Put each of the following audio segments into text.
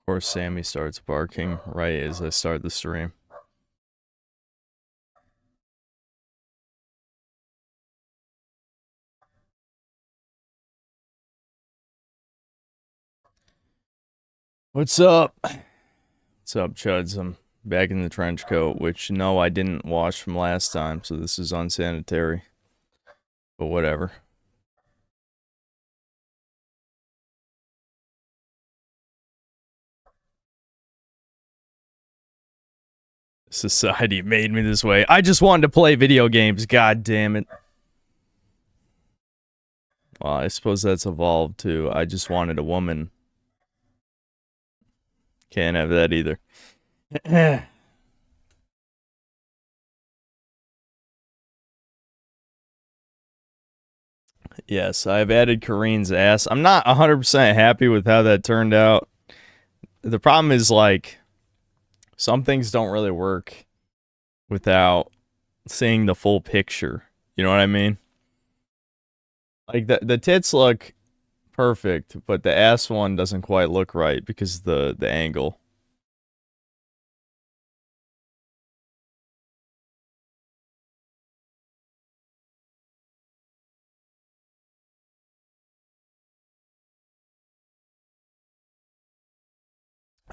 course, Sammy starts barking right as I start the stream. What's up? What's up, Chuds? I'm back in the trench coat, which, no, I didn't wash from last time, so this is unsanitary. But whatever. Society made me this way. I just wanted to play video games, god damn it. Well, I suppose that's evolved too. I just wanted a woman. Can't have that either. Yes, I've added Kareen's ass. I'm not 100% happy with how that turned out. The problem is, like, some things don't really work without seeing the full picture. You know what I mean? Like, the tits look perfect, but the ass one doesn't quite look right because the angle.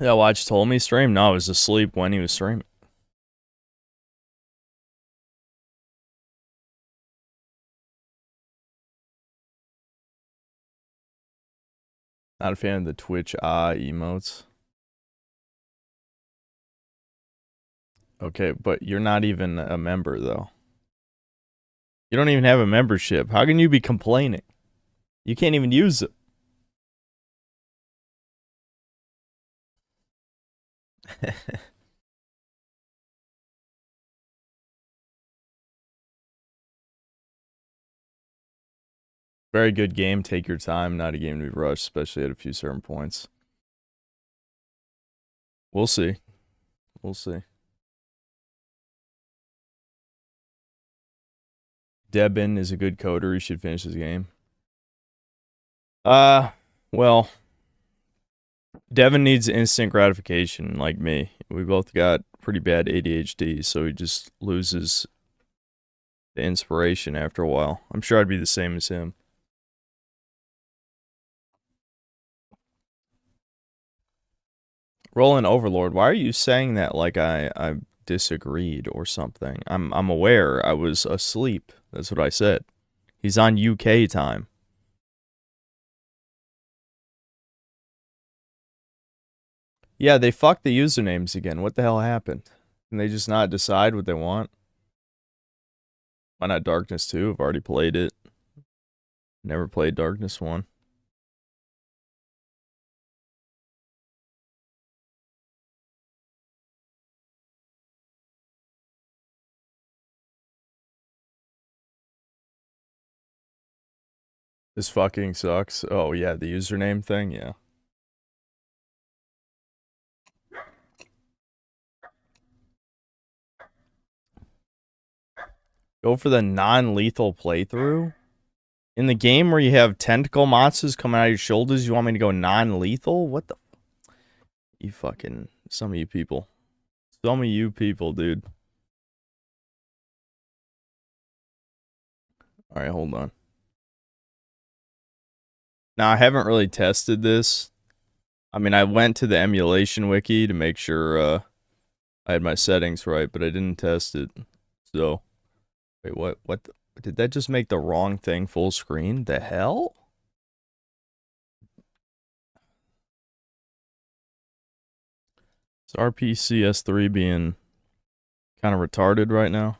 Yeah, watch told me stream. No, I was asleep when he was streaming. Not a fan of the Twitch emotes. Okay, but you're not even a member though. You don't even have a membership. How can you be complaining? You can't even use it. Very good game. Take your time. Not a game to be rushed, especially at a few certain points. We'll see. We'll see. Debin is a good coder. He should finish his game. Well, Devin needs instant gratification like me. We both got pretty bad ADHD, so he just loses the inspiration after a while. I'm sure I'd be the same as him. Roland Overlord, why are you saying that like I disagreed or something? I'm aware. I was asleep. That's what I said. He's on UK time. Yeah, they fucked the usernames again. What the hell happened? Can they just not decide what they want? Why not Darkness 2? I've already played it. Never played Darkness 1. This fucking sucks. Oh, yeah, the username thing? Yeah. Go for the non-lethal playthrough? In the game where you have tentacle monsters coming out of your shoulders, you want me to go non-lethal? What the... You fucking... Some of you people. Some of you people, dude. Alright, hold on. Now, I haven't really tested this. I mean, I went to the emulation wiki to make sure I had my settings right, but I didn't test it. So, wait, what did that just make the wrong thing full screen? The hell? Is RPCS3 being kind of retarded right now?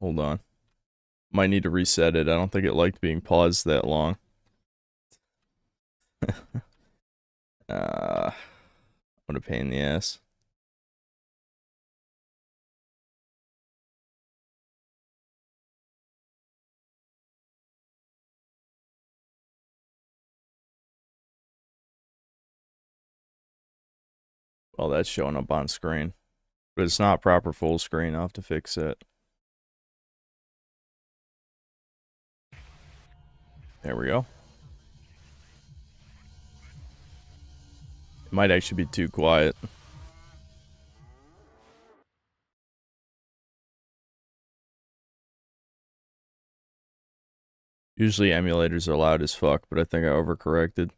Hold on. Might need to reset it. I don't think it liked being paused that long. What a pain in the ass. Well, that's showing up on screen. But it's not proper full screen. I'll have to fix it. There we go. Might actually be too quiet. Usually emulators are loud as fuck, but I think I overcorrected.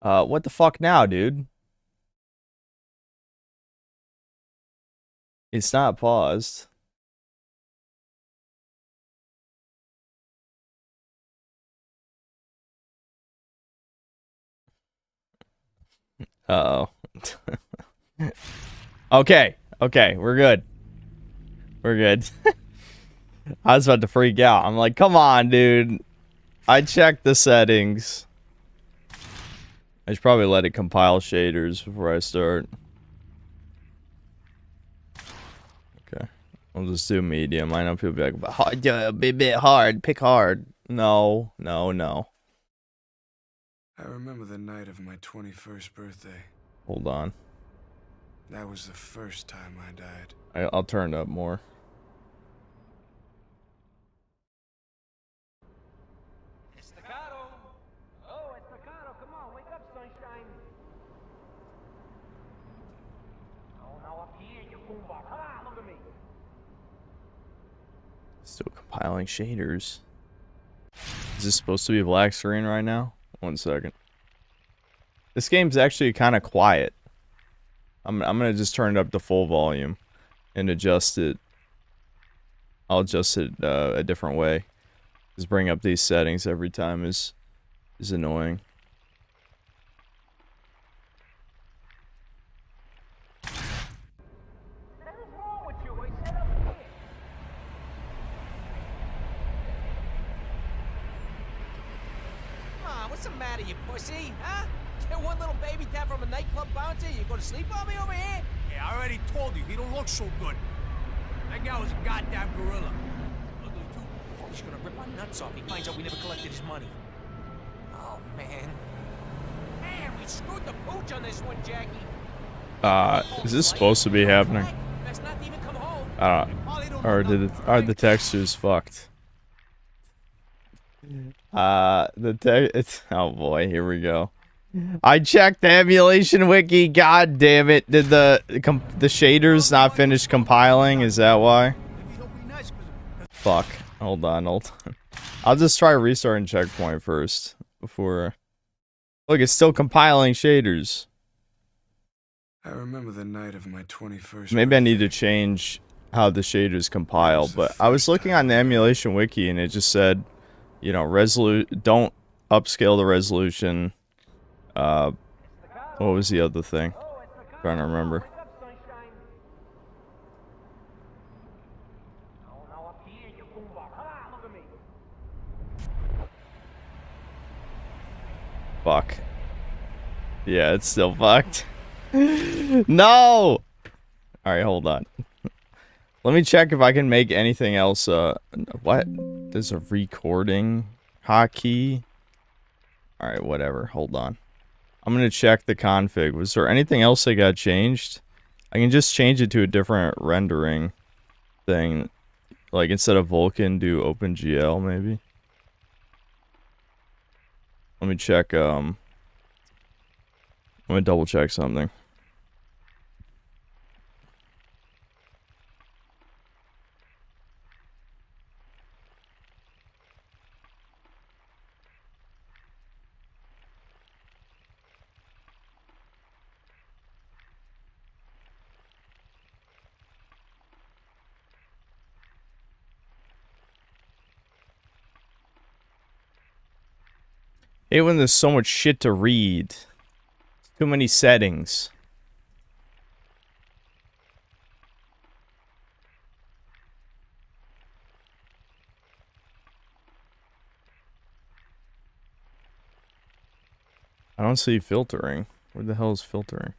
What the fuck now, dude? It's not paused. Uh-oh. Okay, we're good. We're good. I was about to freak out. I'm like, come on, dude. I checked the settings. I should probably let it compile shaders before I start. Okay. I'll just do medium. I know people be like, hard, be a bit hard. Pick hard. No. I remember the night of my 21st birthday. Hold on. That was the first time I died. I'll turn it up more. Estacado! Oh, Estacado, come on, wake up, sunshine. Oh, now up here, you boombox. Come on, look at me. Still compiling shaders. Is this supposed to be a black screen right now? 1 second. This game's actually kind of quiet. I'm gonna just turn it up to full volume and adjust it. I'll adjust it a different way. Just bring up these settings every time is annoying. What is wrong with you? I said up here. Come on, what's the matter, you pussy? Huh? Get one little baby tap from a nightclub bouncer? You go to sleep on me over here? Yeah, I already told you, he don't look so good. That guy was a goddamn gorilla. Ugly too. Oh, he's gonna rip our nuts off. He finds out we never collected his money. Oh, man. Man, we screwed the pooch on this one, Jackie. Is this supposed to be happening? Best not to even come home. Are the textures fucked? Oh boy, here we go. I checked the emulation wiki. God damn it! Did the shaders not finish compiling? Is that why? Fuck. Hold on. I'll just try restarting checkpoint first before. Look, it's still compiling shaders. I remember the night of my 21st Maybe I need birthday. to change how the shaders compile, but I was looking on the emulation wiki and it just said, you know, don't upscale the resolution. What was the other thing? Trying to remember. Fuck. Yeah, it's still fucked. No! Alright, hold on. Let me check if I can make anything else, what? There's a recording hotkey. Alright, whatever, hold on. I'm gonna check the config. Was there anything else that got changed? I can just change it to a different rendering thing. Like, instead of Vulkan, do OpenGL, maybe? Let me check, I'm gonna double check something. Hate when there's so much shit to read. Too many settings. I don't see filtering. Where the hell is filtering?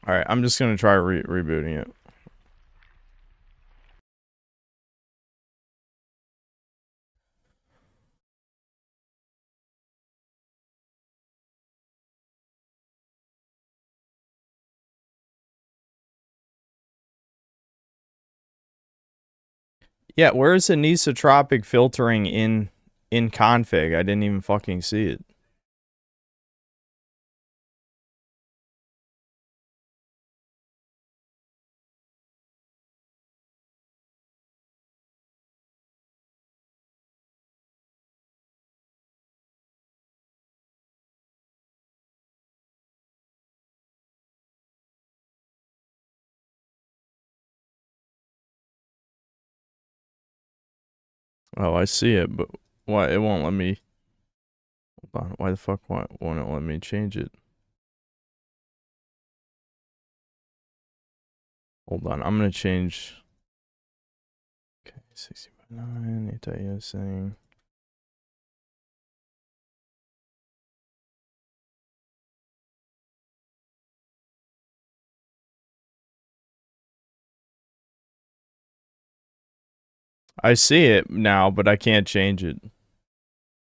Alright, I'm just gonna try rebooting it. Yeah, where's anisotropic filtering in config? I didn't even fucking see it. Oh, I see it, but why it won't let me? Hold on, why the fuck won't it let me change it? Hold on, I'm gonna change. Okay, 60/9 anti-aliasing. I see it now, but I can't change it.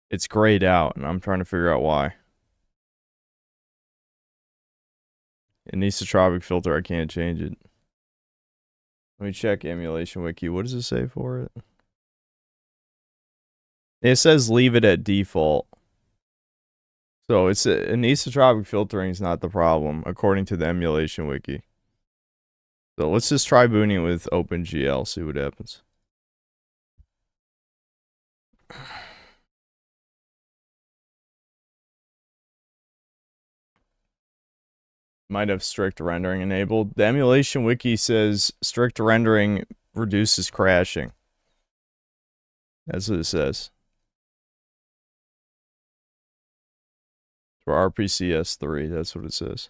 It's grayed out, and I'm trying to figure out why. Anisotropic filter, I can't change it. Let me check emulation wiki. What does it say for it? It says leave it at default. So it's anisotropic filtering is not the problem, according to the emulation wiki. So let's just try booting it with OpenGL, see what happens. Might have strict rendering enabled. The emulation wiki says strict rendering reduces crashing. That's what it says. For RPCS3, that's what it says.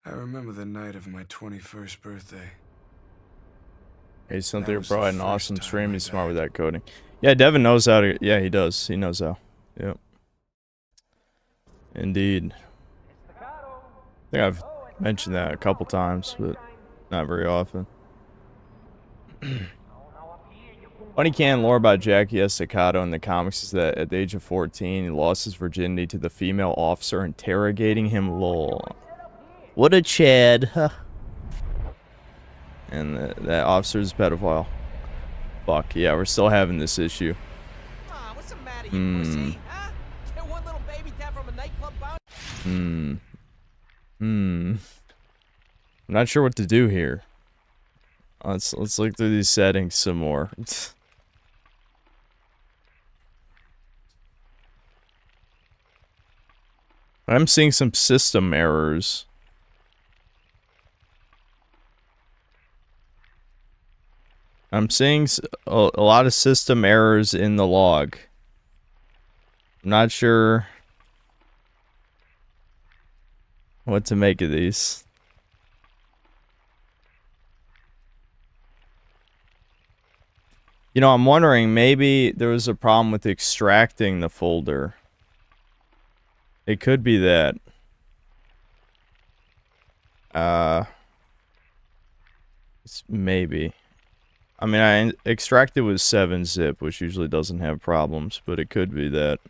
I remember the night of my 21st birthday. Hey, something That was bro the had an first awesome time stream. I He's smart with died. that coding. Yeah, Devin knows how to. Yeah, he does. He knows how. Yep. Indeed. I think I've mentioned that a couple times, but not very often. Funny can lore about Jackie Estacado in the comics is that at the age of 14, he lost his virginity to the female officer interrogating him. Lol. What a Chad. Huh. And that officer's a pedophile. Fuck, yeah, we're still having this issue. What's the matter, you pussy? Huh? Get one little baby tap from a nightclub bouncer? I'm not sure what to do here. Let's look through these settings some more. I'm seeing some system errors. I'm seeing a lot of system errors in the log. I'm not sure what to make of these. You know, I'm wondering, maybe there was a problem with extracting the folder. It could be that. Maybe. I mean, I extracted with 7-zip, which usually doesn't have problems, but it could be that.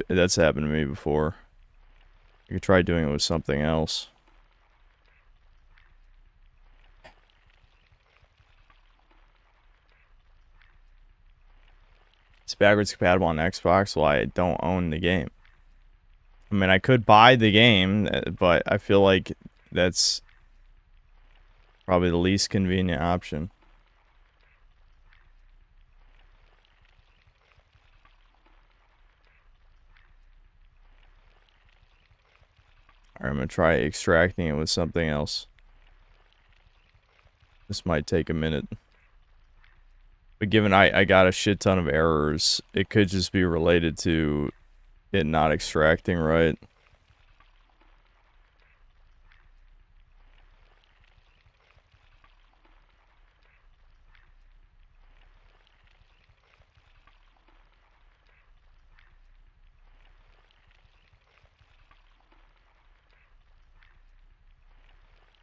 That's happened to me before. You could try doing it with something else. It's backwards compatible on Xbox. Well, I don't own the game. I mean, I could buy the game, but I feel like that's probably the least convenient option. Alright, I'm gonna try extracting it with something else. This might take a minute. But given I got a shit ton of errors, it could just be related to it not extracting right.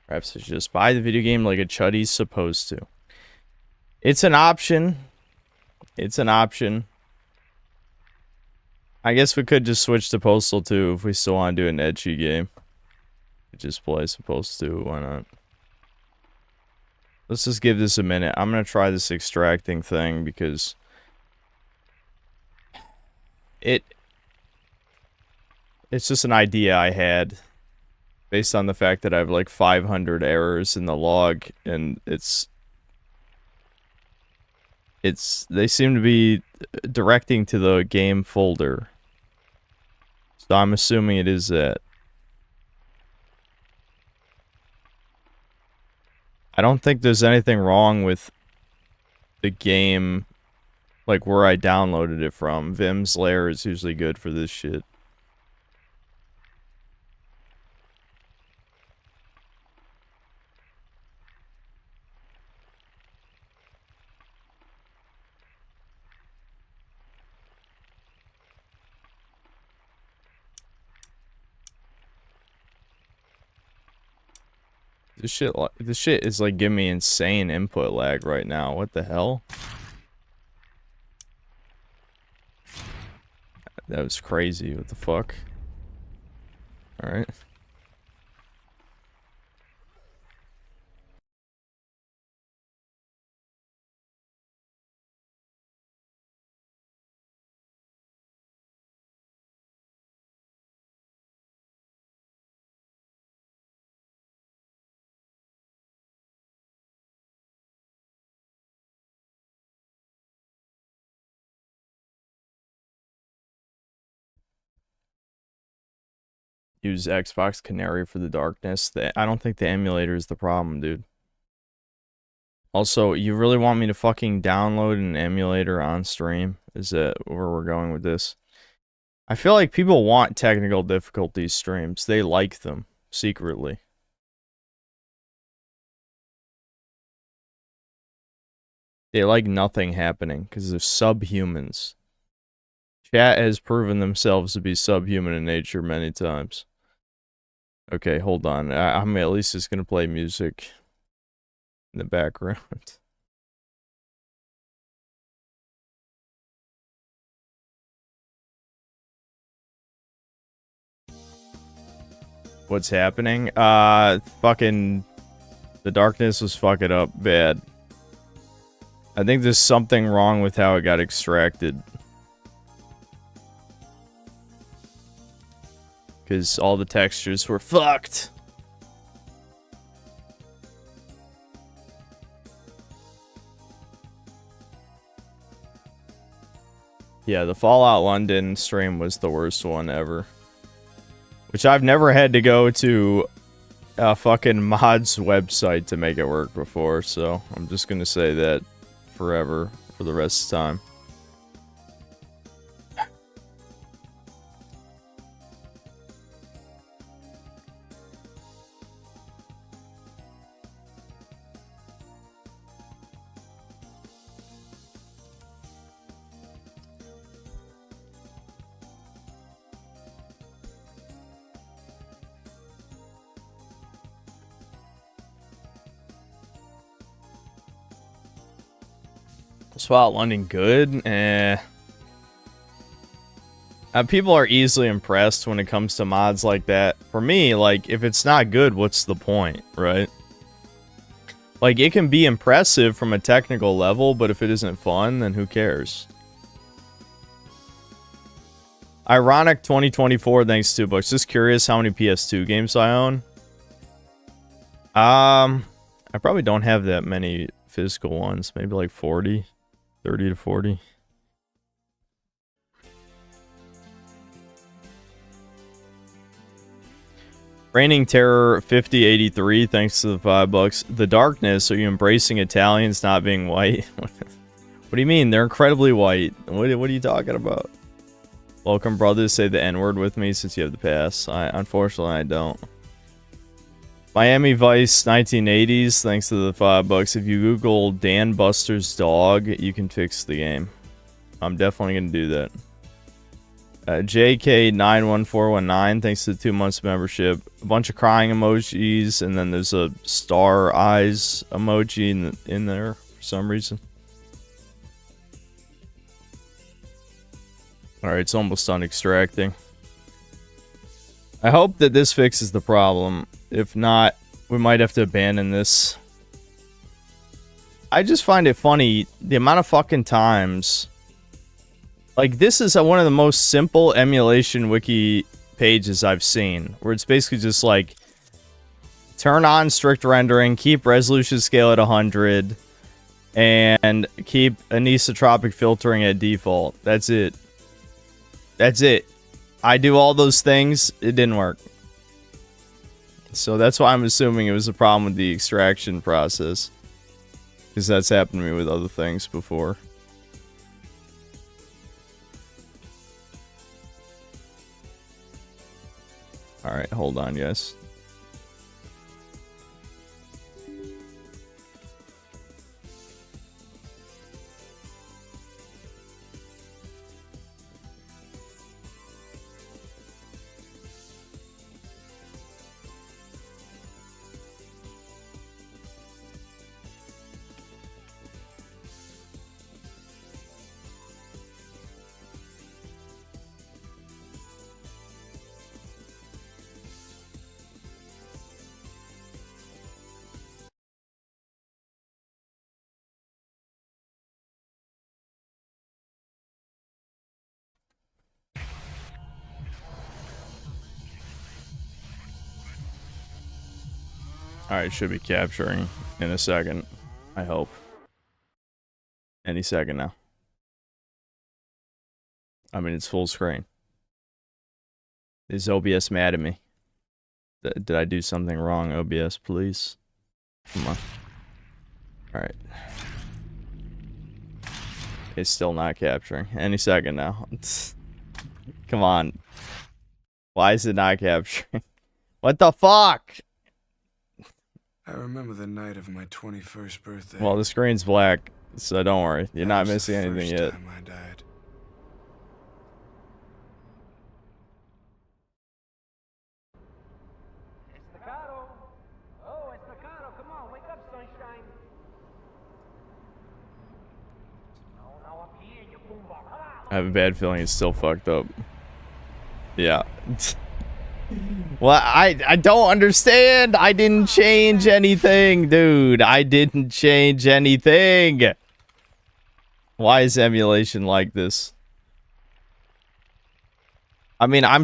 Perhaps I should just buy the video game like a chuddy's supposed to. It's an option. It's an option. I guess we could just switch to Postal 2 if we still want to do an edgy game. Just play supposed to, why not? Let's just give this a minute. I'm gonna try this extracting thing because it's just an idea I had based on the fact that I have like 500 errors in the log, and they seem to be directing to the game folder. So I'm assuming it is that. I don't think there's anything wrong with the game, like where I downloaded it from. Vim's lair is usually good for this shit. This shit is like giving me insane input lag right now. What the hell? That was crazy. What the fuck? Alright. Use Xbox Canary for the darkness. I don't think the emulator is the problem, dude. Also, you really want me to fucking download an emulator on stream? Is that where we're going with this? I feel like people want technical difficulty streams. They like them, secretly. They like nothing happening, because they're subhumans. Chat has proven themselves to be subhuman in nature many times. Okay, hold on. I'm at least just gonna play music in the background. What's happening? Fucking... The darkness was fucking up bad. I think there's something wrong with how it got extracted. Because all the textures were fucked. Yeah, the Fallout London stream was the worst one ever. Which I've never had to go to a fucking mod's website to make it work before, so I'm just gonna say that forever for the rest of the time. Fallout London good? People are easily impressed when it comes to mods like that. For me, like, if it's not good, what's the point, right? Like, it can be impressive from a technical level, but if it isn't fun, then who cares? Ironic 2024, thanks to $2. Just curious how many PS2 games I own. I probably don't have that many physical ones. Maybe like 40. 30 to 40. Reigning Terror 5083, thanks to the $5. The Darkness, are you embracing Italians not being white? What do you mean? They're incredibly white. What are you talking about? Welcome, brothers. Say the N-word with me since you have the pass. Unfortunately, I don't. Miami Vice 1980s, thanks to the $5. If you Google Dan Buster's dog, you can fix the game. I'm definitely going to do that. JK91419, thanks to the 2 months membership. A bunch of crying emojis, and then there's a star eyes emoji in there for some reason. Alright, it's almost done extracting. I hope that this fixes the problem. If not, we might have to abandon this. I just find it funny, the amount of fucking times... Like, this is one of the most simple emulation wiki pages I've seen, where it's basically just like, turn on strict rendering, keep resolution scale at 100, and keep anisotropic filtering at default. That's it. That's it. I do all those things, it didn't work. So that's why I'm assuming it was a problem with the extraction process. Because that's happened to me with other things before. Alright, hold on, guys. Alright, should be capturing in a second. I hope. Any second now. I mean, it's full screen. Is OBS mad at me? Did I do something wrong, OBS, please? Come on. Alright. It's still not capturing. Any second now. Come on. Why is it not capturing? What the fuck? I remember the night of my 21st birthday. Well, the screen's black, so don't worry. You're not missing anything yet. Time I died. Estacado. Oh, Estacado, come on, wake up, sunshine. No, up here, you boombox. Come on. I have a bad feeling it's still fucked up. Yeah. Well, I don't understand. I didn't change anything, dude. I didn't change anything. Why is emulation like this? I mean, I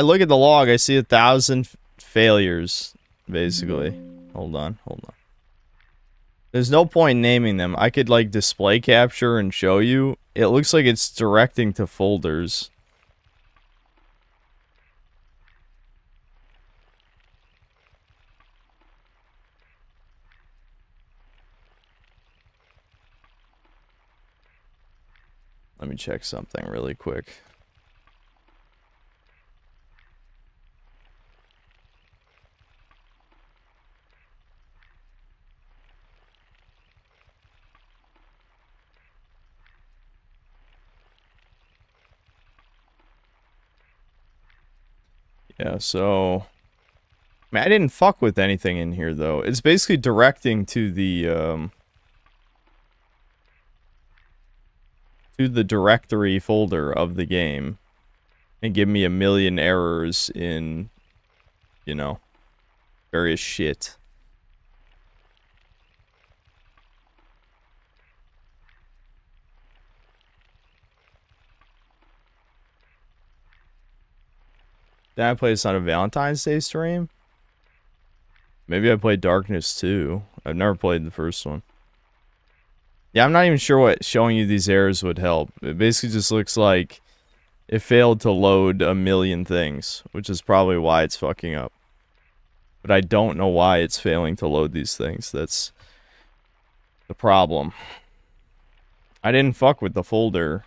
look at the log, I see 1,000 failures, basically. Hold on. There's no point naming them. I could, like, display capture and show you. It looks like it's directing to folders. Let me check something really quick. Yeah, so... I mean, I didn't fuck with anything in here, though. It's basically directing to the directory folder of the game and give me a million errors in, you know, various shit. Did I play this on a Valentine's Day stream? Maybe I played Darkness 2. I've never played the first one. Yeah, I'm not even sure what showing you these errors would help. It basically just looks like it failed to load a million things, which is probably why it's fucking up. But I don't know why it's failing to load these things. That's the problem. I didn't fuck with the folder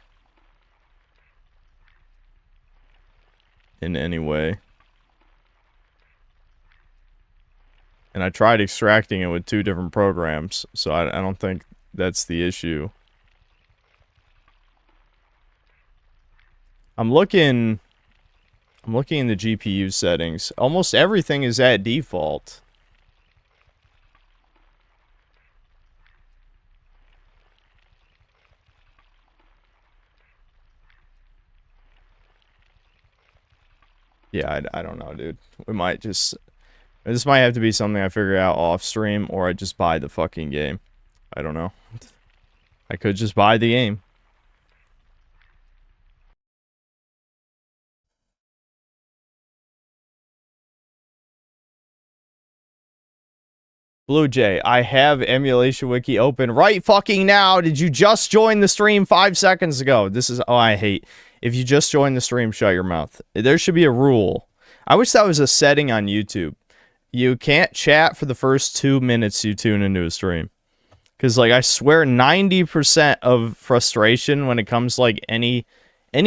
in any way. And I tried extracting it with 2 different programs, so I don't think that's the issue. I'm looking in the GPU settings. Almost everything is at default. Yeah, I don't know, dude. We might just... This might have to be something I figure out off stream, or I just buy the fucking game. I don't know. I could just buy the game. Blue Jay, I have Emulation Wiki open right fucking now. Did you just join the stream 5 seconds ago? This is... Oh, I hate... If you just joined the stream, shut your mouth. There should be a rule. I wish that was a setting on YouTube. You can't chat for the first 2 minutes you tune into a stream. Because, like, I swear 90% of frustration when it comes to, like, any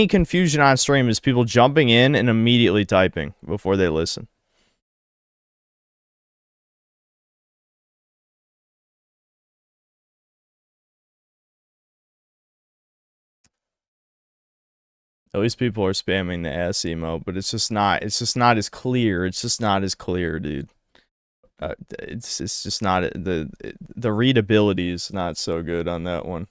confusion on stream is people jumping in and immediately typing before they listen. At least people are spamming the ass emote, but it's just not as clear. It's just not as clear, dude. It's just not... The readability is not so good on that one.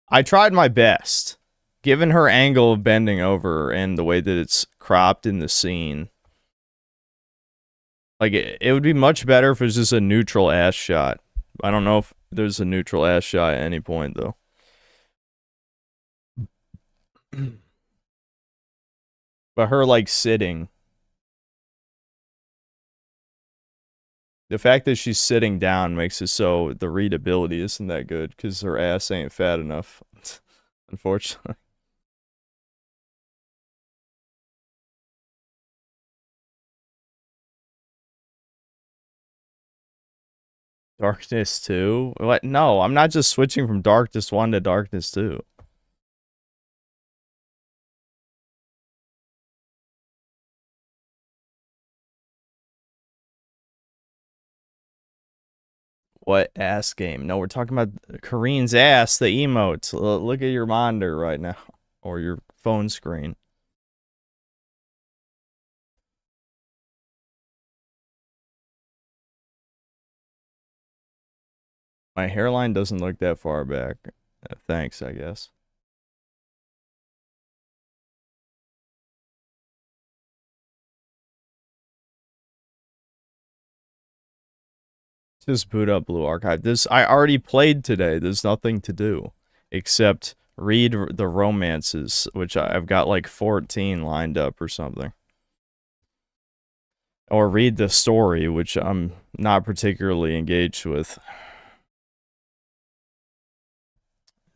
I tried my best. Given her angle of bending over and the way that it's cropped in the scene. Like, it would be much better if it was just a neutral ass shot. I don't know if there's a neutral ass shot at any point, though. But her, like, sitting. The fact that she's sitting down makes it so the readability isn't that good, because her ass ain't fat enough. Unfortunately. Darkness 2? What? No, I'm not just switching from Darkness 1 to Darkness 2. What ass game? No, we're talking about Kareen's ass, the emotes. Look at your monitor right now. Or your phone screen. My hairline doesn't look that far back. Thanks, I guess. Just boot up Blue Archive. This I already played today. There's nothing to do except read the romances, which I've got like 14 lined up or something. Or read the story, which I'm not particularly engaged with.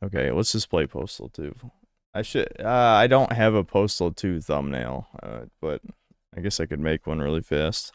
Okay, let's just play Postal 2. I don't have a Postal 2 thumbnail, but I guess I could make one really fast.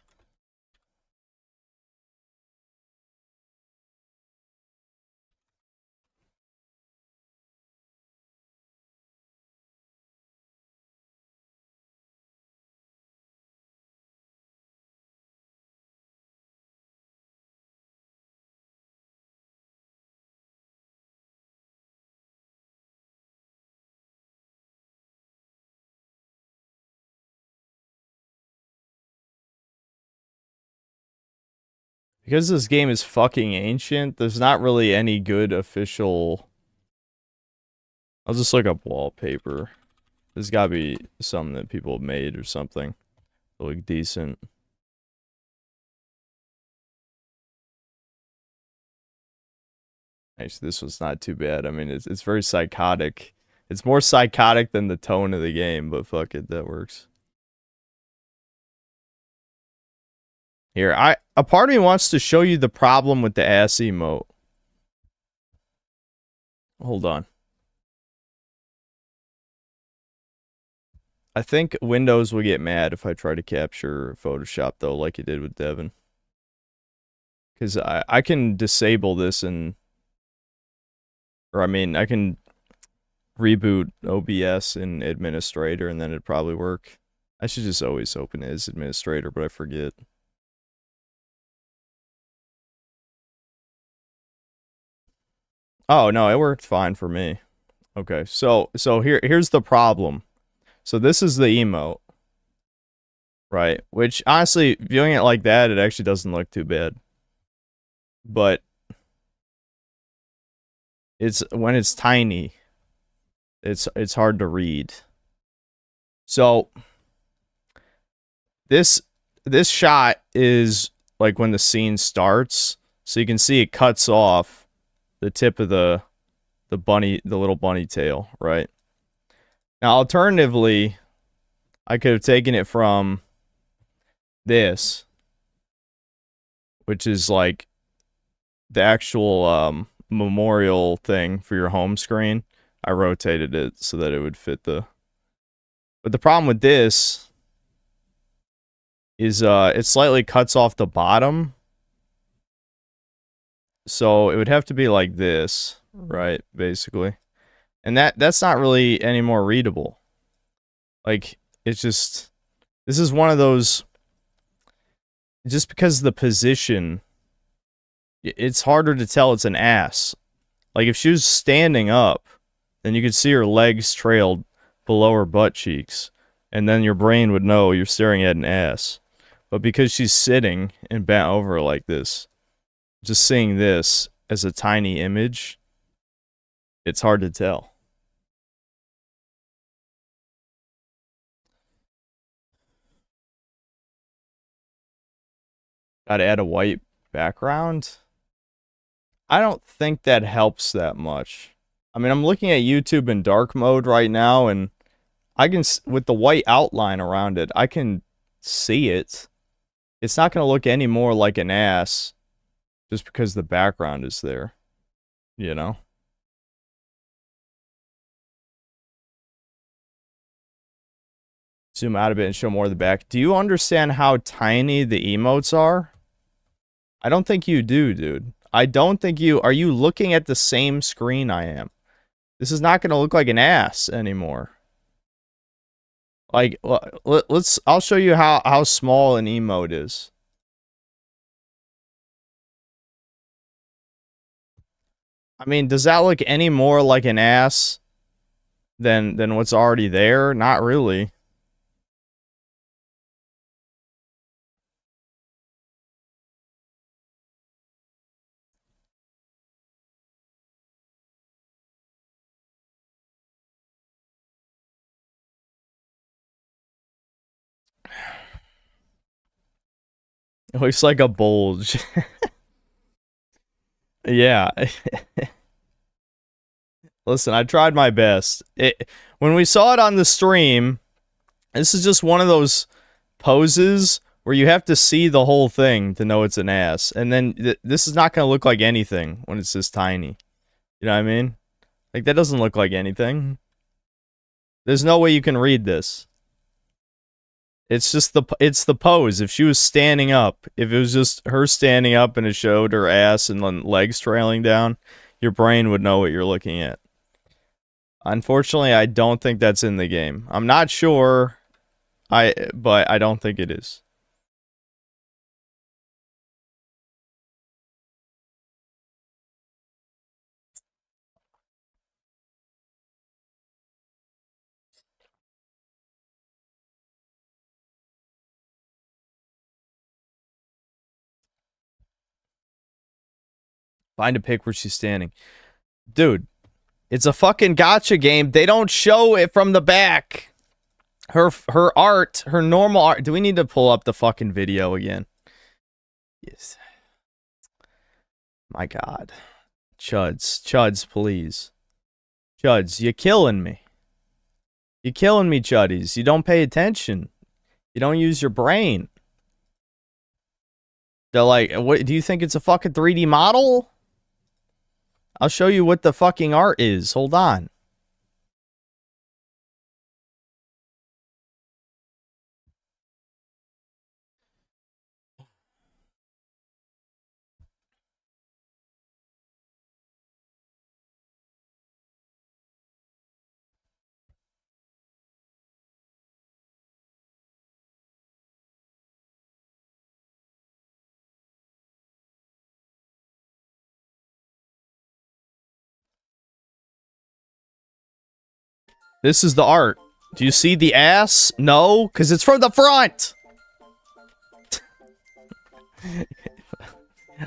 Because this game is fucking ancient, there's not really any good official... I'll just look up wallpaper. There's gotta be something that people have made or something. That look decent. Actually, this was not too bad. I mean, it's very psychotic. It's more psychotic than the tone of the game, but fuck it, that works. Here, a part of me wants to show you the problem with the ass emote. Hold on. I think Windows will get mad if I try to capture Photoshop, though, like it did with Devin. Because I can disable this and... Or, I mean, I can reboot OBS in Administrator and then it'd probably work. I should just always open it as Administrator, but I forget. Oh, no, it worked fine for me. Okay, so here's the problem. So this is the emote. Right, which, honestly, viewing it like that, it actually doesn't look too bad. But... when it's tiny, it's hard to read. So this shot is like when the scene starts, so you can see it cuts off the tip of the little bunny tail, right? Now alternatively, I could have taken it from this, which is like the actual memorial thing for your home screen. I rotated it so that it would fit the... But the problem with this is it slightly cuts off the bottom. So it would have to be like this, right, basically. And that's not really any more readable. Like, it's just... This is one of those... Just because of the position, it's harder to tell it's an ass. Like, if she was standing up, then you could see her legs trailed below her butt cheeks. And then your brain would know you're staring at an ass. But because she's sitting and bent over like this, just seeing this as a tiny image, it's hard to tell. Gotta add a white background. I don't think that helps that much. I mean, I'm looking at YouTube in dark mode right now, and I can, with the white outline around it, I can see it. It's not going to look any more like an ass just because the background is there, you know? Zoom out a bit and show more of the back. Do you understand how tiny the emotes are? I don't think you do, dude. I don't think you... Are you looking at the same screen I am? This is not going to look like an ass anymore. Like, let's... I'll show you how small an emote is. I mean, does that look any more like an ass than what's already there? Not really. It looks like a bulge. Yeah. Listen, I tried my best. When we saw it on the stream, this is just one of those poses where you have to see the whole thing to know it's an ass. And then this is not going to look like anything when it's this tiny. You know what I mean? Like, that doesn't look like anything. There's no way you can read this. It's just it's the pose. If she was standing up, if it was just her standing up and it showed her ass and then legs trailing down, your brain would know what you're looking at. Unfortunately, I don't think that's in the game. I'm not sure, but I don't think it is. Find a pic where she's standing. Dude, it's a fucking gacha game. They don't show it from the back. Her art, her normal art. Do we need to pull up the fucking video again? Yes. My God. Chuds, please. Chuds, you're killing me. You're killing me, Chuddies. You don't pay attention. You don't use your brain. They're like, what? Do you think it's a fucking 3D model? I'll show you what the fucking art is. Hold on. This is the art. Do you see the ass? No, because it's from the front.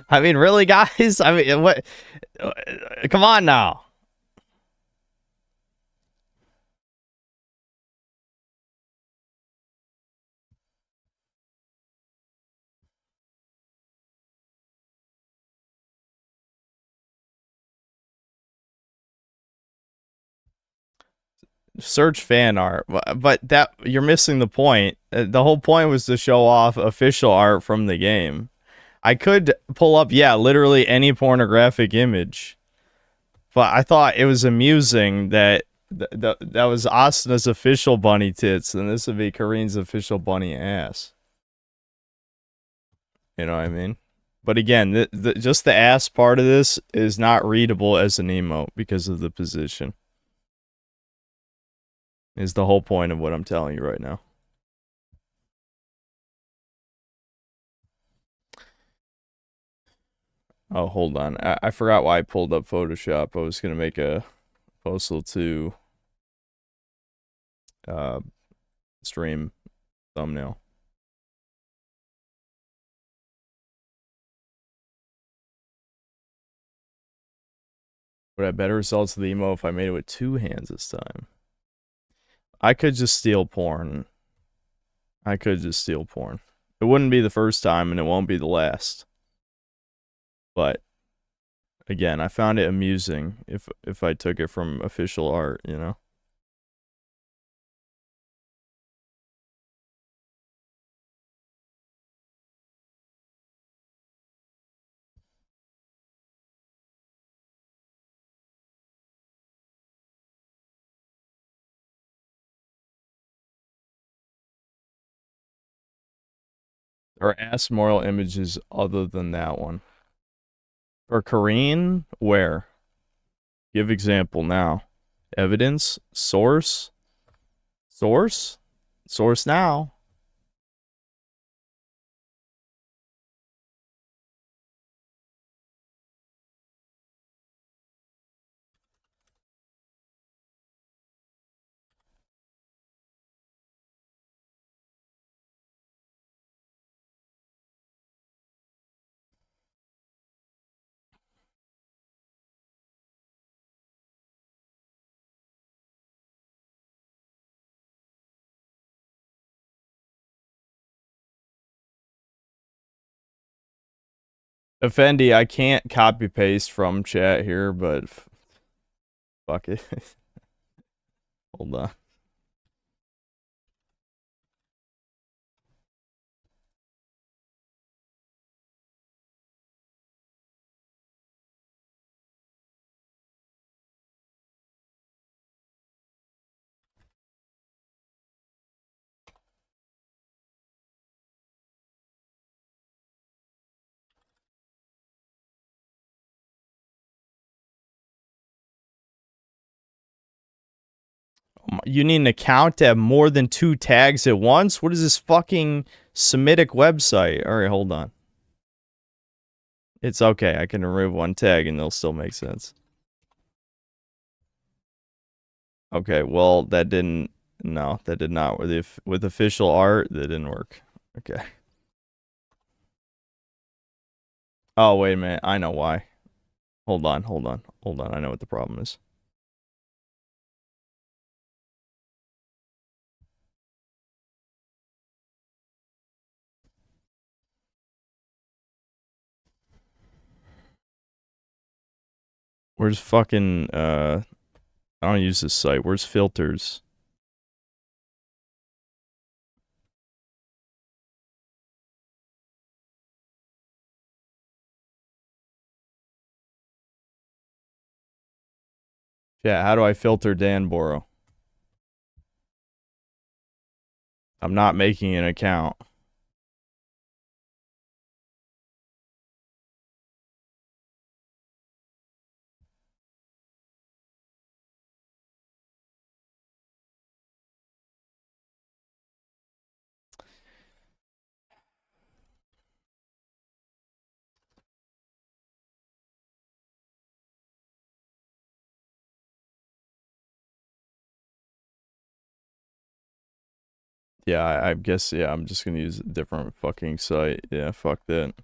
I mean, really, guys? I mean, what? Come on now. Search fan art, but that you're missing the point. The whole point was to show off official art from the game. I could pull up, yeah, literally any pornographic image, but I thought it was amusing that that was Asana's official bunny tits, and this would be Kareen's official bunny ass. You know what I mean? But again, just the ass part of this is not readable as an emote because of the position. Is the whole point of what I'm telling you right now. Oh, hold on. I forgot why I pulled up Photoshop. I was going to make a Postal 2 stream thumbnail. Would I have better results of the emo if I made it with 2 hands this time? I could just steal porn. I could just steal porn. It wouldn't be the first time, and it won't be the last. But again, I found it amusing if I took it from official art, you know? Or ask moral images other than that one. For Kareen, where? Give example now. Evidence? Source? Source? Source now. Effendi, I can't copy paste from chat here, but fuck it. Hold on. You need an account to have more than 2 tags at once? What is this fucking Semitic website? Alright, hold on. It's okay, I can remove 1 tag and it'll still make sense. Okay, well, that didn't... No, that did not. With official art, that didn't work. Okay. Oh, wait a minute. I know why. Hold on. I know what the problem is. Where's fucking, I don't use this site. Where's filters? Yeah, how do I filter Danboro? I'm not making an account. Yeah, I guess, yeah, I'm just gonna use a different fucking site. Yeah, fuck that.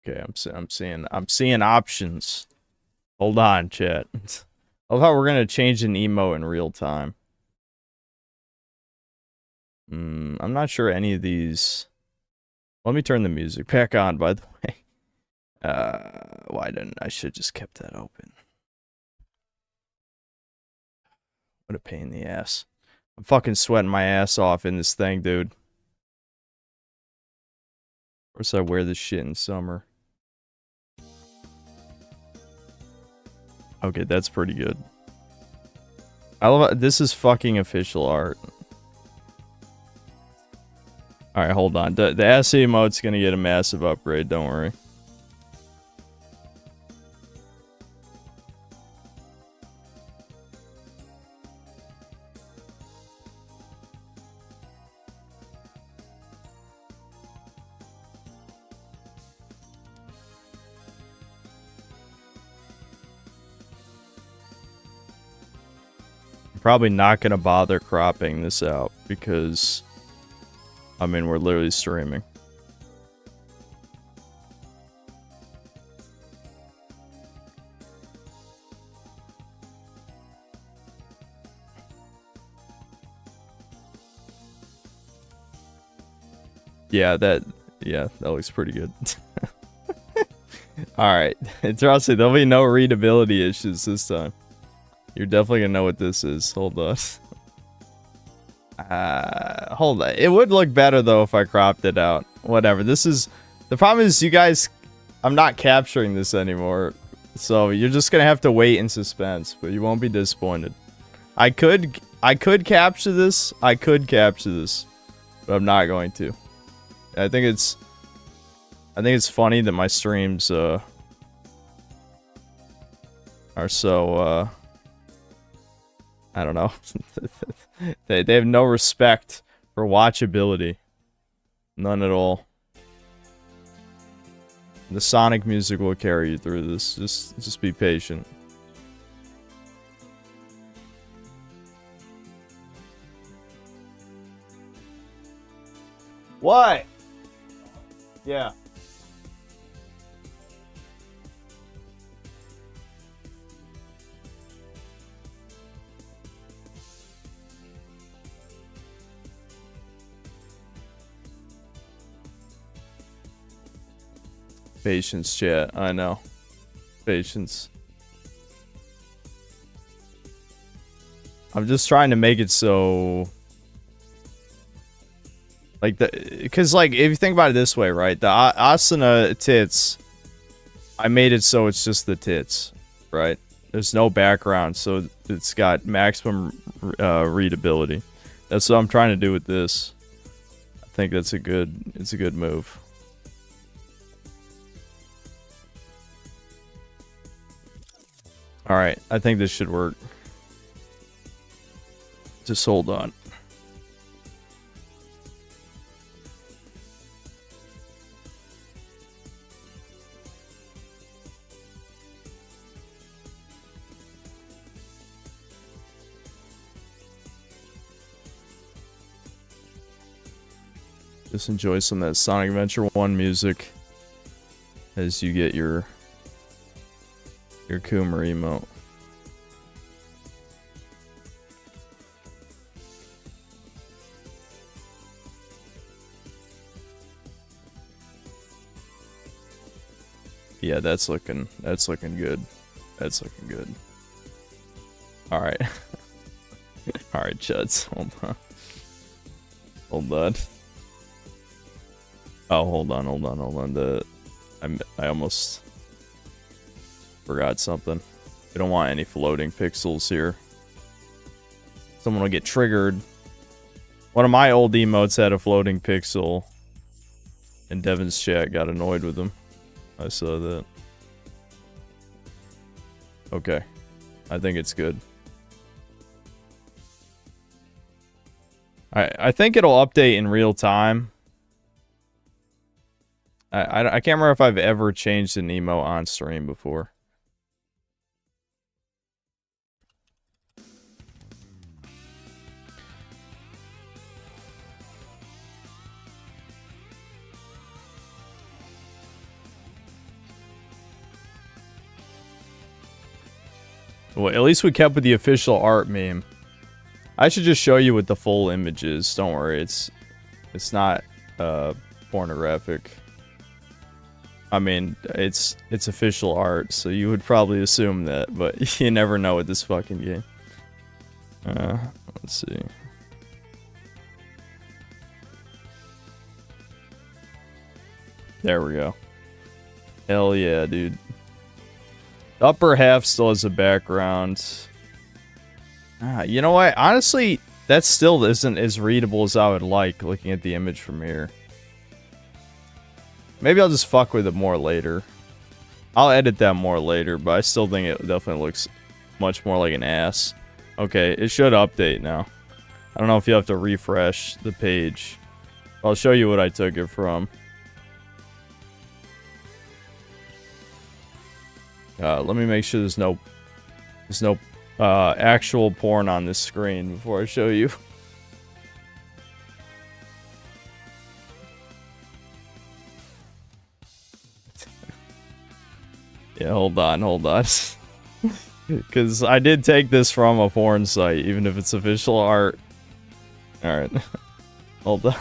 Okay, I'm seeing options. Hold on, chat. I love how we're gonna change an emo in real time. I'm not sure any of these. Let me turn the music back on, by the way. Why didn't I should just kept that open. What a pain in the ass. I'm fucking sweating my ass off in this thing, dude. Of course I wear this shit in summer. Okay, that's pretty good. I love this is fucking official art. Alright, hold on. The SE emote's gonna get a massive upgrade, don't worry. Probably not gonna bother cropping this out because, I mean, we're literally streaming. Yeah, that looks pretty good. Alright, trust me, there'll be no readability issues this time. You're definitely gonna know what this is. Hold on. Hold on. It would look better though if I cropped it out. Whatever. This is the problem is you guys. I'm not capturing this anymore, so you're just gonna have to wait in suspense. But you won't be disappointed. I could capture this. I could capture this, but I'm not going to. I think it's funny that my streams are so I don't know. they have no respect for watchability. None at all. The Sonic music will carry you through this. Just be patient. What? Yeah. Patience, chat. I know. Patience. I'm just trying to make it so... Like, because, like, if you think about it this way, right? The Asuna tits, I made it so it's just the tits, right? There's no background, so it's got maximum readability. That's what I'm trying to do with this. I think it's a good move. Alright, I think this should work. Just hold on. Just enjoy some of that Sonic Adventure 1 music as you get your Coomer emote. Yeah, that's looking good. That's looking good. Alright. Alright, Chuds. Hold on. Hold on. Oh, hold on. I almost forgot something. We don't want any floating pixels here. Someone will get triggered. One of my old emotes had a floating pixel. And Devin's chat got annoyed with him. I saw that. Okay. I think it's good. I think it'll update in real time. I can't remember if I've ever changed an emote on stream before. Well, at least we kept with the official art meme. I should just show you what the full image is. Don't worry, it's not pornographic. I mean, it's official art, so you would probably assume that, but you never know with this fucking game. Let's see. There we go. Hell yeah, dude. The upper half still has a background. You know what? Honestly, that still isn't as readable as I would like looking at the image from here. Maybe I'll just fuck with it more later. I'll edit that more later, but I still think it definitely looks much more like an ass. Okay, it should update now. I don't know if you have to refresh the page. I'll show you what I took it from. Let me make sure there's no actual porn on this screen before I show you. Yeah, hold on. Because I did take this from a porn site, even if it's official art. Alright. Hold on.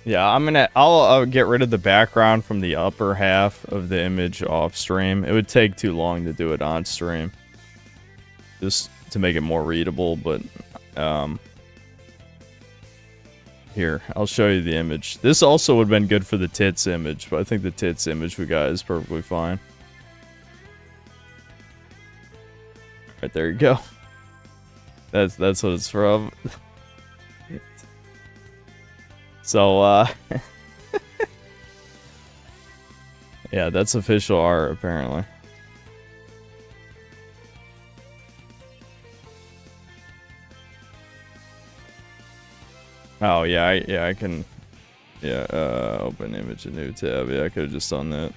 Yeah, I'll get rid of the background from the upper half of the image off stream. It would take too long to do it on stream. Just to make it more readable, but here, I'll show you the image. This also would have been good for the tits image, but I think the tits image we got is perfectly fine. Right, there you go. That's what it's from. So, yeah, that's official art, apparently. Oh, yeah, I can... Yeah, open image, a new tab. Yeah, I could have just done that.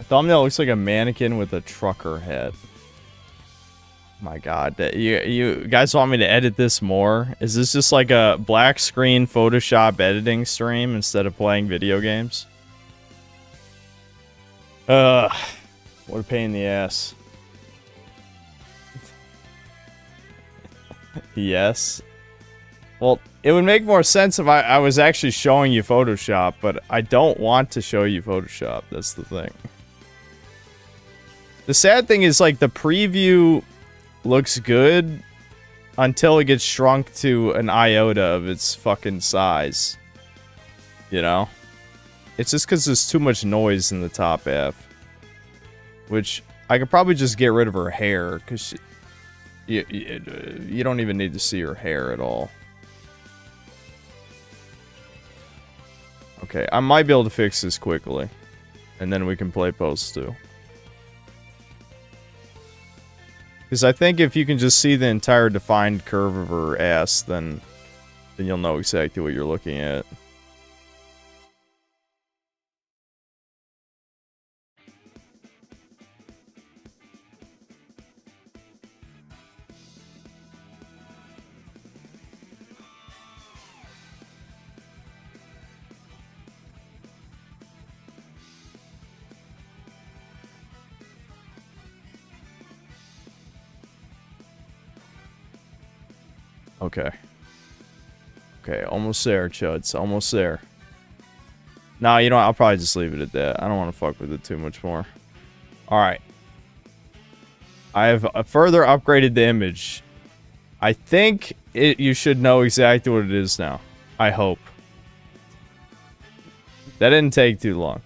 Thumbnail looks like a mannequin with a trucker hat. My god, you guys want me to edit this more? Is this just like a black screen Photoshop editing stream instead of playing video games? What a pain in the ass. Yes. Well, it would make more sense if I was actually showing you Photoshop, but I don't want to show you Photoshop. That's the thing. The sad thing is, like, the preview looks good until it gets shrunk to an iota of its fucking size. You know? It's just because there's too much noise in the top half. Which, I could probably just get rid of her hair, because you don't even need to see her hair at all. Okay, I might be able to fix this quickly. And then we can play post 2. Because I think if you can just see the entire defined curve of her ass, then you'll know exactly what you're looking at. Okay. Okay, almost there, Chuds. Almost there. Nah, you know what? I'll probably just leave it at that. I don't want to fuck with it too much more. Alright. I have further upgraded the image. I think you should know exactly what it is now. I hope. That didn't take too long.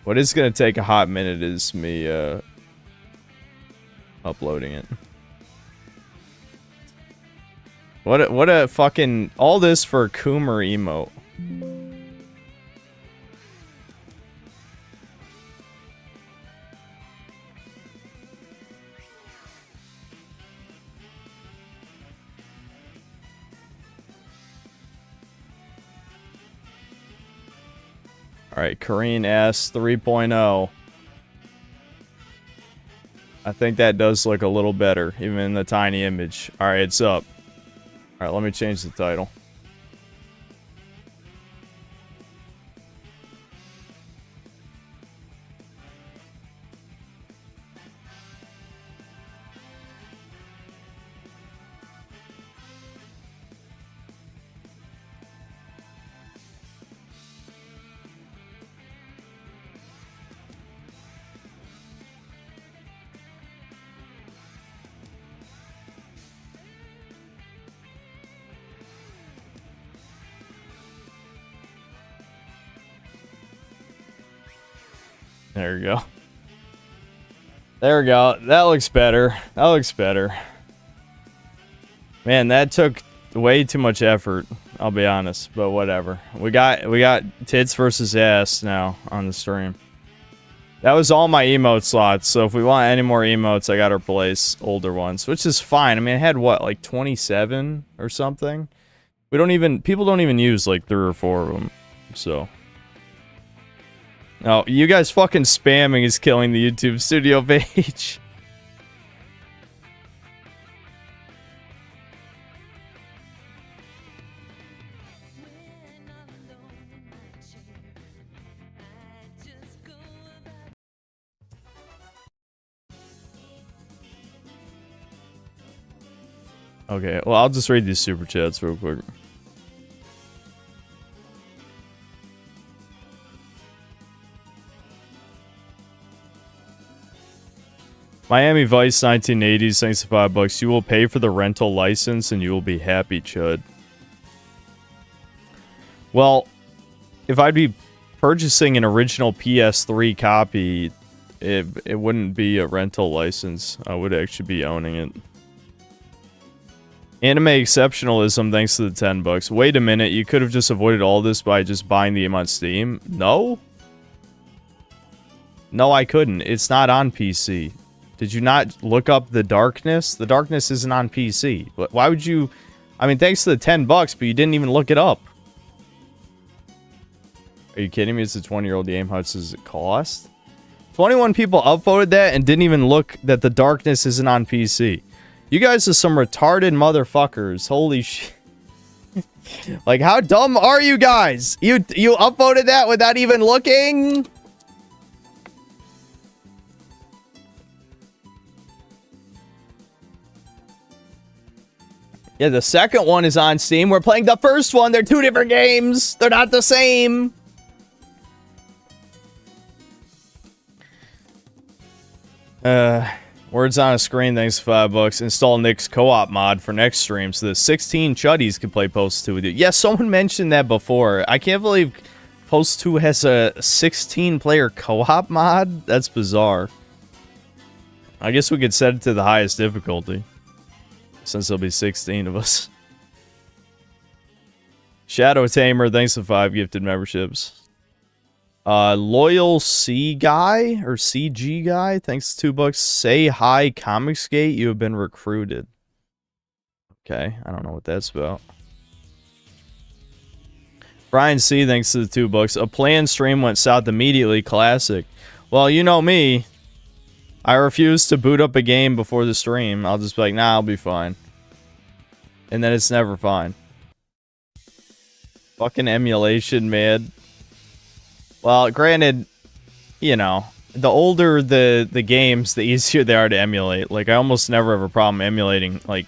What is going to take a hot minute is me uploading it. What a fucking... All this for a Coomer emote. Alright, Kareen S 3.0. I think that does look a little better, even in the tiny image. Alright, it's up. Alright, let me change the title. There we go. There we go. That looks better. That looks better. Man, that took way too much effort. I'll be honest, but whatever. We got tits versus ass now on the stream. That was all my emote slots. So if we want any more emotes, I gotta replace older ones, which is fine. I mean, I had what, like 27 or something. People don't even use like 3 or 4 of them. So. Oh, you guys fucking spamming is killing the YouTube studio page. Okay, well, I'll just read these super chats real quick. Miami Vice 1980s, thanks to $5. You will pay for the rental license and you will be happy, Chud. Well, if I'd be purchasing an original PS3 copy, it wouldn't be a rental license. I would actually be owning it. Anime exceptionalism, thanks to the $10. Wait a minute, you could have just avoided all this by just buying the game on Steam? No? No, I couldn't. It's not on PC. Did you not look up The Darkness? The Darkness isn't on PC. Why would you... I mean, thanks to the $10, but you didn't even look it up. Are you kidding me? It's a 20-year-old game. How much does it cost? 21 people upvoted that and didn't even look that The Darkness isn't on PC. You guys are some retarded motherfuckers. Holy shit. Like, how dumb are you guys? You upvoted that without even looking? Yeah, the second one is on Steam. We're playing the first one. They're 2 different games. They're not the same. Words on a screen, thanks to $5. Install Nick's co-op mod for next stream so the 16 chuddies can play Post 2 with you. Yeah, someone mentioned that before. I can't believe Post 2 has a 16-player co-op mod. That's bizarre. I guess we could set it to the highest difficulty, since there'll be 16 of us. Shadow Tamer, thanks to 5 gifted memberships. Loyal C guy or CG guy, thanks to $2. Say hi, Comicsgate. You have been recruited. Okay, I don't know what that's about. Brian C, thanks to the $2. A planned stream went south immediately. Classic. Well, you know me. I refuse to boot up a game before the stream. I'll just be like, nah, I'll be fine. And then it's never fine. Fucking emulation, man. Well, granted, you know, the older the games, the easier they are to emulate. Like, I almost never have a problem emulating, like,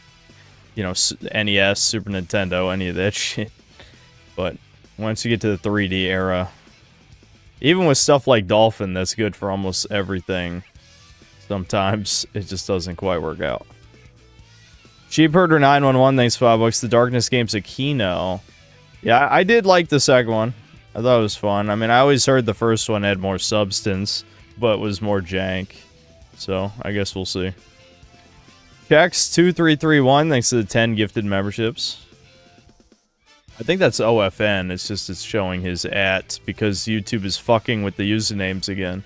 you know, NES, Super Nintendo, any of that shit. But once you get to the 3D era, even with stuff like Dolphin, that's good for almost everything. Sometimes it just doesn't quite work out. Sheepherder 911, thanks for $5. The Darkness game's a Kino. Yeah, I did like the second one. I thought it was fun. I mean, I always heard the first one had more substance, but was more jank. So, I guess we'll see. Checks2331, thanks to the 10 gifted memberships. I think that's OFN, it's just it's showing his @ because YouTube is fucking with the usernames again.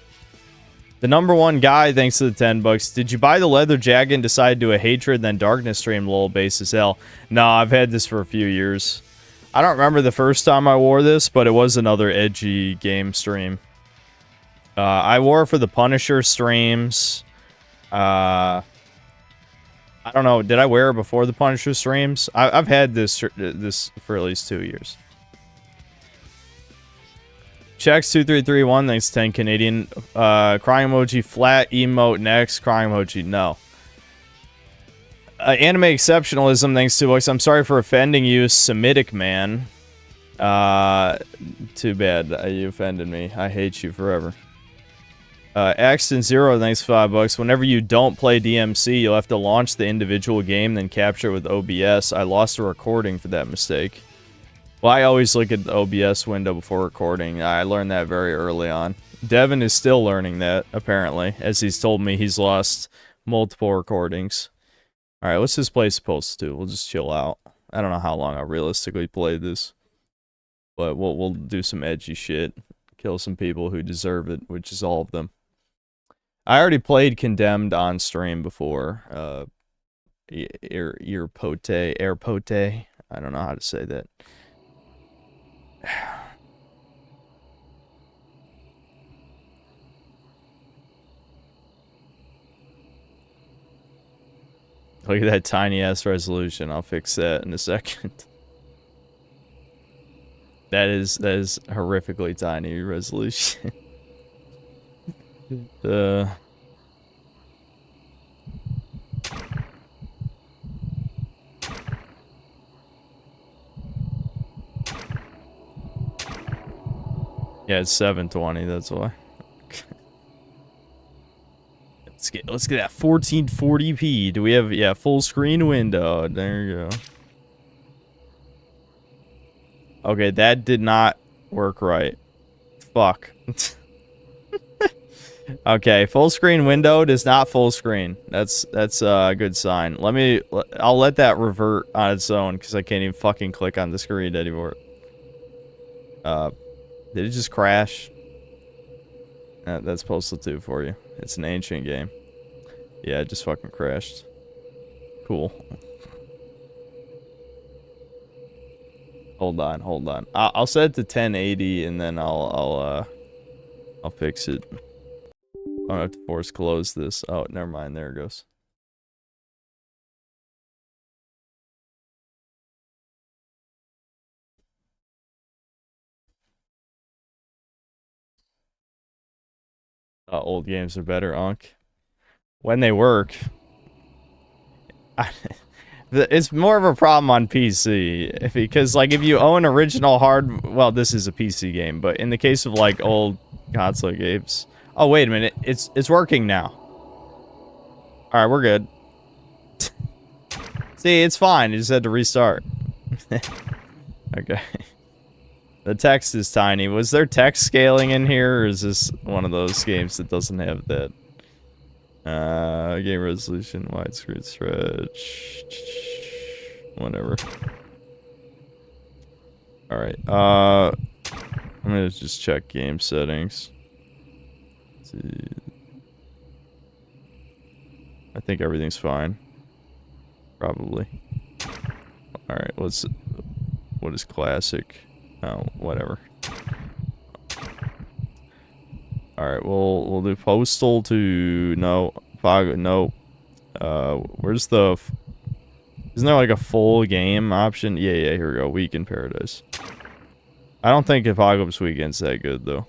The number one guy, thanks to the $10. Did you buy the leather jacket and decide to do a Hatred then Darkness stream? Lol, base as hell. No, I've had this for a few years. I don't remember the first time I wore this, but it was another edgy game stream. I wore it for the Punisher streams. I don't know. Did I wear it before the Punisher streams? I've had this for at least 2 years. Checks2331, thanks 10 Canadian. Crying emoji, flat, emote, next. Crying emoji, no. Anime exceptionalism, thanks to $2. I'm sorry for offending you, Semitic man. Too bad. You offended me. I hate you forever. Axton0, thanks for $5. Whenever you don't play DMC, you'll have to launch the individual game, then capture it with OBS. I lost a recording for that mistake. Well, I always look at the OBS window before recording. I learned that very early on. Devin is still learning that, apparently, as he's told me he's lost multiple recordings. Alright, what's this place supposed to do? We'll just chill out. I don't know how long I'll realistically play this. But we'll do some edgy shit. Kill some people who deserve it, which is all of them. I already played Condemned on stream before. Airpote. I don't know how to say that. Look at that tiny ass resolution. I'll fix that in a second. That is horrifically tiny resolution. Yeah, it's 720, that's why. Let's get that 1440p. Do we have, yeah, full screen window. There you go. Okay, that did not work right. Fuck. Okay, full screen window does not full screen. That's a good sign. I'll let that revert on its own because I can't even fucking click on the screen anymore. Did it just crash? That's Postal 2 for you. It's an ancient game. Yeah, it just fucking crashed. Cool. Hold on. I'll set it to 1080 and then I'll fix it. I don't have to force close this. Oh, never mind. There it goes. Old games are better, Unc. When they work. It's more of a problem on PC. Because, like, if you own original well, this is a PC game, but in the case of, like, old console games... Oh, wait a minute. It's working now. Alright, we're good. See, it's fine. You just had to restart. Okay. The text is tiny. Was there text scaling in here, or is this one of those games that doesn't have that? Game resolution, widescreen stretch. Whatever. Alright, I'm gonna just check game settings. Let's see. I think everything's fine. Probably. Alright, what is classic? Oh, whatever. Alright, we'll do Postal to... No. Fog... No. Where's the... Isn't there like a full game option? Yeah, here we go. Week in Paradise. I don't think Apocalypse Weekend's that good, though.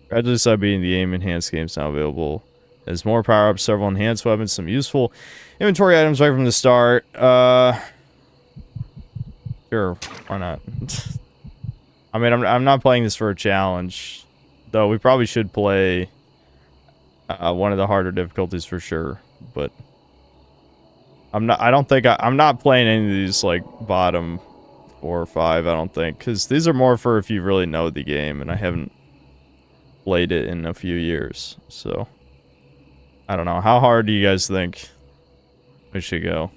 Gradually start beating the game. Enhanced games now available. There's more power-ups, several enhanced weapons, some useful inventory items right from the start. Sure, why not? I mean, I'm not playing this for a challenge, though. We probably should play one of the harder difficulties for sure. But I'm not. I don't think I'm not playing any of these like bottom 4 or 5. I don't think, because these are more for if you really know the game, and I haven't played it in a few years. So I don't know. How hard do you guys think we should go?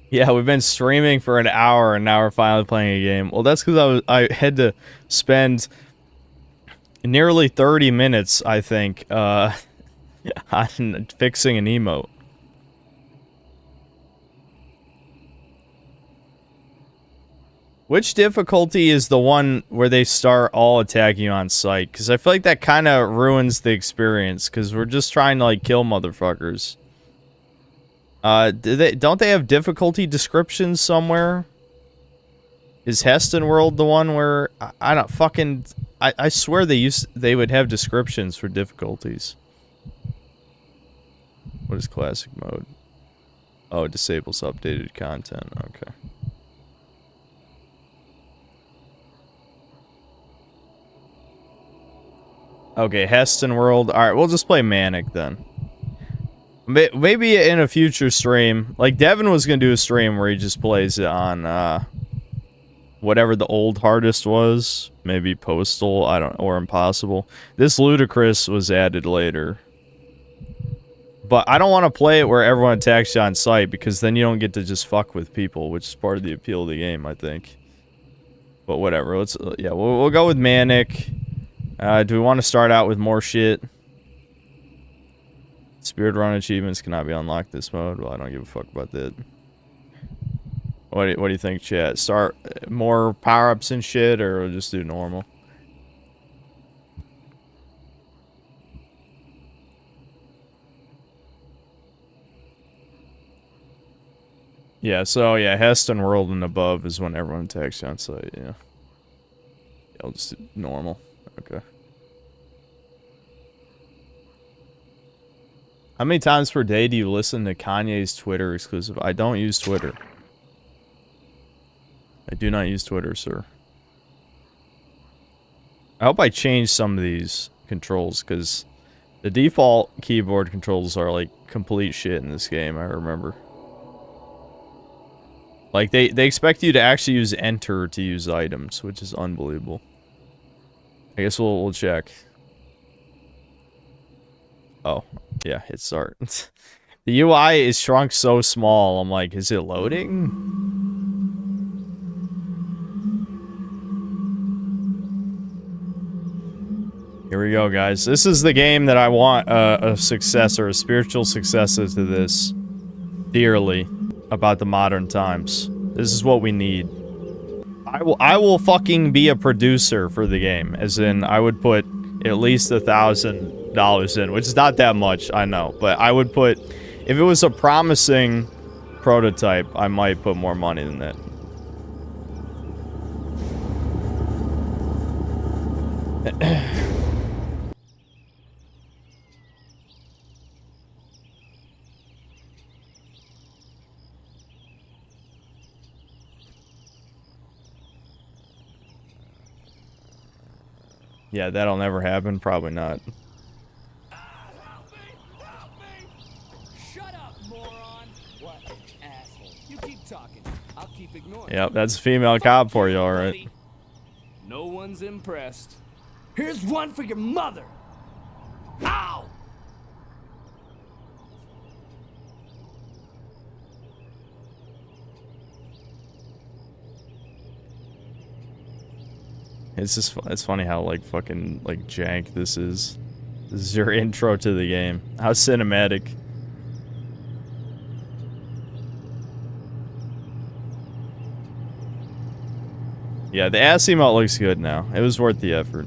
Yeah, we've been streaming for an hour and now we're finally playing a game. Well, that's because I had to spend nearly 30 minutes, I think, on fixing an emote. Which difficulty is the one where they start all attacking you on sight? Because I feel like that kind of ruins the experience, because we're just trying to, like, kill motherfuckers. Don't they have difficulty descriptions somewhere? Is Heston World the one where I don't fucking I swear they would have descriptions for difficulties. What is classic mode? Oh, it disables updated content. Okay. Okay, Heston World. All right, we'll just play Manic then. Maybe in a future stream, like Devin was gonna do a stream where he just plays it on whatever the old hardest was, maybe Postal, I don't, or Impossible. This Ludicrous was added later, but I don't want to play it where everyone attacks you on sight, because then you don't get to just fuck with people, which is part of the appeal of the game, I think. But whatever, let's yeah, we'll go with Manic. Do we want to start out with more shit? Spirit run achievements cannot be unlocked this mode. Well, I don't give a fuck about that. What do you think, chat? Start more power-ups and shit, or we'll just do normal? Yeah, so yeah, Heston World and above is when everyone attacks you on sight, yeah. I'll just do normal. Okay. How many times per day do you listen to Kanye's Twitter exclusive? I don't use Twitter. I do not use Twitter, sir. I hope I change some of these controls, because the default keyboard controls are like complete shit in this game, I remember. Like, they expect you to actually use enter to use items, which is unbelievable. I guess we'll check. Oh, yeah, hit start. The UI is shrunk so small, I'm like, is it loading? Here we go, guys. This is the game that I want a successor, a spiritual successor to this dearly about the modern times. This is what we need. I will fucking be a producer for the game, as in I would put at least $1,000 in, which is not that much, I know, but I would put, if it was a promising prototype, I might put more money than that. Yeah, that'll never happen. Probably not. Help me! Help me! Shut up, moron! What, asshole? You keep talking. I'll keep ignoring. Yep, that's a female cop for you, alright. No one's impressed. Here's one for your mother! Ow! It's just, it's funny how, like, fucking, like, jank this is. This is your intro to the game. How cinematic. Yeah, the ass emote looks good now. It was worth the effort.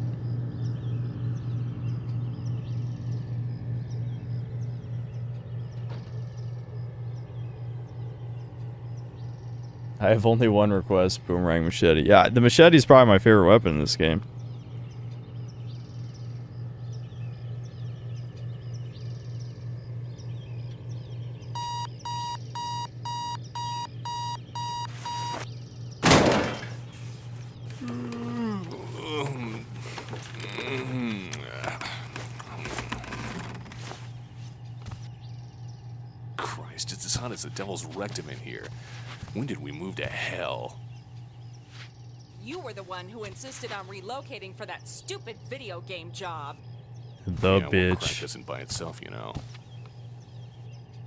I have only one request, boomerang machete. Yeah, the machete is probably my favorite weapon in this game. Christ, it's as hot as the devil's rectum in here. When did we move to hell? You were the one who insisted on relocating for that stupid video game job. The Yeah, well, crap bitch. isn't by itself, you know.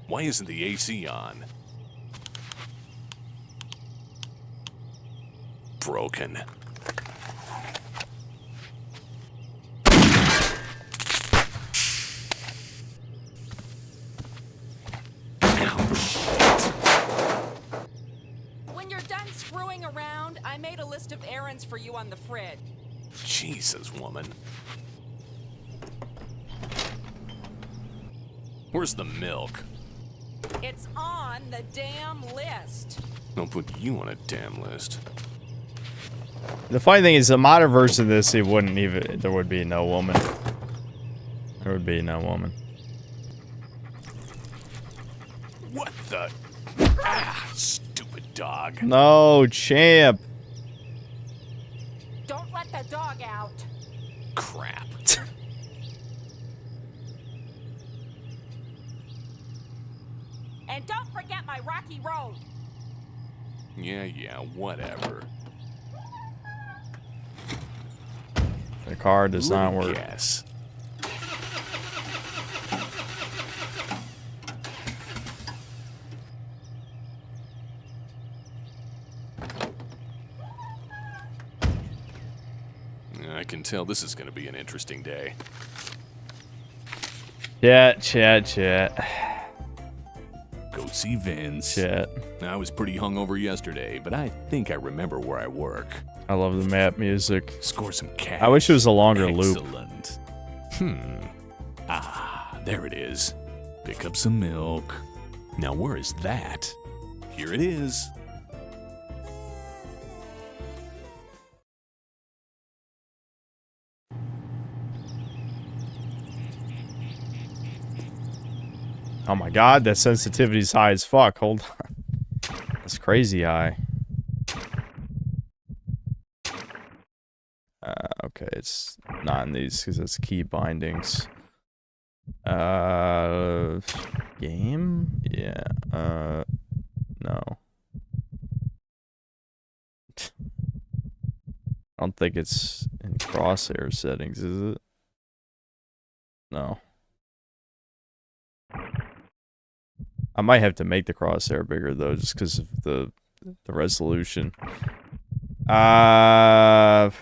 Why isn't the AC on? Broken. When you're done screwing around, I made a list of errands for you on the fridge. Jesus, woman. Where's the milk? It's on the damn list. Don't put you on a damn list. The funny thing is, the modern version of this, it wouldn't even. There would be no woman. There would be no woman. What the? Ah, stupid dog. No, champ. Don't let the dog out. Crap. And don't forget my rocky road. Yeah, whatever. The car does not work. Yes. I can tell this is going to be an interesting day. Chat. Go see Vince. Chat. I was pretty hungover yesterday, but I think I remember where I work. I love the map music. Score some cash. I wish it was a longer loop. Excellent. Ah, there it is. Pick up some milk. Now where is that? Here it is. Oh my god, that sensitivity's high as fuck. Hold on. That's crazy high. Okay, it's not in these because it's key bindings. Game? Yeah. No. I don't think it's in crosshair settings, is it? No. I might have to make the crosshair bigger though, just because of the resolution. Am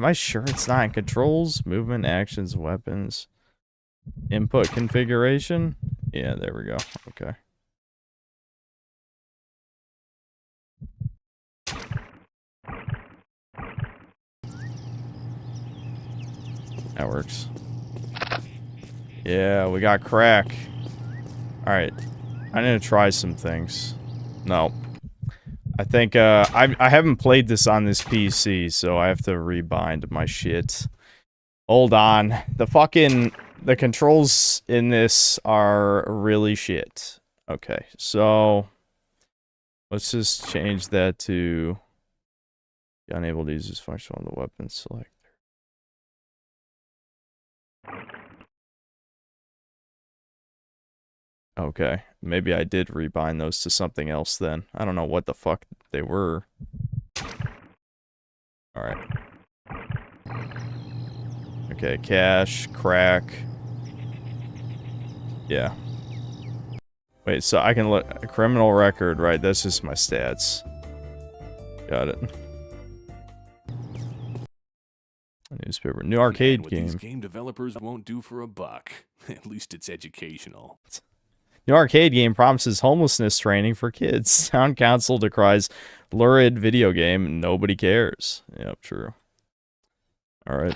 I sure it's not in controls? Movement, actions, weapons, input configuration? Yeah, there we go. Okay. That works. Yeah, we got crack. Alright. I need to try some things. No. I think, I haven't played this on this PC, so I have to rebind my shit. Hold on. The controls in this are really shit. Okay, so let's just change that to unable to use this function on the weapon selector. Okay, maybe I did rebind those to something else then. I don't know what the fuck they were. Alright. Okay, cash, crack. Yeah. Wait, so I can look... A criminal record, right, that's just my stats. Got it. A newspaper. New arcade game. These game developers won't do for a buck. At least it's educational. New arcade game promises homelessness training for kids. Town council decries lurid video game. Nobody cares. Yep, true. Alright.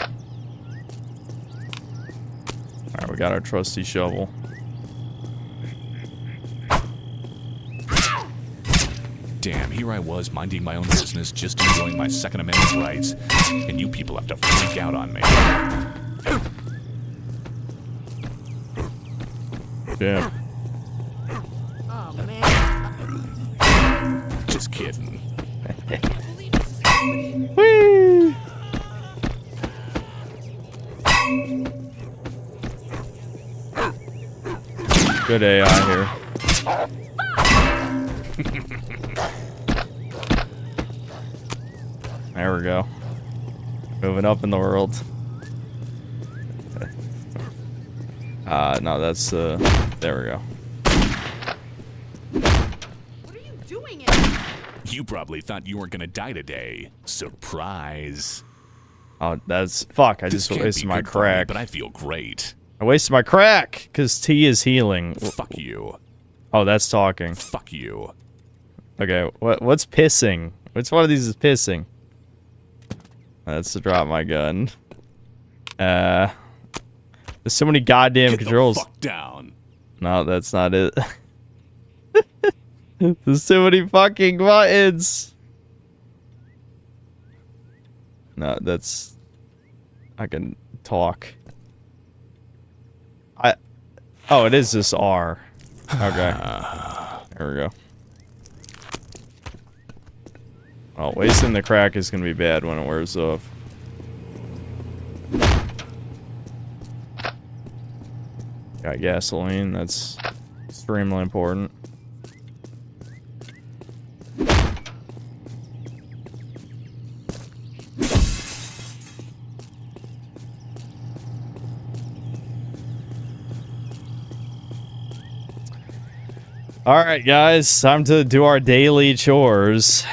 Alright, we got our trusty shovel. Damn, here I was minding my own business, just enjoying my Second Amendment rights, and you people have to freak out on me. Damn. Oh, man. Just kidding. Whee! Good AI here. There we go. Moving up in the world. No, that's, there we go. What are you doing in? You probably thought you weren't gonna die today. Surprise. Oh, that's, fuck, I just This can't wasted be my good for me, crack. but I feel great. I wasted my crack, because tea is healing. Fuck you. Oh, that's talking. Fuck you. Okay, what's pissing? Which one of these is pissing? That's to drop my gun. There's so many goddamn Get controls. the fuck down. No, that's not it. There's too many fucking buttons. No, that's... I can talk. Oh, it is this R. Okay. There we go. Oh, wasting the crack is gonna be bad when it wears off. Got gasoline, that's extremely important. Alright guys, time to do our daily chores.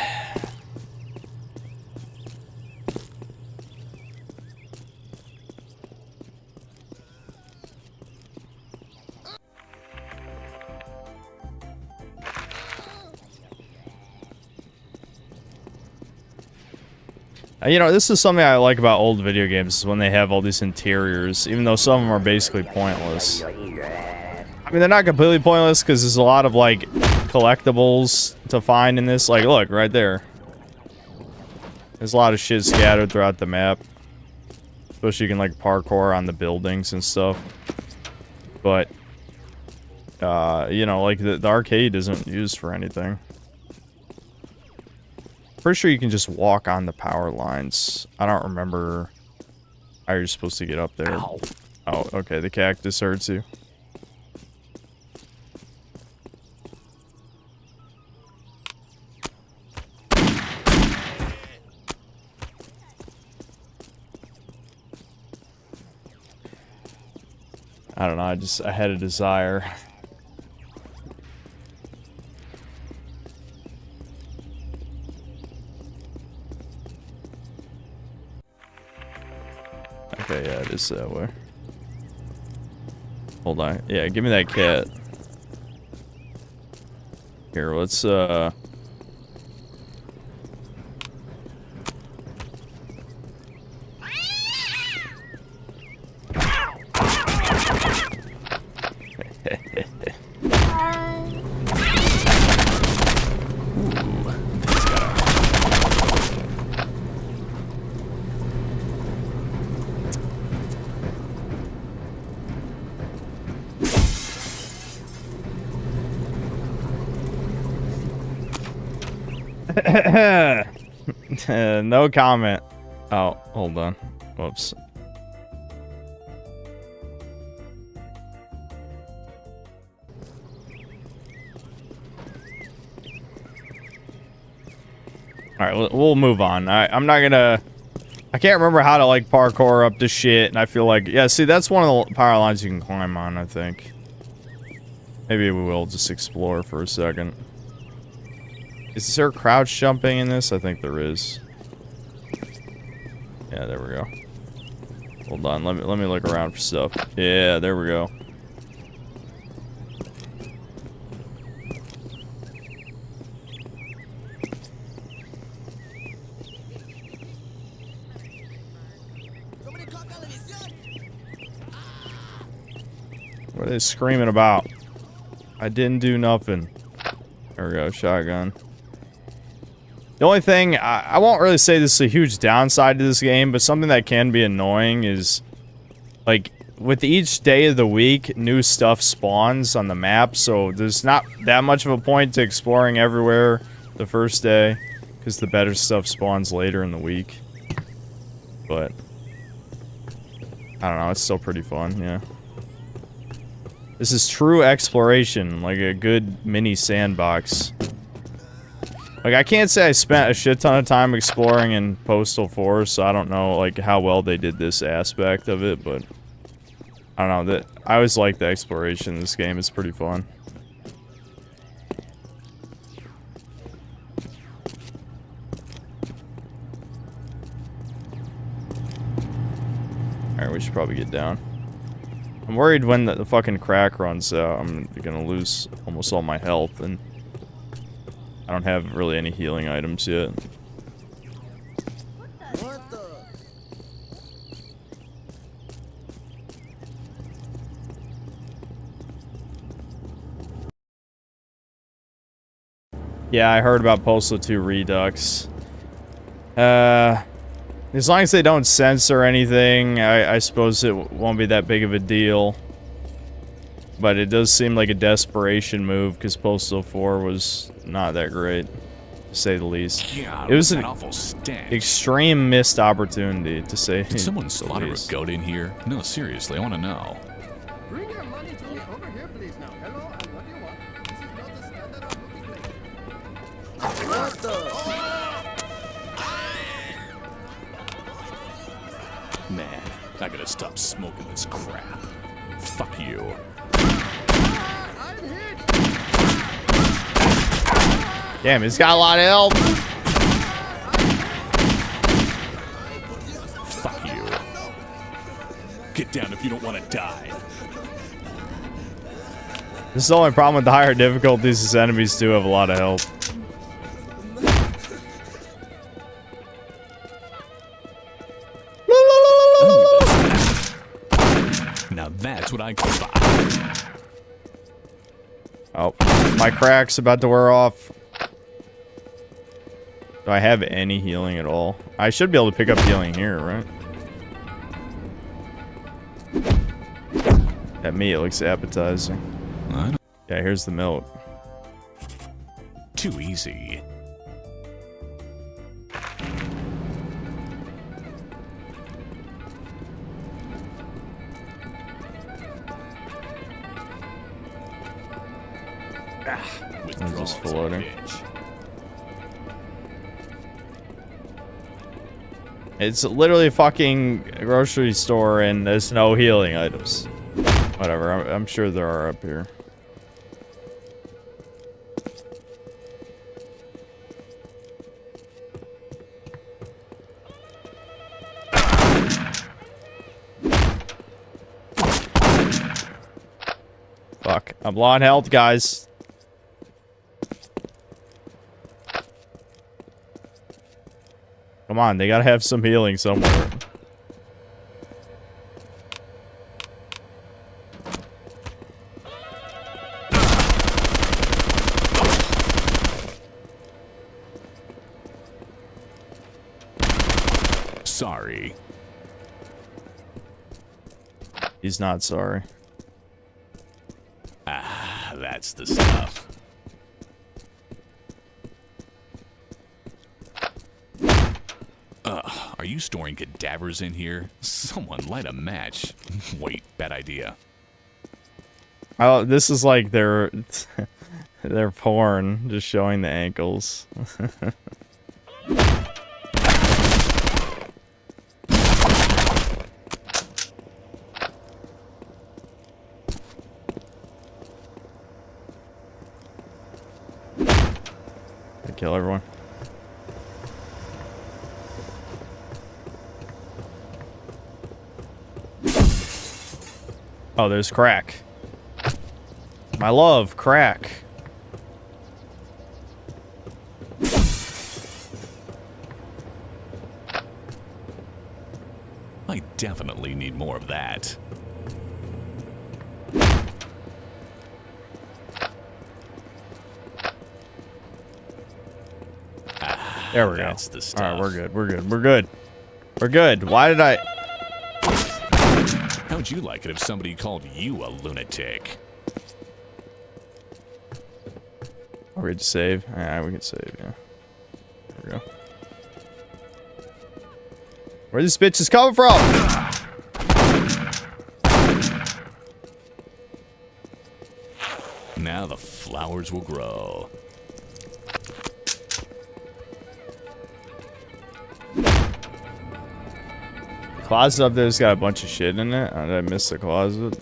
You know, this is something I like about old video games, is when they have all these interiors, even though some of them are basically pointless. I mean, they're not completely pointless, because there's a lot of, like, collectibles to find in this. Like, look, right there. There's a lot of shit scattered throughout the map. Especially you can, like, parkour on the buildings and stuff. But, you know, like, the arcade isn't used for anything. Pretty sure you can just walk on the power lines. I don't remember how you're supposed to get up there. Ow. Oh, okay, the cactus hurts you. I don't know, I had a desire. Okay, yeah, it is that way. Hold on. Yeah, give me that cat. Here, let's, no comment. Oh, hold on. Whoops. Alright, we'll move on. I'm not gonna... I can't remember how to, like, parkour up this shit, and I feel like... Yeah, see, that's one of the power lines you can climb on, I think. Maybe we will just explore for a second. Is there crouch jumping in this? I think there is. Yeah, there we go. Hold on, let me look around for stuff. Yeah, there we go. What are they screaming about? I didn't do nothing. There we go, shotgun. The only thing, I won't really say this is a huge downside to this game, but something that can be annoying is, like, with each day of the week, new stuff spawns on the map, so there's not that much of a point to exploring everywhere the first day, because the better stuff spawns later in the week. But, I don't know, it's still pretty fun, yeah. This is true exploration, like a good mini sandbox. Like, I can't say I spent a shit ton of time exploring in Postal 4, so I don't know, like, how well they did this aspect of it, but... I don't know, I always like the exploration in this game, it's pretty fun. Alright, we should probably get down. I'm worried when the fucking crack runs out, I'm gonna lose almost all my health, and... I don't have really any healing items yet. What the? Yeah, I heard about Postal 2 Redux. As long as they don't censor anything, I suppose it won't be that big of a deal. But it does seem like a desperation move, because Postal 4 was not that great, to say the least. God, It was an an awful stench. extreme missed opportunity, to say Did someone the slaughter a least. goat in here? No, seriously, I want to know. Bring your money to me over here, please. Now, hello, and what do you want? This is not the standard of movie play. What the? Man, I gotta stop smoking this crap. Fuck you. I'm hit. Damn, he's got a lot of health. Fuck you. Get down if you don't want to die. This is the only problem with the higher difficulties, is enemies do have a lot of health. Now that's what I call. Oh, my crack's about to wear off. Do I have any healing at all? I should be able to pick up healing here, right? At me, it looks appetizing. Yeah, here's the milk. Too easy. It's just floating. It's literally a fucking grocery store and there's no healing items. Whatever, I'm sure there are up here. Fuck, I'm low on health, guys. Come on, they gotta have some healing somewhere. Sorry. He's not sorry. Ah, that's the stuff. Are you storing cadavers in here? Someone light a match. Wait, bad idea. Oh, this is like their porn, just showing the ankles. I kill everyone. Oh, there's crack. My love, crack. I definitely need more of that. Ah, There we go. That's the All stuff. right, we're good. We're good. We're good. We're good. Why did I? How'd you like it if somebody called you a lunatic? Are we to save? Alright, we can save, yeah. There we go. Where this bitch is coming from? Now the flowers will grow. Closet up there's got a bunch of shit in it. Did I miss the closet?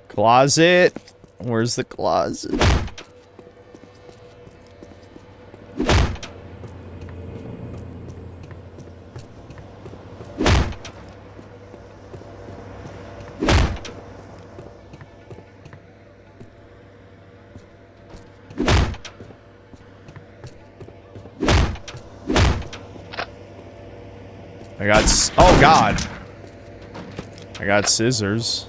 Closet? Where's the closet? Oh god. I got scissors.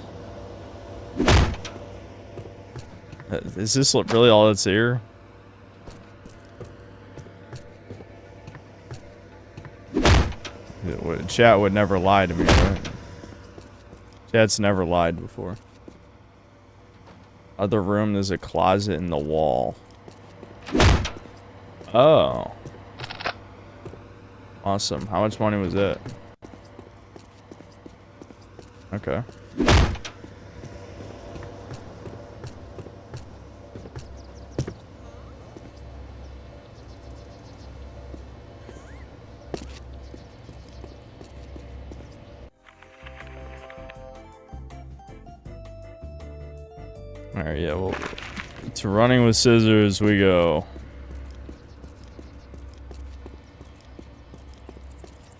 Is this really all that's here? Chat would never lie to me, right? Chat's never lied before. Other room, there's a closet in the wall. Oh. Awesome. How much money was it? Okay. Alright, yeah, well, to running with scissors we go.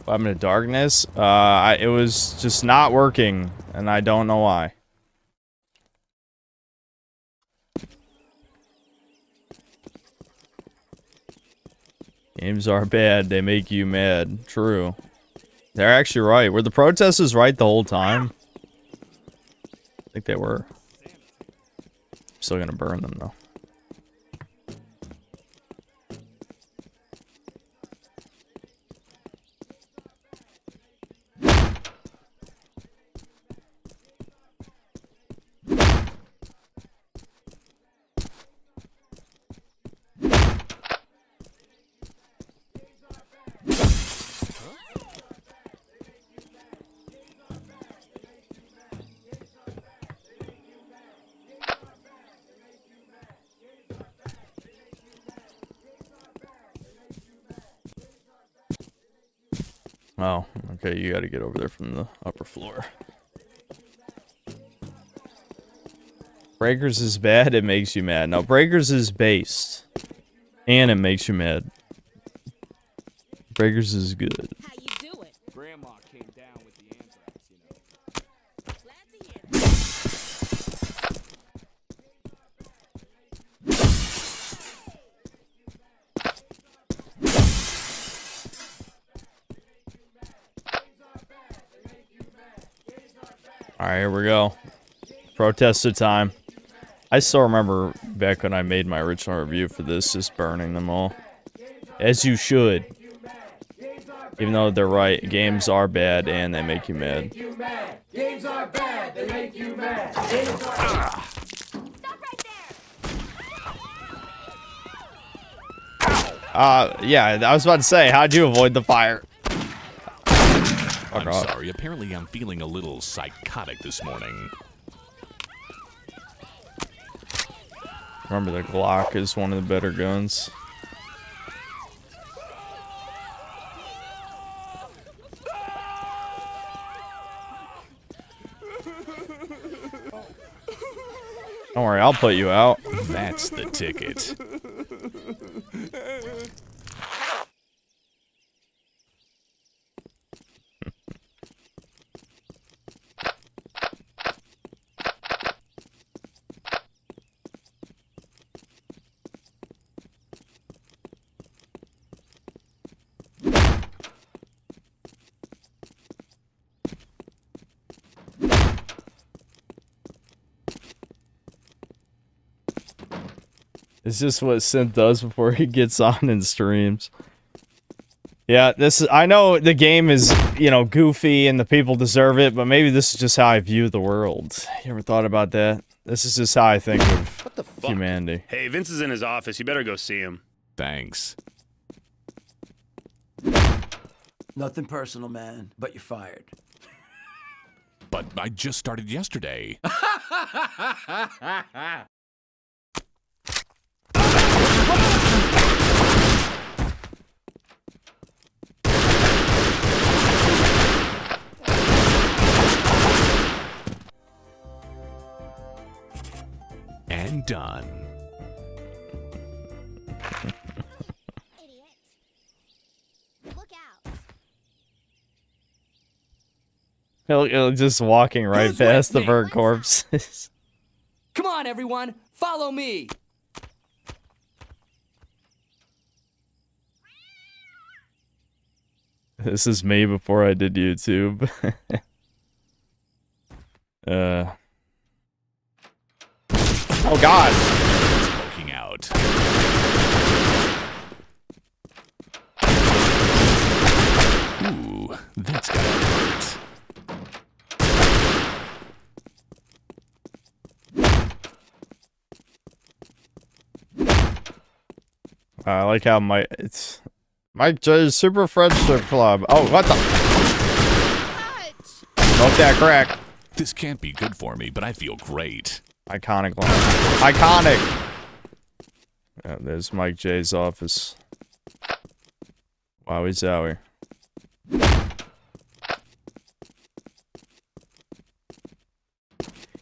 What happened to darkness? It was just not working, and I don't know why. Games are bad, they make you mad. True. They're actually right. Were the protesters right the whole time? I think they were. I'm still gonna burn them though. Oh, okay, you gotta get over there from the upper floor. Breakers is bad, it makes you mad. No, Breakers is based. And it makes you mad. Breakers is good. How you doing? Grandma came down with the anthrax, you know. Glad to hear that. Alright, here we go. Protester time. I still remember back when I made my original review for this, just burning them all. As you should. Even though they're right, games are bad and they make you mad. Games are bad, they make you mad. Games are Stop right there! Yeah, I was about to say, how'd you avoid the fire? I'm sorry, apparently I'm feeling a little psychotic this morning. Remember, the Glock is one of the better guns. Don't worry, I'll put you out. That's the ticket. It's just what Synth does before he gets on and streams. Yeah, this is, I know the game is, you know, goofy and the people deserve it, but maybe this is just how I view the world. You ever thought about that? This is just how I think of What the fuck? humanity. Hey, Vince is in his office. You better go see him. Thanks. Nothing personal, man, but you're fired. But I just started yesterday. And done. Idiot. Look out. He'll just walking right Who's past with the me? burnt corpses. Come on, everyone, follow me. This is me before I did YouTube. Oh God! Poking out. Ooh, that's gotta hurt. I like how it's Mike J's Super Friendship Club. Oh, what the? Smoke that crack. This can't be good for me, but I feel great. Iconic line. Iconic! Yeah, there's Mike J's office. Wowie zowie.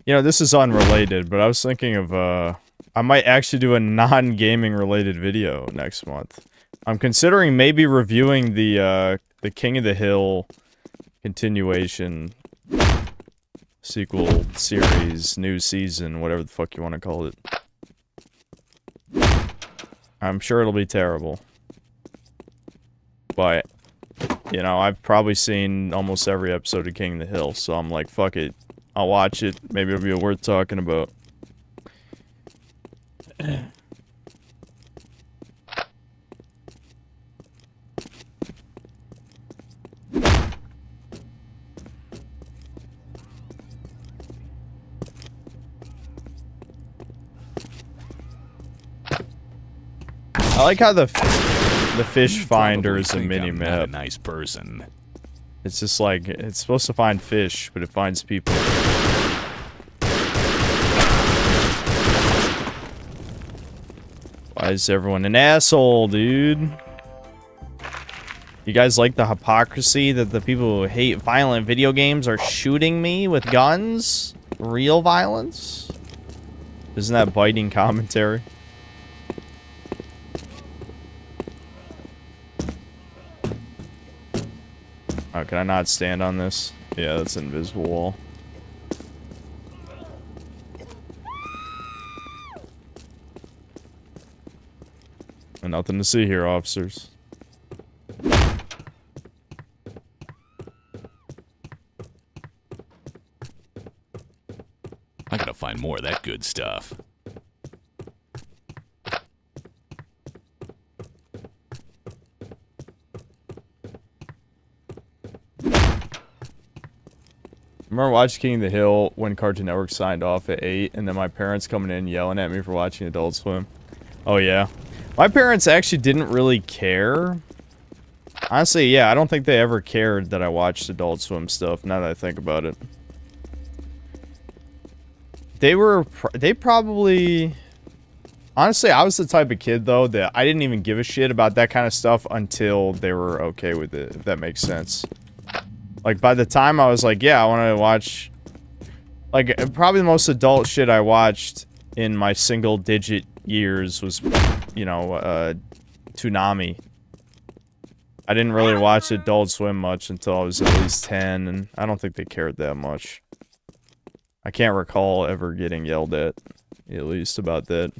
You know, this is unrelated, but I was thinking of, I might actually do a non-gaming related video next month. I'm considering maybe reviewing the King of the Hill continuation sequel series, new season, whatever the fuck you want to call it. I'm sure it'll be terrible. But, you know, I've probably seen almost every episode of King of the Hill, so I'm like, fuck it. I'll watch it. Maybe it'll be worth talking about. I like how the fish finder is a Think mini I'm not a map. nice person. It's just like, it's supposed to find fish, but it finds people. Why is everyone an asshole, dude? You guys like the hypocrisy that the people who hate violent video games are shooting me with guns? Real violence? Isn't that biting commentary? Oh, can I not stand on this? Yeah, that's an invisible wall. And nothing to see here, officers. I gotta find more of that good stuff. Remember watching King of the Hill when Cartoon Network signed off at 8, and then my parents coming in yelling at me for watching Adult Swim? Oh, yeah. My parents actually didn't really care. Honestly, yeah, I don't think they ever cared that I watched Adult Swim stuff, now that I think about it. They probably... Honestly, I was the type of kid, though, that I didn't even give a shit about that kind of stuff until they were okay with it, if that makes sense. Like, by the time I was like, yeah, I want to watch... Like, probably the most adult shit I watched in my single-digit years was, you know, Toonami. I didn't really watch Adult Swim much until I was at least 10, and I don't think they cared that much. I can't recall ever getting yelled at least, about that.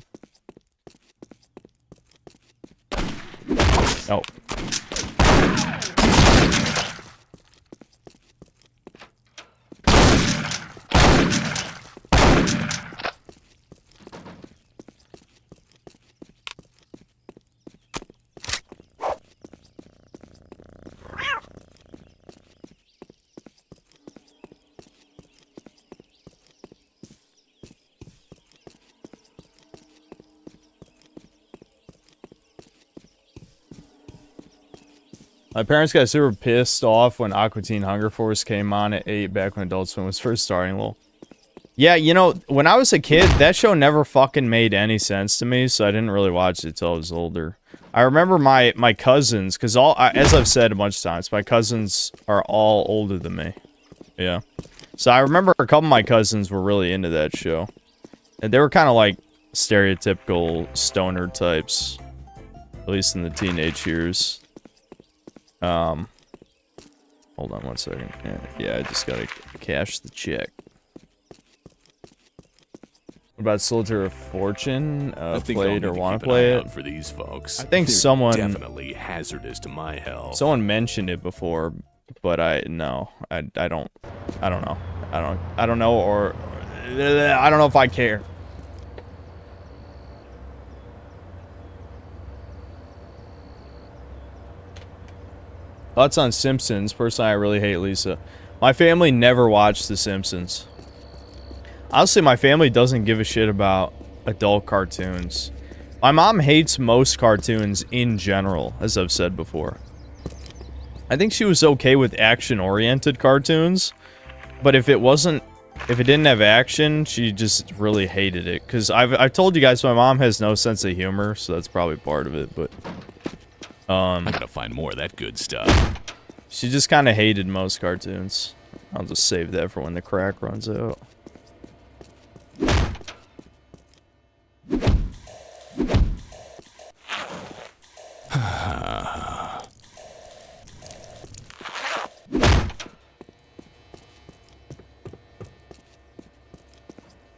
Oh. My parents got super pissed off when Aqua Teen Hunger Force came on at 8 back when Adult Swim was first starting. Lol. Yeah, you know, when I was a kid, that show never fucking made any sense to me, so I didn't really watch it till I was older. I remember my cousins, because as I've said a bunch of times, my cousins are all older than me. Yeah. So I remember a couple of my cousins were really into that show. And they were kind of like stereotypical stoner types. At least in the teenage years. Hold on one second. Yeah, I just gotta cash the check. What about Soldier of Fortune? Played or want to play it? For these folks. I think They're someone definitely hazardous to my health. Someone mentioned it before, but I don't know. I don't know, or I don't know if I care. Thoughts on Simpsons? Personally, I really hate Lisa. My family never watched The Simpsons. Honestly, my family doesn't give a shit about adult cartoons. My mom hates most cartoons in general, as I've said before. I think she was okay with action-oriented cartoons, but if it didn't have action, she just really hated it. Because I've told you guys my mom has no sense of humor, so that's probably part of it, but... I gotta find more of that good stuff. She just kind of hated most cartoons. I'll just save that for when the crack runs out.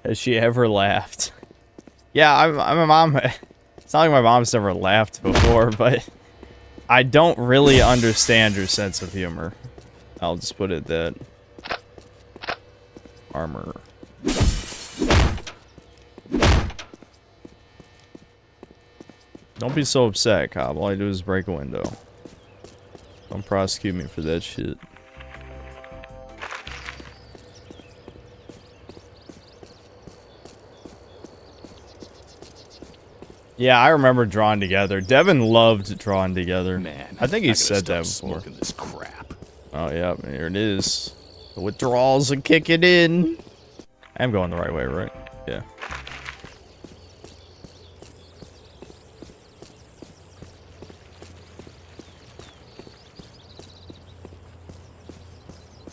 Has she ever laughed? Yeah, I'm a mom. It's not like my mom's never laughed before, but I don't really understand her sense of humor. I'll just put it that. Armor. Don't be so upset, Cobb. All I do is break a window. Don't prosecute me for that shit. Yeah, I remember Drawn Together. Devin loved Drawn Together. Man, I think he said that before. Smoking this crap. Oh, yeah, here it is. The withdrawals are kicking in. I'm going the right way, right? Yeah.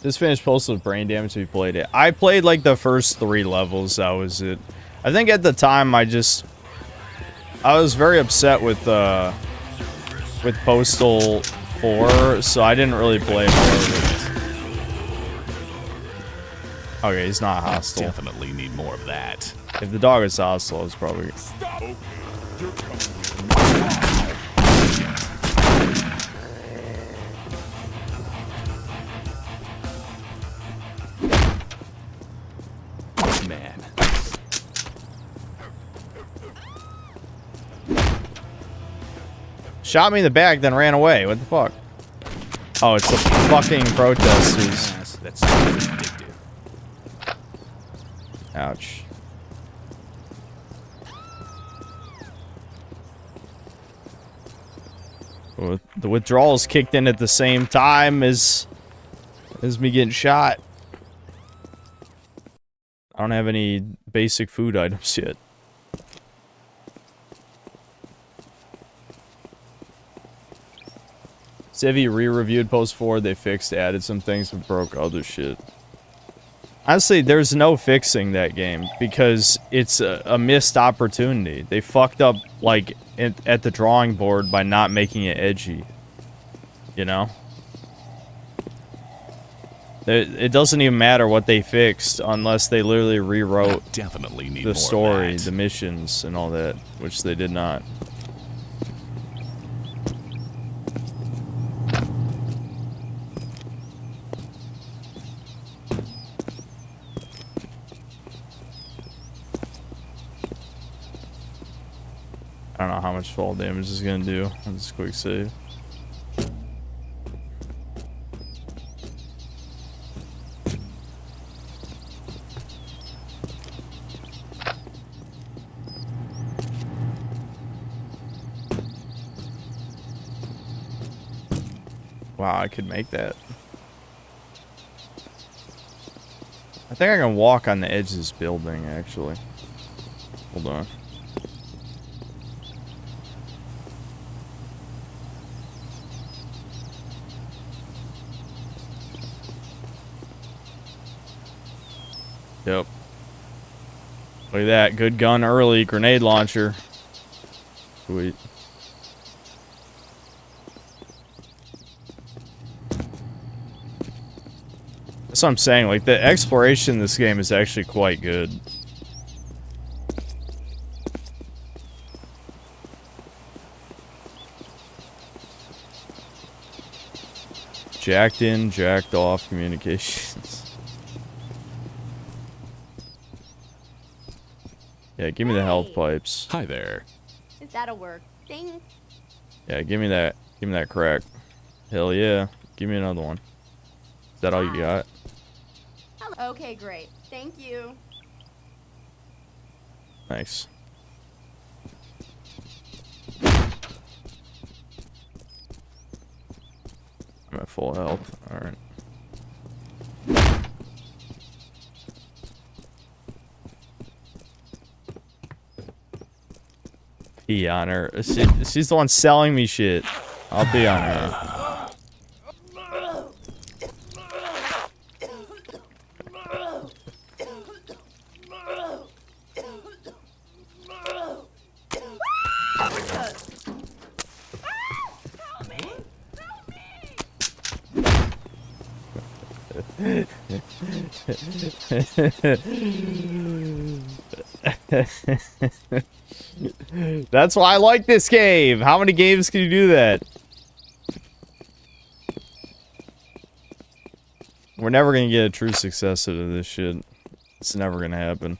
Just finished Postal with Brain Damage. We played it. I played like the first 3 levels. That was it. I think at the time I was very upset with Postal 4, so I didn't really play more of it. Okay, he's not hostile. Definitely need more of that. If the dog is hostile, it's probably... Man. Shot me in the back, then ran away. What the fuck? Oh, it's the fucking protesters. That's addictive. Ouch. The withdrawals kicked in at the same time as me getting shot. I don't have any basic food items yet. Civi re-reviewed Post 4. They fixed, added some things, but broke other shit. Honestly, there's no fixing that game because it's a missed opportunity. They fucked up, like, at the drawing board by not making it edgy. You know? It doesn't even matter what they fixed unless they literally rewrote Definitely need the more story, of that. the missions, and all that, which they did not. I don't know how much fall damage is gonna do. I'll just quick save. Wow, I could make that. I think I can walk on the edge of this building, actually. Hold on. Yep. Look at that. Good gun early. Grenade launcher. Sweet. That's what I'm saying. Like, the exploration in this game is actually quite good. Jacked in, jacked off communications. Yeah, give me the health pipes. Hi there. That'll work. Thanks. Yeah, give me that. Give me that crack. Hell yeah. Give me another one. Is that all you got? Okay, great. Thank you. Thanks. I'm at full health. Alright. Be on her. She's the one selling me shit. I'll be on her. That's why I like this game. How many games can you do that? We're never gonna get a true successor to this shit. It's never gonna happen.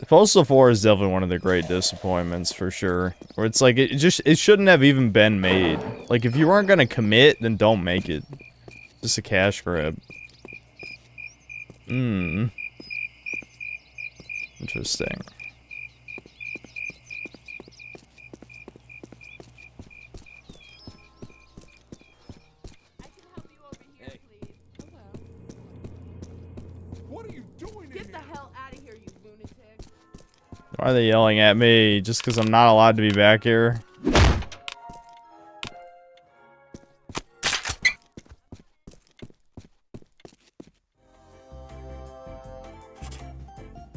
Postal 4 is definitely one of the great disappointments for sure. Where it's like it shouldn't have even been made. Like if you weren't gonna commit, then don't make it. Just a cash grab. Interesting. Why are they yelling at me? Just because I'm not allowed to be back here?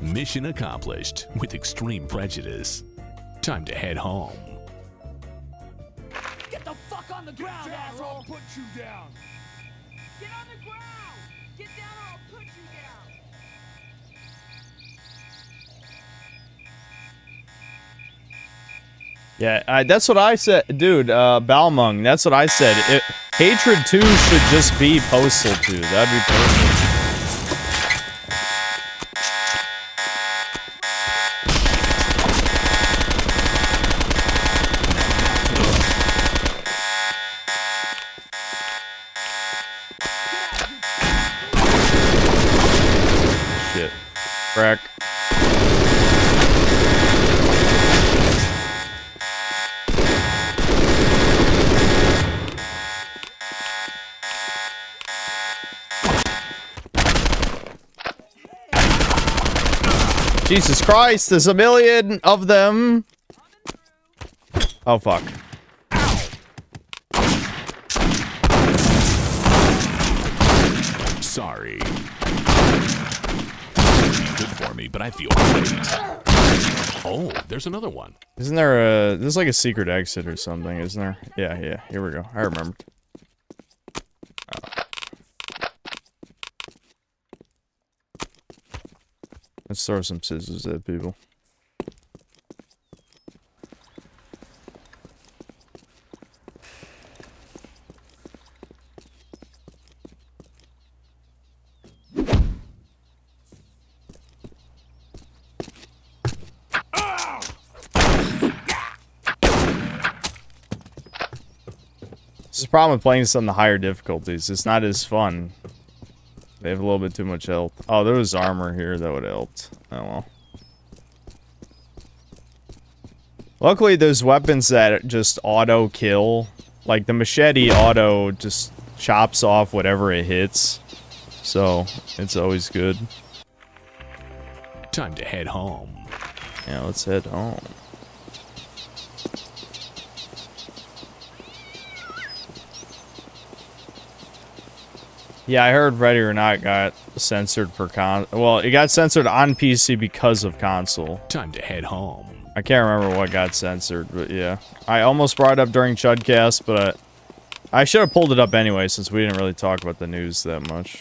Mission accomplished with extreme prejudice. Time to head home. Get the fuck on the ground, asshole! I'll put you down. Get on the ground. Get down or I'll put you down. Yeah, that's what I said. Dude, Balmung, that's what I said. Hatred 2 should just be Postal 2. That'd be perfect. Shit. Crack. Jesus Christ, there's a million of them. Oh, fuck. Sorry. Good for me, but I feel great. Oh, there's another one. Isn't there there's like a secret exit or something, isn't there? Yeah, here we go. I remember. Oh. Let's throw some scissors at people. This is the problem with playing this on the higher difficulties. It's not as fun. They have a little bit too much health. Oh, there was armor here that would have helped. Oh well. Luckily, there's weapons that just auto-kill like the machete auto just chops off whatever it hits. So, it's always good. Time to head home. Yeah, let's head home. Yeah, I heard Ready or Not got censored for well, it got censored on PC because of console. Time to head home. I can't remember what got censored, but yeah. I almost brought it up during Chudcast, but I should have pulled it up anyway since we didn't really talk about the news that much.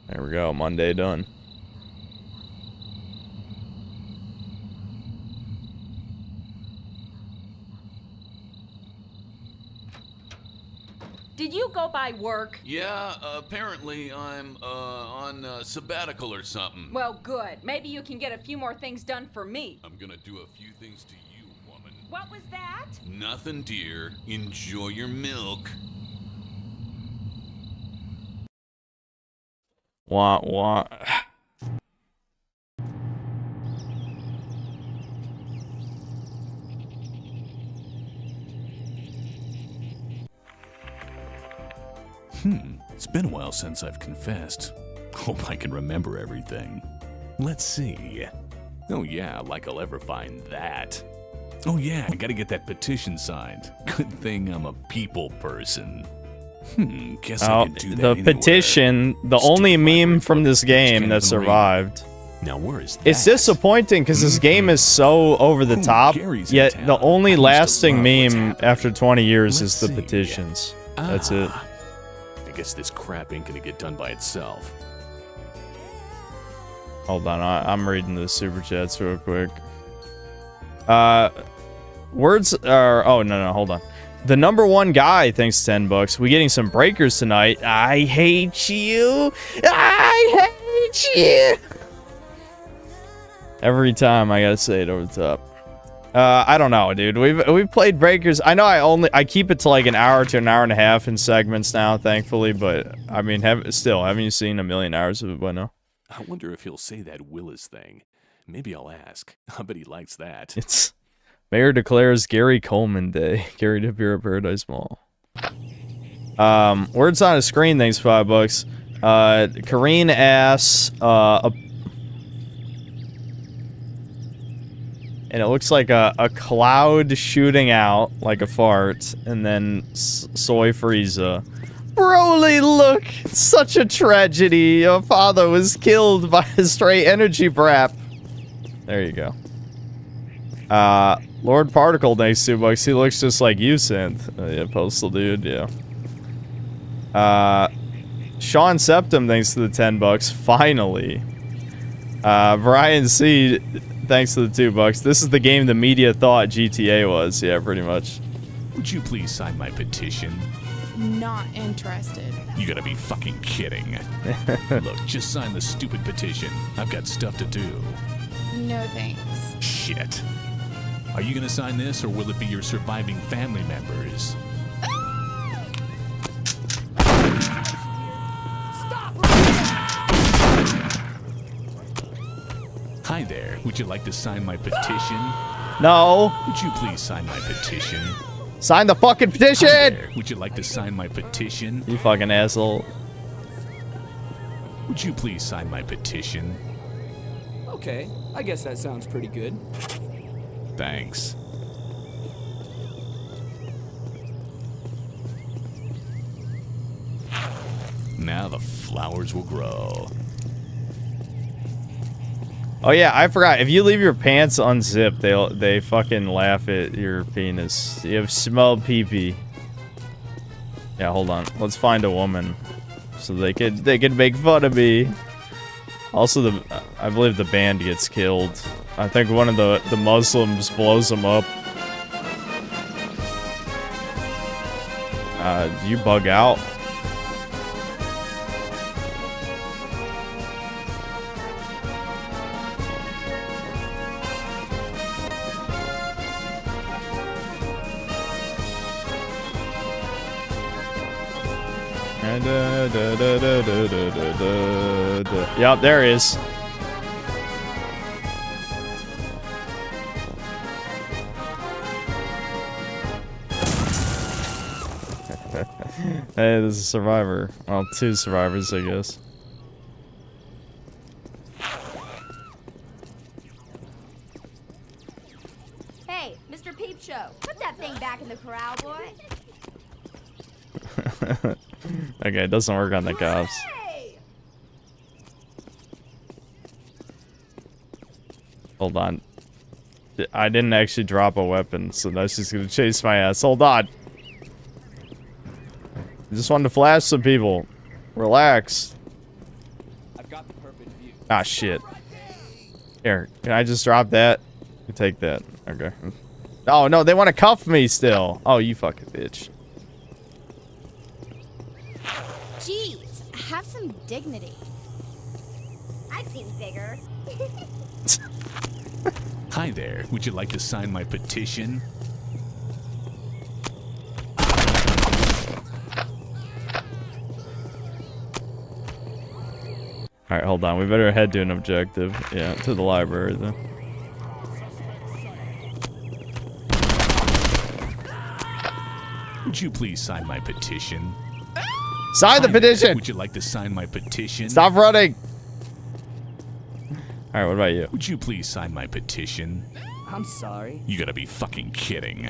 There we go, Monday done. Did you go by work? Yeah, apparently I'm on sabbatical or something. Well, good. Maybe you can get a few more things done for me. I'm gonna do a few things to you, woman. What was that? Nothing, dear. Enjoy your milk. Wah, wah. It's been a while since I've confessed. Hope I can remember everything. Let's see. Oh yeah, like I'll ever find that. Oh yeah, I gotta get that petition signed. Good thing I'm a people person. Guess I can do that the anywhere. petition, the only meme from this game that survived. Now where is that? It's disappointing because this game is so over the top, yet the only lasting meme after 20 years is the petitions. That's it. I guess this crap ain't gonna get done by itself. Hold on, I'm reading the super chats real quick. Words are... Oh, no, hold on. The #1 guy thanks $10. We getting some breakers tonight. I hate you. I hate you. Every time I gotta say it over the top. I don't know, dude. We've played breakers. I know I keep it to like an hour to an hour and a half in segments now, thankfully. But I mean, haven't you seen a million hours of it by now? I wonder if he'll say that Willis thing. Maybe I'll ask. I bet he likes that. It's Mayor declares Gary Coleman Day. Gary DePere at Paradise Mall. Words on a screen. Thanks, $5. Kareen asks, and it looks like a cloud shooting out like a fart, and then Soy Frieza. Broly, look! Such a tragedy. Your father was killed by a stray energy brap. There you go. Lord Particle, thanks $2. He looks just like you, Synth. Yeah, Postal Dude, yeah. Sean Septum, thanks to the $10. Finally. Brian C, thanks to the $2. This is the game the media thought GTA was. Yeah, pretty much. Would you please sign my petition? Not interested. You gotta be fucking kidding. Look, just sign the stupid petition. I've got stuff to do. No thanks. Shit. Are you gonna sign this, or will it be your surviving family members? Hi there. Would you like to sign my petition? No. Would you please sign my petition? Sign the fucking petition! Hi there. Would you like to sign my petition? You fucking asshole. Would you please sign my petition? Okay, I guess that sounds pretty good. Thanks. Now the flowers will grow. Oh yeah, I forgot. If you leave your pants unzipped, they fucking laugh at your penis. You have smelled pee-pee. Yeah, hold on. Let's find a woman, so they could make fun of me. Also, I believe the band gets killed. I think one of the Muslims blows them up. You bug out. Yep, there he is. Hey, there's a survivor. Well, 2 survivors, I guess. Hey, Mr. Peep Show, put that thing back in the corral, boy. Okay, it doesn't work on the cops. Hey! Hold on. I didn't actually drop a weapon, so that's just gonna chase my ass. Hold on. I just wanted to flash some people. Relax. I've got the perfect view. Ah, shit. Here, can I just drop that? You take that. Okay. Oh, no, they want to cuff me still. Oh, you fucking bitch. Jeez, have some dignity. I've seen bigger. Hi there. Would you like to sign my petition? Alright, hold on. We better head to an objective. Yeah, to the library, then. Would you please sign my petition? Sign the petition! Would you like to sign my petition? Stop running! Alright, what about you? Would you please sign my petition? I'm sorry. You gotta be fucking kidding.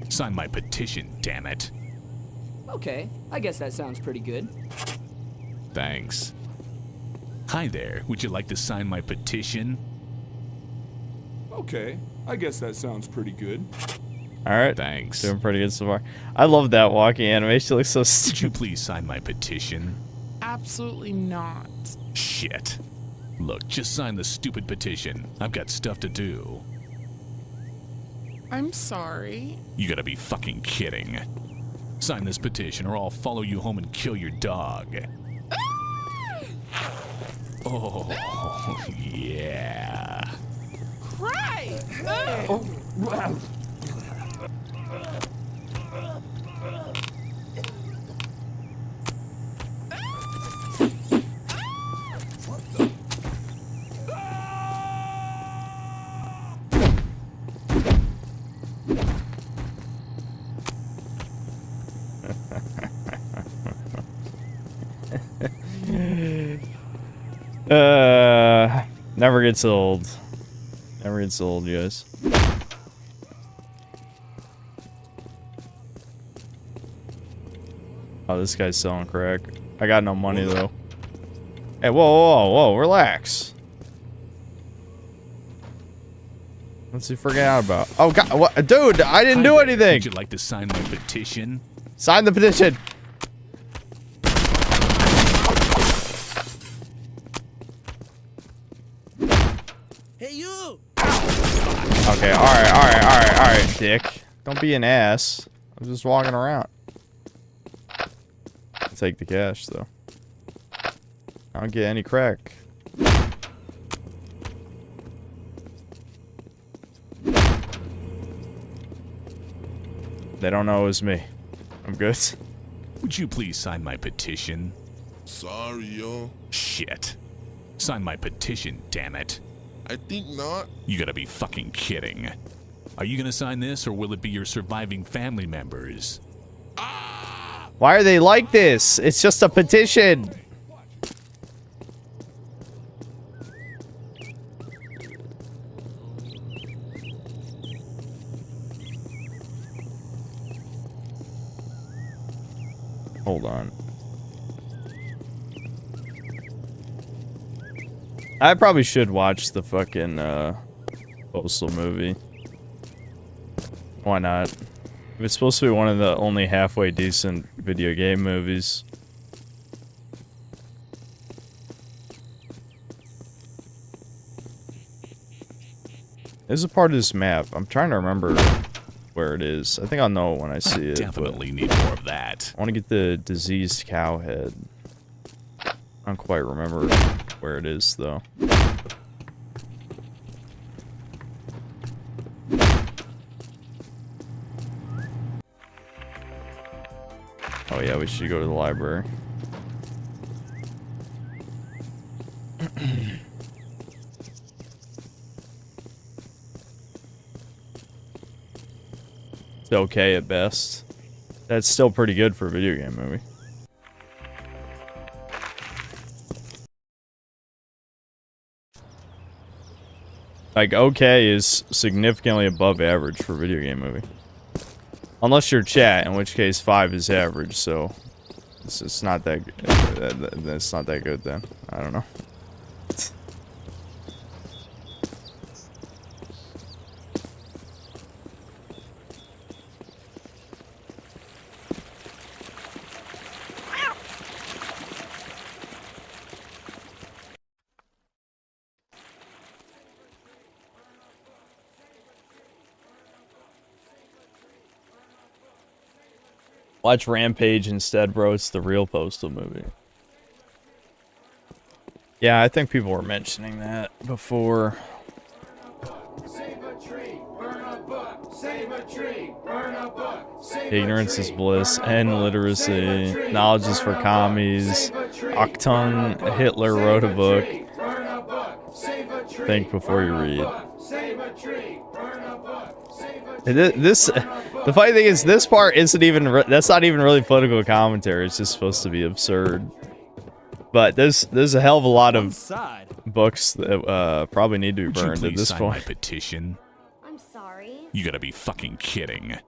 Sign my petition, damn it. Okay, I guess that sounds pretty good. Thanks. Hi there. Would you like to sign my petition? Okay, I guess that sounds pretty good. Alright. Thanks. Doing pretty good so far. I love that walking animation. It looks so Would stupid. you please sign my petition? Absolutely not. Shit. Look, just sign the stupid petition. I've got stuff to do. I'm sorry. You gotta be fucking kidding. Sign this petition or I'll follow you home and kill your dog. Oh, yeah. Right! Oh, wow. Never gets old. Never gets old, you guys. Oh, this guy's selling crack. I got no money though. Hey, whoa, relax. What's he freaking out about? Oh God, what, dude? I didn't do anything. Would you like to sign my petition? Sign the petition. Hey, you! Okay, alright, dick. Don't be an ass. I'm just walking around. I'll take the cash, though. I don't get any crack. They don't know it was me. I'm good. Would you please sign my petition? Sorry, yo. Shit. Sign my petition, damn it. I think not. You gotta be fucking kidding. Are you gonna sign this, or will it be your surviving family members? Why are they like this? It's just a petition. Hold on. I probably should watch the fucking Postal movie. Why not? If it's supposed to be one of the only halfway decent video game movies. There's a part of this map. I'm trying to remember where it is. I think I'll know it when I see it. Definitely need more of that. I want to get the diseased cow head. I don't quite remember where it is, though. Oh yeah, we should go to the library. It's okay at best. That's still pretty good for a video game movie. Like, okay is significantly above average for a video game movie. Unless you're chat, in which case 5 is average, so it's not that good. That's not that good then. I don't know. Watch Rampage instead, bro. It's the real Postal movie. Yeah, I think people were mentioning that before. Ignorance is bliss. End literacy. Knowledge is for commies. Achtung, Hitler wrote a book. Think before you read. The funny thing is, this part isn't even. That's not even really political commentary. It's just supposed to be absurd. But there's a hell of a lot of books that probably need to be burned at this point. My petition? I'm sorry. You gotta be fucking kidding.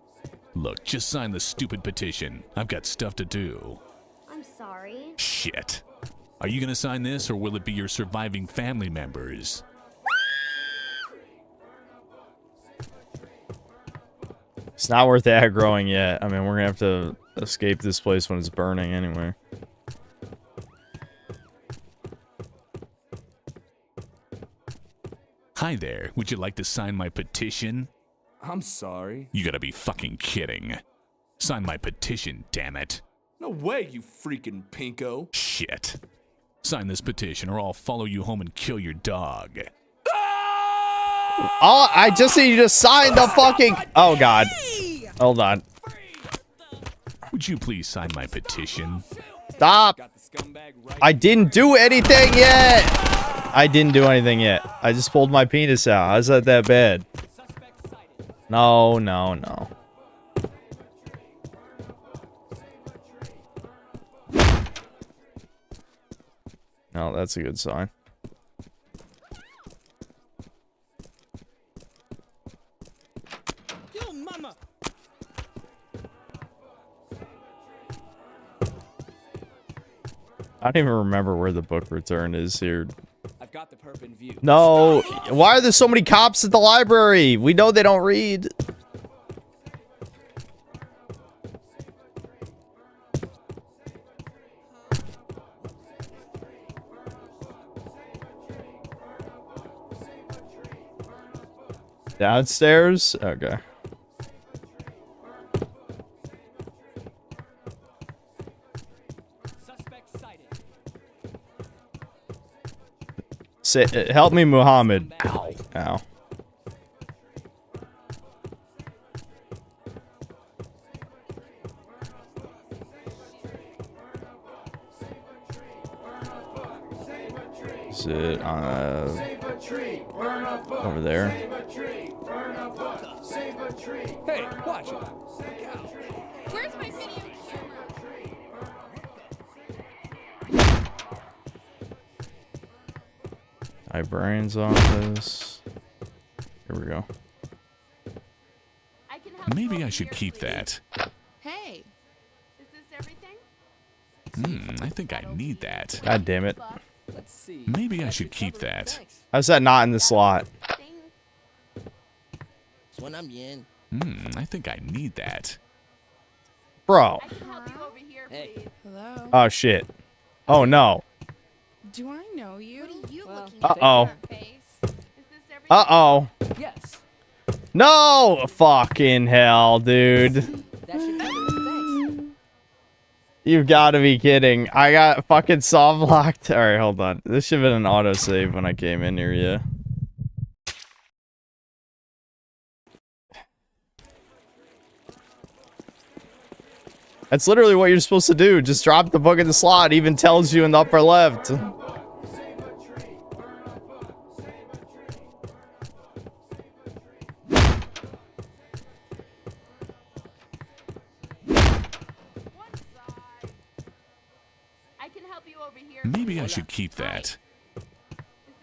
Look, just sign the stupid petition. I've got stuff to do. I'm sorry. Shit. Are you gonna sign this, or will it be your surviving family members? It's not worth aggroing yet. I mean, we're gonna have to escape this place when it's burning anyway. Hi there. Would you like to sign my petition? I'm sorry. You gotta be fucking kidding. Sign my petition, damn it. No way, you freaking pinko. Shit. Sign this petition or I'll follow you home and kill your dog. Oh, I just need you to sign the fucking... Oh, God. Hold on. Would you please sign my petition? Stop. I didn't do anything yet. I didn't do anything yet. I just pulled my penis out. How's that bad? No, no, no. No, that's a good sign. Yo, mama. I don't even remember where the book return is here. I've got the perp in view. No, why are there so many cops at the library? We know they don't read. Downstairs? Okay. Say, help me, Muhammad. Ow. Ow. Is it over there? Hey, watch it. Where's my video Librarian's office. Here we go. Maybe I should keep that. Hey, is this everything? I think I need that. God damn it. Let's see. Maybe I should keep that. How's that not in the slot? I think I need that. Bro. Hey. Hello. Oh, shit. Oh, no. Do I know you? What are you looking Uh-oh. for? Uh-oh. Yes. No! Fucking hell, dude. That should cover it. Thanks. You've got to be kidding. I got fucking soft locked. Alright, hold on. This should have been an autosave when I came in here, yeah. That's literally what you're supposed to do. Just drop the book in the slot. It even tells you in the upper left. Maybe I should keep that.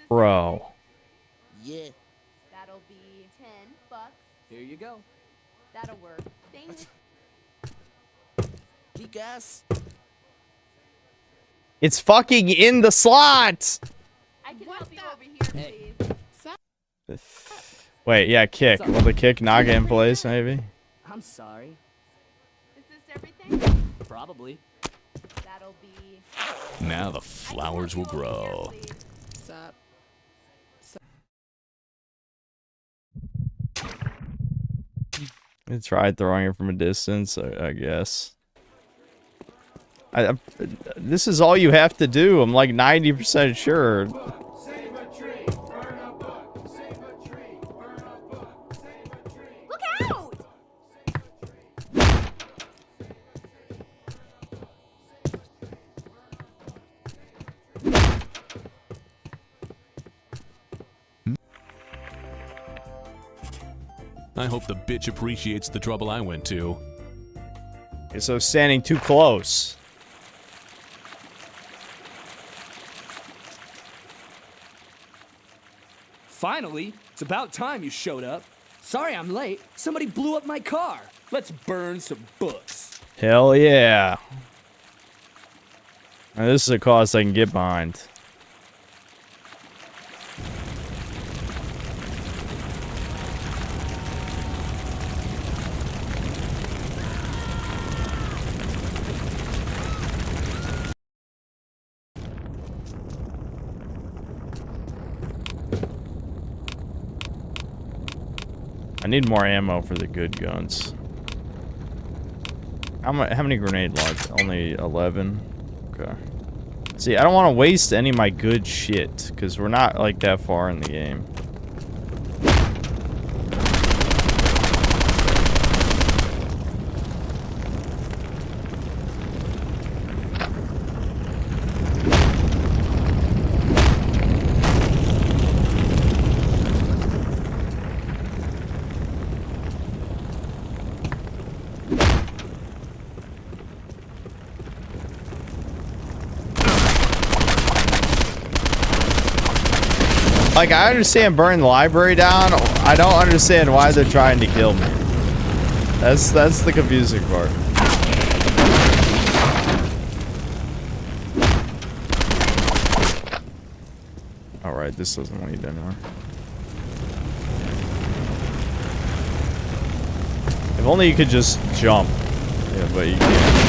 Bro. Yeah. That'll be $10. Here you go. That'll work. Thanks. Kick-ass. It's fucking in the slot! I can help you over here, please. Wait, yeah, kick. Will the kick not get in place, maybe? I'm sorry. Is this everything? Probably. That'll be... Now the flowers will grow. Sup? I tried throwing it from a distance, I guess. This is all you have to do. I'm like 90% sure. Save a tree, burn a book. Save a tree, burn a book. Save a tree. Look out! I hope the bitch appreciates the trouble I went to. Okay, so standing too close. Finally, it's about time you showed up. Sorry I'm late. Somebody blew up my car. Let's burn some books. Hell yeah. Now, this is a cause I can get behind. I need more ammo for the good guns. How many grenade launchers? Only 11? Okay. See, I don't want to waste any of my good shit, because we're not, like, that far in the game. Like, I understand burning the library down. I don't understand why they're trying to kill me. That's the confusing part. Alright, this doesn't lead anywhere. If only you could just jump. Yeah, but you can't.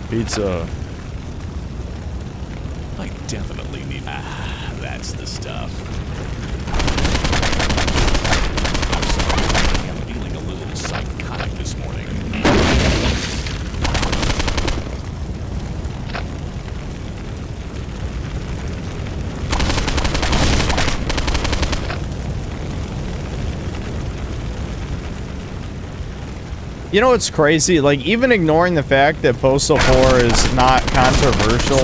Pizza. I definitely need... Ah, that's the stuff. I'm sorry, I'm feeling a little psychotic this morning. You know what's crazy? Like, even ignoring the fact that Postal 4 is not controversial,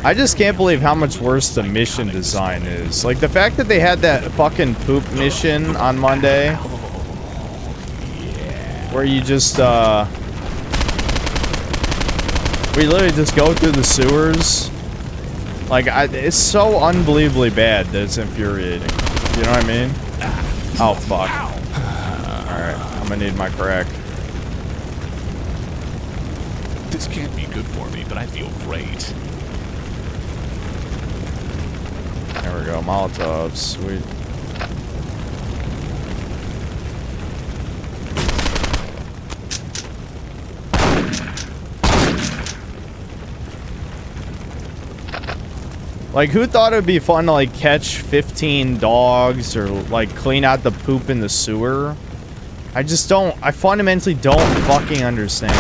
I just can't believe how much worse the mission design is. Like, the fact that they had that fucking poop mission on Monday, where you just, we literally just go through the sewers. Like, it's so unbelievably bad that it's infuriating. You know what I mean? Oh, fuck. Alright, I'm gonna need my crack. This can't be good for me, but I feel great. There we go, Molotovs, sweet. Like, who thought it would be fun to, like, catch 15 dogs or, like, clean out the poop in the sewer? I just don't, I fundamentally don't fucking understand.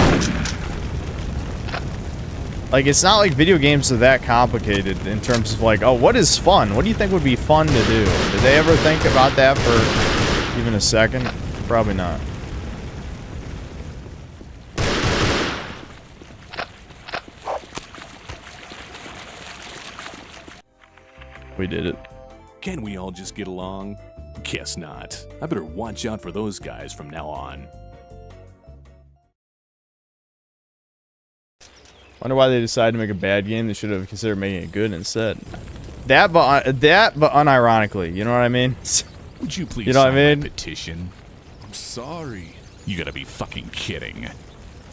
Like, it's not like video games are that complicated in terms of, like, oh, what is fun? What do you think would be fun to do? Did they ever think about that for even a second? Probably not. We did it. Can we all just get along? Guess not. I better watch out for those guys from now on. Wonder why they decided to make a bad game. They should have considered making it good instead. That, but unironically, you know what I mean? Would you please You know what I sign mean? my petition? I'm sorry. You gotta be fucking kidding.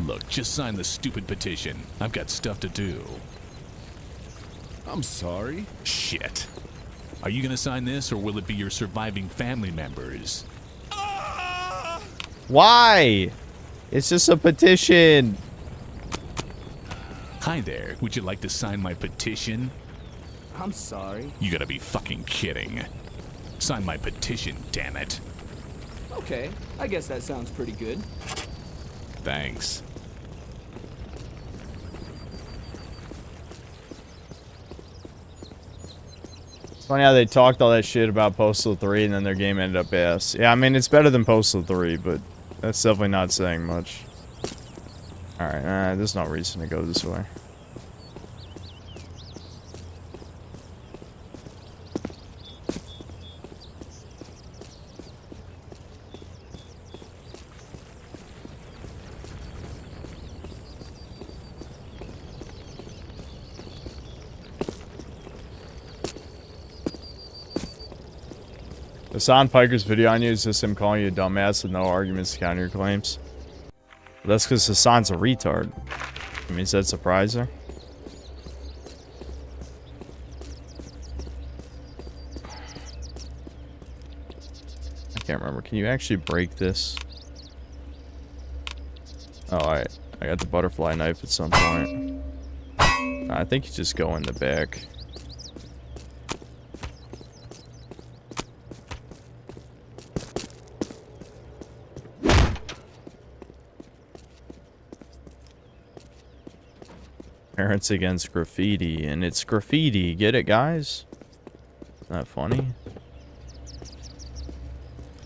Look, just sign the stupid petition. I've got stuff to do. I'm sorry. Shit. Are you gonna sign this, or will it be your surviving family members? Why? It's just a petition. Hi there. Would you like to sign my petition? I'm sorry. You gotta be fucking kidding. Sign my petition, damn it. Okay, I guess that sounds pretty good. Thanks. It's funny how they talked all that shit about Postal 3 and then their game ended up ass. Yeah, I mean, it's better than Postal 3, but that's definitely not saying much. Alright, there's no reason to go this way. Hassan Piker's video on you is just him calling you a dumbass with no arguments to counter your claims. But that's because Hassan's a retard. I mean, is that surprising? I can't remember. Can you actually break this? Oh, I got the butterfly knife at some point. I think you just go in the back. Parents Against Graffiti, and it's graffiti. Get it, guys? Isn't that funny?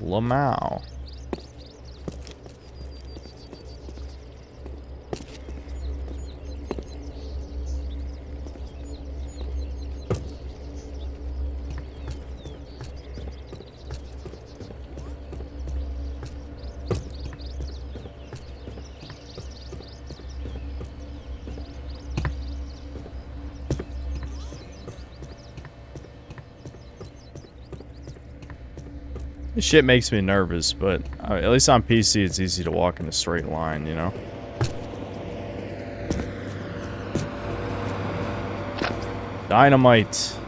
Lamau. This shit makes me nervous, but at least on PC it's easy to walk in a straight line, you know? Dynamite.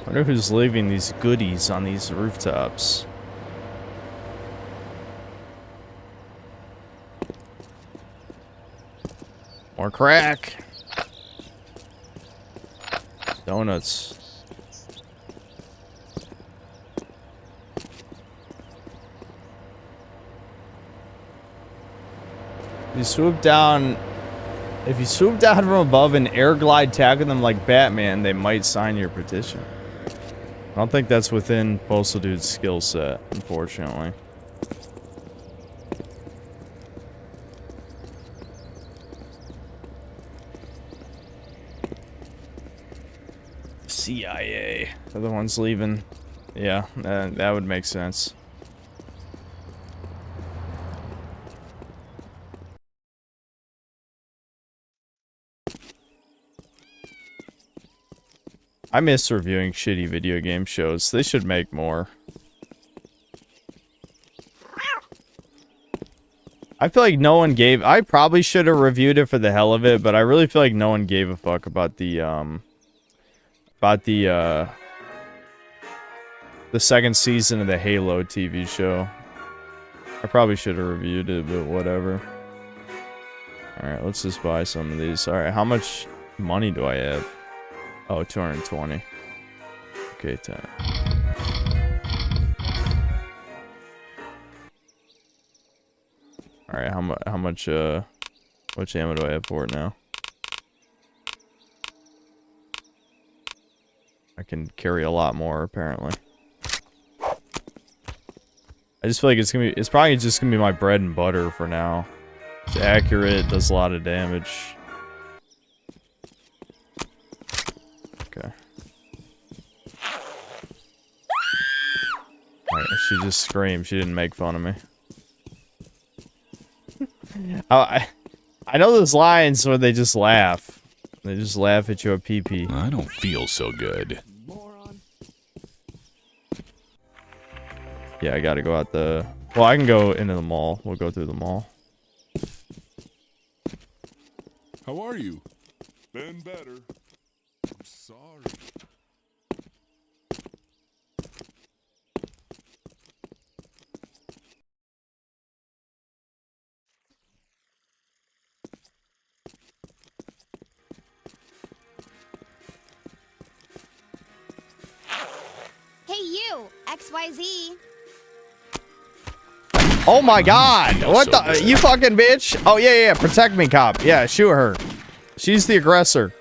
I wonder who's leaving these goodies on these rooftops. More crack. Donuts. You swoop down. If you swoop down from above and air glide tackle them like Batman, they might sign your petition. I don't think that's within Postal Dude's skill set, unfortunately. CIA. They're the ones leaving. Yeah, that would make sense. I miss reviewing shitty video game shows. They should make more. I feel like no one gave... I probably should have reviewed it for the hell of it, but I really feel like no one gave a fuck about the second season of the Halo TV show. I probably should have reviewed it, but whatever. Alright, let's just buy some of these. Alright, how much money do I have? Oh, 220. Okay, 10. All right, how much ammo do I have for it now? I can carry a lot more apparently. I just feel like it's probably just gonna be my bread and butter for now. It's accurate, does a lot of damage. Okay. Alright, she just screamed. She didn't make fun of me. I know those lines where they just laugh. They just laugh at your pee-pee. I don't feel so good. Yeah, I gotta go out the... Well, I can go into the mall. We'll go through the mall. How are you? Been better. I'm sorry. Hey, you, XYZ. Oh my god! What the? You fucking bitch! Oh, yeah, protect me, cop. Yeah, shoot her. She's the aggressor.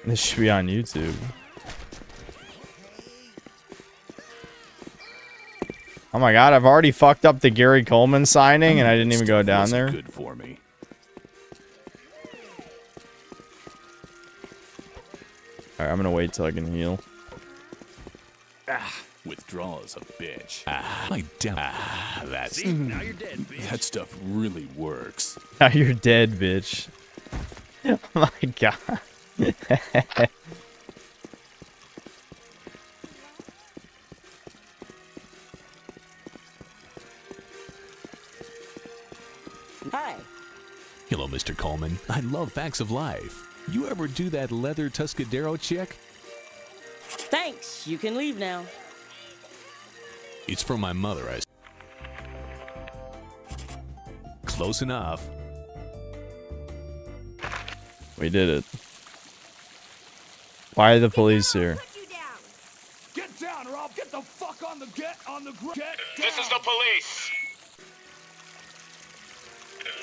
This should be on YouTube. Oh my god, I've already fucked up the Gary Coleman signing and I didn't even go down there. Good for me. Alright, I'm gonna wait till I can heal. Withdrawal is a bitch. That's... See, now you're dead, bitch. That stuff really works. Now you're dead, bitch. Oh my god. Hi. Hello, Mr. Coleman. I love facts of life. You ever do that leather Tuscadero chick? Thanks. You can leave now. It's for my mother, Close enough. We did it. Why are the police here? Get down, or I'll get the fuck on the ground. This is the police.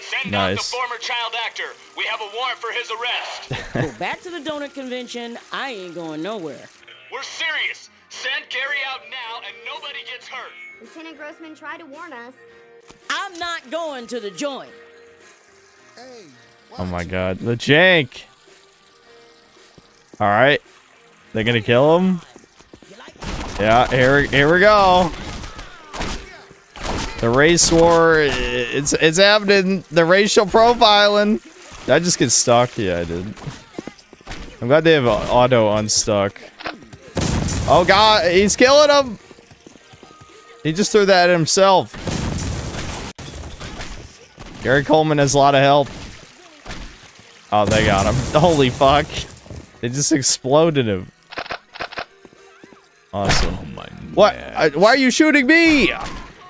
Send out the Nice. former child actor. We have a warrant for his arrest. Go back to the donut convention. I ain't going nowhere. We're serious. Send Gary out now and nobody gets hurt. Lieutenant Grossman tried to warn us. I'm not going to the joint. Oh my god. The jank! Alright. They gonna kill him? Yeah, here we go. The race war, it's happening. The racial profiling. Did I just get stuck? Yeah, I did. I'm glad they have auto unstuck. Oh god, he's killing him! He just threw that at himself. Gary Coleman has a lot of help. Oh, they got him. Holy fuck. They just exploded him. Awesome. Oh my what? Why are you shooting me?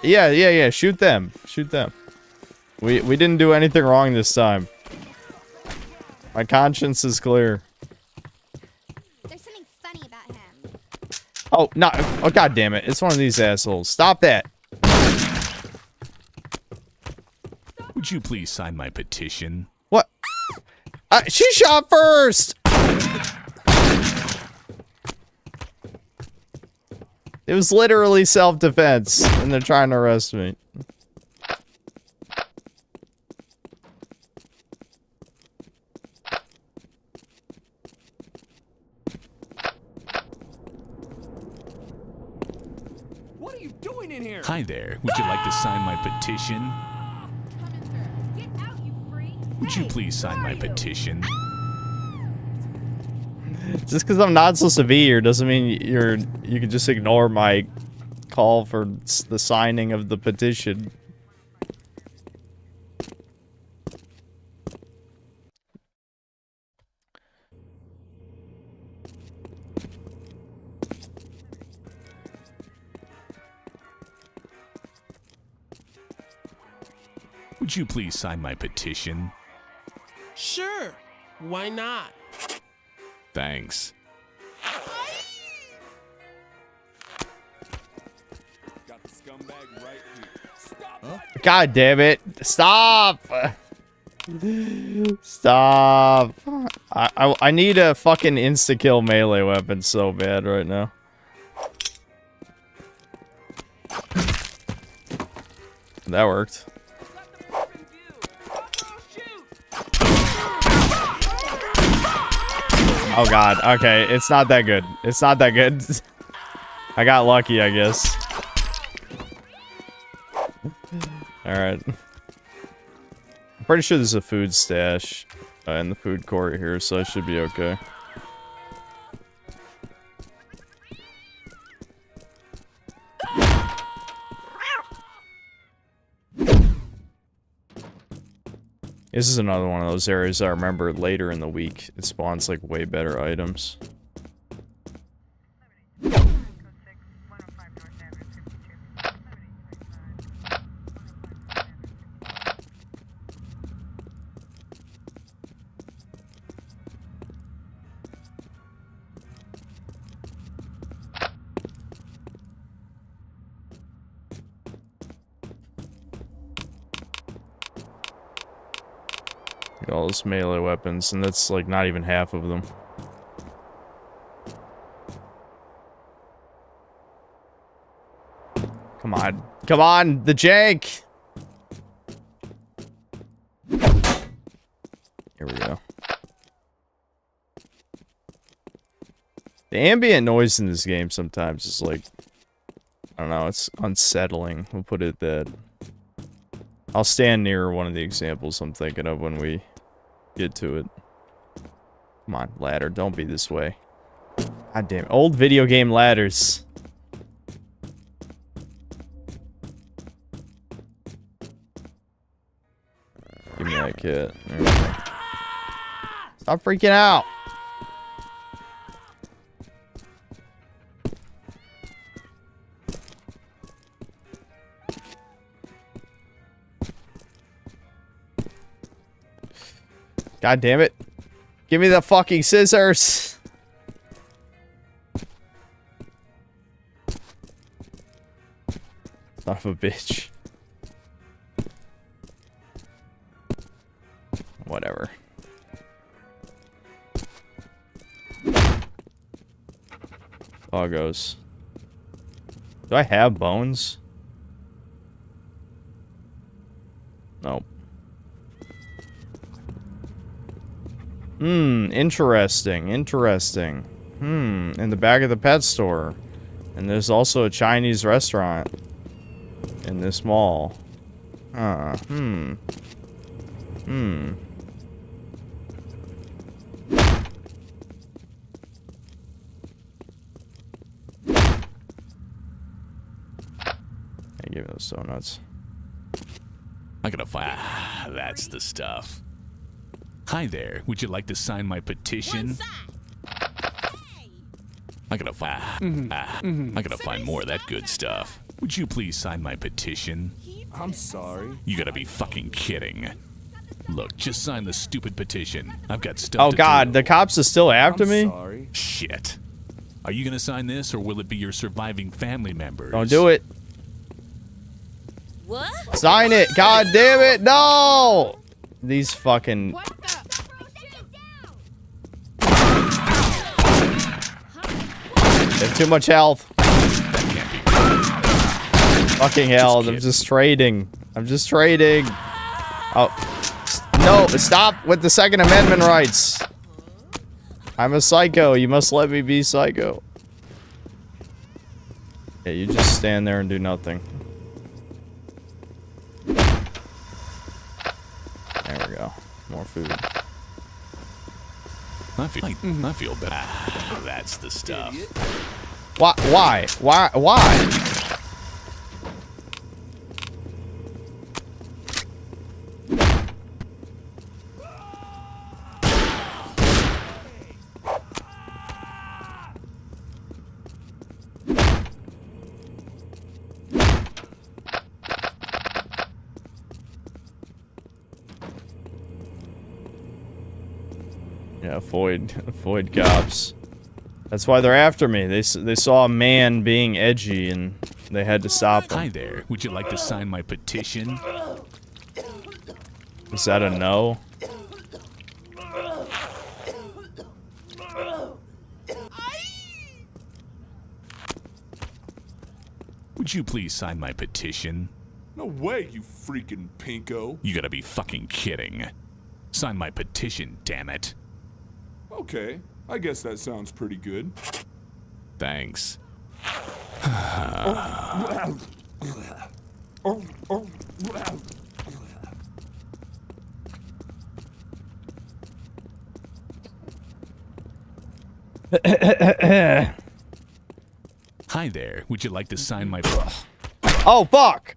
Yeah. Shoot them. Shoot them. We didn't do anything wrong this time. My conscience is clear. There's something funny about him. Oh, no. Oh, god damn it. It's one of these assholes. Stop that. Would you please sign my petition? What? She shot first! It was literally self-defense, and they're trying to arrest me. What are you doing in here? Hi there. Would you like to sign my petition? Would you please sign my petition? Just because I'm not so severe doesn't mean you can just ignore my call for the signing of the petition. Would you please sign my petition? Sure. Why not? Thanks. scumbag right here. God damn it! Stop! Stop! I need a fucking insta-kill melee weapon so bad right now. That worked. Oh god, okay, it's not that good. It's not that good. I got lucky, I guess. Alright. I'm pretty sure there's a food stash in the food court here, so I should be okay. This is another one of those areas I remember later in the week. It spawns like way better items. All those melee weapons, and that's like not even half of them. Come on. Come on! The jank! Here we go. The ambient noise in this game sometimes is like, I don't know, it's unsettling. We'll put it that. I'll stand near one of the examples I'm thinking of when we get to it. Come on, ladder, don't be this way. God damn it. Old video game ladders. Give me that kit. There we go. Stop freaking out! God damn it. Give me the fucking scissors. Son of a bitch. Whatever. Doggos. Do I have bones? Nope. Interesting, interesting. In the back of the pet store. And there's also a Chinese restaurant in this mall. Hey, give me those donuts. I gotta find. That's the stuff. Hi there. Would you like to sign my petition? I gotta find. I gotta find more of that good stuff. Would you please sign my petition? I'm sorry. You gotta be fucking kidding. Look, just sign the stupid petition. I've got stuff Oh to god, do. the cops are still after me? Sorry. Shit. Are you gonna sign this, or will it be your surviving family members? Don't do it. What? Sign it! God damn it! No! These fucking... They have too much health. Fucking hell, I'm just trading. I'm just trading. Oh. No, stop with the Second Amendment rights. I'm a psycho. You must let me be psycho. Yeah, you just stand there and do nothing. There we go. More food. I feel bad. That's the stuff. Why? Why? Why? Why? Yeah, avoid cops. That's why they're after me. They saw a man being edgy and They had to stop Hi him. there. Would you like to sign my petition? Is that a no? Would you please sign my petition? No way, you freaking pinko. You gotta be fucking kidding. Sign my petition, damn it. Okay, I guess that sounds pretty good. Thanks. Hi there. Would you like to sign my... Oh, fuck!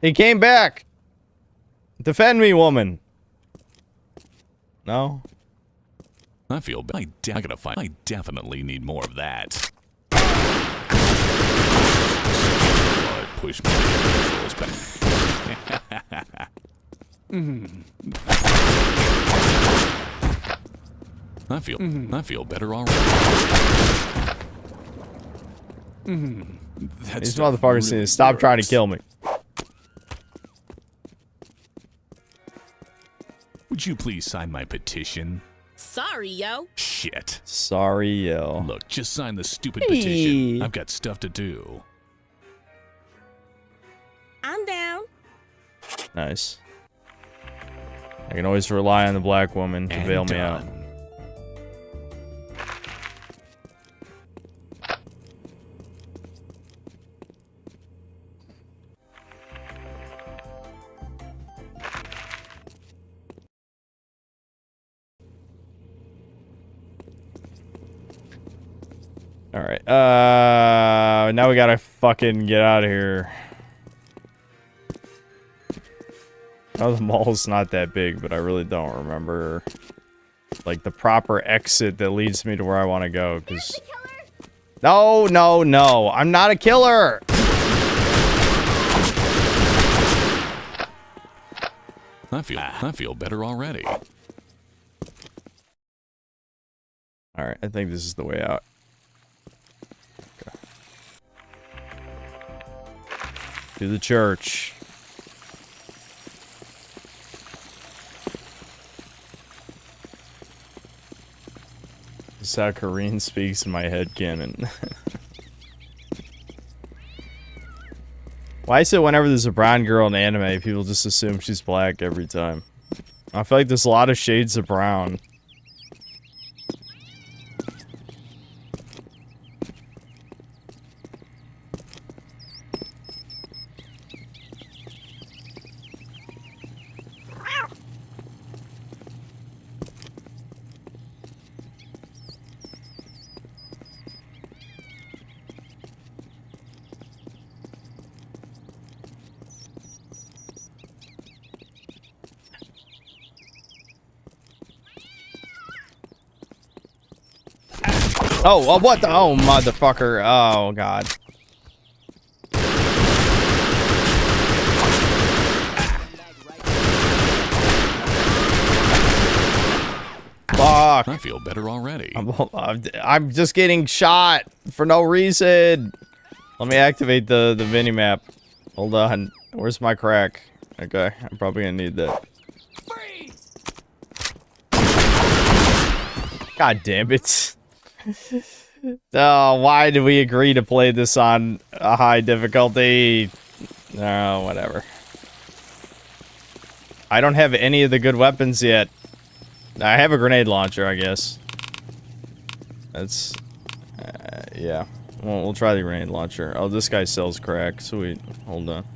He came back! Defend me, woman! No? I feel bad. I definitely need more of that. Push my controls back. I feel better already. These motherfuckers need to stop trying to kill me. Would you please sign my petition? Sorry, yo. Shit. Sorry, yo. Look, just sign the stupid petition. I've got stuff to do. I'm down. Nice. I can always rely on the black woman to bail me out. Alright, now we gotta fucking get out of here. Oh, the mall's not that big, but I really don't remember, like, the proper exit that leads me to where I want to go, because... No, no, no! I'm not a killer! I feel better already. Alright, I think this is the way out. Okay. To the church. This is how Kareen speaks in my headcanon. Why is it whenever there's a brown girl in anime, people just assume she's black every time? I feel like there's a lot of shades of brown. Oh, what the? Oh, motherfucker. Oh, God. Fuck. I feel better already. I'm just getting shot for no reason. Let me activate the mini-map. Hold on. Where's my crack? Okay, I'm probably gonna need that. God damn it. Oh, why did we agree to play this on a high difficulty? No, whatever. I don't have any of the good weapons yet. I have a grenade launcher, I guess. That's... yeah. We'll try the grenade launcher. Oh, this guy sells crack. Sweet. Hold on.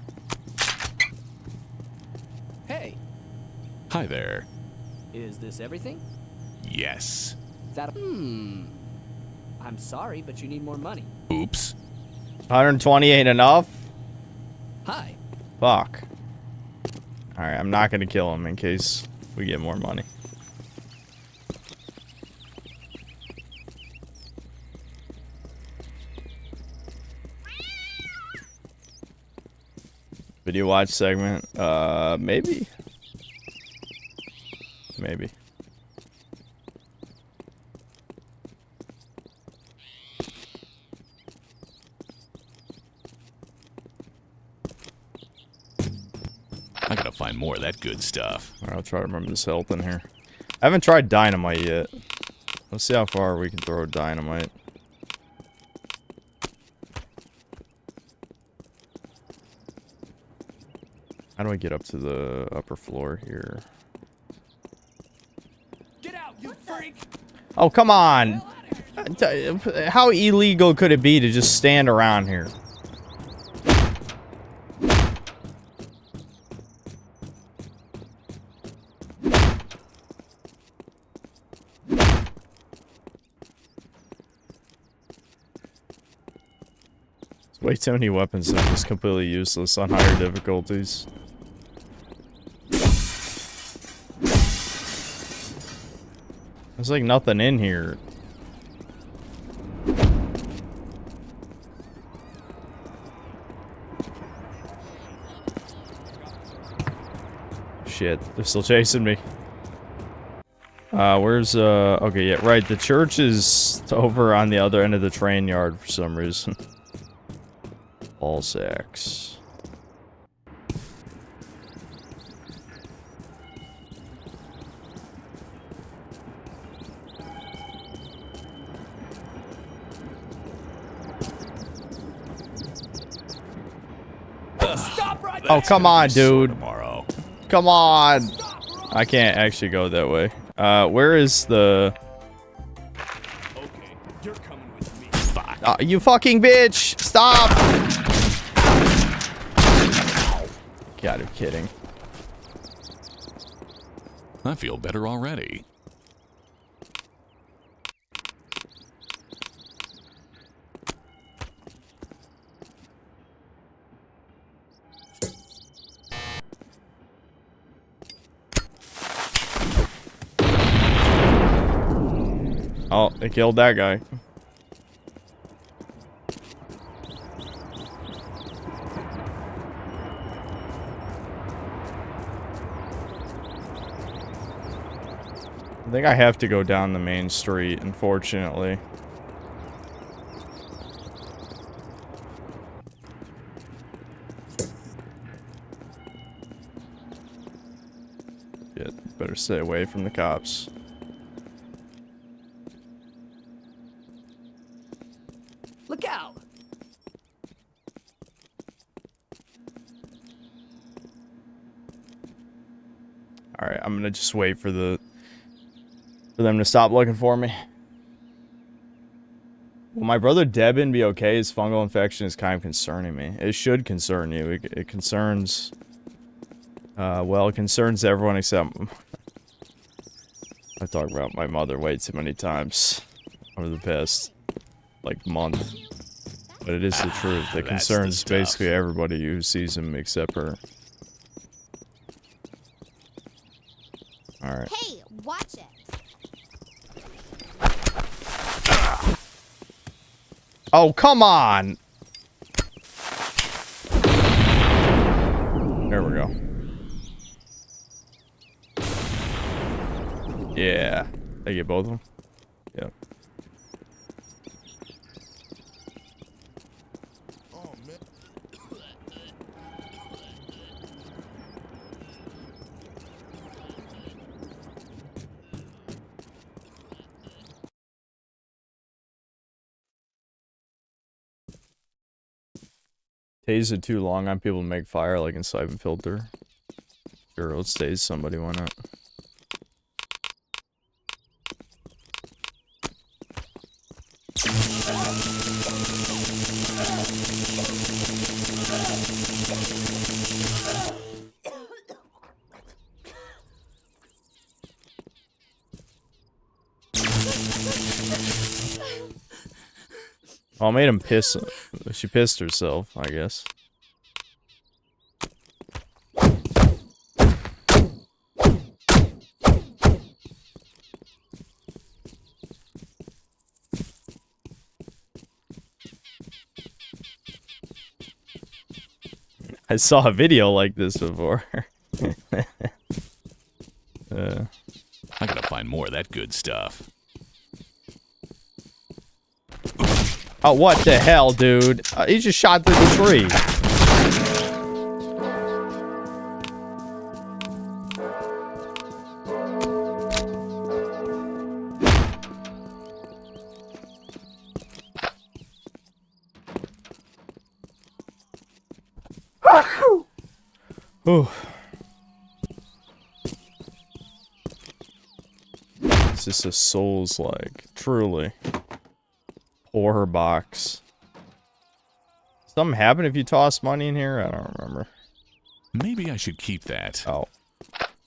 Hey. Hi there. Is this everything? Yes. That I'm sorry, but you need more money. Oops. 120 ain't enough? Hi. Fuck. Alright, I'm not gonna kill him in case we get more money. Video watch segment? Maybe? Maybe. find more of that good stuff. Alright, I'll try to remember this health in here. I haven't tried dynamite yet. Let's see how far we can throw dynamite. How do I get up to the upper floor here? Get out, you freak! Oh, come on! How illegal could it be to just stand around here? Way too many weapons that are just completely useless on higher difficulties. There's like nothing in here. Shit, they're still chasing me. Where's, okay, yeah, right, the church is over on the other end of the train yard for some reason. Ball sacks. Oh, come on, dude. Tomorrow. Come on. I can't actually go that way. Where is the... Okay, you're coming with me. you fucking bitch! Stop! Gotta be kidding. I feel better already. Oh, they killed that guy. I think I have to go down the main street, unfortunately. Shit, better stay away from the cops. Look out! Alright, I'm gonna just wait for them to stop looking for me. Will my brother Devin be okay? His fungal infection is kind of concerning me. It should concern you. It concerns... well, it concerns everyone except... I've talked about my mother way too many times over the past, like, month. But it is the truth. It concerns basically everybody who sees him except her. Alright. Hey, watch it. Oh, come on! There we go. Yeah. They get both of them? Yep. Taser too long on people to make fire like in Siphon Filter. Sure, let's tase somebody, why not? Oh, I made him piss. She pissed herself, I guess. I saw a video like this before. I gotta find more of that good stuff. Oh, what the hell, dude? He just shot through the tree. Whew. It's just a Souls-like, truly. Horror box. Something happen if you toss money in here? I don't remember. Maybe I should keep that. Oh.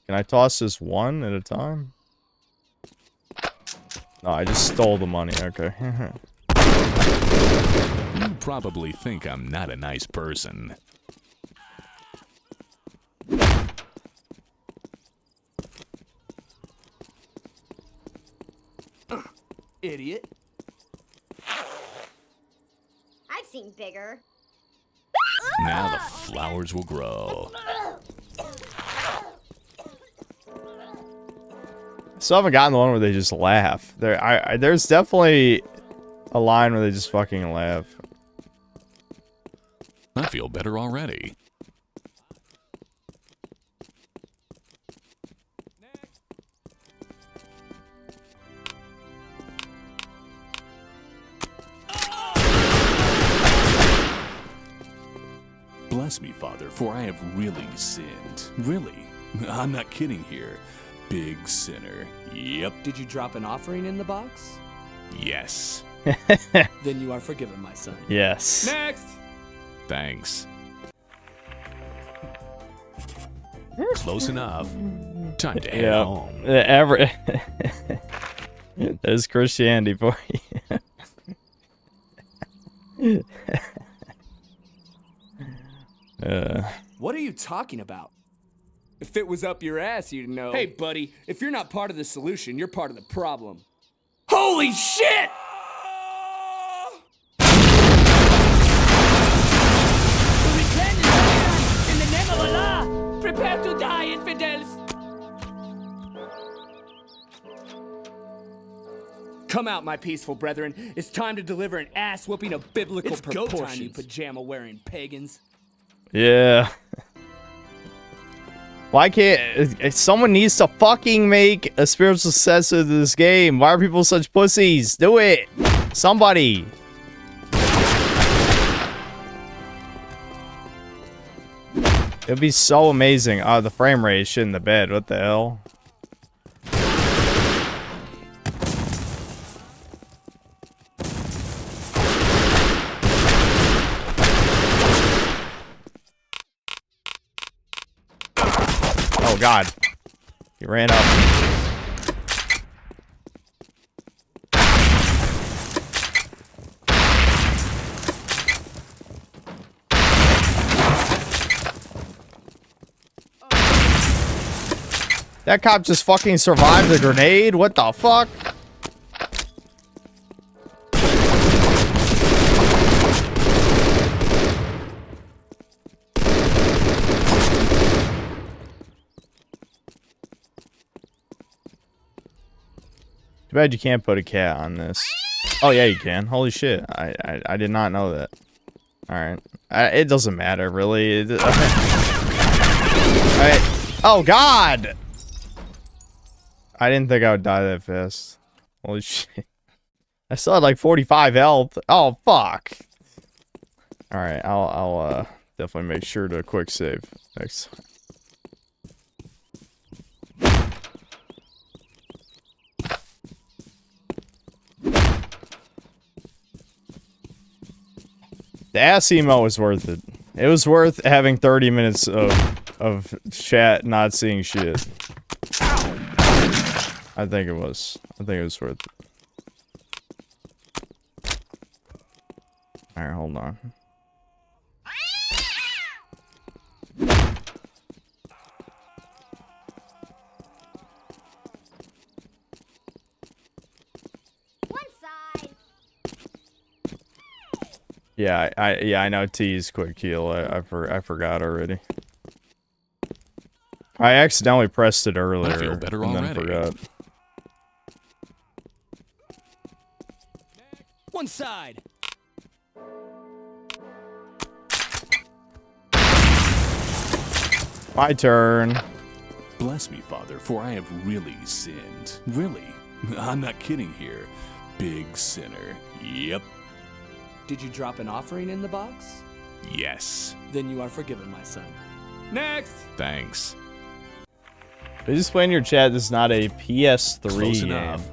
Can I toss this one at a time? No, I just stole the money. Okay. You probably think I'm not a nice person. Idiot. I've seen bigger. Now the flowers will grow. Still haven't gotten the one where they just laugh. There's definitely a line where they just fucking laugh. I feel better already. Bless me, Father, for I have really sinned. Really. I'm not kidding here. Big sinner. Yep. Did you drop an offering in the box? Yes. Then you are forgiven, my son. Yes. Next! Thanks. Close enough. Time to head home. There's Christianity for you. What are you talking about? If it was up your ass, you'd know. Hey, buddy, if you're not part of the solution, you're part of the problem. Holy shit! The weekend is here! In the name of Allah, prepare to die, infidels! Come out, my peaceful brethren. It's time to deliver an ass-whooping of biblical It's go proportions. time, you pajama-wearing pagans. Yeah. Why can't... Someone needs to fucking make a spiritual successor to this game. Why are people such pussies? Do it! Somebody! It'd be so amazing. Oh, the frame rate is shit in the bed. What the hell? Oh god. He ran up. That cop just fucking survived the grenade? What the fuck? Too bad you can't put a cat on this. Oh yeah, you can. Holy shit! I did not know that. All right, it doesn't matter really. All right. Oh god! I didn't think I would die that fast. Holy shit! I still had like 45 health. Oh fuck! All right, I'll definitely make sure to quick save next time. The ass emo was worth it. It was worth having 30 minutes of chat not seeing shit. I think it was. I think it was worth it. Alright, hold on. Yeah, I know T's quick heal. I forgot already. I accidentally pressed it earlier. I feel better and already. then forgot. One side. My turn. Bless me, Father, for I have really sinned. Really. I'm not kidding here. Big sinner. Yep. Did you drop an offering in the box? Yes. Then you are forgiven, my son. Next. Thanks. Please explain in your chat this is not a PS3 Close game. enough.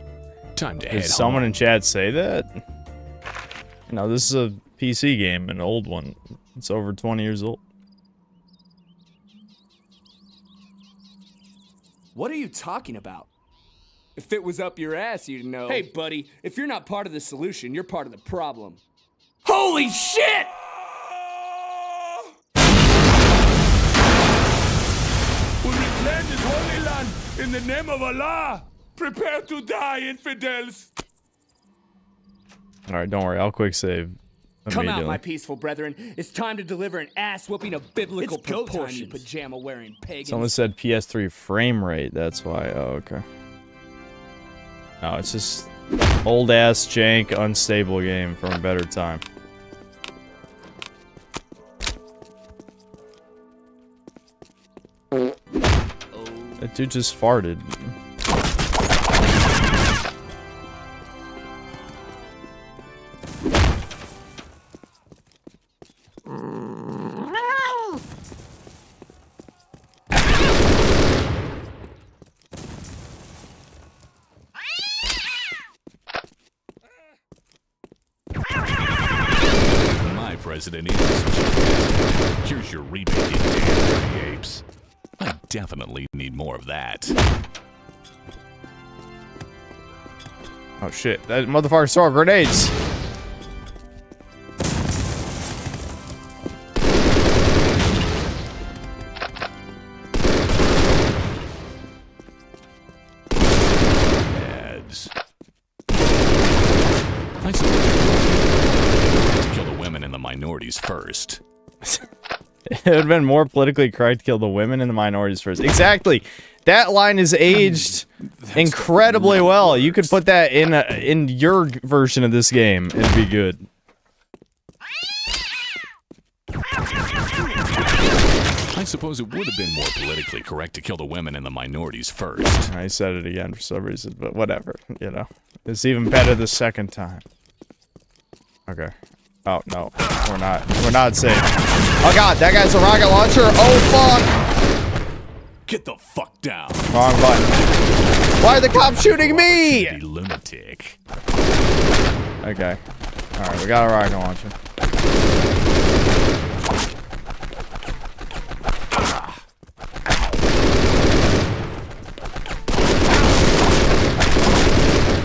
Time to head Did someone home. in chat say that? No, this is a PC game, an old one. It's over 20 years old. What are you talking about? If it was up your ass, you'd know. Hey, buddy, if you're not part of the solution, you're part of the problem. Holy shit! We reclaim this holy land in the name of Allah. Prepare to die, infidels. Alright, don't worry, I'll quick save. Come out, my peaceful brethren. It's time to deliver an ass-whooping of biblical proportions. You pajama-wearing pagans. Someone said PS3 frame rate, that's why. Oh, okay. No, it's just old-ass, jank, unstable game from a better time. That dude just farted. My president is. Here's your rebate, you damn dirty apes. I definitely need more of that. Oh shit, that motherfucker saw grenades! Ads. I suppose to kill the women and the minorities first. It would have been more politically correct to kill the women and the minorities first. Exactly! That line is aged incredibly well. You could put that in your version of this game and be good. I suppose it would have been more politically correct to kill the women and the minorities first. I said it again for some reason, but whatever, you know. It's even better the second time. Okay. Oh, no. We're not safe. Oh god, that guy's a rocket launcher! Oh fuck! Get the fuck down. Wrong button. Why are the cops shooting me? You lunatic. Okay. Alright, we got a rocket launcher.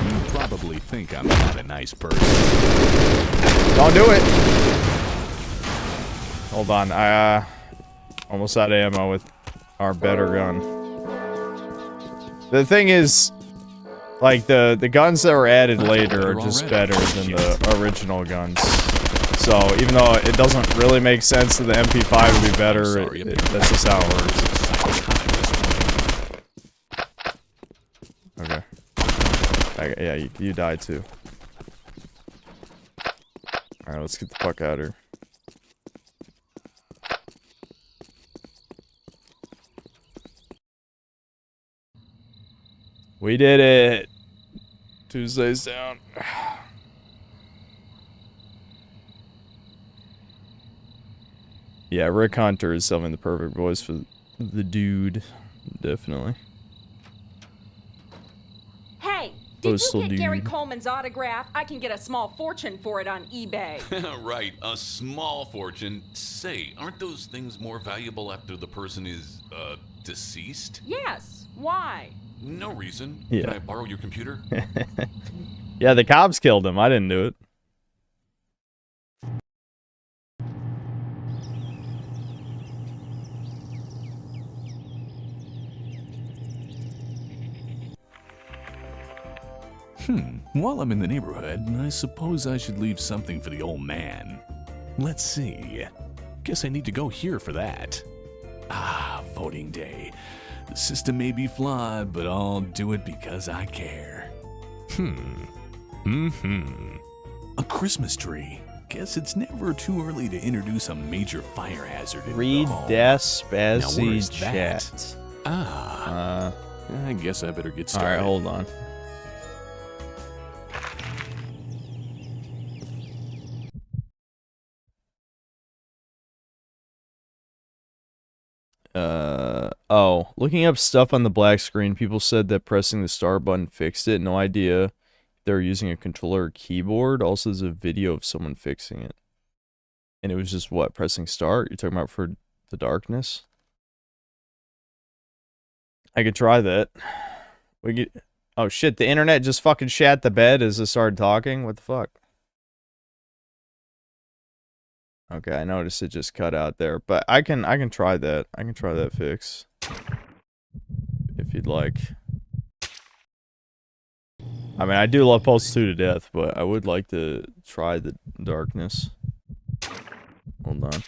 You probably think I'm not a nice person. Don't do it! Hold on, I almost out of ammo with our better gun. The thing is, like, the guns that were added later are just better than the original guns. So, even though it doesn't really make sense that the MP5 would be better, that's just how it works. Okay. Yeah, you died too. Alright, let's get the fuck out of here. We did it! Tuesday's down. Yeah, Rick Hunter is selling the perfect voice for the dude. Definitely. Hey, did Postal you get Gary dude. Coleman's autograph? I can get a small fortune for it on eBay. Right, a small fortune. Say, aren't those things more valuable after the person is, deceased? Yes. Why? No reason. Yeah. Can I borrow your computer? Yeah, the cops killed him. I didn't do it. While I'm in the neighborhood, I suppose I should leave something for the old man. Let's see. Guess I need to go here for that. Ah, voting day. The system may be flawed, but I'll do it because I care. A Christmas tree. Guess it's never too early to introduce a major fire hazard into Read the home. Das Now, where's Spazzy that? chat. I guess I better get started. Alright, hold on. Oh, looking up stuff on the black screen, people said that pressing the start button fixed it. No idea if they're using a controller or keyboard. Also, there's a video of someone fixing it. And it was just what? Pressing start? You're talking about for the darkness? I could try that. We get. Oh shit, the internet just fucking shat the bed as I started talking? What the fuck? Okay, I noticed it just cut out there, but I can try that. I can try that fix. If you'd like. I mean, I do love Pulse 2 to death, but I would like to try the darkness. Hold on.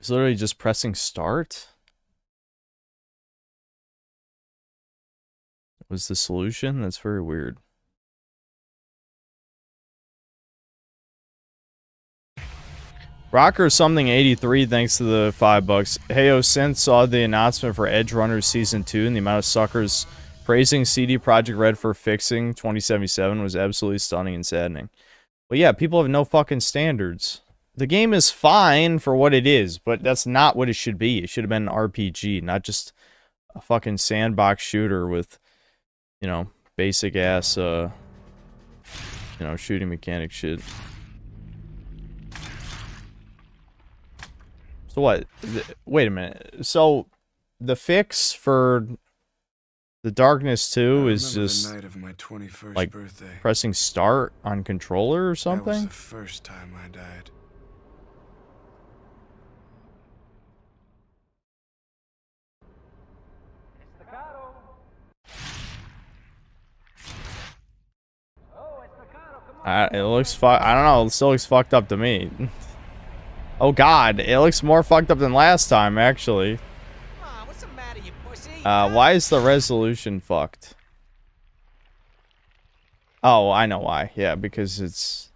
It's literally just pressing start? Was the solution? That's very weird. Rocker something 83, thanks to the $5. Heyo Synth saw the announcement for Edge Runners Season 2 and the amount of suckers praising CD Projekt Red for fixing 2077 was absolutely stunning and saddening. Well, yeah, people have no fucking standards. The game is fine for what it is, but that's not what it should be. It should have been an RPG, not just a fucking sandbox shooter with, you know, basic ass, you know, shooting mechanic shit. So what? Wait a minute. So the fix for the Darkness 2 is just the night of my 21st like birthday. pressing start on controller or something? That was the first time I died. It looks I don't know. It still looks fucked up to me. Oh god, it looks more fucked up than last time, actually. Why is the resolution fucked? Oh, I know why. Yeah, because it's...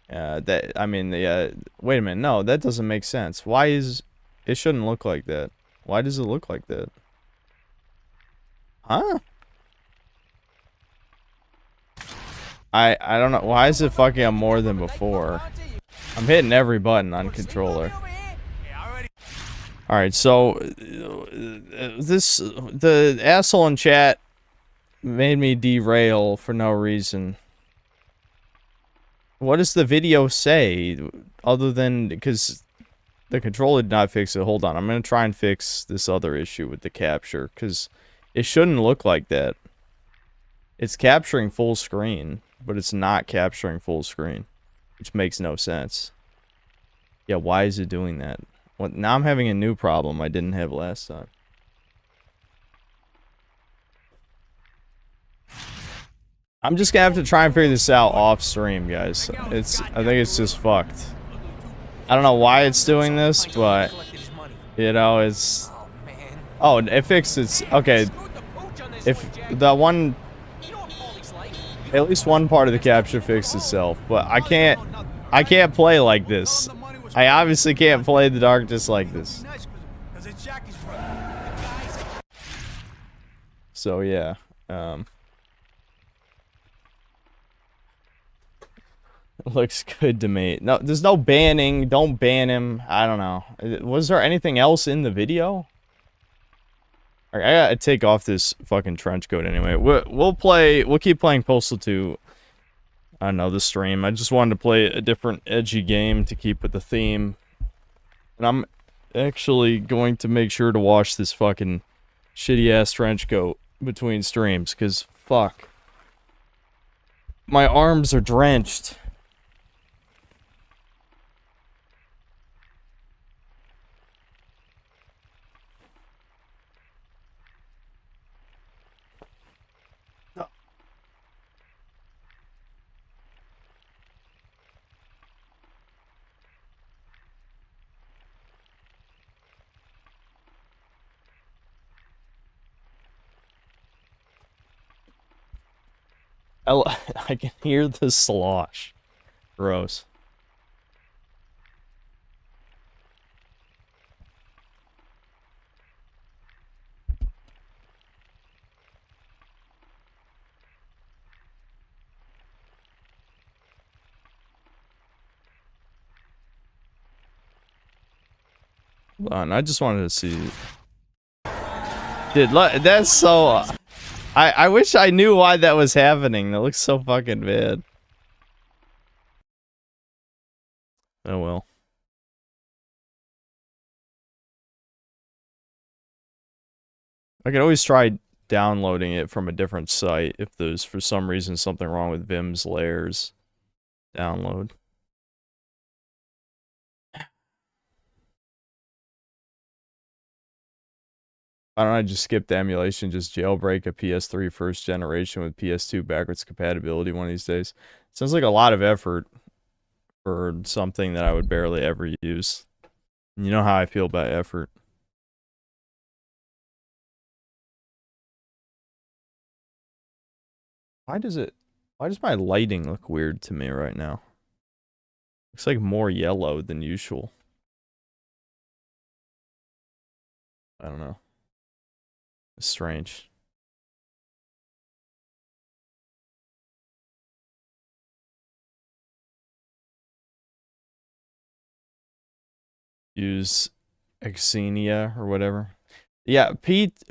that, I mean, wait a minute. No, that doesn't make sense. Why is... It shouldn't look like that. Why does it look like that? Huh? I don't know. Why is it fucking up more than before? I'm hitting every button on controller. Alright, so... The asshole in chat made me derail for no reason. What does the video say? Other than... Because the controller did not fix it. Hold on, I'm gonna try and fix this other issue with the capture. Because it shouldn't look like that. It's capturing full screen, but it's not capturing full screen. Which makes no sense. Yeah, why is it doing that? Well, now I'm having a new problem I didn't have last time. I'm just gonna have to try and figure this out off stream, guys. I think it's just fucked. I don't know why it's doing this, but you know, it's... Oh, it fixed its... Okay. If the one... At least one part of the capture fixed itself, but I can't play like this. I obviously can't play the Darkness like this. So yeah, looks good to me. No, there's no banning. Don't ban him. I don't know. Was there anything else in the video? Alright, I gotta take off this fucking trench coat anyway. We'll keep playing Postal 2. I don't know, the stream. I just wanted to play a different edgy game to keep with the theme. And I'm actually going to make sure to wash this fucking shitty-ass trench coat between streams, because, fuck. My arms are drenched. I can hear the slosh. Gross. Hold on, I just wanted to see. Dude, look, that's so... I wish I knew why that was happening. That looks so fucking bad. Oh well. I could always try downloading it from a different site if there's for some reason something wrong with Vim's layers. Download. Why don't I just skip the emulation, just jailbreak a PS3 first generation with PS2 backwards compatibility one of these days? Sounds like a lot of effort for something that I would barely ever use. You know how I feel about effort. Why does my lighting look weird to me right now? Looks like more yellow than usual. I don't know. It's strange. Use Xenia or whatever. Yeah,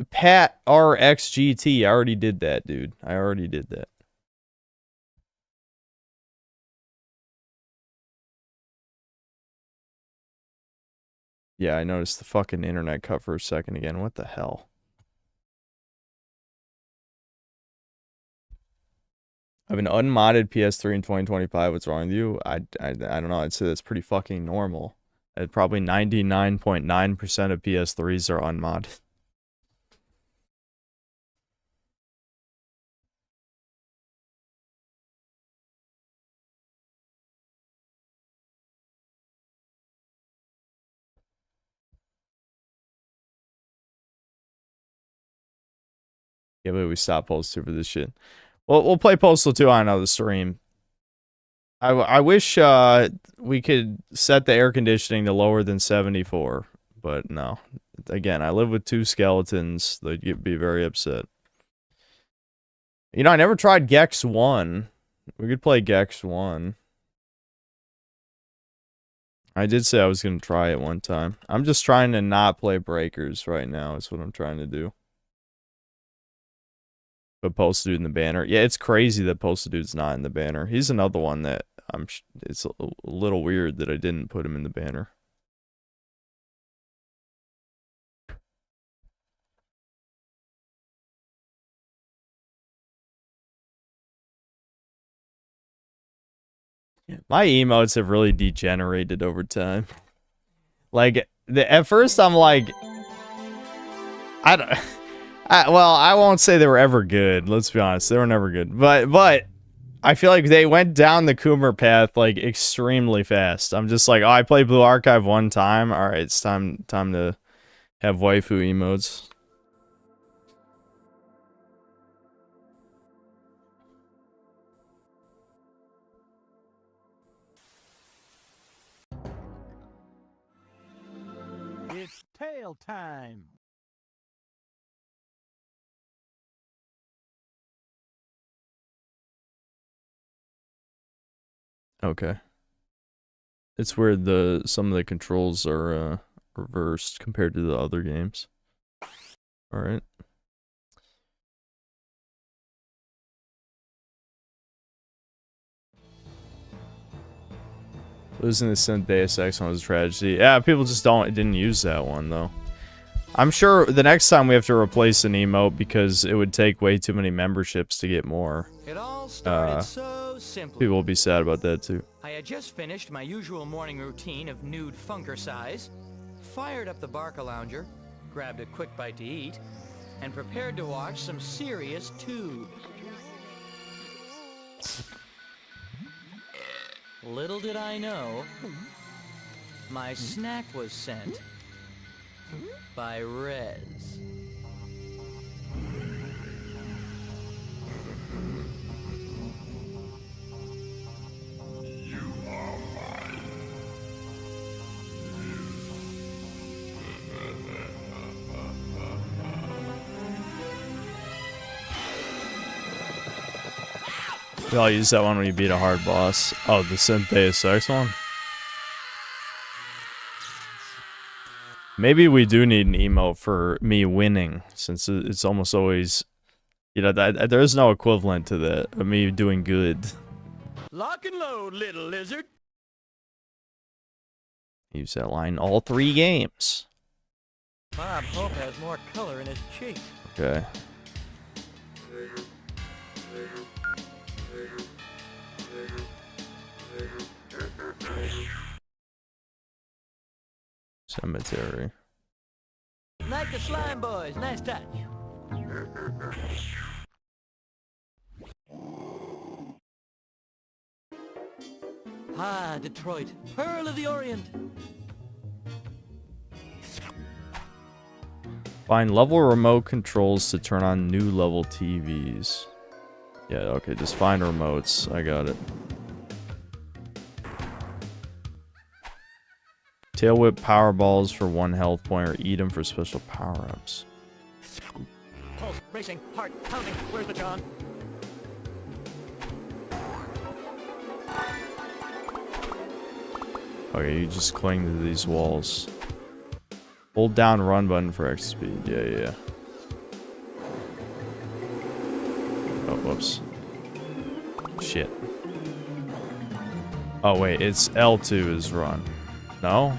Pat RXGT. I already did that, dude. I already did that. Yeah, I noticed the fucking internet cut for a second again. What the hell? I have an unmodded PS3 in 2025. What's wrong with you? I don't know. I'd say that's pretty fucking normal. Probably 99.9% of PS3s are unmodded. Yeah, but we stopped Postal 2 for this shit. Well, we'll play Postal 2 on another stream. I wish we could set the air conditioning to lower than 74, but no. Again, I live with 2 skeletons. They'd be very upset. You know, I never tried Gex 1. We could play Gex 1. I did say I was going to try it one time. I'm just trying to not play Breakers right now. Is what I'm trying to do. But Postal Dude in the banner. Yeah, it's crazy that Postal Dude's not in the banner. He's another one that it's a little weird that I didn't put him in the banner. My emotes have really degenerated over time. Like, at first I'm like... well, I won't say they were ever good. Let's be honest. They were never good. But I feel like they went down the Coomer path, like, extremely fast. I'm just like, oh, I played Blue Archive one time. Alright, it's time to have waifu emotes. It's tail time. Okay. It's weird some of the controls are reversed compared to the other games. Alright. Losing the Synth Deus Ex one was a tragedy. Yeah, people just didn't use that one though. I'm sure the next time we have to replace an emote because it would take way too many memberships to get more. It all started so simply. People will be sad about that too. I had just finished my usual morning routine of nude funkercise, fired up the Barca Lounger, grabbed a quick bite to eat, and prepared to watch some serious Chud. Little did I know, my snack was sent by Rez. I'll use that one when you beat a hard boss. Oh, the Syntheus X one? Maybe we do need an emote for me winning, since it's almost always... You know, there's no equivalent to that, of me doing good. Lock and load, little lizard. Use that line all 3 games. Bob Hope has more color in his cheeks. Okay. Cemetery. Like the slime boys, nice touch. Ah, Detroit, Pearl of the Orient. Find level remote controls to turn on new level TVs. Yeah, okay, just find remotes. I got it. Tail whip power balls for 1 health point, or eat them for special power-ups. Pulse racing, heart pounding. Where's the John? Okay, you just cling to these walls. Hold down run button for X speed. Yeah. Oh, whoops. Shit. Oh, wait, it's L2 is run. No?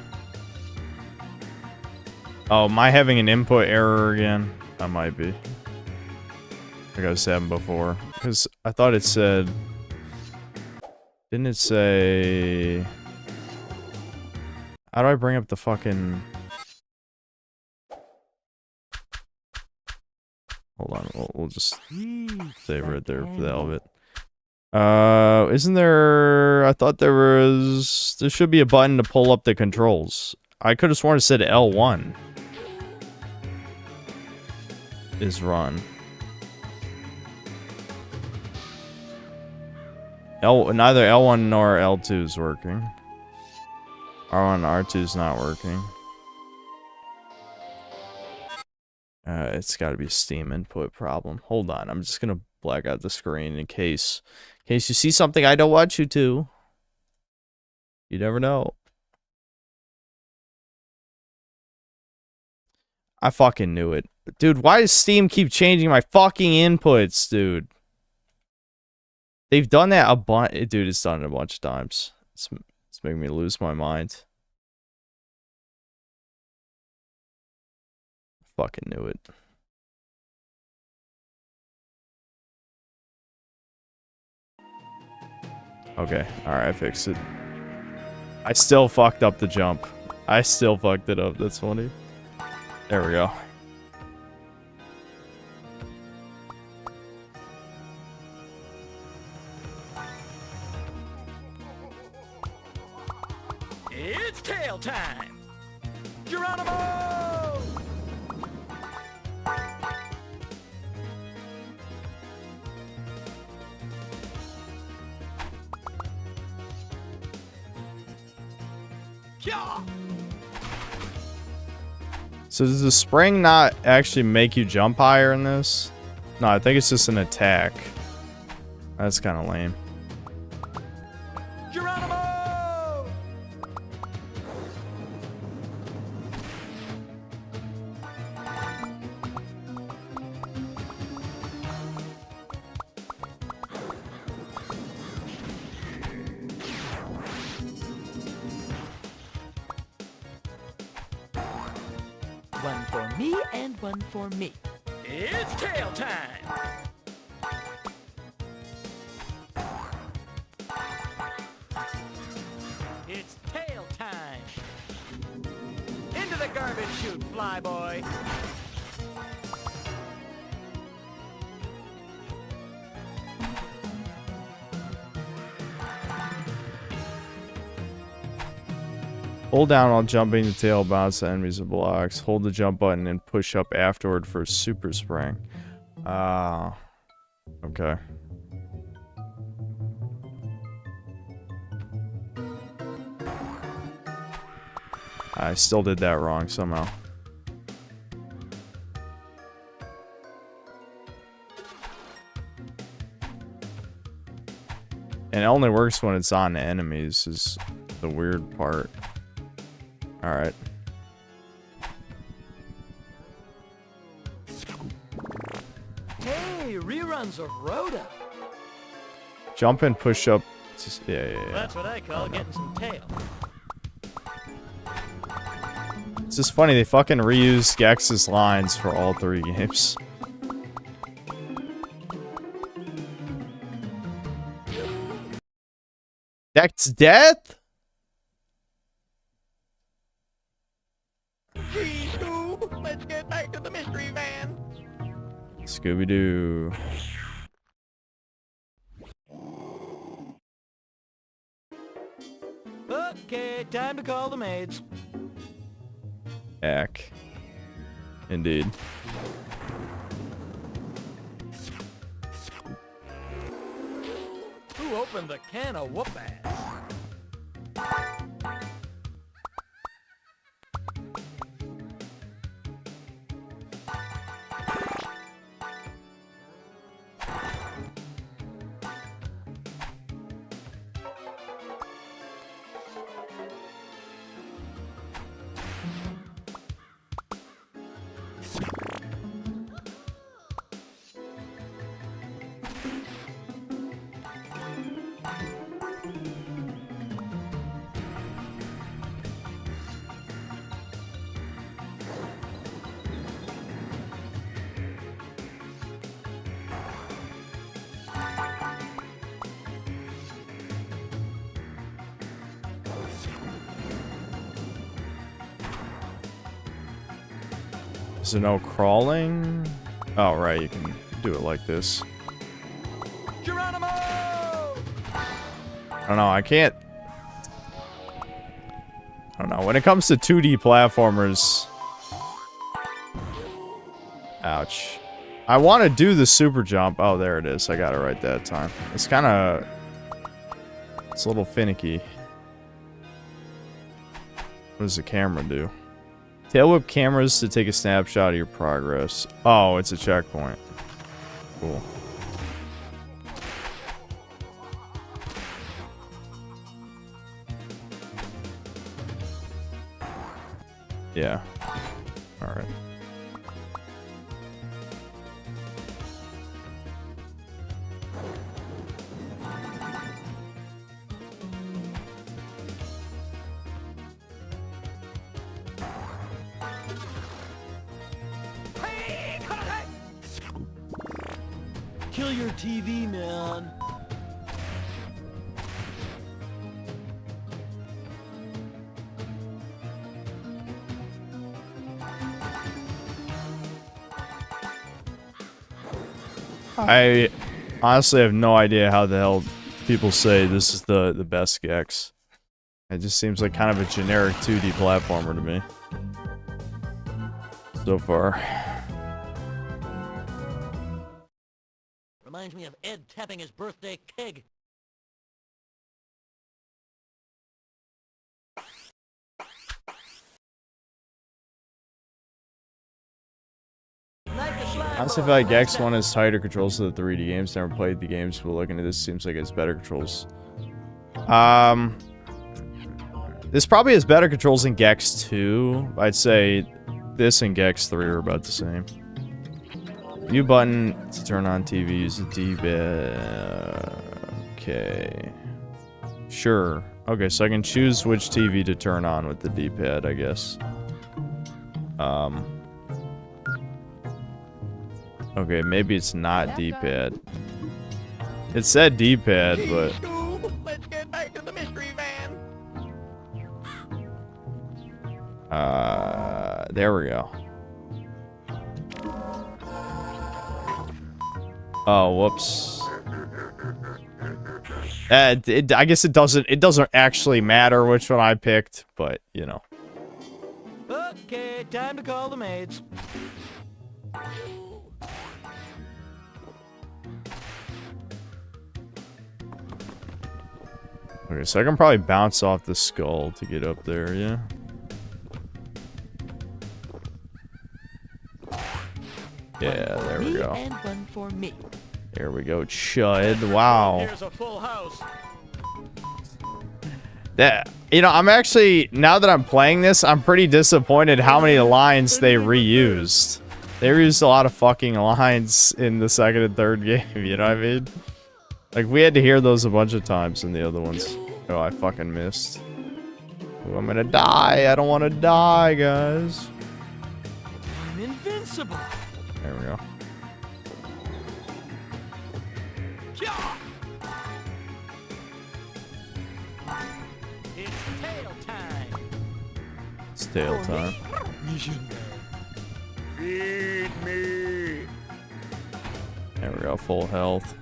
Oh, am I having an input error again? I might be. I think I've said before. Because I thought it said... Didn't it say... How do I bring up the fucking... Hold on, we'll just save right there for the hell of it. Isn't there... I thought there was... There should be a button to pull up the controls. I could have sworn it said L1 is run. Neither L1 nor L2 is working. R1 and R2 is not working. It's got to be a Steam input problem. Hold on, I'm just gonna black out the screen in case you see something I don't want you to. You never know. I fucking knew it. Dude, why does Steam keep changing my fucking inputs, dude? They've done that a bunch. Dude, it's done it a bunch of times. It's making me lose my mind. Fucking knew it. Okay, alright, I fixed it. I still fucked up the jump. I still fucked it up, that's funny. There we go. It's tail time! Geronimo! Yeah! So does the spring not actually make you jump higher in this? No, I think it's just an attack. That's kind of lame. Geronimo! One for me and one for me. It's tail time! It's tail time! Into the garbage chute, flyboy! Hold down while jumping to tail bounce the enemies and blocks. Hold the jump button and push up afterward for a super spring. Okay. I still did that wrong somehow. And it only works when it's on enemies, is the weird part. Alright. Hey, reruns of Rhoda. Jump and push up. Yeah. That's what I call getting some tail. It's just funny, they fucking reused Gex's lines for all 3 games. Gex death? Let's get back to the mystery van. Scooby-Doo. Okay, time to call the maids. Ack. Indeed. Who opened the can of whoop-ass? Is there no crawling? Oh, right, you can do it like this. Geronimo! I don't know, I can't... I don't know, when it comes to 2D platformers... Ouch. I want to do the super jump. Oh, there it is. I got it right that time. It's kind of... It's a little finicky. What does the camera do? Tail whip cameras to take a snapshot of your progress. Oh, it's a checkpoint. Cool. Yeah. Alright. Kill your TV, man. I honestly have no idea how the hell people say this is the best Gex. It just seems like kind of a generic 2D platformer to me. So far. Reminds me of Ed tapping his birthday keg. Honestly, I feel like X1 has tighter controls to the 3D games. Never played the games, but looking at this, seems like it's better controls. This probably has better controls than Gex 2. I'd say this and Gex 3 are about the same. View button to turn on TV, use the D-pad. Okay. Sure. Okay, so I can choose which TV to turn on with the D-pad, I guess. Okay, maybe it's not D-pad. It said D-pad, but... Let's get back to the mystery van. There we go. Oh, whoops. I guess it doesn't actually matter which one I picked, but, you know. Okay, time to call the maids. Okay, so I can probably bounce off the skull to get up there, yeah? Yeah, there we go. And one for me. Here we go, Chud. Wow. Here's a full house. That, you know, I'm actually, now that I'm playing this, I'm pretty disappointed how many lines they reused. They reused a lot of fucking lines in the second and third game, you know what I mean? Like, we had to hear those a bunch of times in the other ones. Oh, I fucking missed. Ooh, I'm gonna die. I don't want to die, guys. I'm invincible. There we go. It's tail time. It's tail time. Feed me. There we go, full health.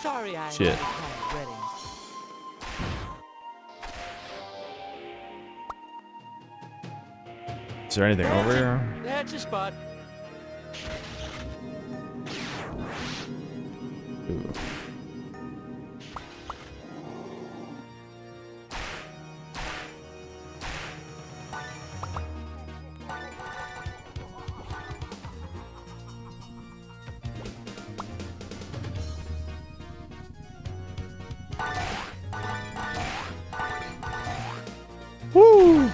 Sorry, I Shit. ready. Is there anything over here? That's a spot. Ooh. Woo!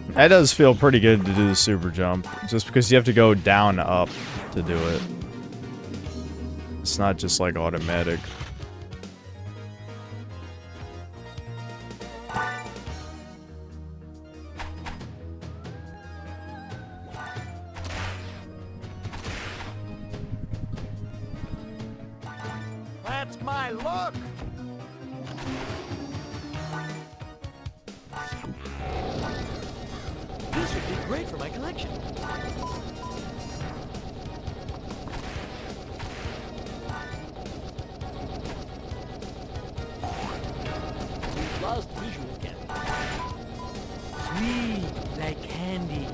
That does feel pretty good to do the super jump, just because you have to go down up to do it. It's not just like automatic. That's my look. This would be great for my collection. We've lost visual again. Sweet like candy.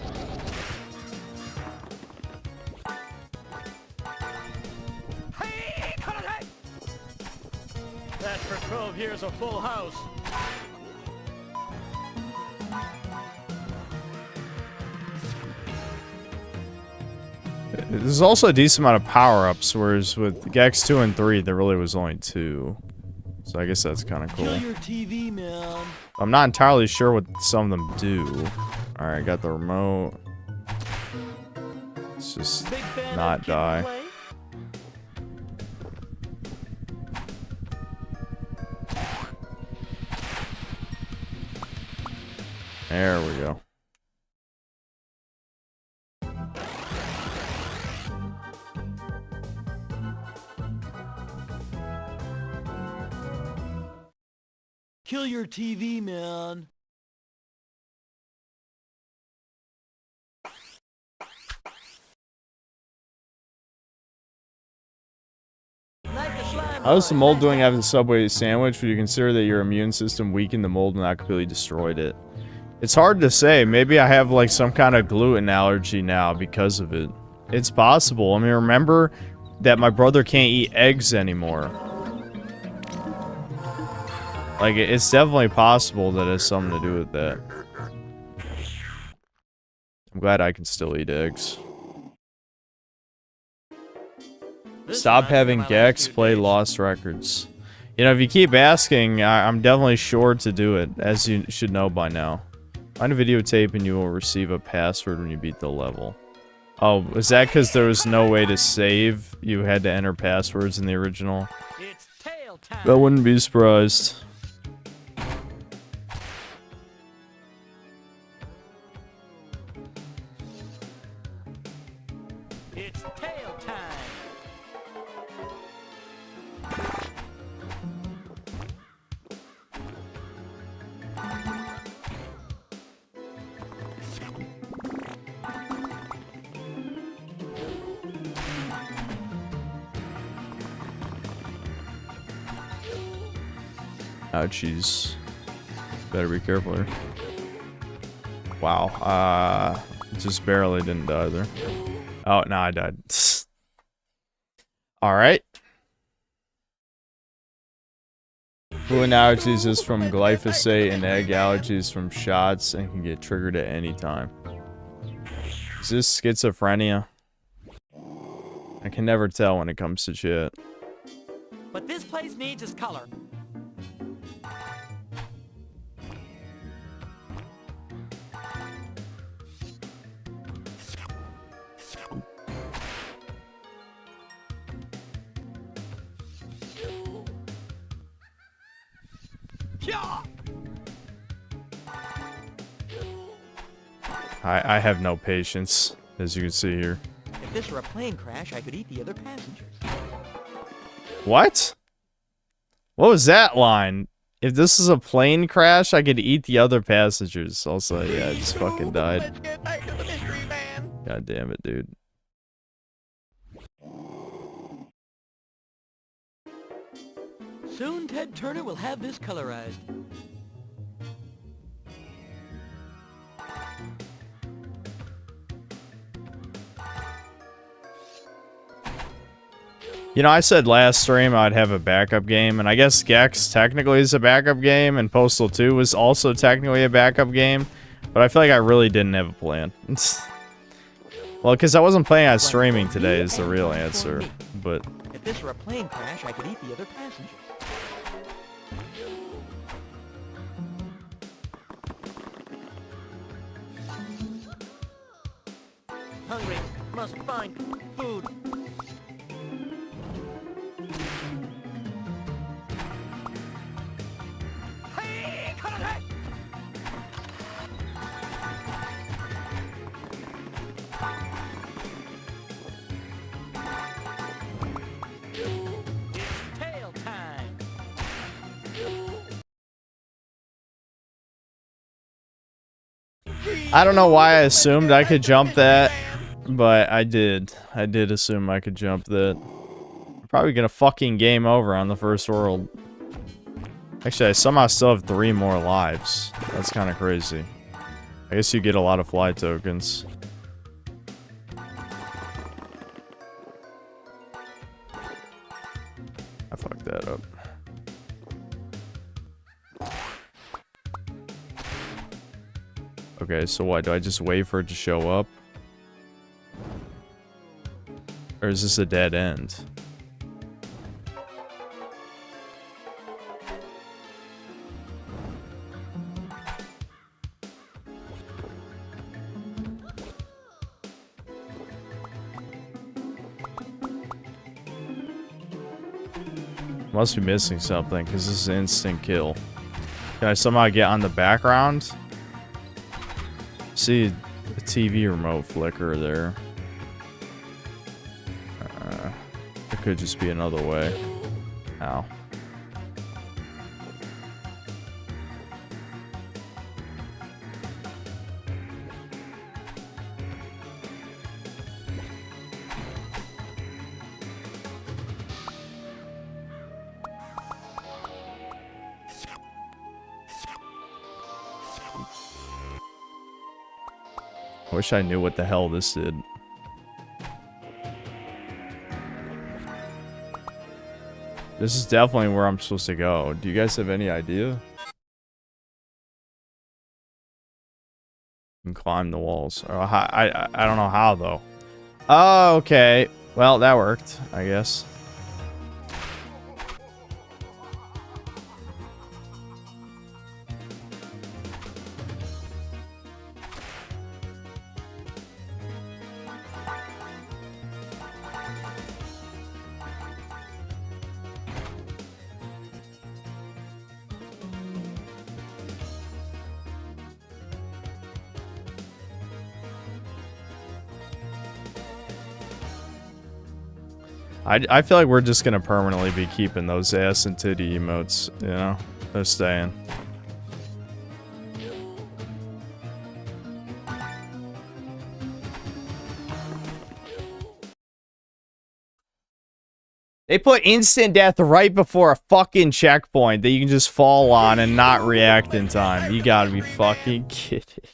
That's for 12 years a full house. There's also a decent amount of power-ups, whereas with Gex 2 and 3, there really was only 2. So I guess that's kind of cool. Kill your TV, man. I'm not entirely sure what some of them do. Alright, got the remote. Let's just not die. There we go. Kill your TV, man. How's the mold doing after the Subway sandwich? Would you consider that your immune system weakened the mold and not completely destroyed it? It's hard to say. Maybe I have like some kind of gluten allergy now because of it. It's possible. I mean, remember that my brother can't eat eggs anymore. Like, it's definitely possible that it has something to do with that. I'm glad I can still eat eggs. Stop having Gex play Lost Records. You know, if you keep asking, I'm definitely sure to do it, as you should know by now. Find a videotape and you will receive a password when you beat the level. Oh, is that because there was no way to save? You had to enter passwords in the original? I wouldn't be surprised. It's tail time. Ouchies. Better be careful here. Wow. Just barely didn't die there. Oh, no, I died. Alright. Food allergies is from glyphosate and egg allergies from shots and can get triggered at any time. Is this schizophrenia? I can never tell when it comes to shit. What this place needs is color. I have no patience, as you can see here. If this were a plane crash, I could eat the other passengers. What? What was that line? If this is a plane crash, I could eat the other passengers. Also, yeah, I just fucking died. God damn it, dude. Soon Ted Turner will have this colorized. You know, I said last stream I'd have a backup game, and I guess Gex technically is a backup game, and Postal 2 was also technically a backup game, but I feel like I really didn't have a plan. Well, because I wasn't planning on streaming today is the real answer, but... If this were a plane crash, I could eat the other passengers. Hungry, must find food. Tail time. I don't know why I assumed I could jump that, but I did. I did assume I could jump that. Probably gonna fucking game over on the first world. Actually, I somehow still have 3 more lives. That's kind of crazy. I guess you get a lot of fly tokens. I fucked that up. Okay, so what? Do I just wait for it to show up? Or is this a dead end? Must be missing something, because this is an instant kill. Can I somehow get on the background? See the TV remote flicker there. It could just be another way. Ow. I wish I knew what the hell this did. This is definitely where I'm supposed to go. Do you guys have any idea? You can climb the walls. Oh, I don't know how, though. Oh, okay. Well, that worked, I guess. I feel like we're just gonna permanently be keeping those ass and titty emotes, you know? They're staying. They put instant death right before a fucking checkpoint that you can just fall on and not react in time. You gotta be fucking kidding.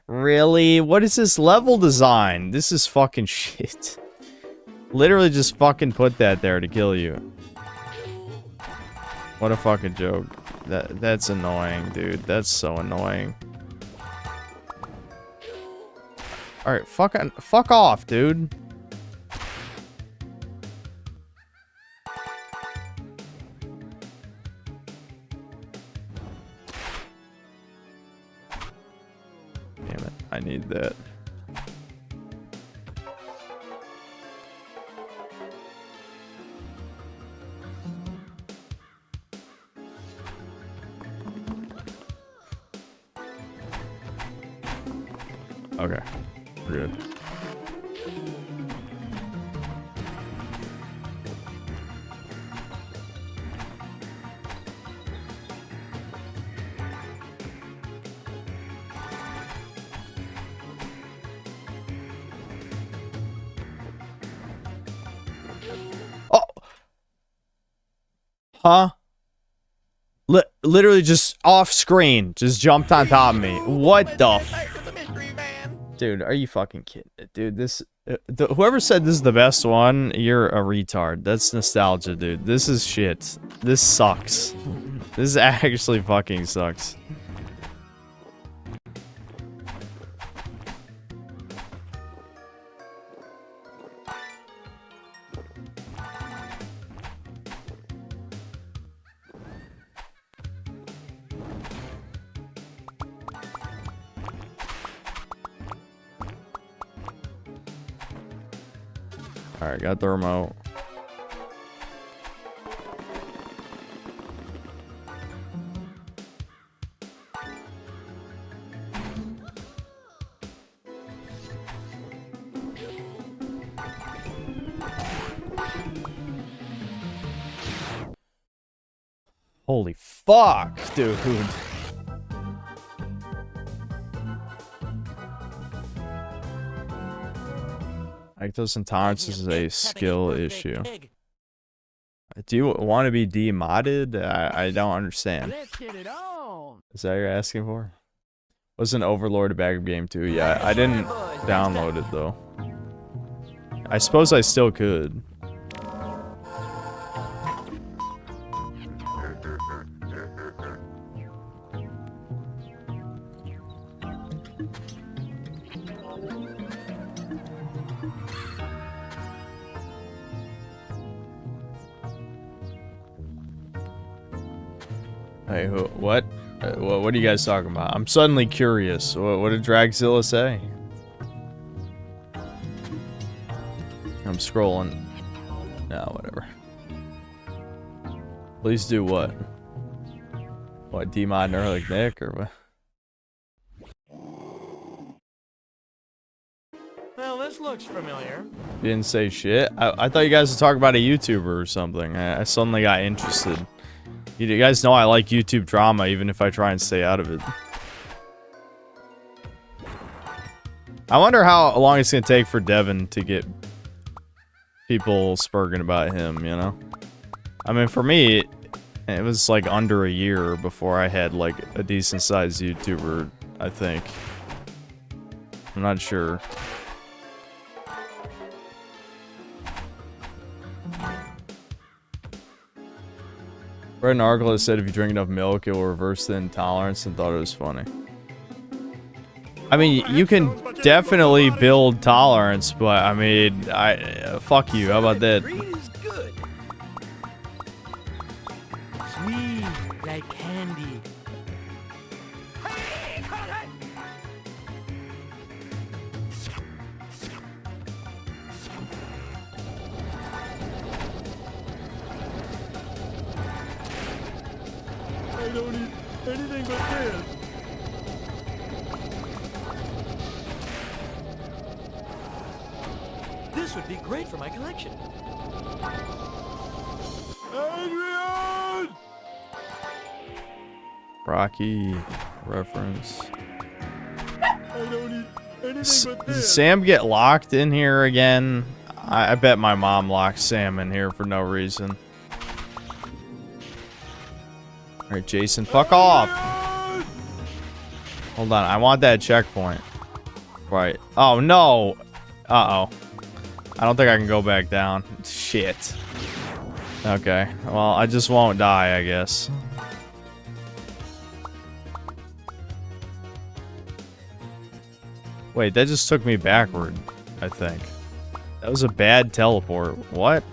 Really? What is this level design? This is fucking shit. Literally just fucking put that there to kill you. What a fucking joke. That's annoying, dude. That's so annoying. Alright, fuck off, dude. Damn it, I need that. Okay, we're good. Oh! Huh? Literally just off screen, just jumped on top of me. What the Dude, are you fucking kidding? Dude, this... whoever said this is the best one, you're a retard. That's nostalgia, dude. This is shit. This sucks. This actually fucking sucks. Alright, got the remote. Holy fuck, dude. Lactose intolerance is a skill issue. Do you want to be demodded? I don't understand. Is that what you're asking for? Was an Overlord a backup game too? Yeah, I didn't download it though. I suppose I still could. Hey, what? What are you guys talking about? I'm suddenly curious. What did Dragzilla say? I'm scrolling. No, whatever. Please do what? What, demod Nerlic Nick or what? Well, this looks familiar. You didn't say shit? I thought you guys were talking about a YouTuber or something. I suddenly got interested. You guys know I like YouTube drama, even if I try and stay out of it. I wonder how long it's gonna take for Devin to get people spurging about him, you know? I mean, for me, it was like under a year before I had like a decent sized YouTuber, I think. I'm not sure. Read an article that said if you drink enough milk, it will reverse the intolerance, and thought it was funny. I mean, you can definitely build tolerance, but I mean, fuck you. How about that? Sweet like candy. I don't eat anything but this. This would be great for my collection. Adrian! Rocky reference. I don't eat anything but Did this. Sam get locked in here again? I bet my mom locked Sam in here for no reason. Alright, Jason, fuck off! Hold on, I want that checkpoint. Right. Oh, no! Uh-oh. I don't think I can go back down. Shit. Okay, well, I just won't die, I guess. Wait, that just took me backward, I think. That was a bad teleport. What?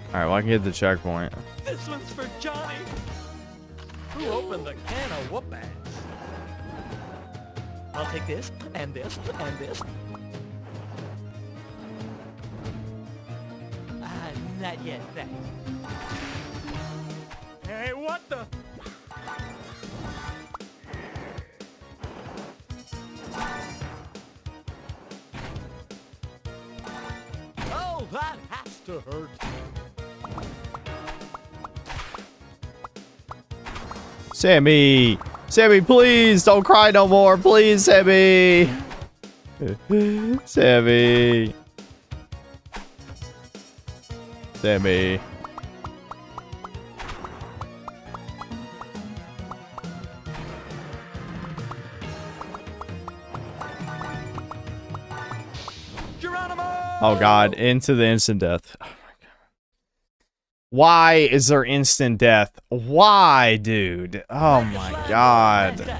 Alright, well, I can get the checkpoint. This one's for Johnny. Who opened the can of whoop ass? I'll take this, and this, and this. Not yet, thanks. Hey, what the? Oh, that has to hurt. Sammy! Sammy, please! Don't cry no more! Please, Sammy! Sammy! Sammy. Oh god, into the instant death. Oh my god. Why is there instant death? Why, dude? Oh my god.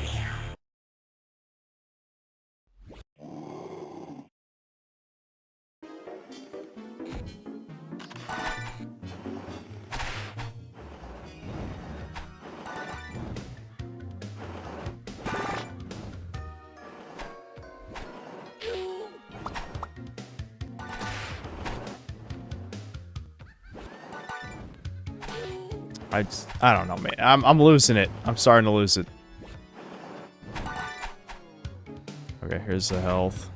I don't know, man. I'm losing it. I'm starting to lose it. Okay, here's the health.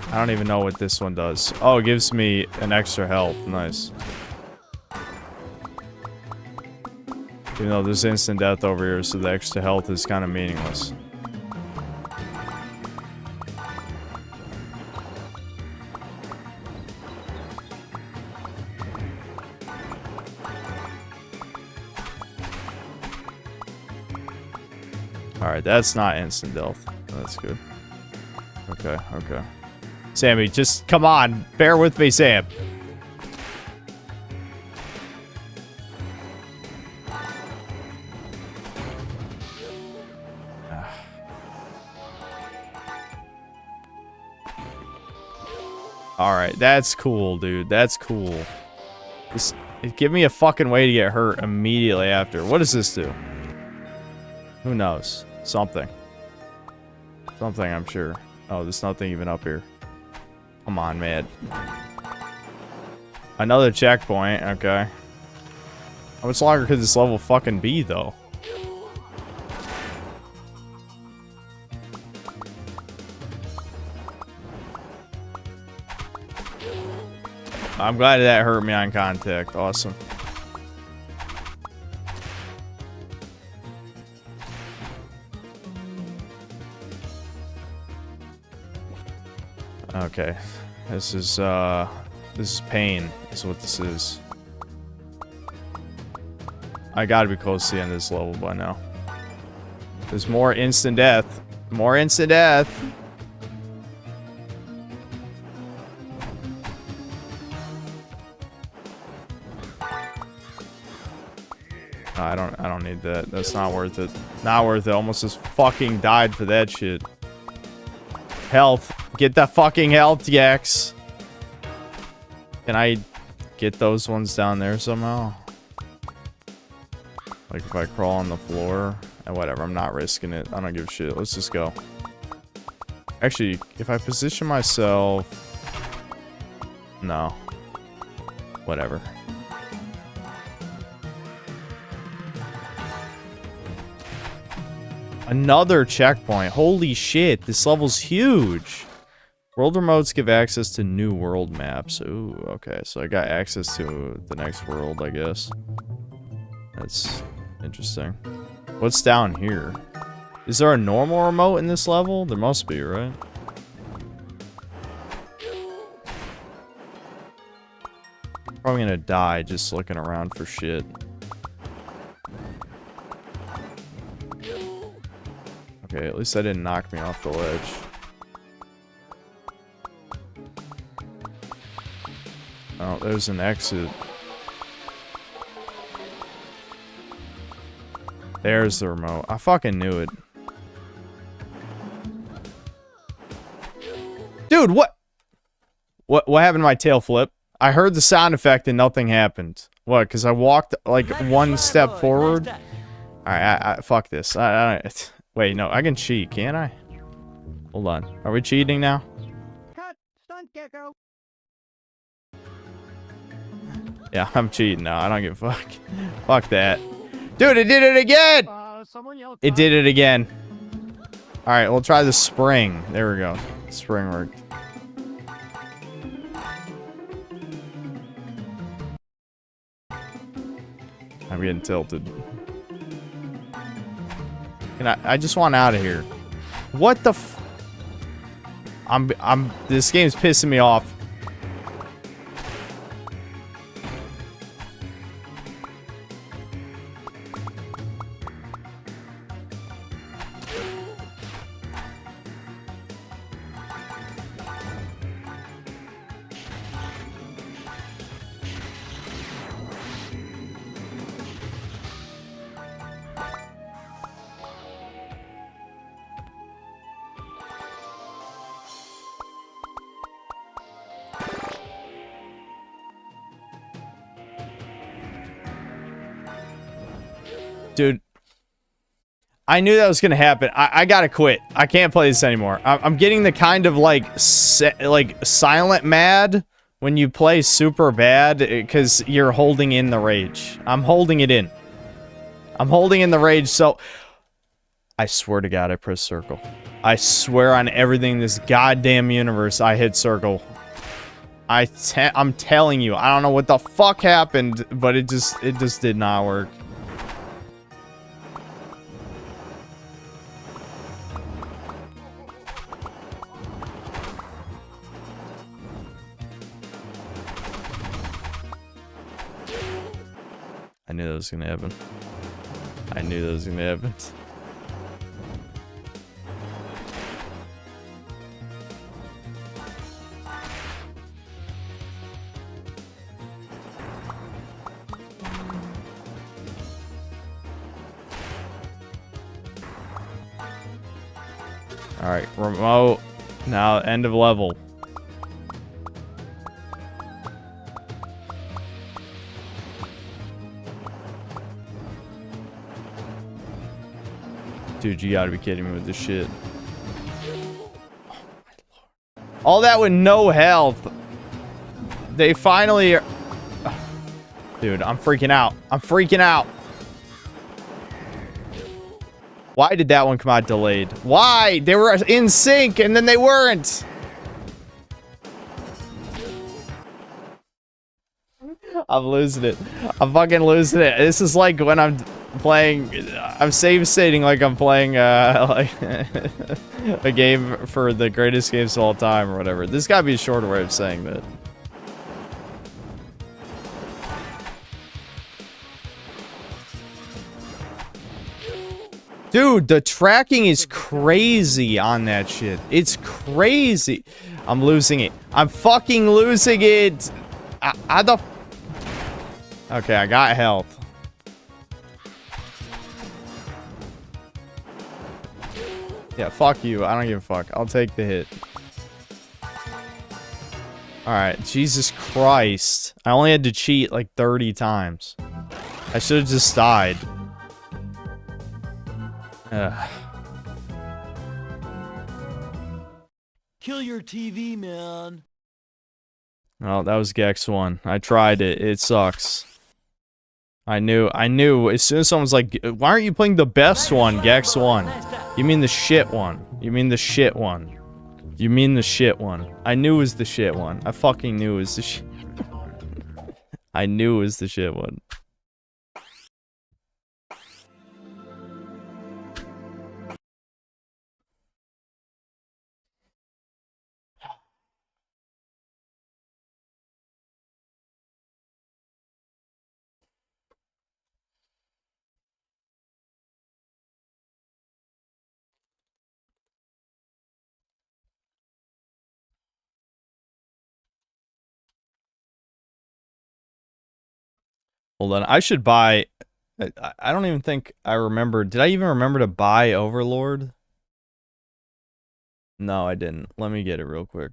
I don't even know what this one does. Oh, it gives me an extra health. Nice. Even though there's instant death over here, so the extra health is kind of meaningless. Alright, that's not instant death. That's good. Okay, okay. Sammy, just come on. Bear with me, Sam. Alright, that's cool, dude. That's cool. Just give me a fucking way to get hurt immediately after. What does this do? Who knows? Something. Something, I'm sure. Oh, there's nothing even up here. Come on, man. Another checkpoint, okay. How much longer could this level fucking be, though? I'm glad that hurt me on contact. Awesome. Okay. This is pain, is what this is. I gotta be close to the end of this level by now. There's more instant death. More instant death! I don't need that. That's not worth it. Not worth it. Almost just fucking died for that shit. Health. Get the fucking health, Yax. Can I get those ones down there somehow? Like if I crawl on the floor? And whatever, I'm not risking it. I don't give a shit. Let's just go. Actually, if I position myself... No. Whatever. Another checkpoint. Holy shit, this level's huge. World remotes give access to new world maps. Ooh, okay, so I got access to the next world, I guess. That's interesting. What's down here? Is there a normal remote in this level? There must be, right? Probably gonna die just looking around for shit. Okay, at least that didn't knock me off the ledge. Oh, there's an exit. There's the remote. I fucking knew it. Dude, what? What happened to my tail flip? I heard the sound effect and nothing happened. What? Because I walked like one step forward? Alright, fuck this. Wait, no, I can cheat, can't I? Hold on. Are we cheating now? Cut! Stunt gecko! Yeah, I'm cheating now. I don't give a fuck. Fuck that. Dude, it did it again! It did it again. Alright, we'll try the spring. There we go. Spring worked. I'm getting tilted. And I just want out of here. What the f- this game's pissing me off. Dude, I knew that was gonna happen. I gotta quit. I can't play this anymore. I'm getting the kind of like silent mad when you play super bad because you're holding in the rage. I'm holding it in. I'm holding in the rage. So I swear to God, I pressed circle. I swear on everything in this goddamn universe, I hit circle. I'm telling you, I don't know what the fuck happened, but it just did not work. I knew that was gonna happen. I knew that was gonna happen. Alright, remote. Now, end of level. Dude, you gotta be kidding me with this shit. Oh, my Lord. All that with no health. They finally are... Dude, I'm freaking out. I'm freaking out. Why did that one come out delayed? Why? They were in sync and then they weren't. I'm losing it. I'm fucking losing it. This is like when I'm playing, I'm save stating like I'm playing like a game for the greatest games of all time or whatever. This gotta be a shorter way of saying that. Dude, the tracking is crazy on that shit. It's crazy. I'm losing it. I'm fucking losing it. Okay, I got health. Yeah, fuck you. I don't give a fuck. I'll take the hit. Alright, Jesus Christ. I only had to cheat like 30 times. I should have just died. Ugh. Kill your TV, man. Oh, that was Gex 1. I tried it. It sucks. I knew. As soon as someone's like, why aren't you playing the best one, Gex 1? You mean the shit one. You mean the shit one. You mean the shit one. I knew it was the shit one. I fucking knew it was the shit. I knew it was the shit one. Hold on. I should buy... I don't even think I remember... Did I even remember to buy Overlord? No, I didn't. Let me get it real quick.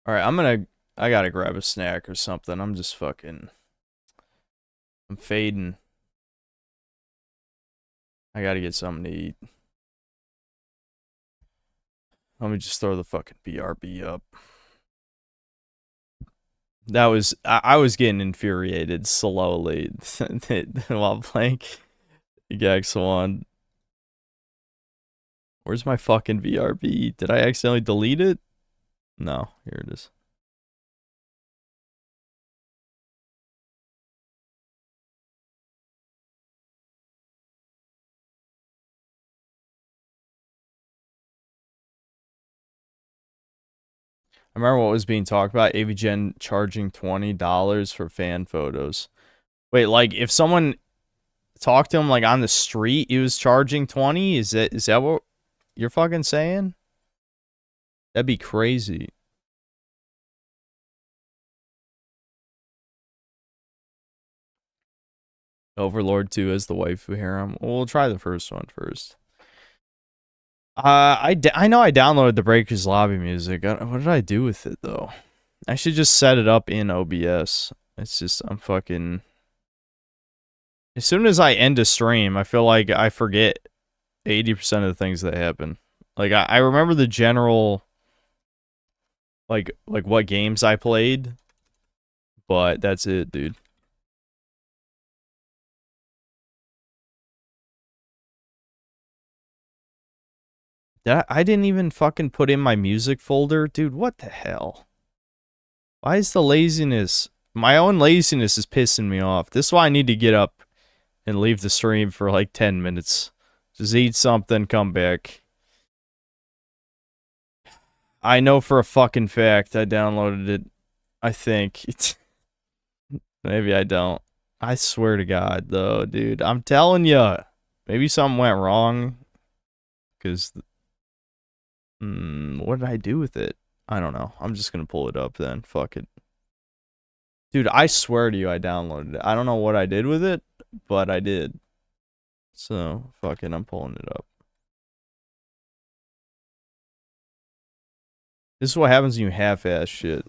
Alright, I gotta grab a snack or something. I'm just fucking... I'm fading. I gotta get something to eat. Let me just throw the fucking BRB up. That was... I was getting infuriated slowly while playing Gex 1. Where's my fucking BRB? Did I accidentally delete it? No, here it is. I remember what was being talked about. AVGen charging $20 for fan photos. Wait, like if someone talked to him like on the street, he was charging 20? Is that what you're fucking saying? That'd be crazy. Overlord 2 as the waifu harem. Well, we'll try the first one first. I know I downloaded the Breakers Lobby music. What did I do with it, though? I should just set it up in OBS. It's just, I'm fucking... As soon as I end a stream, I feel like I forget 80% of the things that happen. Like, I remember the general... Like what games I played. But that's it, dude. I didn't even fucking put in my music folder. Dude, what the hell? Why is the laziness... My own laziness is pissing me off. This is why I need to get up and leave the stream for like 10 minutes. Just eat something, come back. I know for a fucking fact I downloaded it. I think. Maybe I don't. I swear to God, though, dude. I'm telling you. Maybe something went wrong. Because... what did I do with it? I don't know. I'm just gonna pull it up then. Fuck it. Dude, I swear to you I downloaded it. I don't know what I did with it, but I did. So, fucking, I'm pulling it up. This is what happens when you half-ass shit.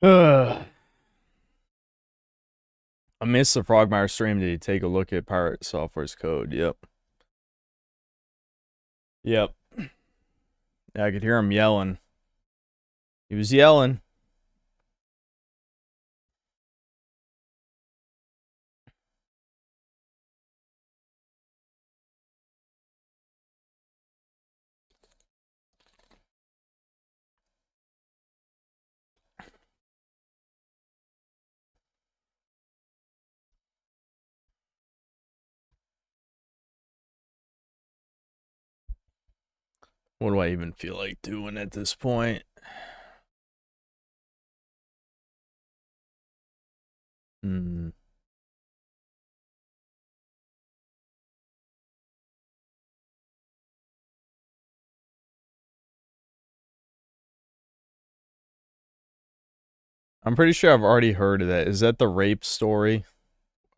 Ugh. I missed the Frogmire stream. Did he take a look at Pirate Software's code? Yep. Yep. Yeah, I could hear him yelling. He was yelling. What do I even feel like doing at this point? Hmm. I'm pretty sure I've already heard of that. Is that the rape story?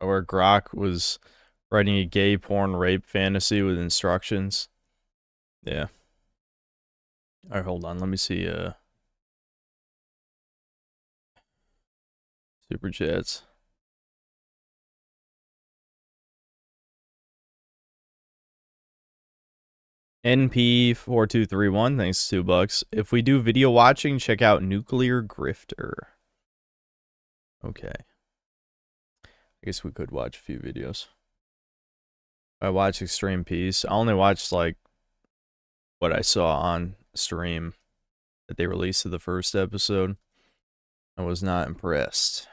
where Grok was writing a gay porn rape fantasy with instructions. Yeah. Alright, hold on. Let me see, Super Chats. NP4231, thanks, $2. If we do video watching, check out Nuclear Grifter. Okay. I guess we could watch a few videos. I watched Extreme Peace. I only watched, like, what I saw on stream that they released of the first episode. I was not impressed.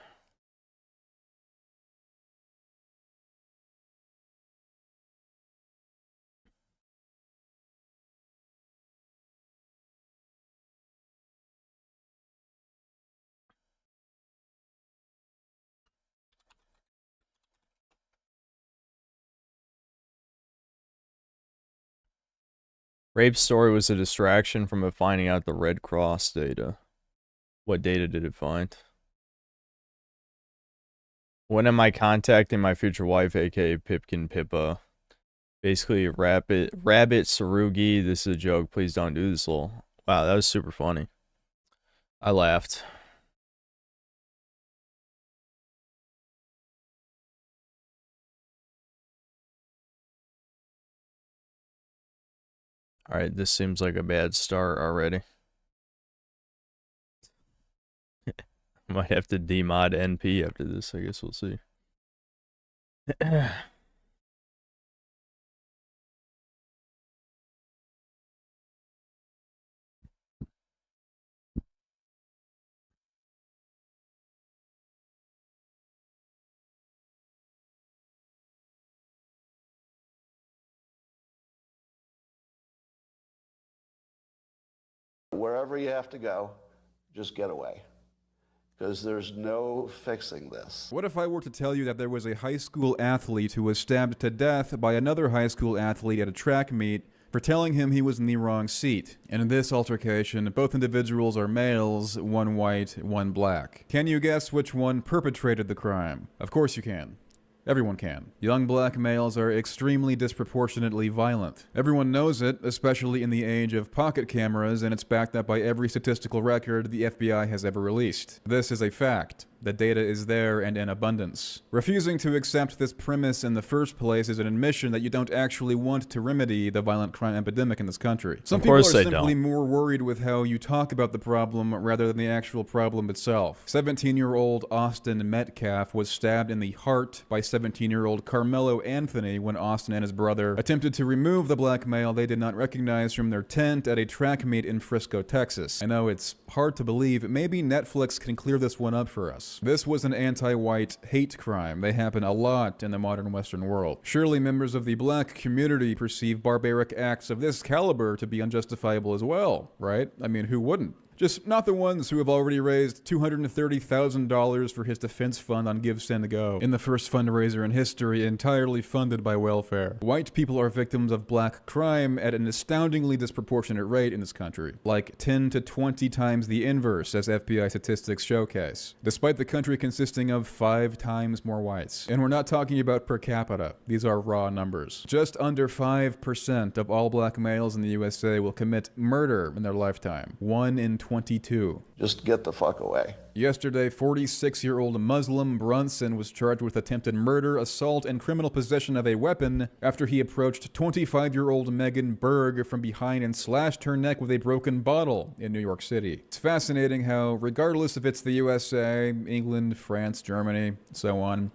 Rape's story was a distraction from it finding out the Red Cross data. What data did it find? When am I contacting my future wife, aka Pipkin Pippa? Basically, Rabbit Sarugi, this is a joke, please don't do this, lol. Wow, that was super funny. I laughed. Alright, this seems like a bad start already. Might have to demod NP after this, I guess we'll see. Wherever you have to go, just get away. Because there's no fixing this. What if I were to tell you that there was a high school athlete who was stabbed to death by another high school athlete at a track meet for telling him he was in the wrong seat? And in this altercation, both individuals are males, one white, one black. Can you guess which one perpetrated the crime? Of course you can. Everyone can. Young black males are extremely disproportionately violent. Everyone knows it, especially in the age of pocket cameras, and it's backed up by every statistical record the FBI has ever released. This is a fact. The data is there and in abundance. Refusing to accept this premise in the first place is an admission that you don't actually want to remedy the violent crime epidemic in this country. Some people are simply more worried with how you talk about the problem rather than the actual problem itself. 17-year-old Austin Metcalf was stabbed in the heart by 17-year-old Carmelo Anthony when Austin and his brother attempted to remove the black male they did not recognize from their tent at a track meet in Frisco, Texas. I know it's hard to believe. Maybe Netflix can clear this one up for us. This was an anti-white hate crime. They happen a lot in the modern Western world. Surely members of the black community perceive barbaric acts of this caliber to be unjustifiable as well, right? I mean, who wouldn't? Just not the ones who have already raised $230,000 for his defense fund on Give, Send, Go, in the first fundraiser in history entirely funded by welfare. White people are victims of black crime at an astoundingly disproportionate rate in this country, like 10 to 20 times the inverse, as FBI statistics showcase, despite the country consisting of 5 times more whites. And we're not talking about per capita. These are raw numbers. Just under 5% of all black males in the USA will commit murder in their lifetime. 1 in 22. Just get the fuck away. Yesterday, 46-year-old Muslim Brunson was charged with attempted murder, assault, and criminal possession of a weapon after he approached 25-year-old Megan Berg from behind and slashed her neck with a broken bottle in New York City. It's fascinating how, regardless if it's the USA, England, France, Germany, so on,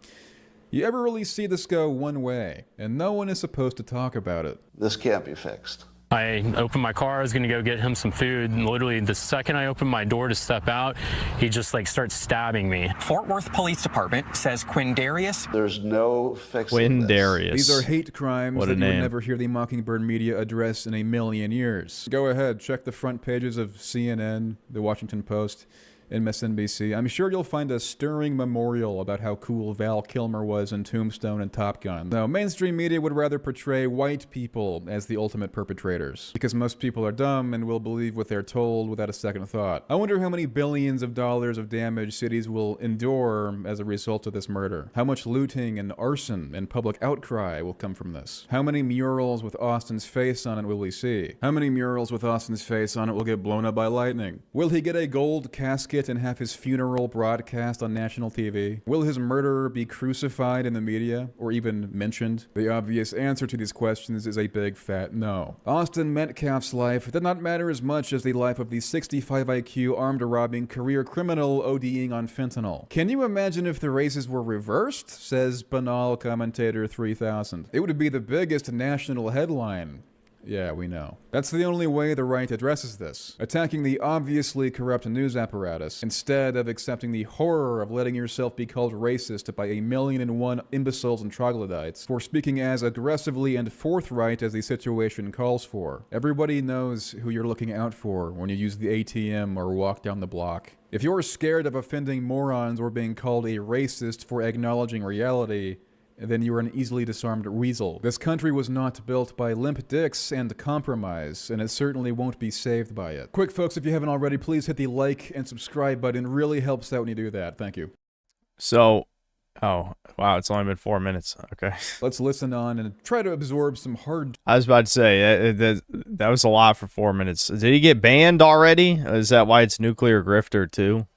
you ever really see this go one way, and no one is supposed to talk about it. This can't be fixed. I opened my car, I was gonna go get him some food, and literally the second I opened my door to step out, he just like starts stabbing me. Fort Worth Police Department says Quindarius. There's no fixing Quindarius. These are hate crimes What a that you would name. never hear the Mockingbird media address in a million years. Go ahead, check the front pages of CNN, the Washington Post, MSNBC, I'm sure you'll find a stirring memorial about how cool Val Kilmer was in Tombstone and Top Gun. No, mainstream media would rather portray white people as the ultimate perpetrators, because most people are dumb and will believe what they're told without a second thought. I wonder how many billions of dollars of damage cities will endure as a result of this murder. How much looting and arson and public outcry will come from this? How many murals with Austin's face on it will we see? How many murals with Austin's face on it will get blown up by lightning? Will he get a gold casket and have his funeral broadcast on national TV? Will his murderer be crucified in the media, or even mentioned? The obvious answer to these questions is a big fat no. Austin Metcalf's life did not matter as much as the life of the 65 IQ armed-robbing career criminal ODing on fentanyl. Can you imagine if the races were reversed? Says banal commentator 3000. It would be the biggest national headline. Yeah, we know. That's the only way the right addresses this. Attacking the obviously corrupt news apparatus, instead of accepting the horror of letting yourself be called racist by 1,000,001 imbeciles and troglodytes for speaking as aggressively and forthright as the situation calls for. Everybody knows who you're looking out for when you use the ATM or walk down the block. If you're scared of offending morons or being called a racist for acknowledging reality, then you are an easily disarmed weasel. This country was not built by limp dicks and compromise, and it certainly won't be saved by it. Quick, folks, if you haven't already, please hit the like and subscribe button. It really helps out when you do that. Thank you. So, oh, wow, it's only been 4 minutes. Okay. Let's listen on and try to absorb some hard... I was about to say, that was a lot for 4 minutes. Did he get banned already? Is that why it's Nuclear Grifter, too?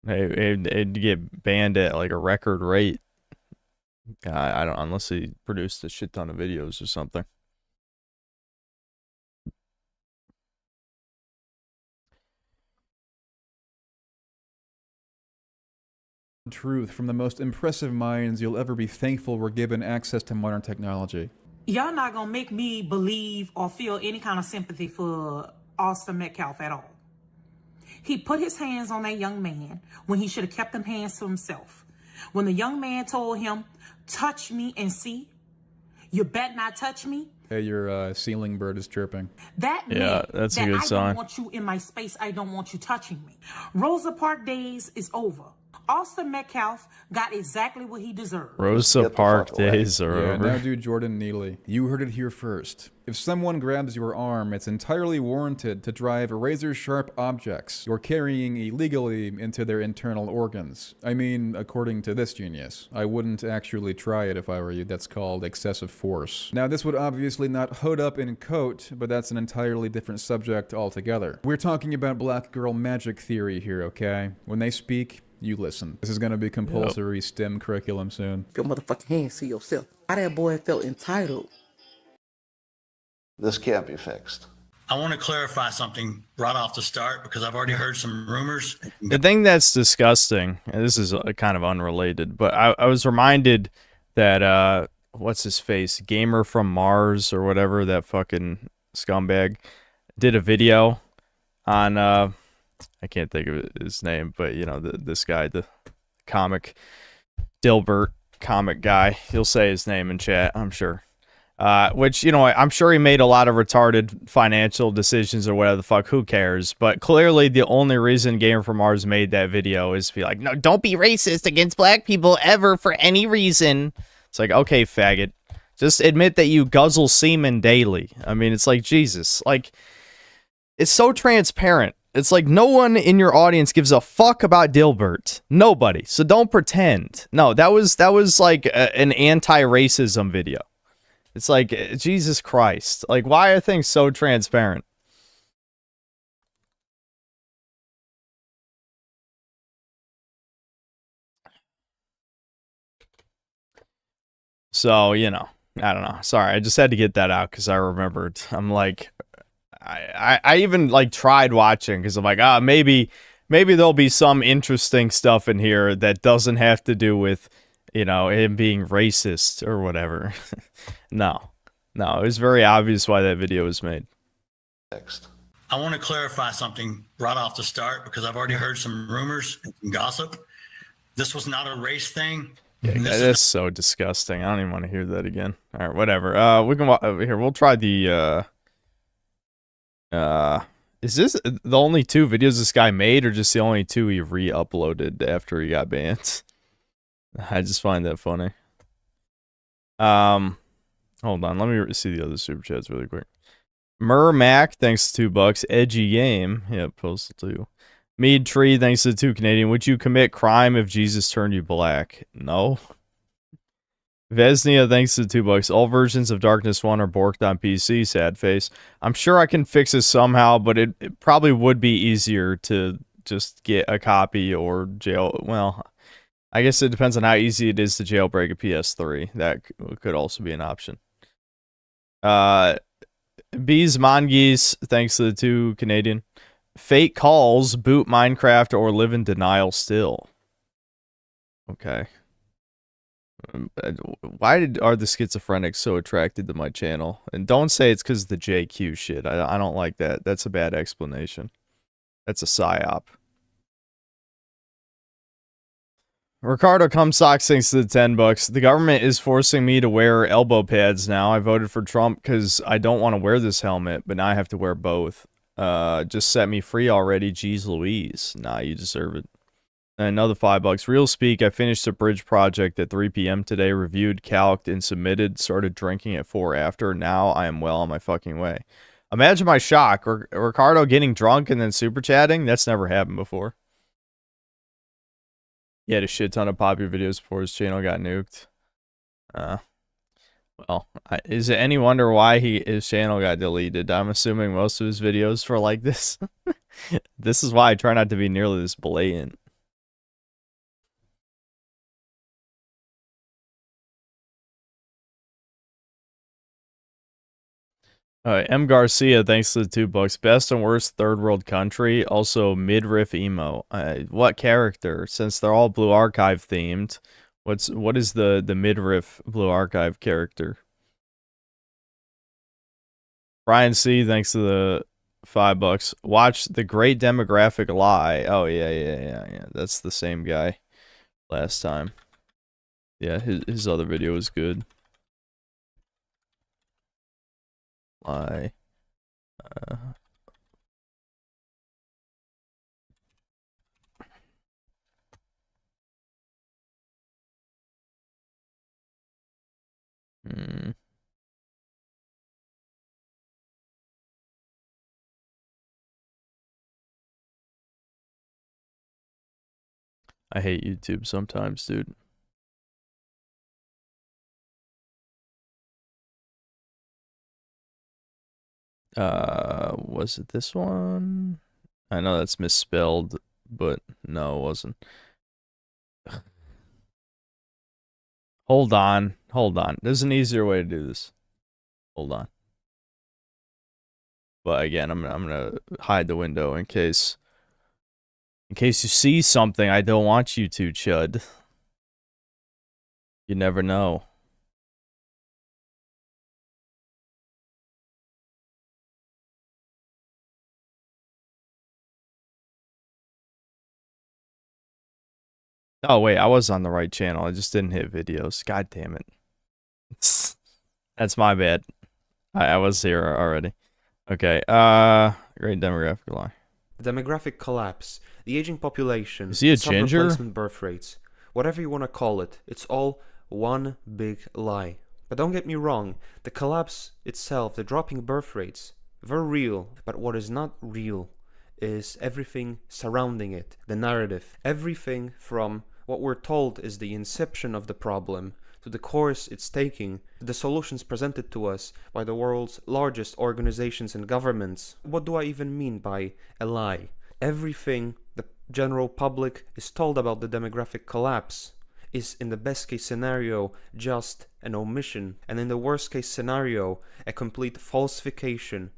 It'd get banned at, like, a record rate. I don't, unless he produced a shit ton of videos or something. Truth from the most impressive minds you'll ever be thankful were given access to modern technology. Y'all not gonna make me believe or feel any kind of sympathy for Austin Metcalf at all. He put his hands on that young man when he should have kept them hands to himself. When the young man told him, "Touch me and see, you bet not touch me." Hey, your ceiling bird is chirping. That yeah, that's a good I sign. don't want you in my space. I don't want you touching me. Rosa Parks days is over. Austin Metcalf got exactly what he deserved. Rosa Parks days are yeah, over. Now do Jordan Neely. You heard it here first. If someone grabs your arm, it's entirely warranted to drive razor-sharp objects you're carrying illegally into their internal organs. I mean, according to this genius. I wouldn't actually try it if I were you. That's called excessive force. Now, this would obviously not hood up in coat, but that's an entirely different subject altogether. We're talking about black girl magic theory here, okay? When they speak, you listen. This is gonna be compulsory STEM curriculum soon. Your motherfucking hands to yourself. How that boy felt entitled. This can't be fixed. I want to clarify something right off the start because I've already heard some rumors. The thing that's disgusting, and this is kind of unrelated, but I was reminded that, what's his face? Gamer from Mars or whatever, that fucking scumbag, did a video on, I can't think of his name, but, you know, this guy, the comic, Dilbert comic guy. He'll say his name in chat, I'm sure. Which, you know, I'm sure he made a lot of retarded financial decisions or whatever the fuck, who cares? But clearly the only reason Gamer from Mars made that video is to be like, no, don't be racist against black people ever for any reason. It's like, okay, faggot. Just admit that you guzzle semen daily. I mean, it's like, Jesus. Like, it's so transparent. It's like no one in your audience gives a fuck about Dilbert. Nobody. So don't pretend. No, that was like an anti-racism video. It's like, Jesus Christ. Like, why are things so transparent? So, you know, I don't know. Sorry, I just had to get that out because I remembered. I'm like, I even like tried watching because I'm like, maybe there'll be some interesting stuff in here that doesn't have to do with, you know, him being racist or whatever. No, it was very obvious why that video was made. Next. I want to clarify something right off the start because I've already heard some rumors and some gossip. This was not a race thing. Yeah, that's so disgusting. I don't even want to hear that again. All right, whatever. We can here. We'll try the Is this the only 2 videos this guy made, or just the only 2 he re-uploaded after he got banned? I just find that funny. Hold on, let me see the other super chats really quick. Mac, thanks to $2. Edgy game, yeah, postal 2. Mead Tree, thanks to 2 Canadian. Would you commit crime if Jesus turned you black? No. Vesnia, thanks to $2. All versions of Darkness 1 are borked on PC, sad face. I'm sure I can fix this somehow, but it probably would be easier to just get a copy or jail. Well, I guess it depends on how easy it is to jailbreak a PS3. That could also be an option. Bees Mongeese, thanks to the 2 Canadian. Fate calls, boot Minecraft, or live in denial still. Okay. Why are the schizophrenics so attracted to my channel? And don't say it's because of the JQ shit. I don't like that. That's a bad explanation. That's a psyop. Ricardo Comstock thanks to the $10. The government is forcing me to wear elbow pads now. I voted for Trump because I don't want to wear this helmet, but now I have to wear both. Just set me free already, geez Louise. Nah, you deserve it. Another $5. Real speak, I finished a bridge project at 3 p.m. today, reviewed, calced, and submitted, started drinking at 4 after. Now I am well on my fucking way. Imagine my shock. Ricardo getting drunk and then super chatting? That's never happened before. He had a shit ton of popular videos before his channel got nuked. Well, is it any wonder why his channel got deleted? I'm assuming most of his videos were like this. This is why I try not to be nearly this blatant. M. Garcia, thanks to the $2. Best and worst third world country. Also, midriff emo. What character? Since they're all Blue Archive themed, what is the midriff Blue Archive character? Brian C, thanks to the $5. Watch The Great Demographic Lie. Oh yeah. That's the same guy last time. Yeah, his other video was good. Lie. I hate YouTube sometimes, dude. Was it this one? I know that's misspelled, but no, it wasn't. Hold on. There's an easier way to do this. Hold on. But again, I'm gonna hide the window in case you see something I don't want you to, Chud. You never know. Oh wait, I was on the right channel. I just didn't hit videos. God damn it. That's my bad. I was here already. Okay, great demographic lie. The demographic collapse, the aging population, Is he a ginger? replacement birth rates, whatever you want to call it, it's all one big lie. But don't get me wrong, the collapse itself, the dropping birth rates, they're real, but what is not real is everything surrounding it, the narrative. Everything from what we're told is the inception of the problem, to the course it's taking, to the solutions presented to us by the world's largest organizations and governments. What do I even mean by a lie? Everything the general public is told about the demographic collapse is, in the best case scenario, just an omission, and in the worst case scenario, a complete falsification,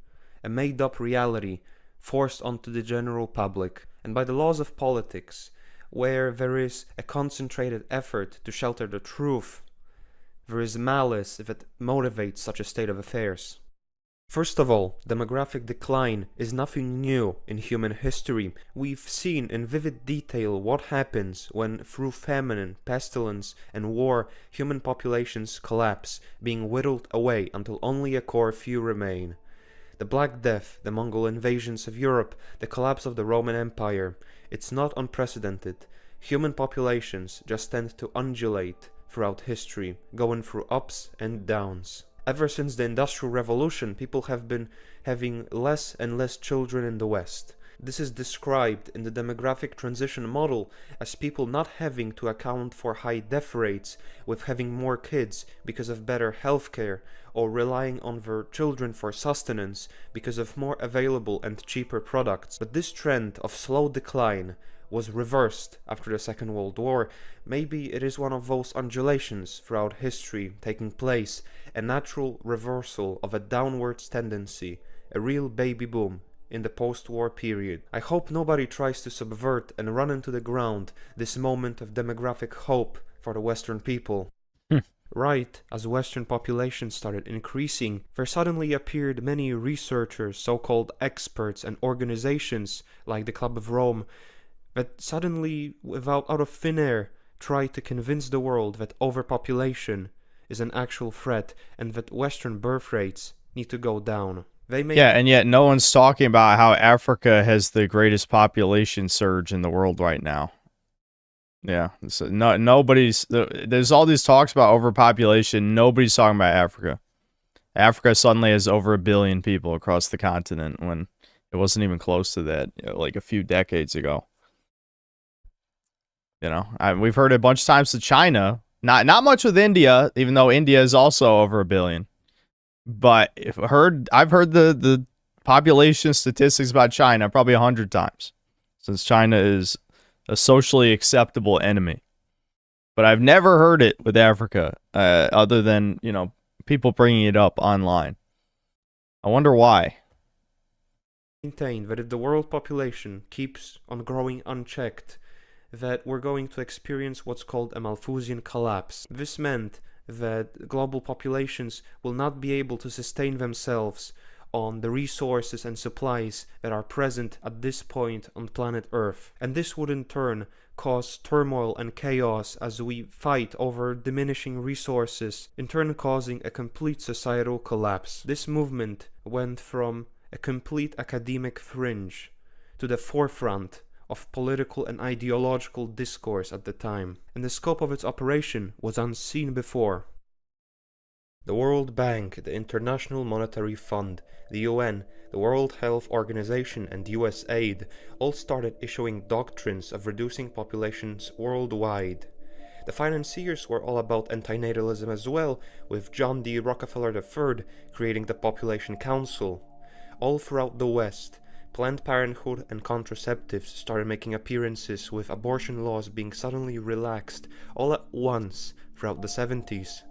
a made up reality forced onto the general public. And by the laws of politics, where there is a concentrated effort to shelter the truth, there is malice if it motivates such a state of affairs. First of all, demographic decline is nothing new in human history. We've seen in vivid detail what happens when, through famine, pestilence, and war, human populations collapse, being whittled away until only a core few remain. The Black Death, the Mongol invasions of Europe, the collapse of the Roman Empire. It's not unprecedented. Human populations just tend to undulate throughout history, going through ups and downs. Ever since the Industrial Revolution, people have been having less and less children in the West. This is described in the demographic transition model as people not having to account for high death rates with having more kids because of better healthcare, or relying on their children for sustenance because of more available and cheaper products. But this trend of slow decline was reversed after the Second World War. Maybe it is one of those undulations throughout history taking place, a natural reversal of a downwards tendency, a real baby boom in the post-war period. I hope nobody tries to subvert and run into the ground this moment of demographic hope for the Western people. Right as Western population started increasing, there suddenly appeared many researchers, so-called experts, and organizations like the Club of Rome that suddenly, out of thin air, try to convince the world that overpopulation is an actual threat and that Western birth rates need to go down. Yeah, and yet no one's talking about how Africa has the greatest population surge in the world right now. Yeah, so nobody's. There's all these talks about overpopulation. Nobody's talking about Africa. Africa suddenly has over 1 billion people across the continent when it wasn't even close to that, like a few decades ago. You know, we've heard it a bunch of times to China. Not much with India, even though India is also over 1 billion. But I've heard the population statistics about China probably 100 times, since China is a socially acceptable enemy. But I've never heard it with Africa, other than, you know, people bringing it up online. I wonder why. Maintain that if the world population keeps on growing unchecked, that we're going to experience what's called a Malthusian collapse. This meant that global populations will not be able to sustain themselves on the resources and supplies that are present at this point on planet Earth. And this would in turn cause turmoil and chaos as we fight over diminishing resources, in turn causing a complete societal collapse. This movement went from a complete academic fringe to the forefront of political and ideological discourse at the time, and the scope of its operation was unseen before. The World Bank, the International Monetary Fund, the UN, the World Health Organization, and USAID all started issuing doctrines of reducing populations worldwide. The financiers were all about antinatalism as well, with John D. Rockefeller III creating the Population Council. All throughout the West, Planned Parenthood and contraceptives started making appearances, with abortion laws being suddenly relaxed all at once throughout the 70s.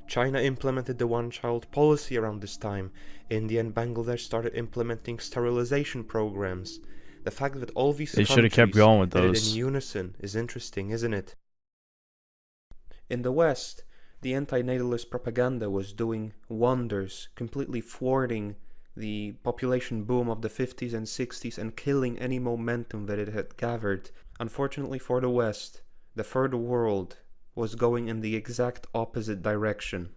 China implemented the one-child policy around this time. India and Bangladesh started implementing sterilization programs. The fact that all these They should have kept going with did it those. in unison is interesting, isn't it? In the West, the antinatalist propaganda was doing wonders, completely thwarting the population boom of the 50s and 60s and killing any momentum that it had gathered. Unfortunately for the West, the Third World was going in the exact opposite direction.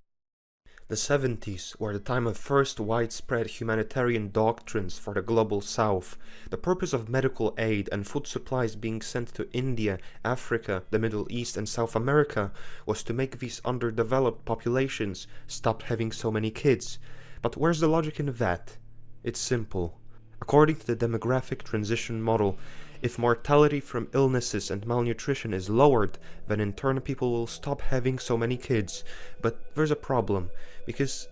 The 70s were the time of first widespread humanitarian doctrines for the global south. The purpose of medical aid and food supplies being sent to India, Africa, the Middle East and South America was to make these underdeveloped populations stop having so many kids. But where's the logic in that? It's simple. According to the demographic transition model, if mortality from illnesses and malnutrition is lowered, then in turn people will stop having so many kids. But there's a problem, because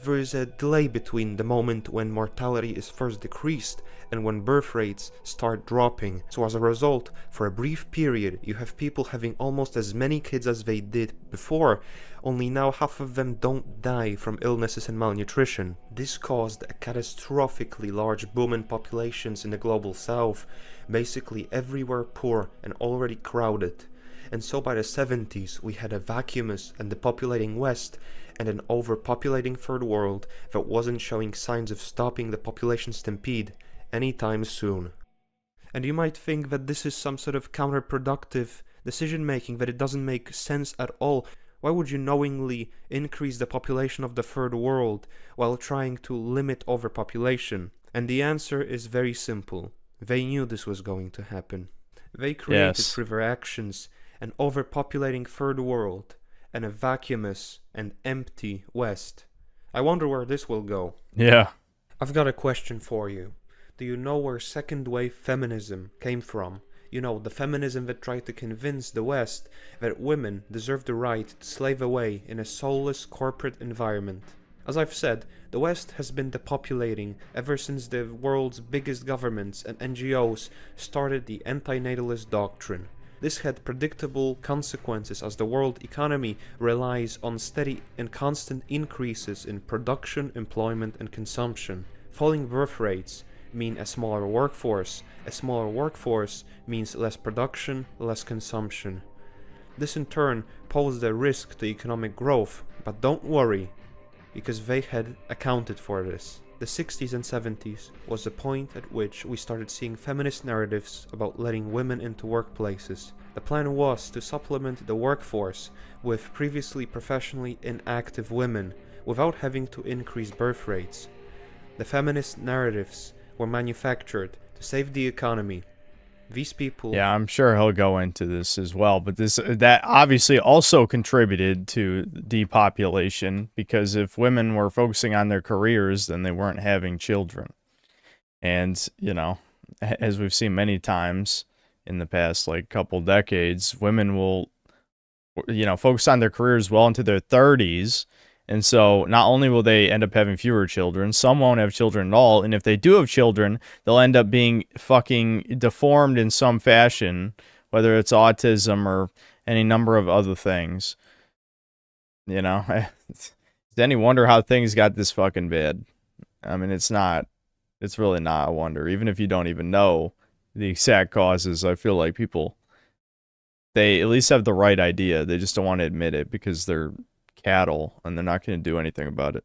there is a delay between the moment when mortality is first decreased and when birth rates start dropping. So as a result, for a brief period, you have people having almost as many kids as they did before, only now half of them don't die from illnesses and malnutrition. This caused a catastrophically large boom in populations in the global south, basically everywhere poor and already crowded. And so by the 70s we had a vacuumous and depopulating West and an overpopulating Third World that wasn't showing signs of stopping the population stampede anytime soon. And you might think that this is some sort of counterproductive decision making, that it doesn't make sense at all. Why would you knowingly increase the population of the third world while trying to limit overpopulation? And the answer is very simple. They knew this was going to happen. They created through their actions an overpopulating third world and a vacuumous and empty West. I wonder where this will go. Yeah. I've got a question for you. Do you know where second wave feminism came from? You know, the feminism that tried to convince the West that women deserve the right to slave away in a soulless corporate environment. As I've said, the West has been depopulating ever since the world's biggest governments and NGOs started the antinatalist doctrine. This had predictable consequences as the world economy relies on steady and constant increases in production, employment, and consumption. Falling birth rates mean a smaller workforce. A smaller workforce means less production, less consumption. This in turn posed a risk to economic growth, but don't worry, because they had accounted for this. The 60s and 70s was the point at which we started seeing feminist narratives about letting women into workplaces. The plan was to supplement the workforce with previously professionally inactive women without having to increase birth rates. The feminist narratives were manufactured to save the economy. These people... Yeah, I'm sure he'll go into this as well, but that obviously also contributed to depopulation, because if women were focusing on their careers, then they weren't having children. And, you know, as we've seen many times in the past, like, couple decades, women will, you know, focus on their careers well into their 30s. And so not only will they end up having fewer children, some won't have children at all. And if they do have children, they'll end up being fucking deformed in some fashion, whether it's autism or any number of other things. You know, it's any wonder how things got this fucking bad. I mean, it's really not a wonder. Even if you don't even know the exact causes, I feel like people, they at least have the right idea. They just don't want to admit it because they're cattle and they're not going to do anything about it.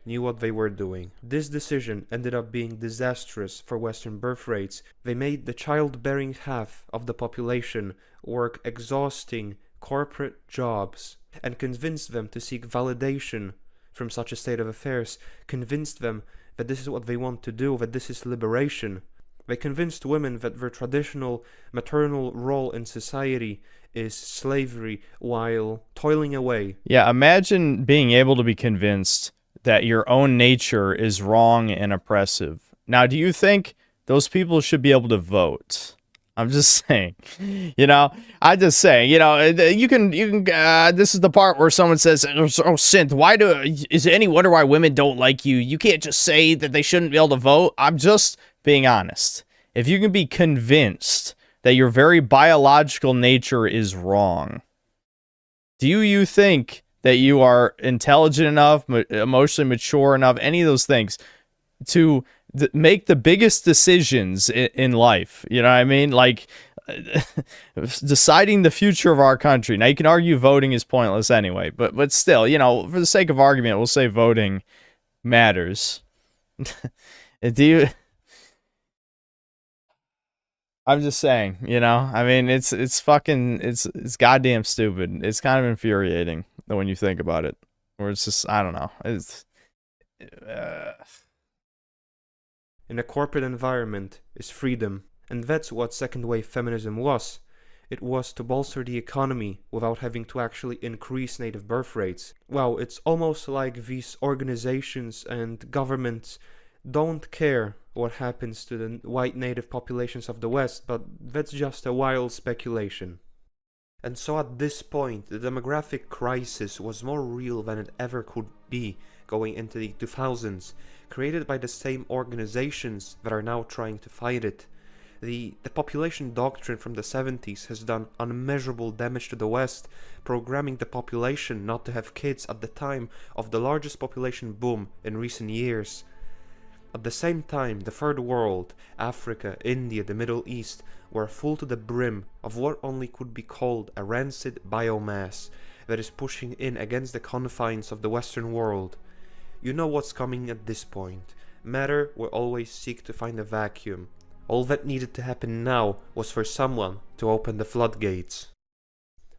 Knew what they were doing. This decision ended up being disastrous for Western birth rates. They made the childbearing half of the population work exhausting corporate jobs and convinced them to seek validation from such a state of affairs, convinced them that this is what they want to do, that this is liberation. They convinced women that their traditional maternal role in society is slavery while toiling away. Yeah, imagine being able to be convinced that your own nature is wrong and oppressive. Now, do you think those people should be able to vote? I'm just saying, you know, this is the part where someone says, oh, Synth, is it any wonder why women don't like you? You can't just say that they shouldn't be able to vote. I'm just being honest. If you can be convinced that your very biological nature is wrong, do you think that you are intelligent enough, emotionally mature enough, any of those things, to make the biggest decisions in life? You know what I mean? Like, deciding the future of our country. Now, you can argue voting is pointless anyway, but still, you know, for the sake of argument, we'll say voting matters. I'm just saying, you know, I mean, it's goddamn stupid. It's kind of infuriating when you think about it, where it's just, I don't know. In a corporate environment is freedom, and that's what second wave feminism was. It was to bolster the economy without having to actually increase native birth rates. Well, it's almost like these organizations and governments don't care what happens to the white native populations of the West, but that's just a wild speculation. And so at this point, the demographic crisis was more real than it ever could be going into the 2000s, created by the same organizations that are now trying to fight it. The population doctrine from the 70s has done unmeasurable damage to the West, programming the population not to have kids at the time of the largest population boom in recent years. At the same time, the third world, Africa, India, the Middle East, were full to the brim of what only could be called a rancid biomass that is pushing in against the confines of the Western world. You know what's coming at this point. Matter will always seek to find a vacuum. All that needed to happen now was for someone to open the floodgates.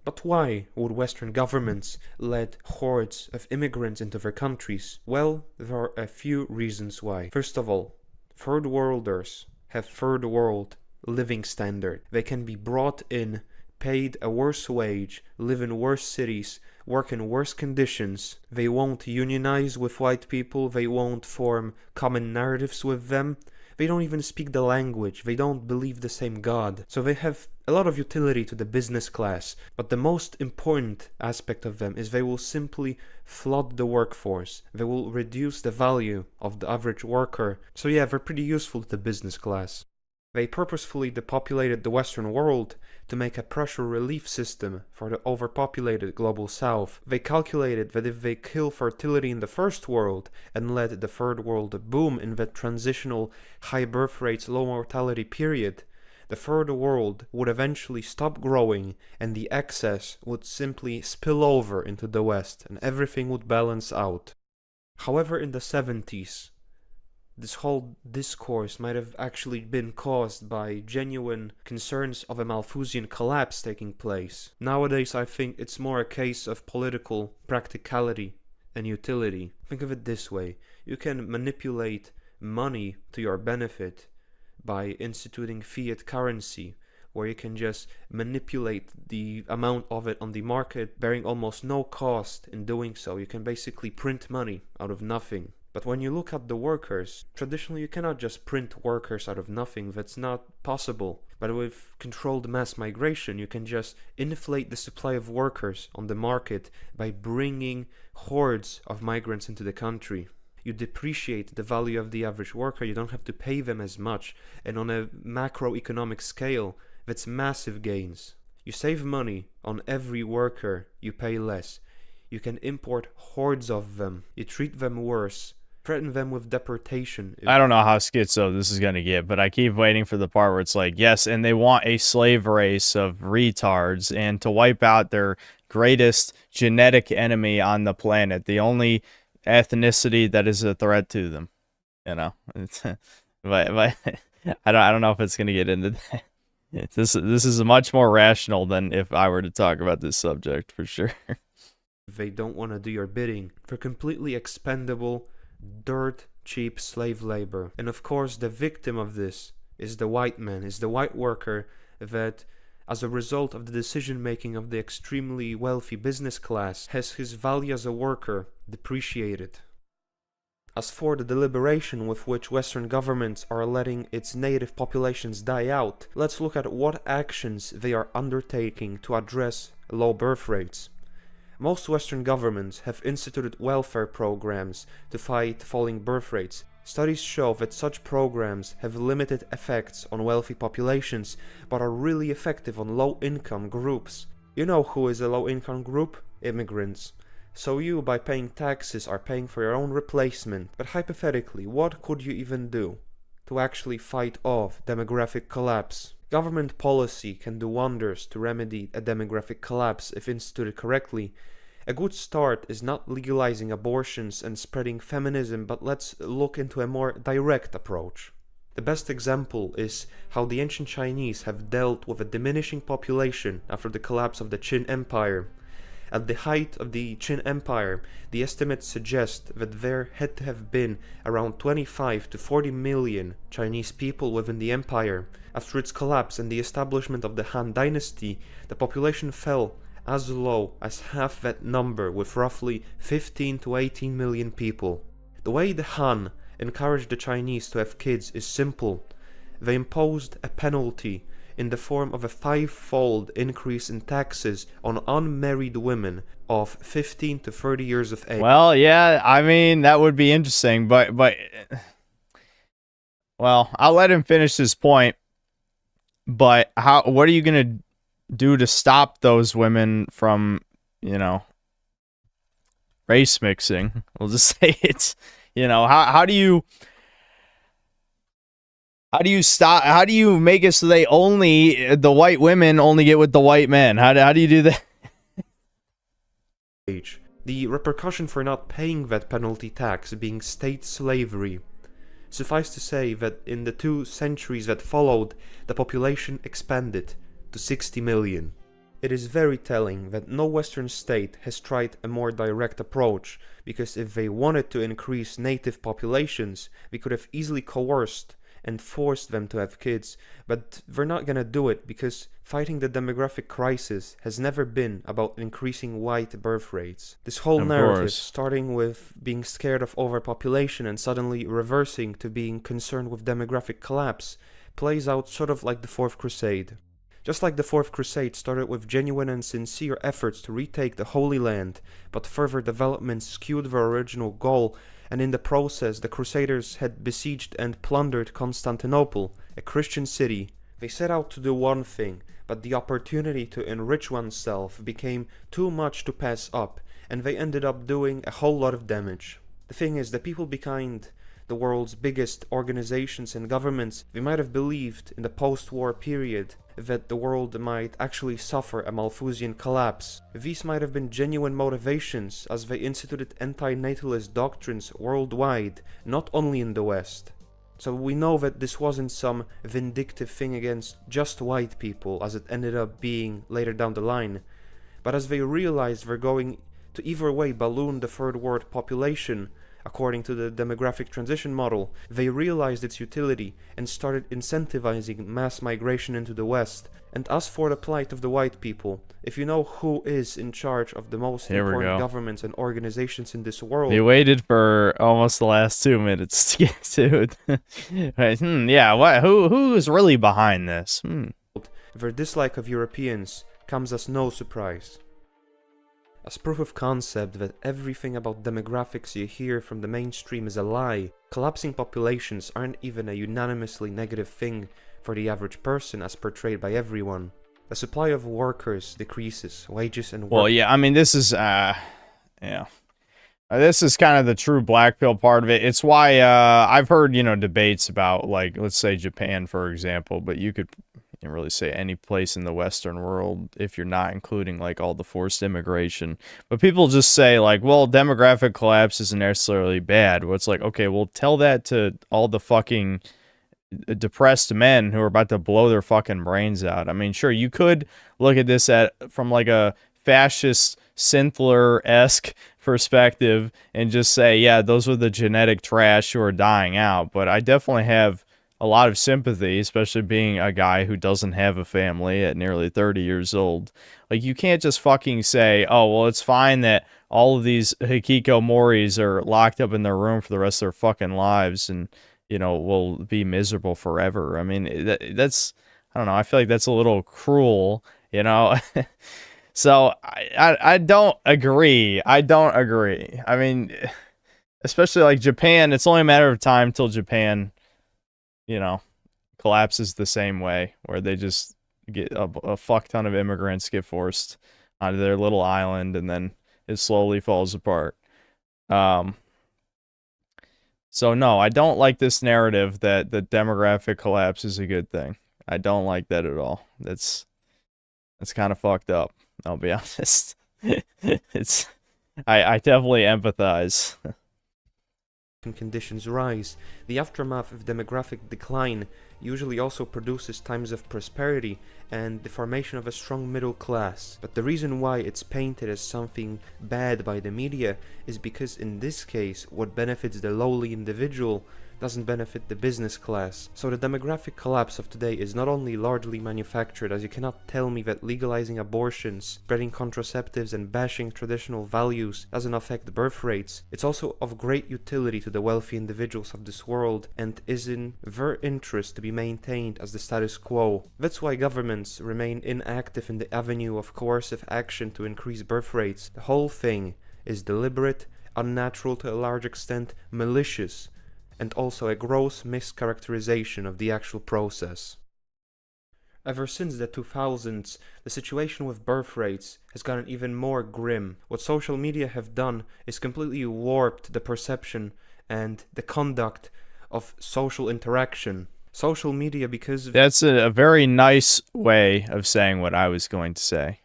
But why would Western governments let hordes of immigrants into their countries? Well, there are a few reasons why. First of all, third worlders have third world living standard. They can be brought in, paid a worse wage, live in worse cities, work in worse conditions. They won't unionize with white people, they won't form common narratives with them. They don't even speak the language, they don't believe the same God. So they have a lot of utility to the business class, but the most important aspect of them is they will simply flood the workforce. They will reduce the value of the average worker. So yeah, they're pretty useful to the business class. They purposefully depopulated the Western world to make a pressure relief system for the overpopulated global south. They calculated that if they kill fertility in the first world and let the third world boom in that transitional high birth rates, low mortality period, the third world would eventually stop growing and the excess would simply spill over into the West and everything would balance out. However, in the 70s, this whole discourse might have actually been caused by genuine concerns of a Malthusian collapse taking place. Nowadays, I think it's more a case of political practicality and utility. Think of it this way. You can manipulate money to your benefit by instituting fiat currency, where you can just manipulate the amount of it on the market, bearing almost no cost in doing so. You can basically print money out of nothing. But when you look at the workers, traditionally you cannot just print workers out of nothing, that's not possible. But with controlled mass migration, you can just inflate the supply of workers on the market by bringing hordes of migrants into the country. You depreciate the value of the average worker, you don't have to pay them as much, and on a macroeconomic scale, that's massive gains. You save money on every worker, you pay less. You can import hordes of them, you treat them worse, threaten them with deportation. I don't know how schizo this is going to get, but I keep waiting for the part where it's like, yes, and they want a slave race of retards and to wipe out their greatest genetic enemy on the planet, the only ethnicity that is a threat to them. You know, but I don't know if it's going to get into that. This is much more rational than if I were to talk about this subject, for sure. They don't want to do your bidding. They're completely expendable, dirt cheap slave labor. And of course the victim of this is the white man, is the white worker that, as a result of the decision making of the extremely wealthy business class, has his value as a worker depreciated. As for the deliberation with which Western governments are letting its native populations die out, let's look at what actions they are undertaking to address low birth rates. Most Western governments have instituted welfare programs to fight falling birth rates. Studies show that such programs have limited effects on wealthy populations, but are really effective on low-income groups. You know who is a low-income group? Immigrants. So you, by paying taxes, are paying for your own replacement. But hypothetically, what could you even do to actually fight off demographic collapse? Government policy can do wonders to remedy a demographic collapse if instituted correctly. A good start is not legalizing abortions and spreading feminism, but let's look into a more direct approach. The best example is how the ancient Chinese have dealt with a diminishing population after the collapse of the Qin Empire. At the height of the Qin Empire, the estimates suggest that there had to have been around 25 to 40 million Chinese people within the empire. After its collapse and the establishment of the Han Dynasty, the population fell as low as half that number, with roughly 15 to 18 million people. The way the Han encouraged the Chinese to have kids is simple. They imposed a penalty in the form of a 5-fold increase in taxes on unmarried women of 15 to 30 years of age. Well, yeah, I mean, that would be interesting, but well, I'll let him finish his point. But what are you going to do to stop those women from, you know, race mixing? We'll just say it's, you know, how do you stop, how do you make it so the white women only get with the white men? How do you do that? The repercussion for not paying that penalty tax being state slavery. Suffice to say that in the 2 centuries that followed, the population expanded to 60 million. It is very telling that no Western state has tried a more direct approach, because if they wanted to increase native populations, they could have easily coerced and forced them to have kids, but they're not gonna do it because fighting the demographic crisis has never been about increasing white birth rates. This whole narrative, starting with being scared of overpopulation and suddenly reversing to being concerned with demographic collapse, plays out sort of like the Fourth Crusade. Just like the Fourth Crusade started with genuine and sincere efforts to retake the Holy Land, but further developments skewed their original goal, and in the process the Crusaders had besieged and plundered Constantinople, a Christian city. They set out to do one thing, but the opportunity to enrich oneself became too much to pass up, and they ended up doing a whole lot of damage. The thing is, the people behind the world's biggest organizations and governments, they might have believed in the post-war period that the world might actually suffer a Malthusian collapse. These might have been genuine motivations, as they instituted anti-natalist doctrines worldwide, not only in the West. So we know that this wasn't some vindictive thing against just white people, as it ended up being later down the line. But as they realized they're going to either way balloon the third world population, according to the demographic transition model, they realized its utility and started incentivizing mass migration into the West. And as for the plight of the white people, if you know who is in charge of the most important governments and organizations in this world... They waited for almost the last 2 minutes to get to it. Right, yeah, who is really behind this? Their dislike of Europeans comes as no surprise. As proof of concept that everything about demographics you hear from the mainstream is a lie, collapsing populations aren't even a unanimously negative thing for the average person as portrayed by everyone. The supply of workers decreases, wages and work... Well, yeah, I mean, this is, this is kind of the true black pill part of it. It's why, I've heard, debates about, like, let's say Japan, for example, but you can't really say any place in the Western world if you're not including like all the forced immigration. But people just say like, well, demographic collapse isn't necessarily bad. Well, it's like, okay, well, tell that to all the fucking depressed men who are about to blow their fucking brains out. I mean, sure, you could look at this from like a fascist Synthler-esque perspective and just say, yeah, those are the genetic trash who are dying out. But I definitely have a lot of sympathy, especially being a guy who doesn't have a family at nearly 30 years old. Like, you can't just fucking say, oh, well, it's fine that all of these hikikomoris are locked up in their room for the rest of their fucking lives and, will be miserable forever. I mean, that's, I don't know, I feel like that's a little cruel, So, I don't agree. I don't agree. I mean, especially like Japan, it's only a matter of time till Japan collapses the same way, where they just get a fuck ton of immigrants get forced onto their little island, and then it slowly falls apart. So no, I don't like this narrative that the demographic collapse is a good thing. I don't like that at all. That's kind of fucked up, I'll be honest. I definitely empathize. Conditions rise, the aftermath of demographic decline usually also produces times of prosperity and the formation of a strong middle class. But the reason why it's painted as something bad by the media is because in this case, what benefits the lowly individual doesn't benefit the business class. So the demographic collapse of today is not only largely manufactured, as you cannot tell me that legalizing abortions, spreading contraceptives and bashing traditional values doesn't affect birth rates. It's also of great utility to the wealthy individuals of this world and is in their interest to be maintained as the status quo. That's why governments remain inactive in the avenue of coercive action to increase birth rates. The whole thing is deliberate, unnatural to a large extent, malicious, and also a gross mischaracterization of the actual process. Ever since the 2000s, the situation with birth rates has gotten even more grim. What social media have done is completely warped the perception and the conduct of social interaction. Social media, because of... That's a very nice way of saying what I was going to say.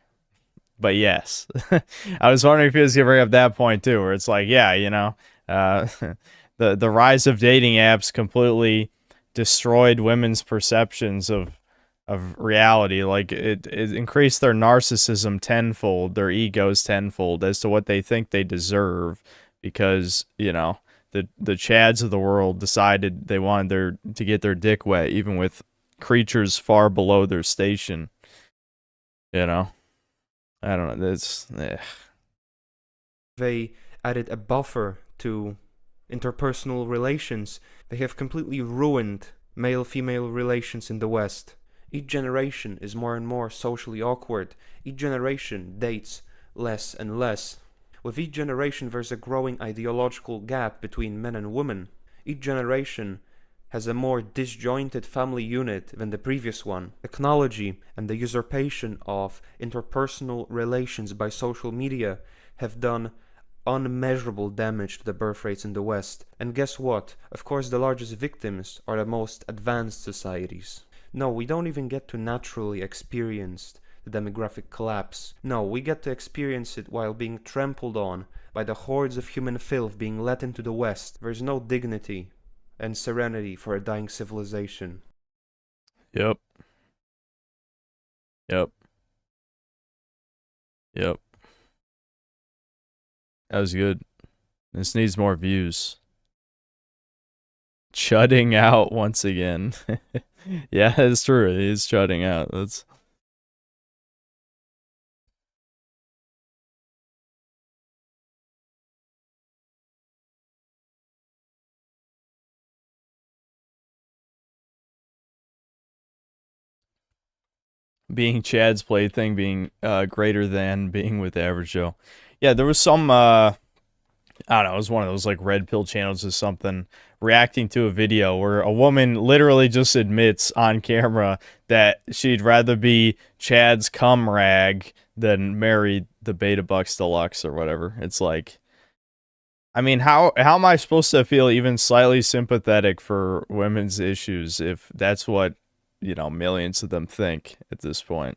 But yes, I was wondering if he was going to bring up that point too, where it's like, yeah, the rise of dating apps completely destroyed women's perceptions of of reality. Like it increased their narcissism tenfold, their egos tenfold as to what they think they deserve, because the Chads of the world decided they wanted to get their dick wet, even with creatures far below their station. I don't know. They added a buffer to interpersonal relations. They have completely ruined male-female relations in the West. Each generation is more and more socially awkward. Each generation dates less and less. With each generation, there's a growing ideological gap between men and women. Each generation has a more disjointed family unit than the previous one. Technology and the usurpation of interpersonal relations by social media have done unmeasurable damage to the birth rates in the West. And guess what? Of course, the largest victims are the most advanced societies. No, we don't even get to naturally experience the demographic collapse. No, we get to experience it while being trampled on by the hordes of human filth being let into the West. There's no dignity and serenity for a dying civilization. Yep. That was good. This needs more views. Chudding out once again. Yeah, it's true. He's chudding out. That's being Chad's plaything, being greater than being with Average Joe. Yeah, there was some I don't know, it was one of those like red pill channels or something reacting to a video where a woman literally just admits on camera that she'd rather be Chad's cum rag than marry the Beta Bucks Deluxe or whatever. It's like, I mean, how am I supposed to feel even slightly sympathetic for women's issues if that's what, millions of them think at this point?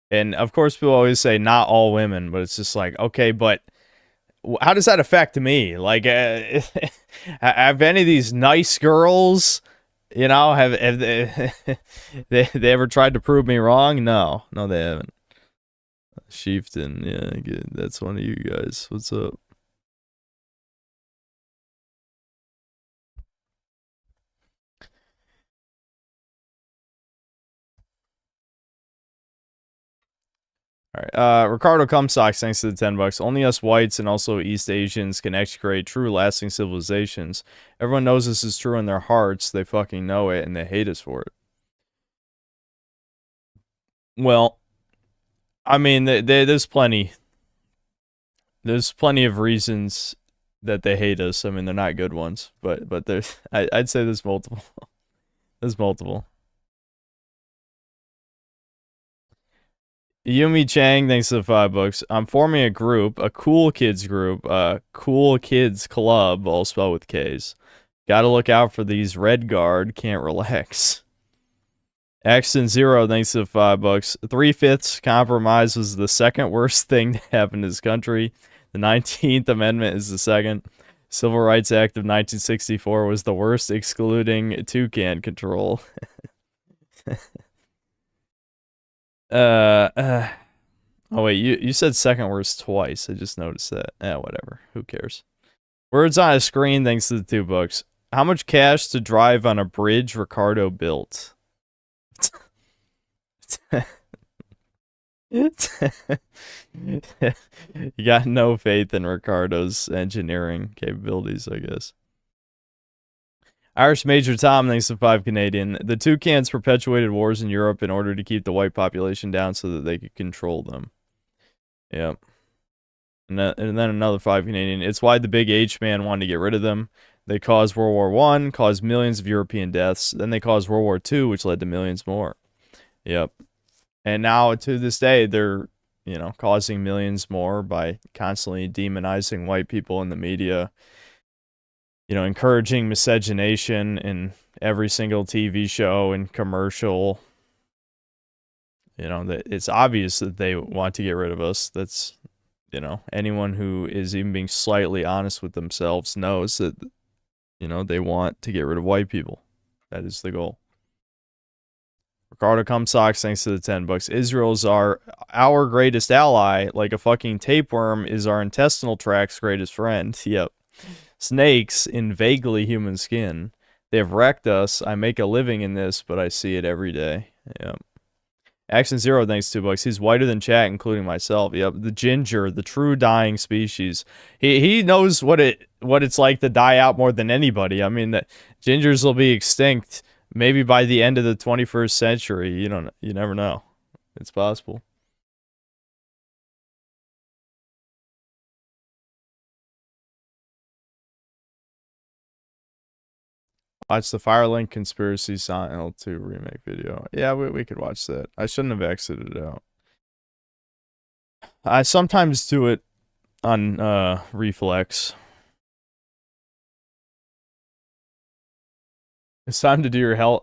And of course, people always say not all women, but it's just like, okay, but how does that affect me? Like, have any of these nice girls, have they ever tried to prove me wrong? No, they haven't. Chieftain, yeah, good. That's one of you guys. What's up? All right. Ricardo Cumsocks, thanks to the $10. Only us whites and also East Asians can actually create true lasting civilizations. Everyone knows this is true in their hearts. They fucking know it and they hate us for it. Well, I mean, there's plenty. There's plenty of reasons that they hate us. I mean, they're not good ones, but there's I'd say there's multiple. There's multiple. Yumi Chang, thanks to the $5. I'm forming a group, a cool kids group, cool kids club, all spelled with K's. Gotta look out for these red guard, can't relax. Accent Zero, thanks to the $5. 3/5 compromise was the second worst thing to happen to this country. The 19th Amendment is the second. Civil Rights Act of 1964 was the worst, excluding toucan control. Oh wait, you said second worst twice. I just noticed that. Whatever. Who cares? Words on a screen, thanks to the $2. How much cash to drive on a bridge Ricardo built? You got no faith in Ricardo's engineering capabilities, I guess. Irish Major Tom, thanks to 5 Canadian. The Toucans perpetuated wars in Europe in order to keep the white population down so that they could control them. Yep. And then another 5 Canadian. It's why the big H man wanted to get rid of them. They caused World War I, caused millions of European deaths. Then they caused World War II, which led to millions more. Yep. And now, to this day, they're, causing millions more by constantly demonizing white people in the media. Encouraging miscegenation in every single TV show and commercial. That it's obvious that they want to get rid of us. That's, anyone who is even being slightly honest with themselves knows that, they want to get rid of white people. That is the goal. Ricardo Cumsocks, thanks to the 10 bucks. Israel's our greatest ally, like a fucking tapeworm is our intestinal tract's greatest friend. Yep. Snakes in vaguely human skin. They have wrecked us. I make a living in this, but I see it every day. Yep. Action Zero, thanks 2 bucks. He's whiter than chat, including myself. Yep. The ginger, the true dying species. He knows what it's like to die out more than anybody. I mean, the gingers will be extinct maybe by the end of the 21st century. You never know. It's possible. Watch the Firelink Conspiracy Silent 2 remake video. Yeah, we could watch that. I shouldn't have exited out. I sometimes do it on reflex. It's time to do your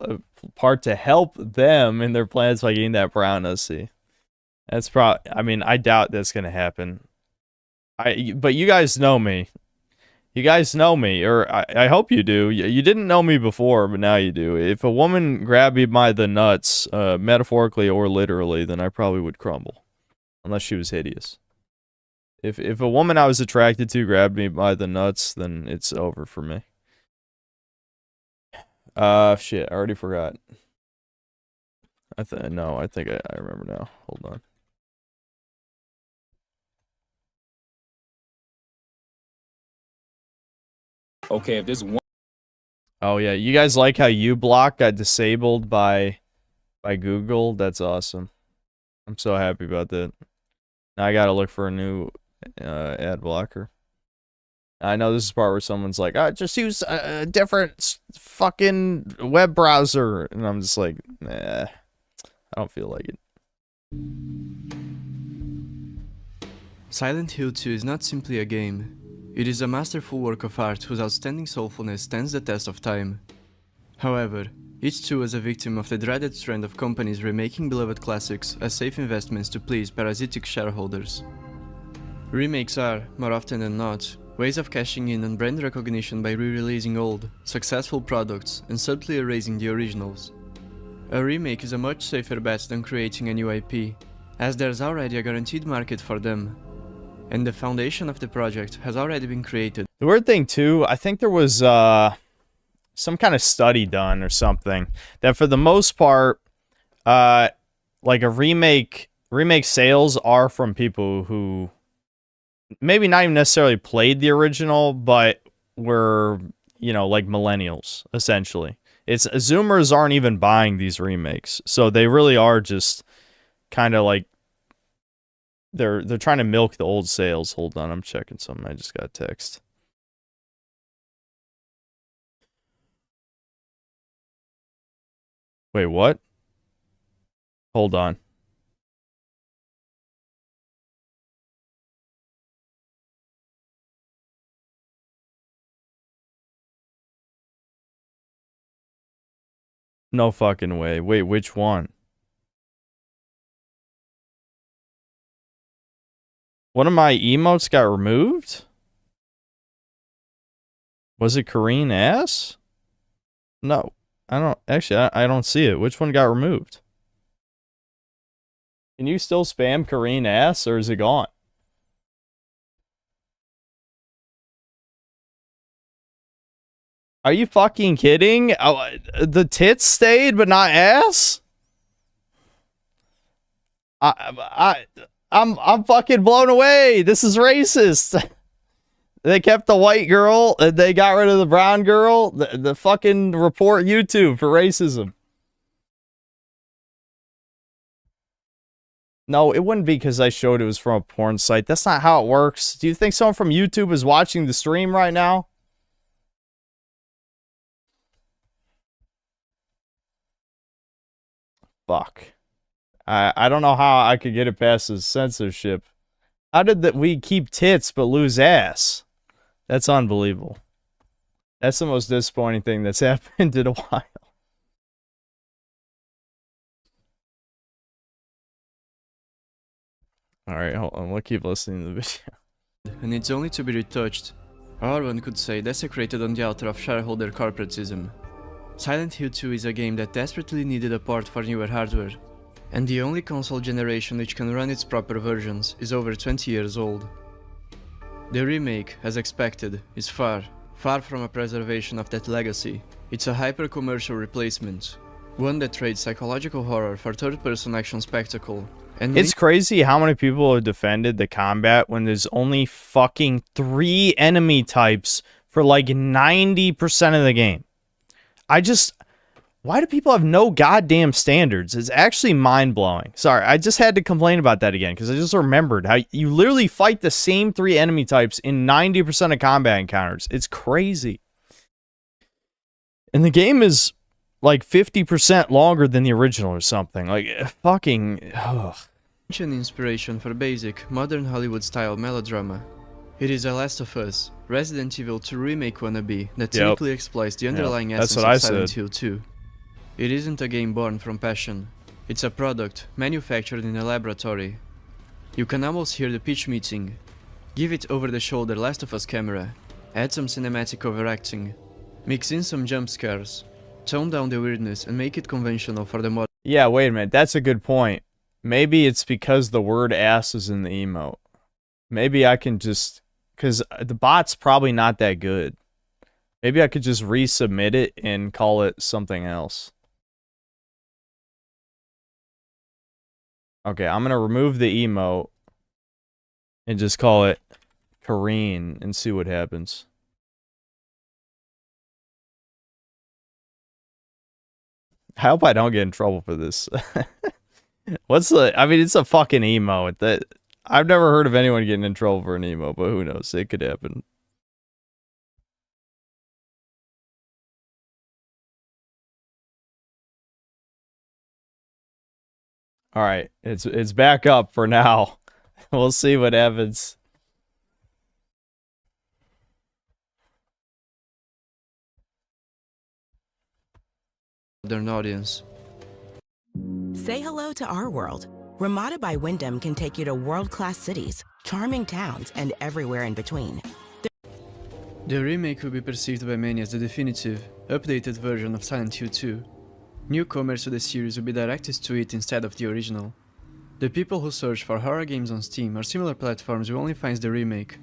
part to help them in their plans by getting that brown OC. That's I mean, I doubt that's gonna happen. But you guys know me. You guys know me, or I hope you do. You didn't know me before, but now you do. If a woman grabbed me by the nuts, metaphorically or literally, then I probably would crumble. Unless she was hideous. If a woman I was attracted to grabbed me by the nuts, then it's over for me. Shit, I already forgot. I think I remember now. Hold on. Okay, if there's one. Oh yeah, you guys like how uBlock got disabled by Google? That's awesome. I'm so happy about that. Now I gotta look for a new ad blocker. I know this is the part where someone's like, just use a different fucking web browser. And I'm just like, nah, I don't feel like it. Silent Hill 2 is not simply a game. It is a masterful work of art whose outstanding soulfulness stands the test of time. However, it too was a victim of the dreaded trend of companies remaking beloved classics as safe investments to please parasitic shareholders. Remakes are, more often than not, ways of cashing in on brand recognition by re-releasing old, successful products and subtly erasing the originals. A remake is a much safer bet than creating a new IP, as there's already a guaranteed market for them, and the foundation of the project has already been created. The weird thing too, I think there was some kind of study done or something that for the most part, like a remake sales are from people who maybe not even necessarily played the original, but were, like millennials, essentially. It's Zoomers aren't even buying these remakes. So they really are just kind of like they're trying to milk the old sales. Hold on, I'm checking something. I just got a text. Wait, what? Hold on. No fucking way. Wait, which one? One of my emotes got removed? Was it Kareen ass? No. I don't see it. Which one got removed? Can you still spam Kareen ass, or is it gone? Are you fucking kidding? Oh, the tits stayed, but not ass? I'm fucking blown away. This is racist. They kept the white girl, and they got rid of the brown girl. The fucking report YouTube for racism. No, it wouldn't be because I showed it was from a porn site. That's not how it works. Do you think someone from YouTube is watching the stream right now? Fuck. I don't know how I could get it past the censorship. How did we keep tits but lose ass? That's unbelievable. That's the most disappointing thing that's happened in a while. Alright, hold on. We'll keep listening to the video. And it's only to be retouched, or one could say desecrated on the altar of shareholder corporatism. Silent Hill 2 is a game that desperately needed a port for newer hardware, and the only console generation which can run its proper versions is over 20 years old. The remake, as expected, is far from a preservation of that legacy. It's a hyper-commercial replacement, one that trades psychological horror for third-person action spectacle. And it's crazy how many people have defended the combat when there's only fucking 3 enemy types for like 90% of the game. Why do people have no goddamn standards? It's actually mind-blowing. Sorry, I just had to complain about that again, because I just remembered how you literally fight the same 3 enemy types in 90% of combat encounters. It's crazy. And the game is like 50% longer than the original or something. Like, fucking... ugh. An inspiration for basic, modern Hollywood-style melodrama. It is a Last of Us, Resident Evil 2 remake wannabe that cynically exploits the underlying essence of Silent Hill 2. It isn't a game born from passion. It's a product manufactured in a laboratory. You can almost hear the pitch meeting. Give it over-the-shoulder Last of Us camera. Add some cinematic overacting. Mix in some jump scares. Tone down the weirdness and make it conventional for the modern... Yeah, wait a minute. That's a good point. Maybe it's because the word ass is in the emote. Maybe I can just... because the bot's probably not that good. Maybe I could just resubmit it and call it something else. Okay, I'm gonna remove the emote and just call it Kareen and see what happens. I hope I don't get in trouble for this. What's the... I mean, it's a fucking emote. That I've never heard of anyone getting in trouble for an emote, but who knows? It could happen. All right, it's back up for now. We'll see what happens. Modern audience. Say hello to our world. Ramada by Wyndham can take you to world-class cities, charming towns, and everywhere in between. The remake will be perceived by many as the definitive, updated version of Silent Hill 2. Newcomers to the series will be directed to it instead of the original. The people who search for horror games on Steam or similar platforms will only find the remake.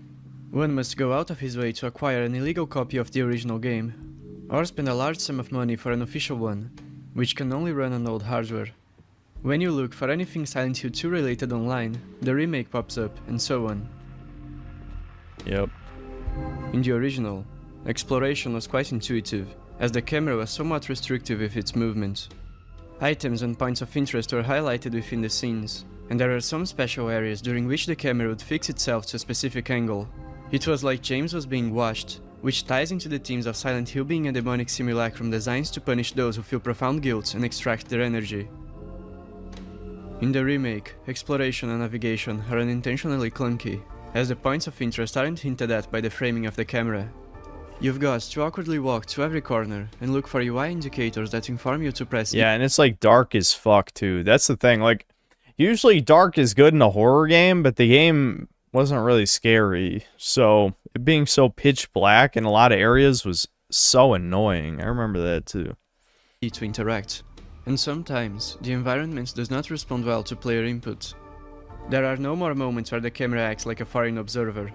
One must go out of his way to acquire an illegal copy of the original game, or spend a large sum of money for an official one, which can only run on old hardware. When you look for anything Silent Hill 2 related online, the remake pops up, and so on. Yep. In the original, exploration was quite intuitive, as the camera was somewhat restrictive with its movement. Items and points of interest were highlighted within the scenes, and there are some special areas during which the camera would fix itself to a specific angle. It was like James was being watched, which ties into the themes of Silent Hill being a demonic simulacrum designed to punish those who feel profound guilt and extract their energy. In the remake, exploration and navigation are unintentionally clunky, as the points of interest aren't hinted at by the framing of the camera. You've got to awkwardly walk to every corner and look for UI indicators that inform you to press... Yeah, and it's like dark as fuck too. That's the thing, like, usually dark is good in a horror game, but the game wasn't really scary, so it being so pitch black in a lot of areas was so annoying. I remember that too. To interact. And sometimes, the environment does not respond well to player input. There are no more moments where the camera acts like a foreign observer.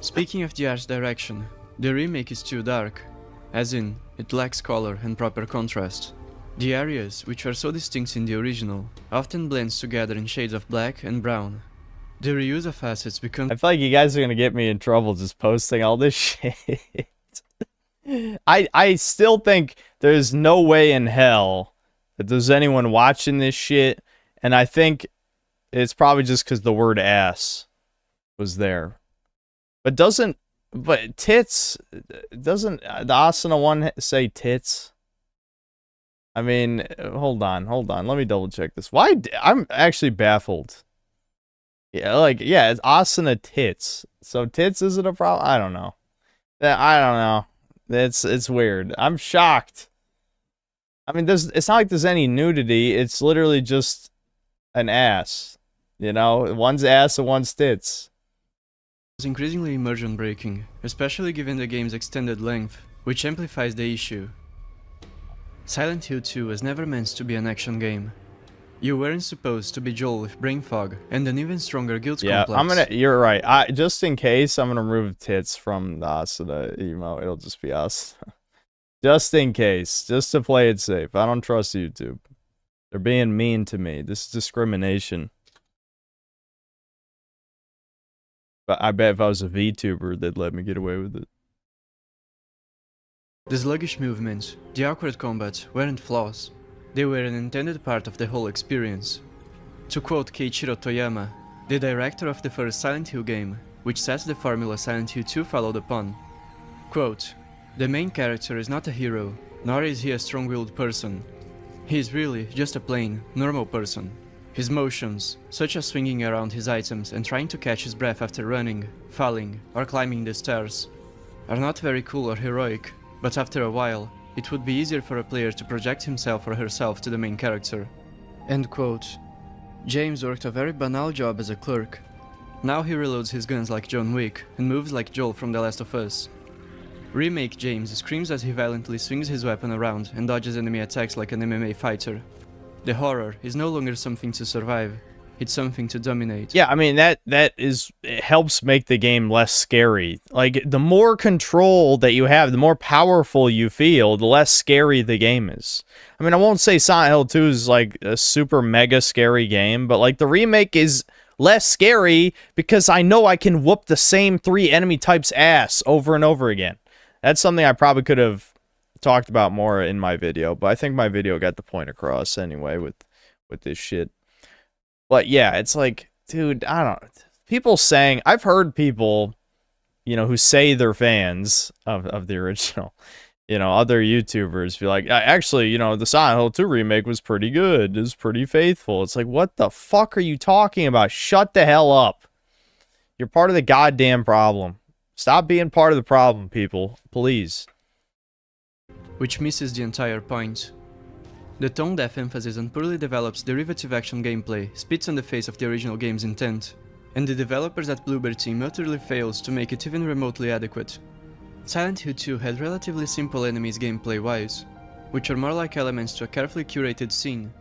Speaking of the art's direction, the remake is too dark, as in, it lacks color and proper contrast. The areas, which were so distinct in the original, often blends together in shades of black and brown. The reuse of assets becomes... I feel like you guys are gonna get me in trouble just posting all this shit. I still think there's no way in hell that there's anyone watching this shit, and I think it's probably just because the word ass was there. But tits, doesn't the Asuna one say tits? I mean, hold on, let me double check this. Why? I'm actually baffled. Yeah, like, yeah, it's Asuna tits. So tits isn't a problem? I don't know. I don't know. It's weird. I'm shocked. I mean, it's not like there's any nudity. It's literally just an ass. You know, one's ass and one's tits. It's increasingly immersion breaking, especially given the game's extended length, which amplifies the issue. Silent Hill 2 was never meant to be an action game. You weren't supposed to be Joel with brain fog and an even stronger guilt complex. You're right. Just in case, I'm gonna remove tits from the Asuna emo. It'll just be us. Just in case. Just to play it safe. I don't trust YouTube. They're being mean to me. This is discrimination. But I bet if I was a VTuber, they'd let me get away with it. The sluggish movements, the awkward combat weren't flaws. They were an intended part of the whole experience. To quote Keiichiro Toyama, the director of the first Silent Hill game, which sets the formula Silent Hill 2 followed upon, quote, "The main character is not a hero, nor is he a strong-willed person. He is really just a plain, normal person. His motions, such as swinging around his items and trying to catch his breath after running, falling, or climbing the stairs, are not very cool or heroic, but after a while, it would be easier for a player to project himself or herself to the main character." End quote. James worked a very banal job as a clerk. Now he reloads his guns like John Wick and moves like Joel from The Last of Us. Remake James screams as he violently swings his weapon around and dodges enemy attacks like an MMA fighter. The horror is no longer something to survive, it's something to dominate. Yeah, I mean, it helps make the game less scary. Like, the more control that you have, the more powerful you feel, the less scary the game is. I mean, I won't say Silent Hill 2 is, like, a super mega scary game, but, like, the remake is less scary because I know I can whoop the same 3 enemy types' ass over and over again. That's something I probably could have talked about more in my video, but I think my video got the point across anyway with this shit. But yeah, it's like, dude, I don't know. People saying, I've heard people, you know, who say they're fans of the original, you know, other YouTubers be like, actually, you know, the Silent Hill 2 remake was pretty good. It was pretty faithful. It's like, what the fuck are you talking about? Shut the hell up. You're part of the goddamn problem. Stop being part of the problem, people. Please. Which misses the entire point. The tone-deaf emphasis on poorly developed derivative action gameplay spits on the face of the original game's intent, and the developers at Bluebird team utterly fails to make it even remotely adequate. Silent Hill 2 had relatively simple enemies gameplay-wise, which are more like elements to a carefully curated scene.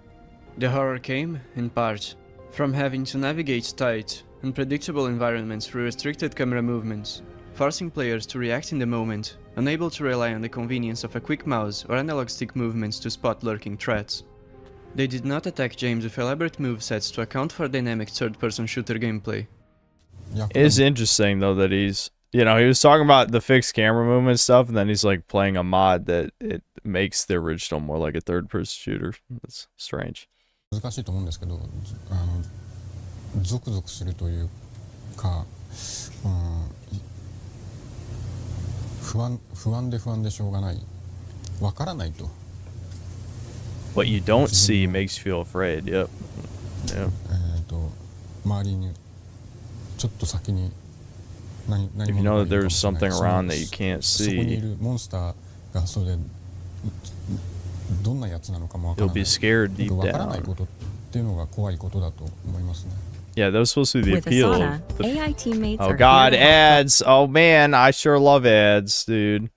The horror came, in part, from having to navigate tight, unpredictable environments through restricted camera movements, forcing players to react in the moment, unable to rely on the convenience of a quick mouse or analog stick movements to spot lurking threats. They did not attack James with elaborate movesets to account for dynamic third-person shooter gameplay. It is interesting, though, that he's, you know, he was talking about the fixed camera movement stuff, and then he's, like, playing a mod that it makes the original more like a third-person shooter. That's strange. 難しいと思うんですけど、ゾクゾクするというか、不安でしょうがない。わからないと。What you don't see makes you feel afraid. Yep. Yep. 周りにちょっと先に何 If you know that there's something around that you can't そこにい see, るモンスターがそれでどんなやつなのかもわから you'll ない。 be scared deep わからない down. ことっていうのが怖いことだと思いますね。 Yeah, that was supposed to be the With appeal. Asana, of the- AI teammates Oh are god, here to help ads! Oh man, I sure love ads, dude.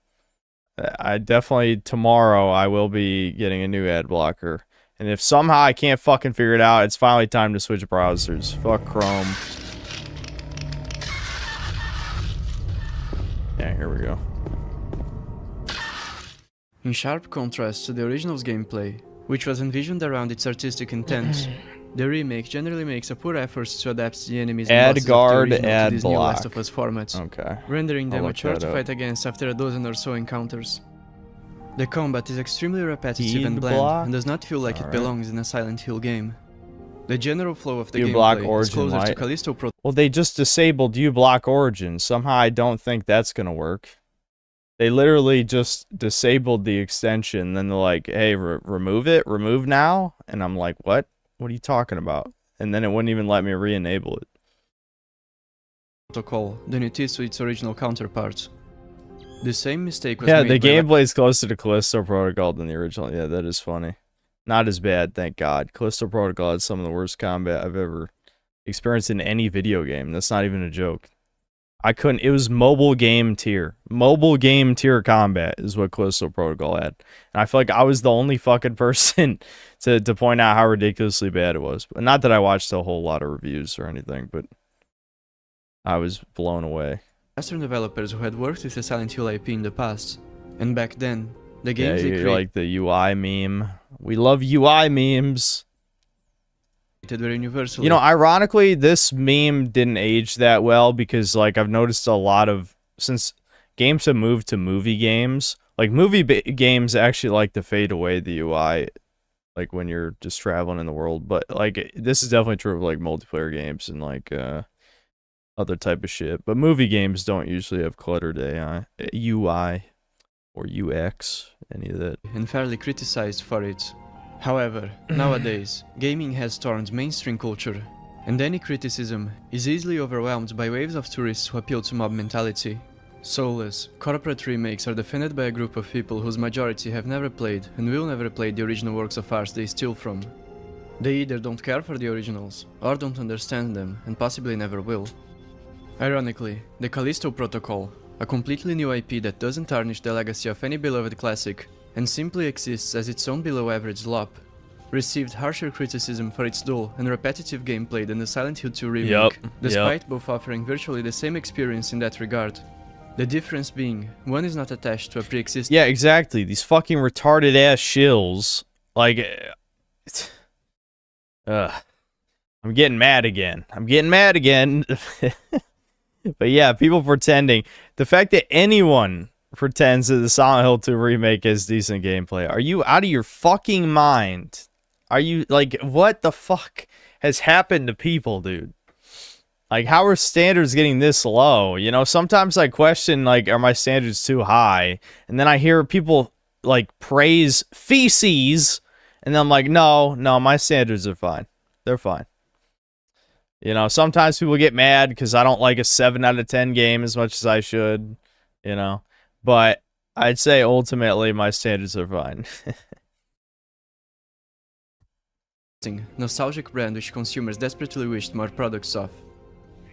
I definitely, tomorrow, I will be getting a new ad blocker. And if somehow I can't fucking figure it out, it's finally time to switch browsers. Fuck Chrome. Yeah, here we go. In sharp contrast to the original's gameplay, which was envisioned around its artistic intent, the remake generally makes a poor effort to adapt the enemies and Ad bosses guard, of the original ad to this new block. Last of Us format, Okay. rendering them I'll a look chore that to up. fight against after a dozen or so encounters. The combat is extremely repetitive Ad and bland, block? and does not feel like it Alright. belongs in a Silent Hill game. The general flow of the U-block gameplay is origin closer to light. Callisto Protocol. Well, they just disabled U-block origin. Somehow I don't think that's gonna work. They literally just disabled the extension. Then they're like, hey, remove it. Remove now. And I'm like, what? What are you talking about? And then it wouldn't even let me re-enable it. Protocol than it is to its original counterpart. The same mistake was Yeah, made the by gameplay is closer to Callisto Protocol than the original. Yeah, that is funny. Not as bad, thank God. Callisto Protocol had some of the worst combat I've ever experienced in any video game. That's not even a joke. I couldn't. It was mobile game tier. Mobile game tier combat is what Callisto Protocol had. And I feel like I was the only fucking person to point out how ridiculously bad it was. But not that I watched a whole lot of reviews or anything, but I was blown away. Western developers who had worked with the Silent Hill IP in the past. And back then, the games they created like the UI meme. We love UI memes. were universally. You know, ironically, this meme didn't age that well because, like, I've noticed a lot of, since games have moved to movie games, like, games actually like to fade away the UI, like, when you're just traveling in the world. But, like, this is definitely true of, like, multiplayer games and, like, other type of shit. But movie games don't usually have cluttered UI or UX, any of that. And fairly criticized for it. However, nowadays, gaming has stormed mainstream culture, and any criticism is easily overwhelmed by waves of tourists who appeal to mob mentality. Soulless, corporate remakes are defended by a group of people whose majority have never played and will never play the original works of art they steal from. They either don't care for the originals, or don't understand them, and possibly never will. Ironically, the Callisto Protocol, a completely new IP that doesn't tarnish the legacy of any beloved classic, and simply exists as its own below-average LOP, received harsher criticism for its dull and repetitive gameplay than the Silent Hill 2 remake, despite both offering virtually the same experience in that regard. The difference being, one is not attached to a pre-existing... Yeah, exactly. These fucking retarded-ass shills. Like... I'm getting mad again. But yeah, people pretending. The fact that anyone pretends that the Silent Hill 2 remake is decent gameplay. Are you out of your fucking mind? Are you, like, what the fuck has happened to people, dude? Like, how are standards getting this low? You know, sometimes I question, like, are my standards too high? And then I hear people, like, praise feces, and then I'm like, no, my standards are fine. They're fine. You know, sometimes people get mad because I don't like a 7 out of 10 game as much as I should, you know. But I'd say ultimately my standards are fine. Nostalgic brand which consumers desperately wished more products of.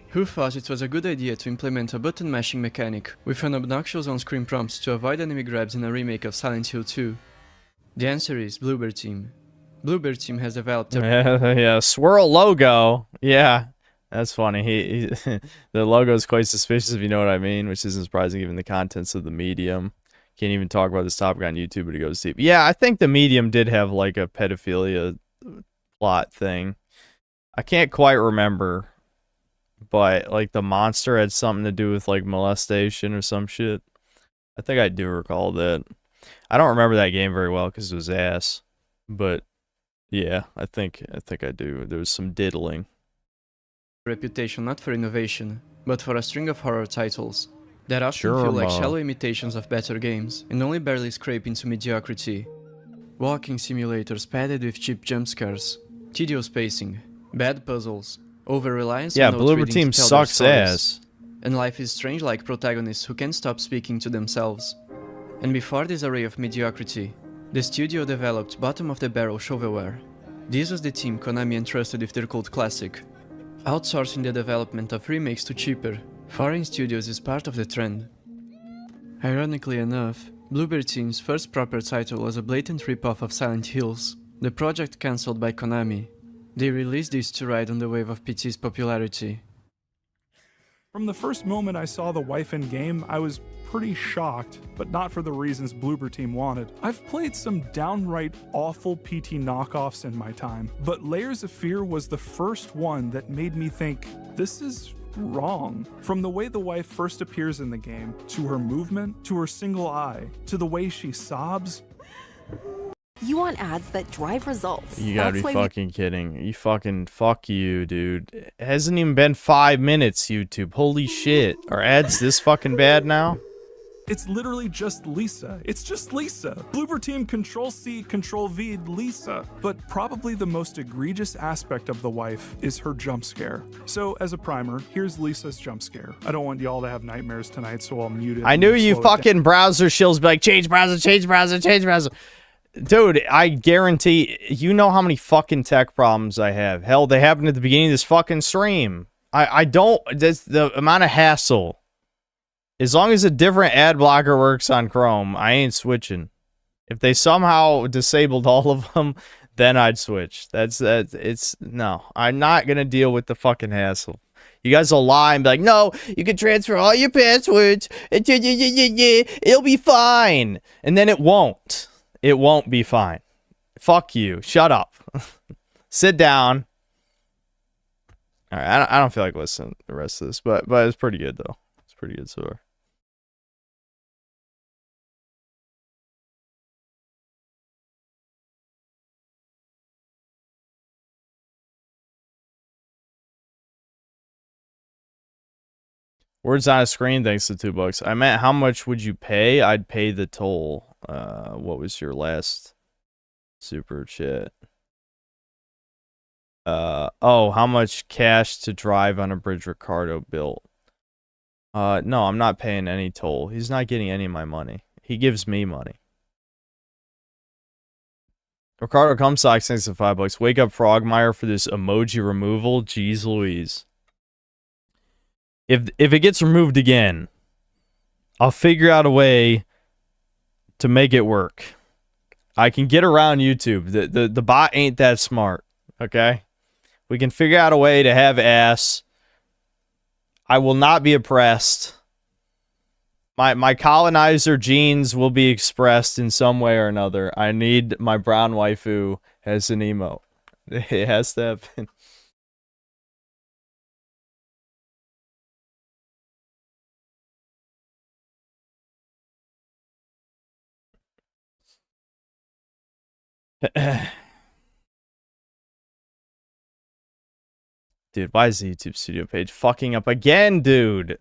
Who thought it was a good idea to implement a button mashing mechanic with an obnoxious on-screen prompt to avoid enemy grabs in a remake of Silent Hill 2? The answer is Bluebird Team. Bluebird Team has developed a... yeah, swirl logo. Yeah, that's funny. He the logo is quite suspicious, if you know what I mean, which isn't surprising given the contents of the medium. Can't even talk about this topic on YouTube, but it goes deep. Yeah, I think the medium did have like a pedophilia plot thing. I can't quite remember, but like the monster had something to do with like molestation or some shit. I think I do recall that. I don't remember that game very well because it was ass, but yeah, I think I do. There was some diddling. Reputation not for innovation, but for a string of horror titles that often feel like shallow imitations of better games and only barely scrape into mediocrity. Walking simulators padded with cheap jump scares, tedious pacing, bad puzzles, over-reliance on note Bluebird reading Team to tell their sucks stories, ass. and life is strange like protagonists who can't stop speaking to themselves. And before this array of mediocrity, the studio developed bottom-of-the-barrel shovelware. This was the team Konami entrusted with their cult classic. Outsourcing the development of remakes to cheaper, foreign studios is part of the trend. Ironically enough, Bluebird Team's first proper title was a blatant rip-off of Silent Hills, the project cancelled by Konami. They released this to ride on the wave of PT's popularity. From the first moment I saw the wife in game, I was pretty shocked, but not for the reasons Bluebird Team wanted. I've played some downright awful PT knockoffs in my time, but Layers of Fear was the first one that made me think, this is wrong. From the way the wife first appears in the game, to her movement, to her single eye, to the way she sobs. You want ads that drive results. You gotta be fucking kidding. You fucking fuck you, dude. It hasn't even been 5 minutes, YouTube. Holy shit. Are ads this fucking bad now? It's literally just Lisa. It's just Lisa. Bluebird Team Control-C, Control-V, Lisa. But probably the most egregious aspect of the wife is her jump scare. So as a primer, here's Lisa's jump scare. I don't want y'all to have nightmares tonight, so I'll mute it. I knew you fucking browser shills be like, change browser, change browser, change browser. Dude, I guarantee, you know how many fucking tech problems I have. Hell, they happened at the beginning of this fucking stream. I don't. That's the amount of hassle. As long as a different ad blocker works on Chrome, I ain't switching. If they somehow disabled all of them, then I'd switch. It's no. I'm not gonna deal with the fucking hassle. You guys will lie and be like, no, you can transfer all your passwords. It'll be fine. And then it won't. It won't be fine. Fuck you. Shut up. Sit down. All right, I don't feel like listening to the rest of this, but it's pretty good though. It's pretty good so far. Words on a screen, thanks to $2. I meant, how much would you pay? I'd pay the toll. What was your last super chat? Oh, how much cash to drive on a bridge Ricardo built? No, I'm not paying any toll. He's not getting any of my money. He gives me money. Ricardo Comstock, thanks to $5. Wake up Frogmire for this emoji removal. Jeez Louise. If it gets removed again, I'll figure out a way to make it work. I can get around YouTube. The bot ain't that smart, okay? We can figure out a way to have ass. I will not be oppressed. My colonizer genes will be expressed in some way or another. I need my brown waifu as an emote. It has to happen. Dude, why is the YouTube studio page fucking up again, dude?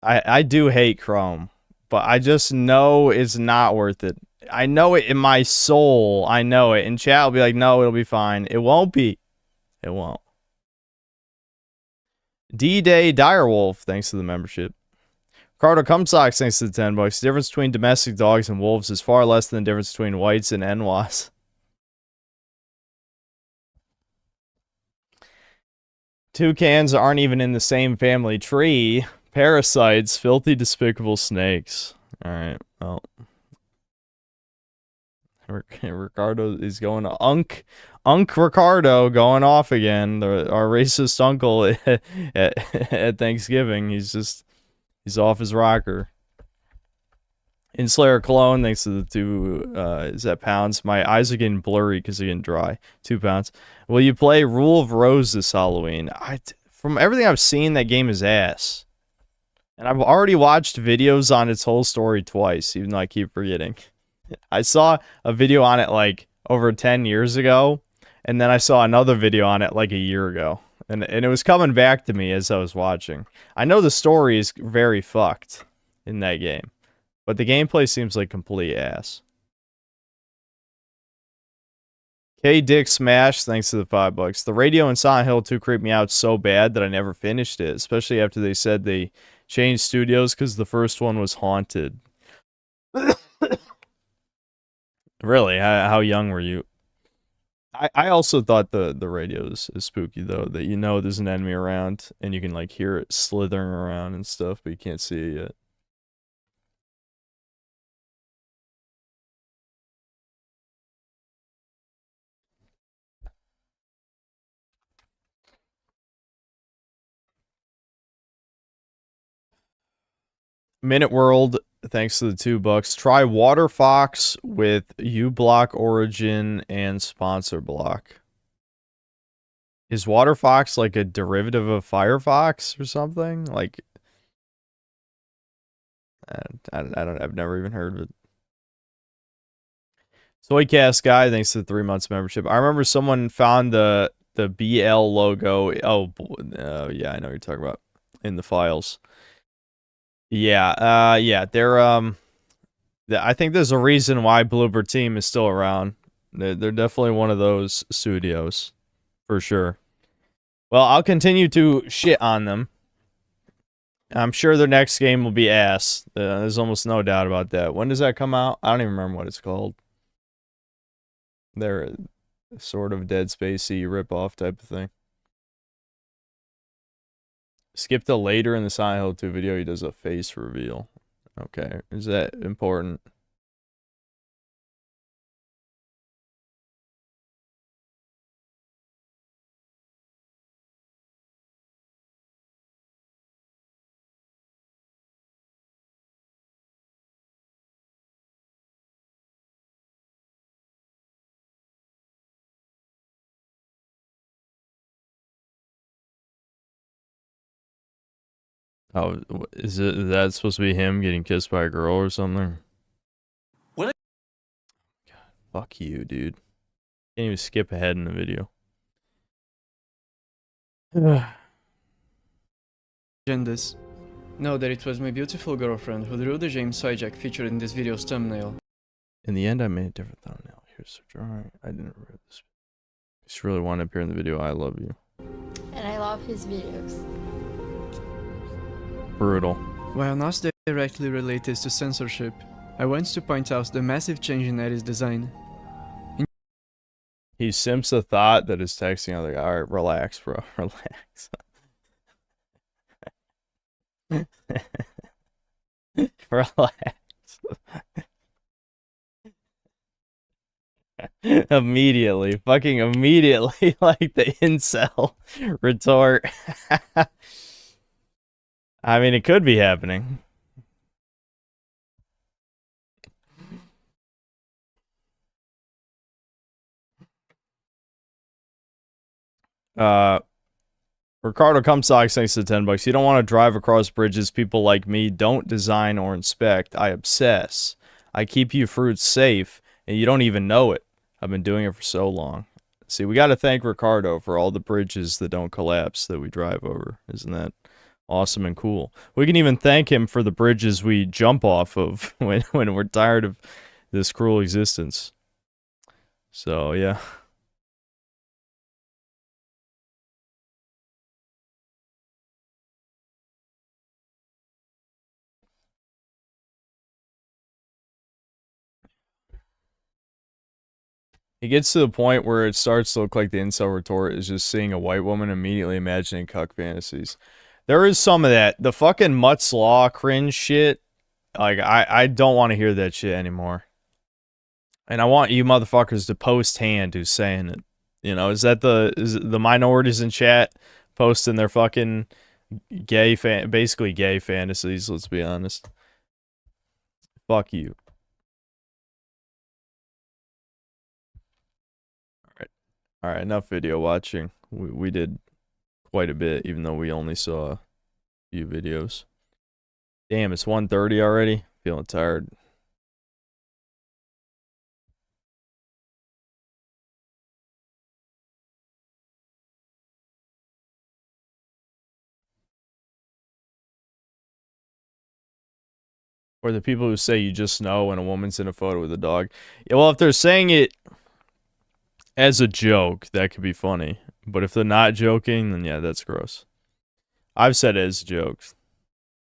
I do hate Chrome, but I just know it's not worth it. I know it in my soul. I know it. And chat will be like, no, it'll be fine. It won't be. It won't. D-Day Direwolf, thanks to the membership. Ricardo Cumsocks, thanks to the $10. The difference between domestic dogs and wolves is far less than the difference between whites and NWAS. Toucans aren't even in the same family tree. Parasites, filthy, despicable snakes. Alright, well. Ricardo is going to Unk Ricardo going off again. Our racist uncle at Thanksgiving. He's off his rocker. In Slayer Cologne, thanks to the 2, is that pounds? My eyes are getting blurry because they're getting dry. 2 pounds. Will you play Rule of Rose this Halloween? From everything I've seen, that game is ass. And I've already watched videos on its whole story twice, even though I keep forgetting. I saw a video on it like over 10 years ago, and then I saw another video on it like a year ago. And it was coming back to me as I was watching. I know the story is very fucked in that game, but the gameplay seems like complete ass. K Dick Smash, thanks to the $5. The radio in Silent Hill 2 creeped me out so bad that I never finished it, especially after they said they changed studios because the first one was haunted. Really? How young were you? I also thought the radio is spooky, though, that you know there's an enemy around, and you can, like, hear it slithering around and stuff, but you can't see it yet. Minute World, thanks to the $2. Try Water Fox with uBlock Origin and Sponsor Block. Is Water Fox like a derivative of Firefox or something? Like, I've never even heard of it. Soycast Guy, thanks to the 3 months membership. I remember someone found the BL logo. Oh, yeah, I know what you're talking about in the files. Yeah, yeah, they're I think there's a reason why Bloober Team is still around. They're definitely one of those studios, for sure. Well, I'll continue to shit on them. I'm sure their next game will be ass. There's almost no doubt about that. When does that come out? I don't even remember what it's called. They're sort of Dead Spacey ripoff type of thing. Skip to later in the Silent Hill 2 video, he does a face reveal. Okay, is that important? Oh, is that supposed to be him getting kissed by a girl or something? What? God, fuck you, dude. Can't even skip ahead in the video. Agendas. Know that it was my beautiful girlfriend who drew the James hijack featured in this video's thumbnail. In the end, I made a different thumbnail. Here's the drawing. I didn't read this. Just really want to appear in the video. I love you. And I love his videos. Brutal. While not directly related to censorship, I want to point out the massive change in Eddie's design. He simps a thought that is texting other guy. All right, relax, bro. Relax. Relax. Immediately. Fucking immediately. Like the incel retort. I mean, it could be happening. Ricardo Comstock, thanks to 10 bucks. You don't want to drive across bridges. People like me don't design or inspect. I obsess. I keep you fruits safe, and you don't even know it. I've been doing it for so long. See, we got to thank Ricardo for all the bridges that don't collapse that we drive over. Isn't that awesome and cool? We can even thank him for the bridges we jump off of when we're tired of this cruel existence. So, yeah. It gets to the point where it starts to look like the incel retort is just seeing a white woman immediately imagining cuck fantasies. There is some of that. The fucking Mutt's Law cringe shit. Like, I don't want to hear that shit anymore. And I want you motherfuckers to post hand who's saying it. You know, is the minorities in chat posting their fucking basically gay fantasies, let's be honest. Fuck you. Alright, enough video watching. We did quite a bit, even though we only saw a few videos. Damn, it's 1:30 already. Feeling tired. Or the people who say you just know when a woman's in a photo with a dog. Yeah, well, if they're saying it as a joke, that could be funny. But if they're not joking, then yeah, that's gross. I've said it as jokes.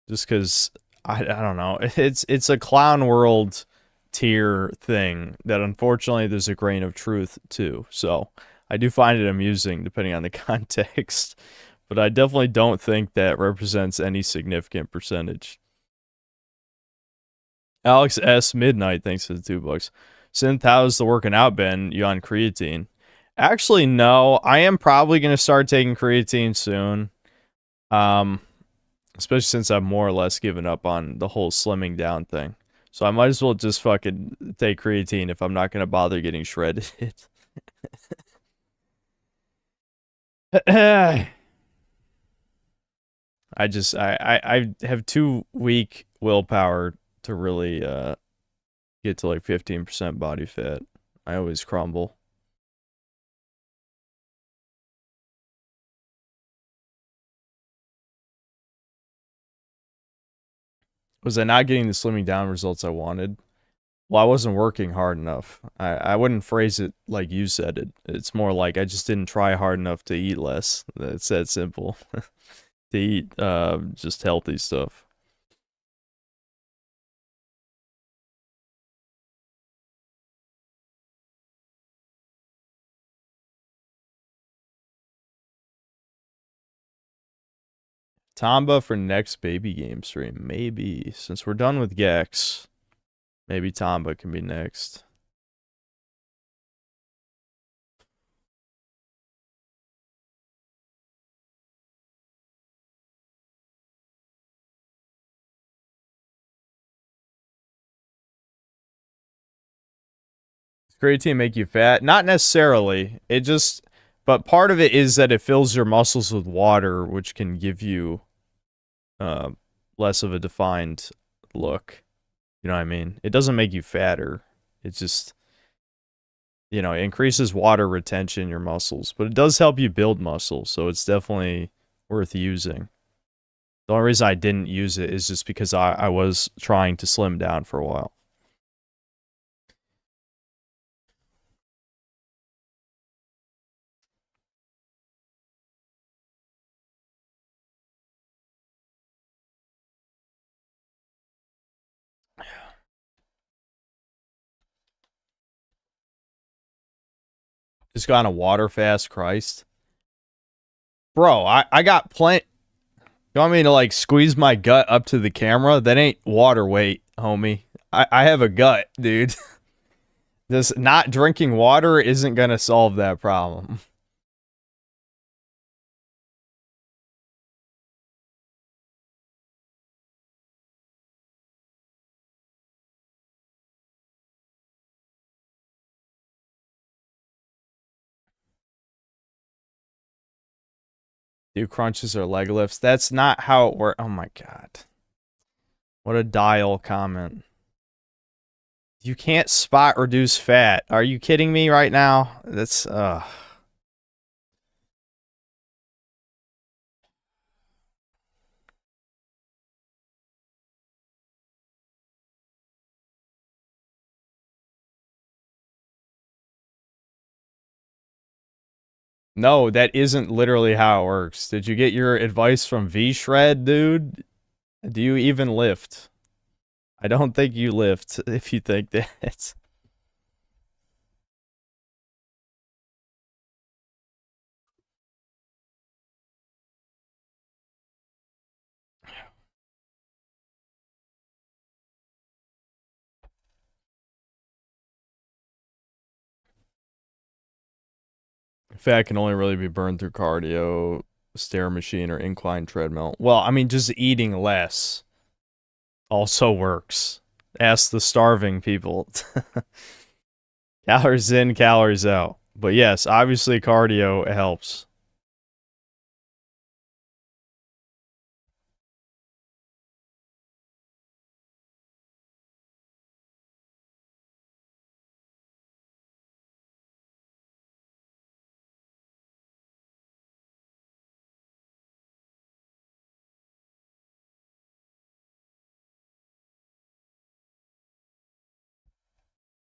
Just because, I don't know. It's a clown world tier thing that unfortunately there's a grain of truth to. So I do find it amusing depending on the context. But I definitely don't think that represents any significant percentage. Alex S. Midnight, thanks for the $2. Synth, how's the working out been? You on creatine? Actually, no. I am probably going to start taking creatine soon. Especially since I've more or less given up on the whole slimming down thing. So I might as well just fucking take creatine if I'm not going to bother getting shredded. I have too weak willpower to really get to like 15% body fat. I always crumble. Was I not getting the slimming down results I wanted? Well, I wasn't working hard enough. I wouldn't phrase it like you said it. It's more like I just didn't try hard enough to eat less. It's that simple. To eat just healthy stuff. Tamba for next baby game stream. Maybe. Since we're done with Gex, maybe Tamba can be next. Creatine make you fat? Not necessarily. It just, but part of it is that it fills your muscles with water, which can give you less of a defined look. You know what I mean? It doesn't make you fatter. It just, you know, it increases water retention in your muscles, but it does help you build muscle, so it's definitely worth using. The only reason I didn't use it is just because I was trying to slim down for a while. Just got on a water fast, Christ. Bro, I got plenty. You want me to, like, squeeze my gut up to the camera? That ain't water weight, homie. I have a gut, dude. Just not drinking water isn't going to solve that problem. Do crunches or leg lifts? That's not how it works. Oh my god. What a dial comment. You can't spot reduce fat. Are you kidding me right now? That's No, that isn't literally how it works. Did you get your advice from V-Shred, dude? Do you even lift? I don't think you lift if you think that. Fat can only really be burned through cardio, stair machine, or incline treadmill. Well, I mean, just eating less also works. Ask the starving people. Calories in, calories out. But yes, obviously cardio helps.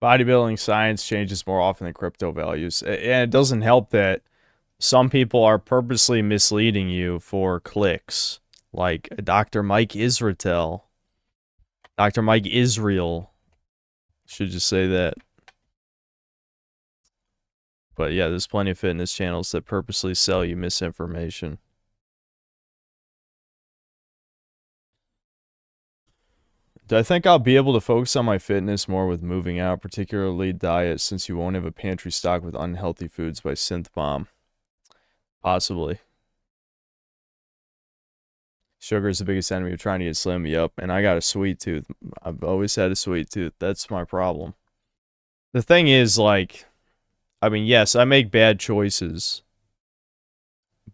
Bodybuilding science changes more often than crypto values. And it doesn't help that some people are purposely misleading you for clicks. Like Dr. Mike Israel. Dr. Mike Israel. Should just say that. But yeah, there's plenty of fitness channels that purposely sell you misinformation. Do I think I'll be able to focus on my fitness more with moving out, particularly diet, since you won't have a pantry stocked with unhealthy foods by Synth Bomb? Possibly. Sugar is the biggest enemy of trying to get slim. Yup, and I got a sweet tooth. I've always had a sweet tooth. That's my problem. The thing is, like, I mean, yes, I make bad choices.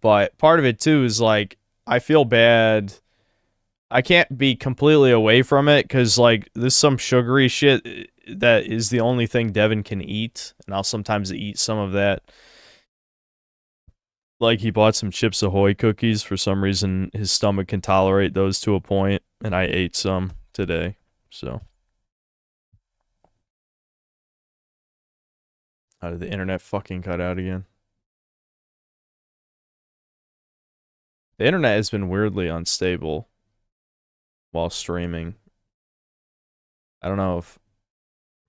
But part of it, too, is, like, I feel bad. I can't be completely away from it because, like, there's some sugary shit that is the only thing Devin can eat. And I'll sometimes eat some of that. Like, he bought some Chips Ahoy cookies. For some reason, his stomach can tolerate those to a point. And I ate some today. So. How did the internet fucking cut out again? The internet has been weirdly unstable while streaming. I don't know if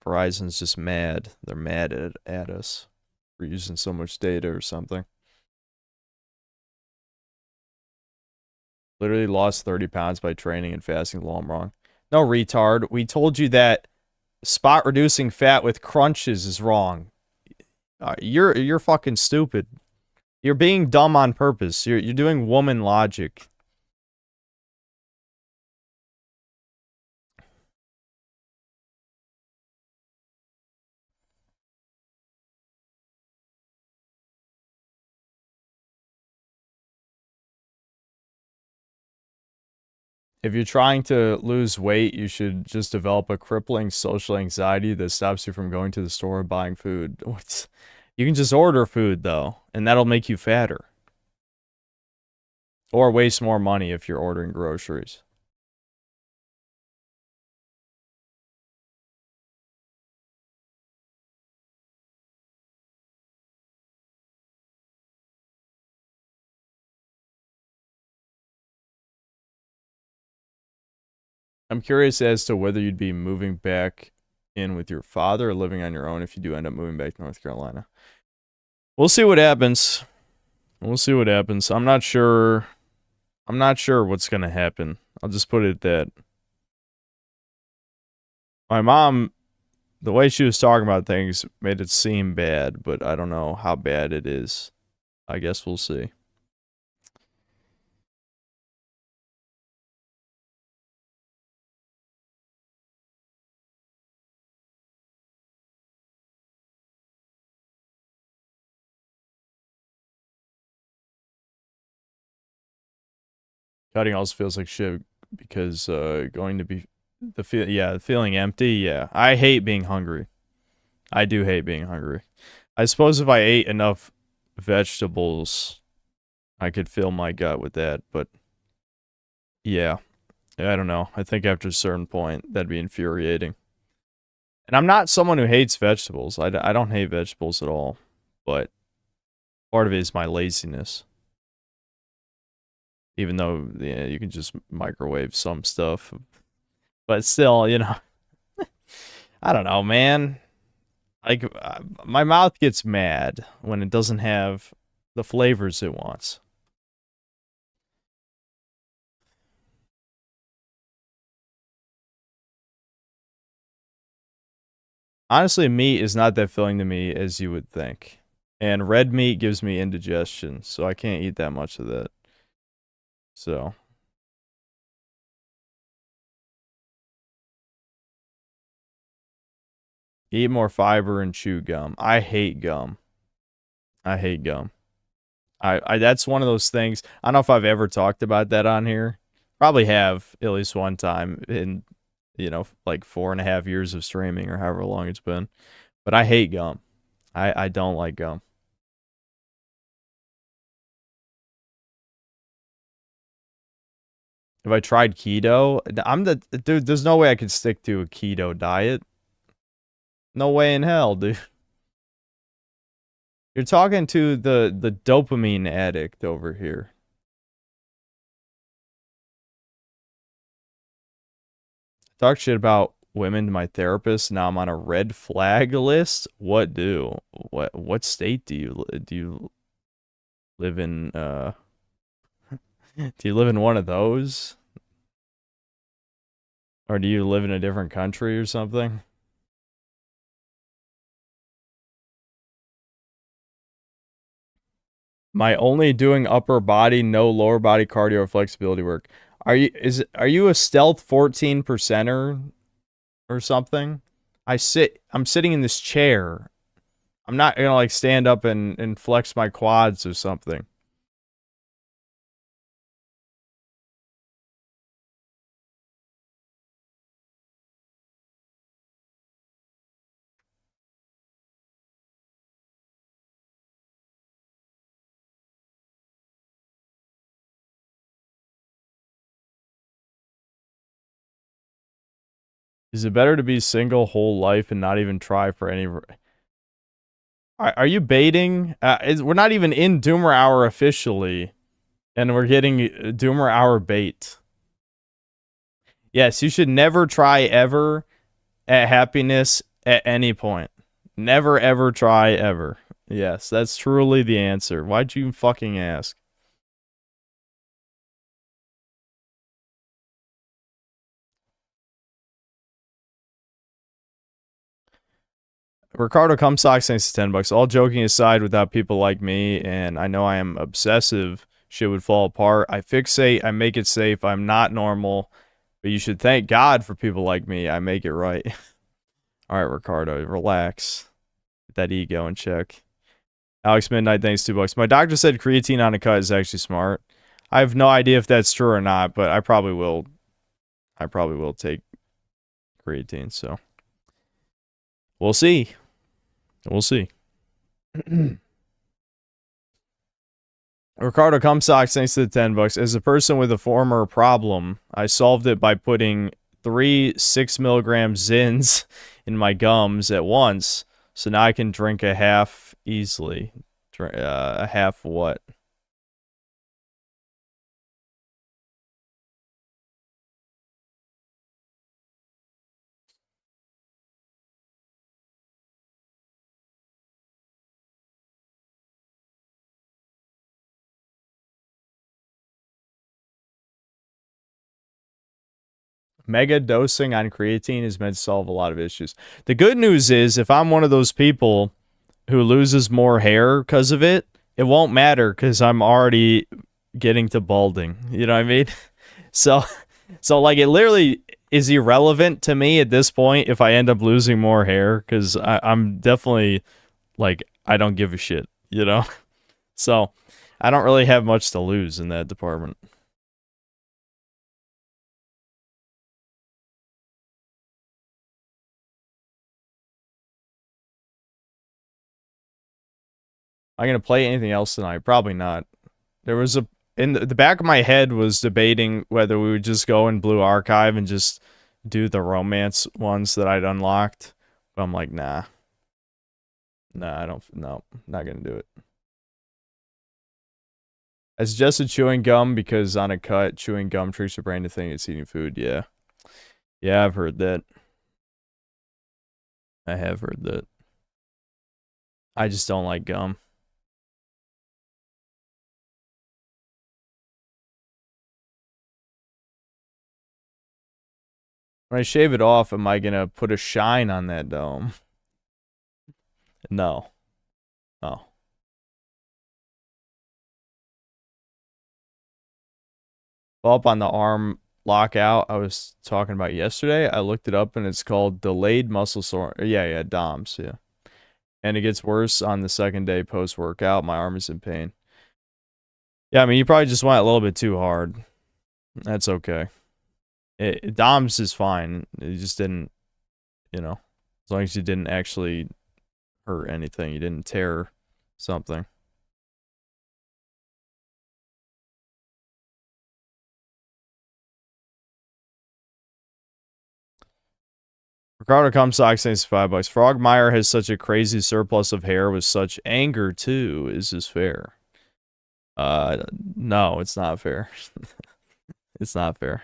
Verizon's just mad. They're mad at us for using so much data or something. Literally lost 30 pounds by training and fasting. Well, I'm wrong. No, retard. We told you that spot reducing fat with crunches is wrong. You're fucking stupid. You're being dumb on purpose. You're doing woman logic. If you're trying to lose weight, you should just develop a crippling social anxiety that stops you from going to the store and buying food. You can just order food, though, and that'll make you fatter. Or waste more money if you're ordering groceries. I'm curious as to whether you'd be moving back in with your father or living on your own if you do end up moving back to North Carolina. We'll see what happens. We'll see what happens. I'm not sure what's going to happen. I'll just put it at that. My mom, the way she was talking about things made it seem bad, but I don't know how bad it is. I guess we'll see. Cutting also feels like shit because going to be feeling empty. Yeah, I hate being hungry. I do hate being hungry. I suppose if I ate enough vegetables, I could fill my gut with that. But yeah, I don't know. I think after a certain point, that'd be infuriating. And I'm not someone who hates vegetables. I don't hate vegetables at all. But part of it is my laziness. Even though you can just microwave some stuff. But still, you know. I don't know, man. Like, my mouth gets mad when it doesn't have the flavors it wants. Honestly, meat is not that filling to me as you would think. And red meat gives me indigestion, so I can't eat that much of that. So. Eat more fiber and chew gum. I hate gum. I hate gum. I that's one of those things. I don't know if I've ever talked about that on here. Probably have at least one time in, like 4.5 years of streaming or however long it's been. But I hate gum. I don't like gum. If I tried keto, dude, there's no way I could stick to a keto diet. No way in hell, dude. You're talking to the dopamine addict over here. Talk shit about women to my therapist. Now I'm on a red flag list. What state do you live in? Do you live in one of those? Or do you live in a different country or something? My only doing upper body, no lower body cardio or flexibility work. Are you a stealth 14 percenter or something? I'm sitting in this chair. I'm not gonna like stand up and flex my quads or something. Is it better to be single whole life and not even try for any? Are you baiting? We're not even in Doomer Hour officially, and we're getting Doomer Hour bait. Yes, you should never try ever at happiness at any point. Never ever try ever. Yes, that's truly the answer. Why'd you fucking ask? Ricardo Cumsock thanks to $10. All joking aside, without people like me, and I know I am obsessive, shit would fall apart. I fixate, I make it safe, I'm not normal, but you should thank God for people like me. I make it right. All right, Ricardo, relax. Get that ego in check. Alex Midnight, thanks $2. My doctor said creatine on a cut is actually smart. I have no idea if that's true or not, but I probably will. I probably will take creatine, so we'll see. We'll see. Ricardo Cumsock, thanks to the $10. As a person with a former problem, I solved it by putting 3 6-milligram Zins in my gums at once, so now I can drink a half easily. A half what? Mega dosing on creatine is meant to solve a lot of issues. The good news is, if I'm one of those people who loses more hair because of it, it won't matter because I'm already getting to balding. You know what I mean? So like, it literally is irrelevant to me at this point if I end up losing more hair, because I'm definitely, like, I don't give a shit, you know? So I don't really have much to lose in that department. Am I gonna play anything else tonight? Probably not. There was in the back of my head was debating whether we would just go in Blue Archive and just do the romance ones that I'd unlocked. But I'm like, nah. Nah, no, not gonna do it. I suggested chewing gum because on a cut, chewing gum tricks your brain to think it's eating food. Yeah. Yeah, I've heard that. I have heard that. I just don't like gum. When I shave it off, am I gonna put a shine on that dome? No. Oh. Follow up on the arm lockout I was talking about yesterday. I looked it up and it's called delayed muscle sore. Yeah, DOMS, yeah. And it gets worse on the second day post-workout. My arm is in pain. Yeah, I mean, you probably just went a little bit too hard. That's okay. DOMS is fine. It just didn't, you know, as long as you didn't actually hurt anything. You didn't tear something. Ricardo Comstock says $5. Frogmire has such a crazy surplus of hair with such anger too. Is this fair? No, it's not fair. It's not fair.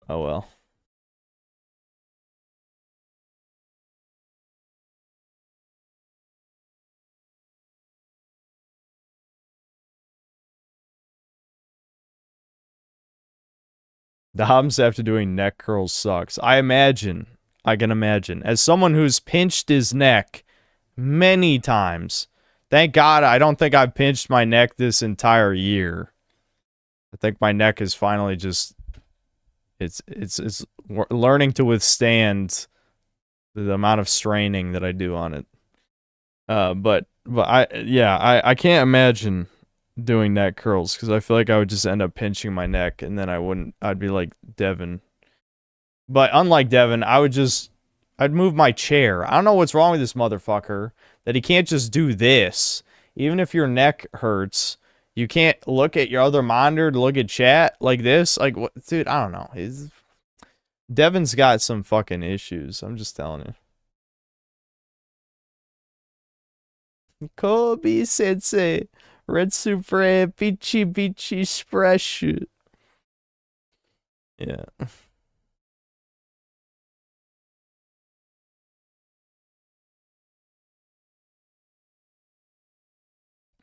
Oh well. The Hobbs after doing neck curls sucks. I can imagine. As someone who's pinched his neck many times, thank God I don't think I've pinched my neck this entire year. I think my neck is finally just, it's learning to withstand the amount of straining that I do on it. But I can't imagine doing neck curls because I feel like I would just end up pinching my neck and then I'd be like Devin. But unlike Devin, I'd move my chair. I don't know what's wrong with this motherfucker that he can't just do this. Even if your neck hurts, you can't look at your other monitor to look at chat like this. Like, what, dude, I don't know. Devin's got some fucking issues. I'm just telling you. Kobe Sensei. Red Super Peachy Beachy Splash. Yeah.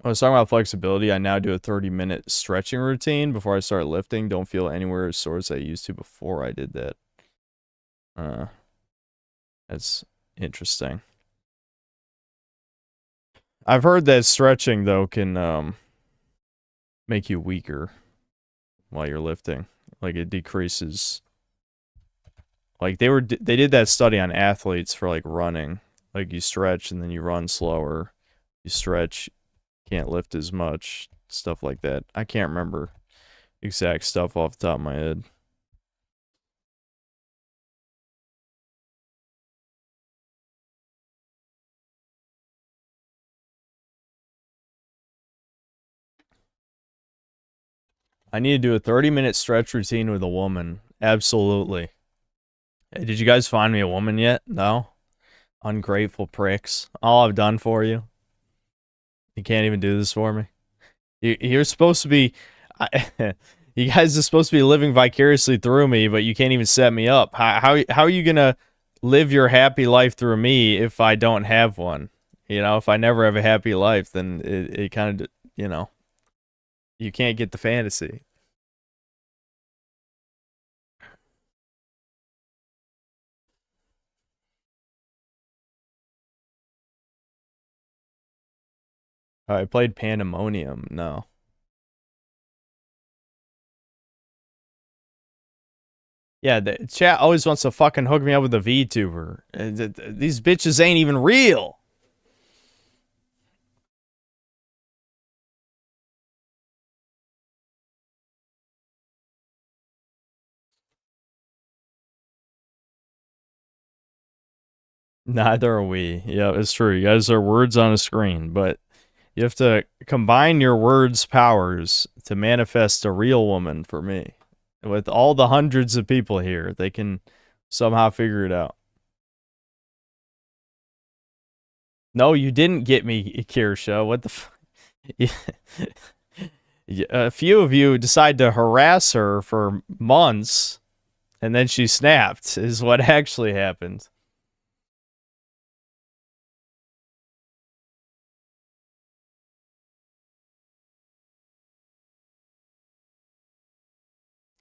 I was talking about flexibility. I now do a 30-minute stretching routine before I start lifting. Don't feel anywhere as sore as I used to before I did that. That's interesting. I've heard that stretching though can make you weaker while you're lifting. Like it decreases. Like they did that study on athletes for like running. Like you stretch and then you run slower. You stretch, can't lift as much, stuff like that. I can't remember exact stuff off the top of my head. I need to do a 30-minute stretch routine with a woman. Absolutely. Hey, did you guys find me a woman yet? No? Ungrateful pricks. All I've done for you. You can't even do this for me. You're supposed to be... you guys are supposed to be living vicariously through me, but you can't even set me up. How are you gonna live your happy life through me if I don't have one? You know, if I never have a happy life, then it kind of, you know, you can't get the fantasy. Oh, I played Pandemonium. No. Yeah, the chat always wants to fucking hook me up with a VTuber. These bitches ain't even real. Neither are we. Yeah, it's true. You guys are words on a screen, but you have to combine your words' powers to manifest a real woman for me. With all the hundreds of people here, they can somehow figure it out. No, you didn't get me, Kirsha. What the A few of you decide to harass her for months, and then she snapped, is what actually happened.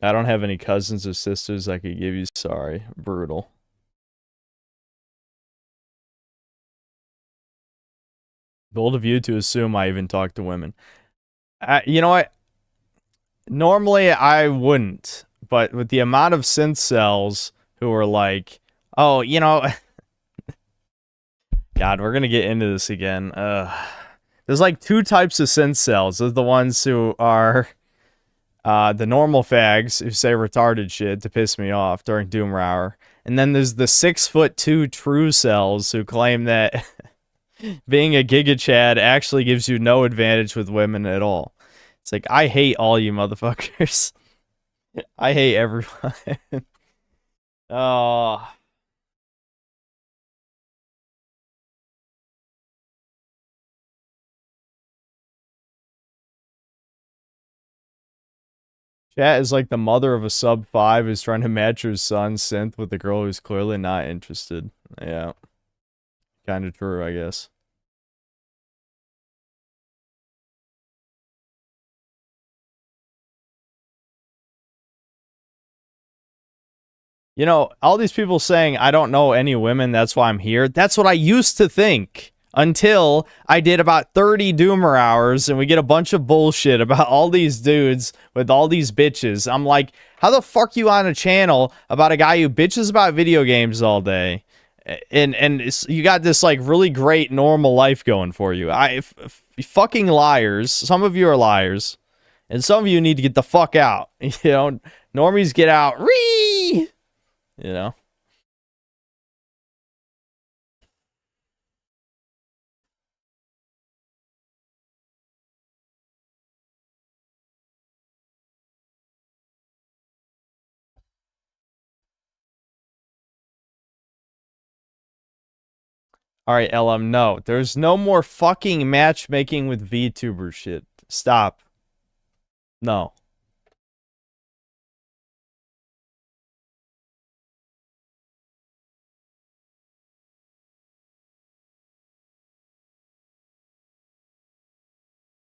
I don't have any cousins or sisters I could give you. Sorry. Brutal. Bold of you to assume I even talk to women. You know what? Normally I wouldn't, but with the amount of synth cells who are like, oh, you know, God, we're gonna get into this again. There's like two types of synth cells. There's the ones who are the normal fags who say retarded shit to piss me off during Doomer Hour. And then there's the 6'2" true cells who claim that being a Giga Chad actually gives you no advantage with women at all. It's like, I hate all you motherfuckers. I hate everyone. Oh. Chat is like the mother of a sub 5 who's trying to match her son's synth with a girl who's clearly not interested. Yeah. Kind of true, I guess. You know, all these people saying, I don't know any women, that's why I'm here. That's what I used to think until I did about 30 Doomer hours and we get a bunch of bullshit about all these dudes with all these bitches. I'm like, how the fuck you on a channel about a guy who bitches about video games all day? And you got this like really great normal life going for you. Fucking liars. Some of you are liars. And some of you need to get the fuck out. You know, normies get out. Ree! You know? Alright, LM, no. There's no more fucking matchmaking with VTuber shit. Stop. No.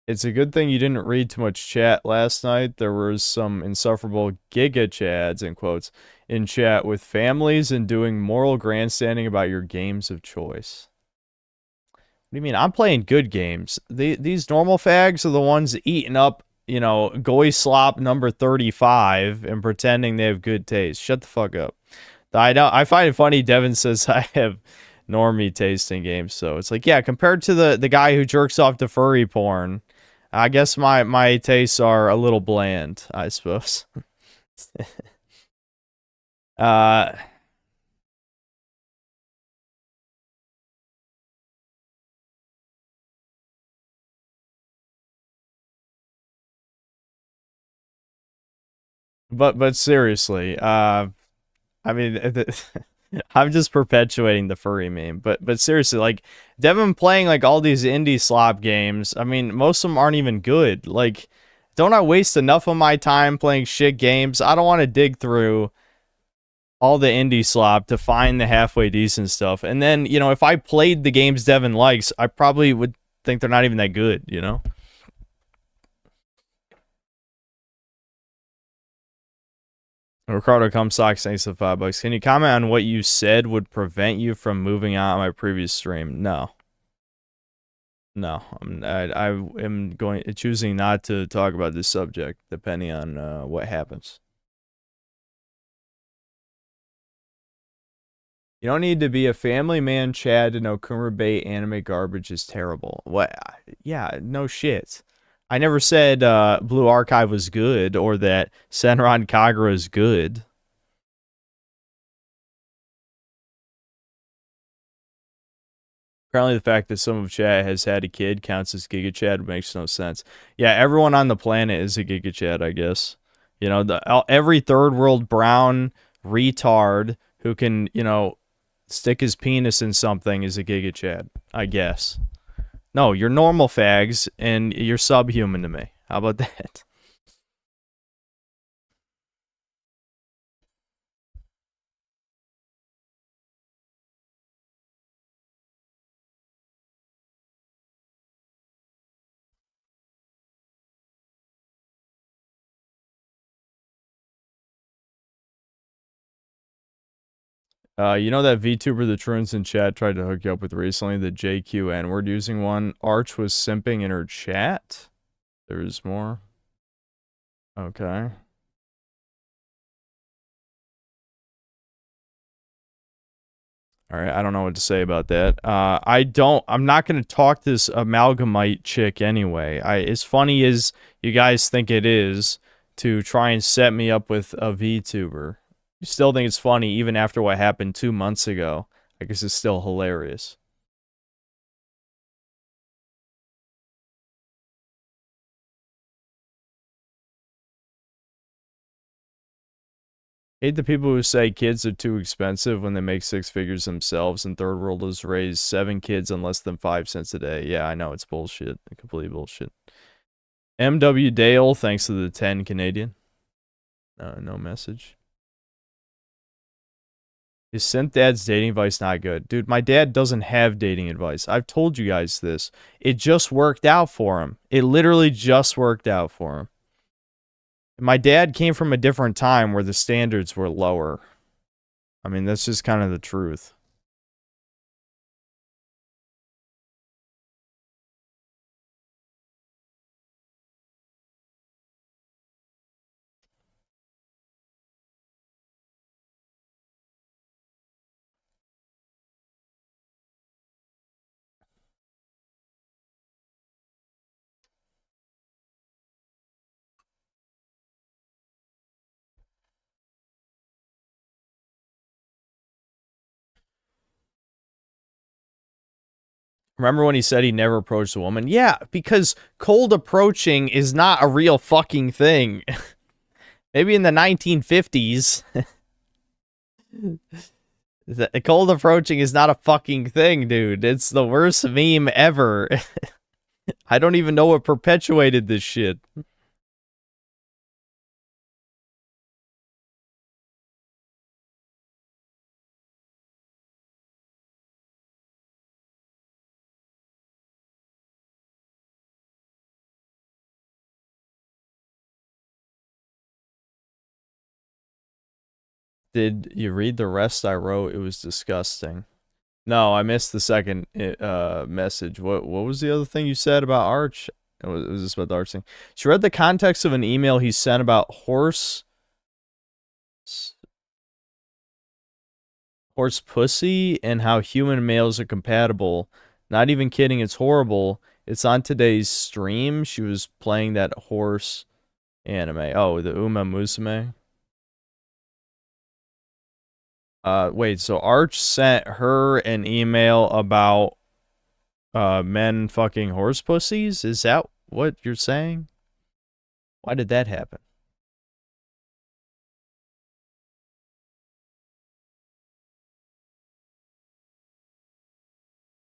It's a good thing you didn't read too much chat last night. There was some insufferable giga chads, in quotes, in chat with families and doing moral grandstanding about your games of choice. do you mean? I'm playing good games. These normal fags are the ones eating up, you know, Goy Slop number 35 and pretending they have good taste. Shut the fuck up. I know. I find it funny. Devin says I have normie taste in games, so it's like, yeah, compared to the guy who jerks off to furry porn, I guess my tastes are a little bland, I suppose. uh. But seriously, I mean, I'm just perpetuating the furry meme. But seriously, like Devin playing like all these indie slop games. I mean, most of them aren't even good. Like, don't I waste enough of my time playing shit games? I don't want to dig through all the indie slop to find the halfway decent stuff. And then, you know, if I played the games Devin likes, I probably would think they're not even that good, you know? Ricardo Comstock, thanks for $5. Can you comment on what you said would prevent you from moving on my previous stream? No. No, I am choosing not to talk about this subject, depending on what happens. You don't need to be a family man, Chad, to know Kummer Bay anime garbage is terrible. What? Yeah, no shit. I never said Blue Archive was good or that Senran Kagura is good. Apparently the fact that some of Chad has had a kid counts as Giga Chad makes no sense. Yeah, everyone on the planet is a Giga Chad, I guess. You know, every third world brown retard who can, you know, stick his penis in something is a Giga Chad, I guess. No, you're normal fags, and you're subhuman to me. How about that? You know that VTuber the Truants in chat tried to hook you up with recently, the JQ N-word using one? Arch was simping in her chat? There's more? Okay. All right, I don't know what to say about that. I'm not going to talk to this amalgamite chick anyway. As funny as you guys think it is to try and set me up with a VTuber, you still think it's funny even after what happened 2 months ago. I guess it's still hilarious. Hate the people who say kids are too expensive when they make 6 figures themselves and third worlders raise 7 kids on less than 5 cents a day. Yeah, I know, it's bullshit. Complete bullshit. MW Dale, thanks to the 10 Canadian. No message. Is Synth Dad's dating advice not good? Dude, my dad doesn't have dating advice. I've told you guys this. It just worked out for him. It literally just worked out for him. My dad came from a different time where the standards were lower. I mean, that's just kind of the truth. Remember when he said he never approached a woman? Yeah, because cold approaching is not a real fucking thing. Maybe in the 1950s. Cold approaching is not a fucking thing, dude. It's the worst meme ever. I don't even know what perpetuated this shit. Did you read the rest I wrote? It was disgusting. No, I missed the second message. What was the other thing you said about Arch? Was this about the Arch thing? She read the context of an email he sent about horse pussy and how human males are compatible. Not even kidding, it's horrible. It's on today's stream. She was playing that horse anime. Oh, the Uma Musume. Wait, so Arch sent her an email about men fucking horse pussies? Is that what you're saying? Why did that happen?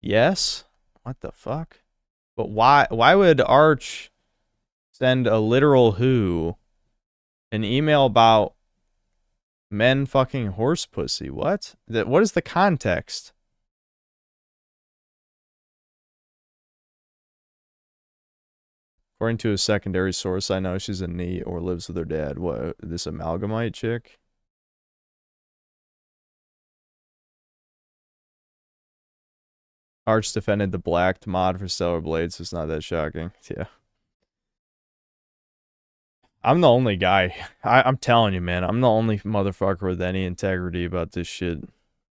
Yes? What the fuck? But why would Arch send a literal who an email about men fucking horse pussy? What? What is the context? According to a secondary source, I know she's a NEET or lives with her dad. What, this amalgamite chick? Arch defended the blacked mod for Stellar Blades. It's not that shocking. Yeah. I'm the only guy. I'm telling you, man. I'm the only motherfucker with any integrity about this shit.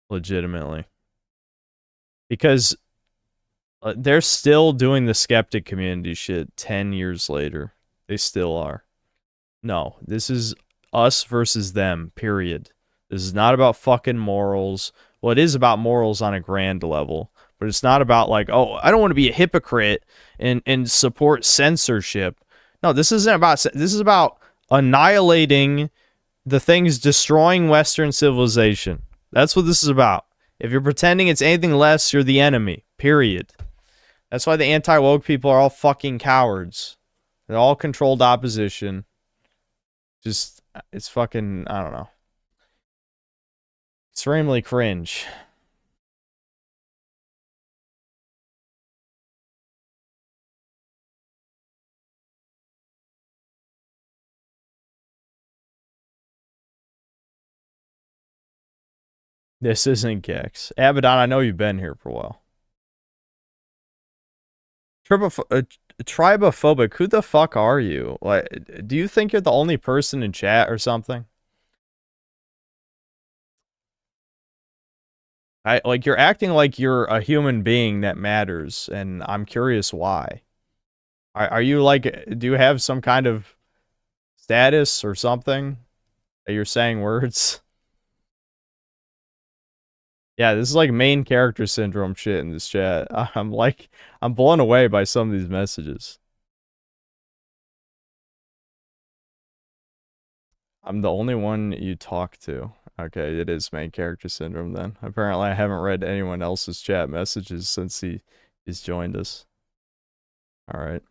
Legitimately. Because they're still doing the skeptic community shit 10 years later. They still are. No, this is us versus them, period. This is not about fucking morals. Well, it is about morals on a grand level, but it's not about like, oh, I don't want to be a hypocrite and support censorship. No, this isn't about, this is about annihilating the things destroying Western civilization. That's what this is about. If you're pretending it's anything less, you're the enemy, period. That's why the anti-woke people are all fucking cowards. They're all controlled opposition. Just, it's fucking, I don't know. Extremely cringe. This isn't Gex. Abaddon, I know you've been here for a while. Tribophobic, who the fuck are you? Like, do you think you're the only person in chat or something? Like, you're acting like you're a human being that matters, and I'm curious why. Are you like, do you have some kind of status or something that you're saying words? Yeah, this is like main character syndrome shit in this chat. I'm blown away by some of these messages. I'm the only one you talk to. Okay, it is main character syndrome then. Apparently I haven't read anyone else's chat messages since he's joined us. Alright.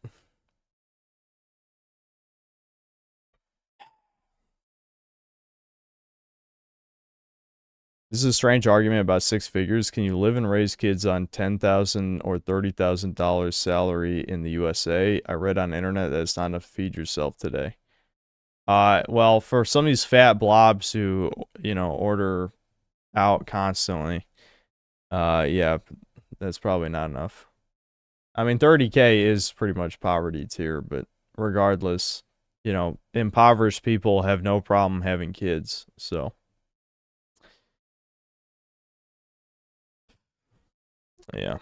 This is a strange argument about six figures. Can you live and raise kids on $10,000 or $30,000 salary in the USA? I read on the internet that it's not enough to feed yourself today. Well, for some of these fat blobs who, you know, order out constantly, yeah, that's probably not enough. I mean, 30K is pretty much poverty tier, but regardless, you know, impoverished people have no problem having kids, so. Yeah.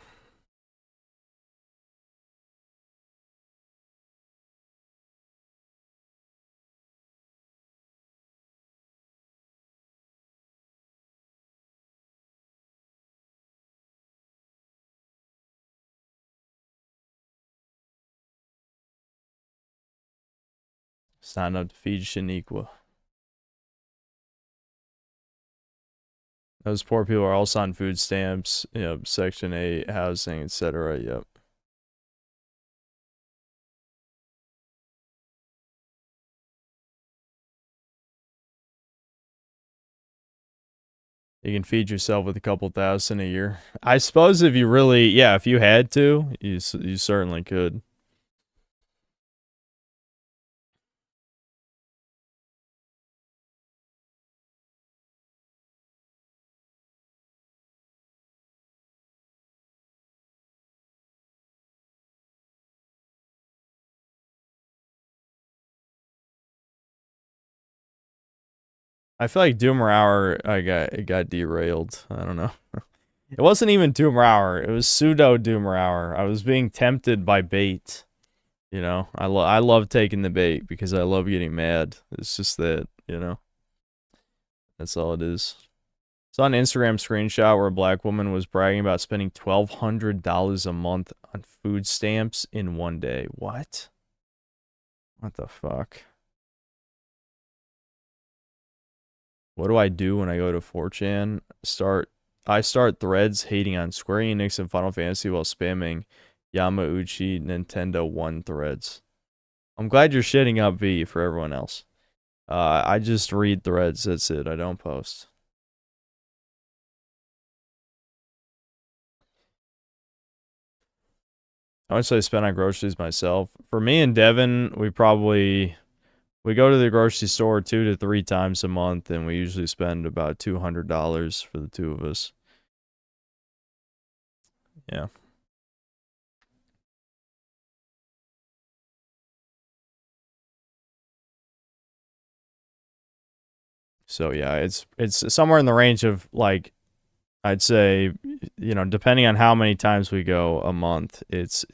It's not enough to feed Shaniqua. Those poor people are also on food stamps, you know, Section 8, housing, etc. Yep. You can feed yourself with a couple thousand a year. I suppose if you really, yeah, if you had to, you certainly could. I feel like Doomer Hour, it got derailed. I don't know. It wasn't even Doomer Hour. It was pseudo Doomer Hour. I was being tempted by bait. You know, I love taking the bait because I love getting mad. It's just that, you know. That's all it is. Saw an Instagram screenshot where a black woman was bragging about spending $1,200 a month on food stamps in one day. What? What the fuck? What do I do when I go to 4chan? I start threads hating on Square Enix and Final Fantasy while spamming Yamauchi Nintendo 1 threads. I'm glad you're shitting up V for everyone else. I just read threads, that's it. I don't post. How much do I spend on groceries myself? For me and Devin, we go to the grocery store 2 to 3 times a month, and we usually spend about $200 for the two of us. Yeah. So yeah, it's somewhere in the range of like, I'd say, you know, depending on how many times we go a month, it's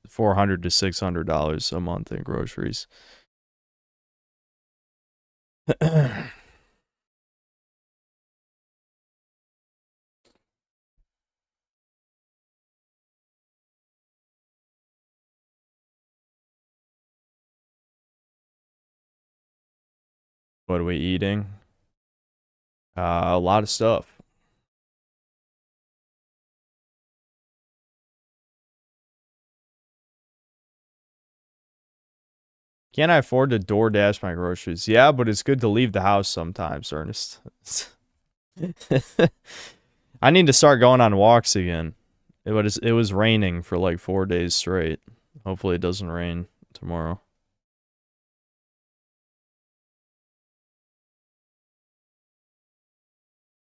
$400 to $600 a month in groceries. What are we eating? A lot of stuff. Can I afford to DoorDash my groceries? Yeah, but it's good to leave the house sometimes, Ernest. I need to start going on walks again. It was raining for like 4 days straight. Hopefully it doesn't rain tomorrow.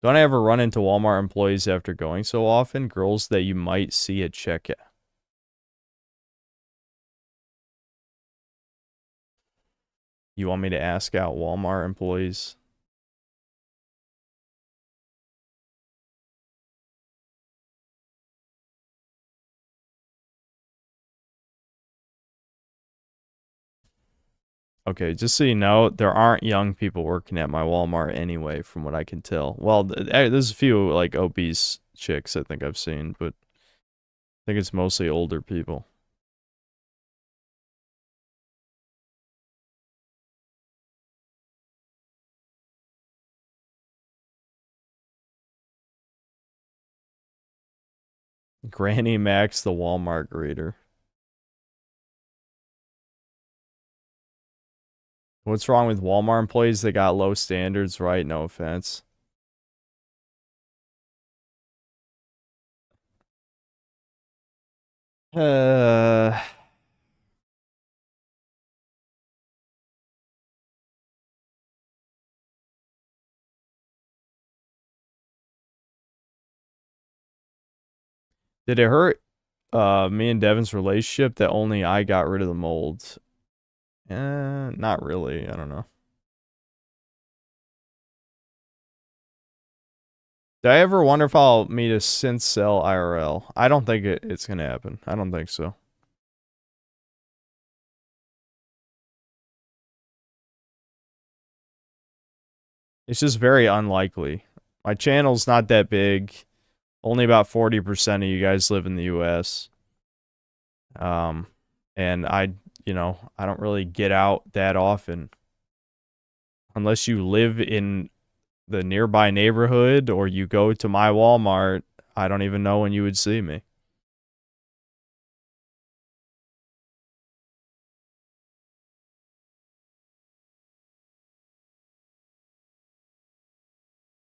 Don't I ever run into Walmart employees after going so often? Girls that you might see at checkout. You want me to ask out Walmart employees? Okay, just so you know, there aren't young people working at my Walmart anyway, from what I can tell. Well, there's a few, like, obese chicks I think I've seen, but I think it's mostly older people. Granny Max, the Walmart greeter. What's wrong with Walmart employees? They got low standards, right? No offense. Did it hurt me and Devin's relationship that only I got rid of the mold? Not really. I don't know. Did I ever wonder if I'll meet a synth cell IRL? I don't think it's gonna happen. I don't think so. It's just very unlikely. My channel's not that big. Only about 40% of you guys live in the US. And I don't really get out that often. Unless you live in the nearby neighborhood or you go to my Walmart, I don't even know when you would see me.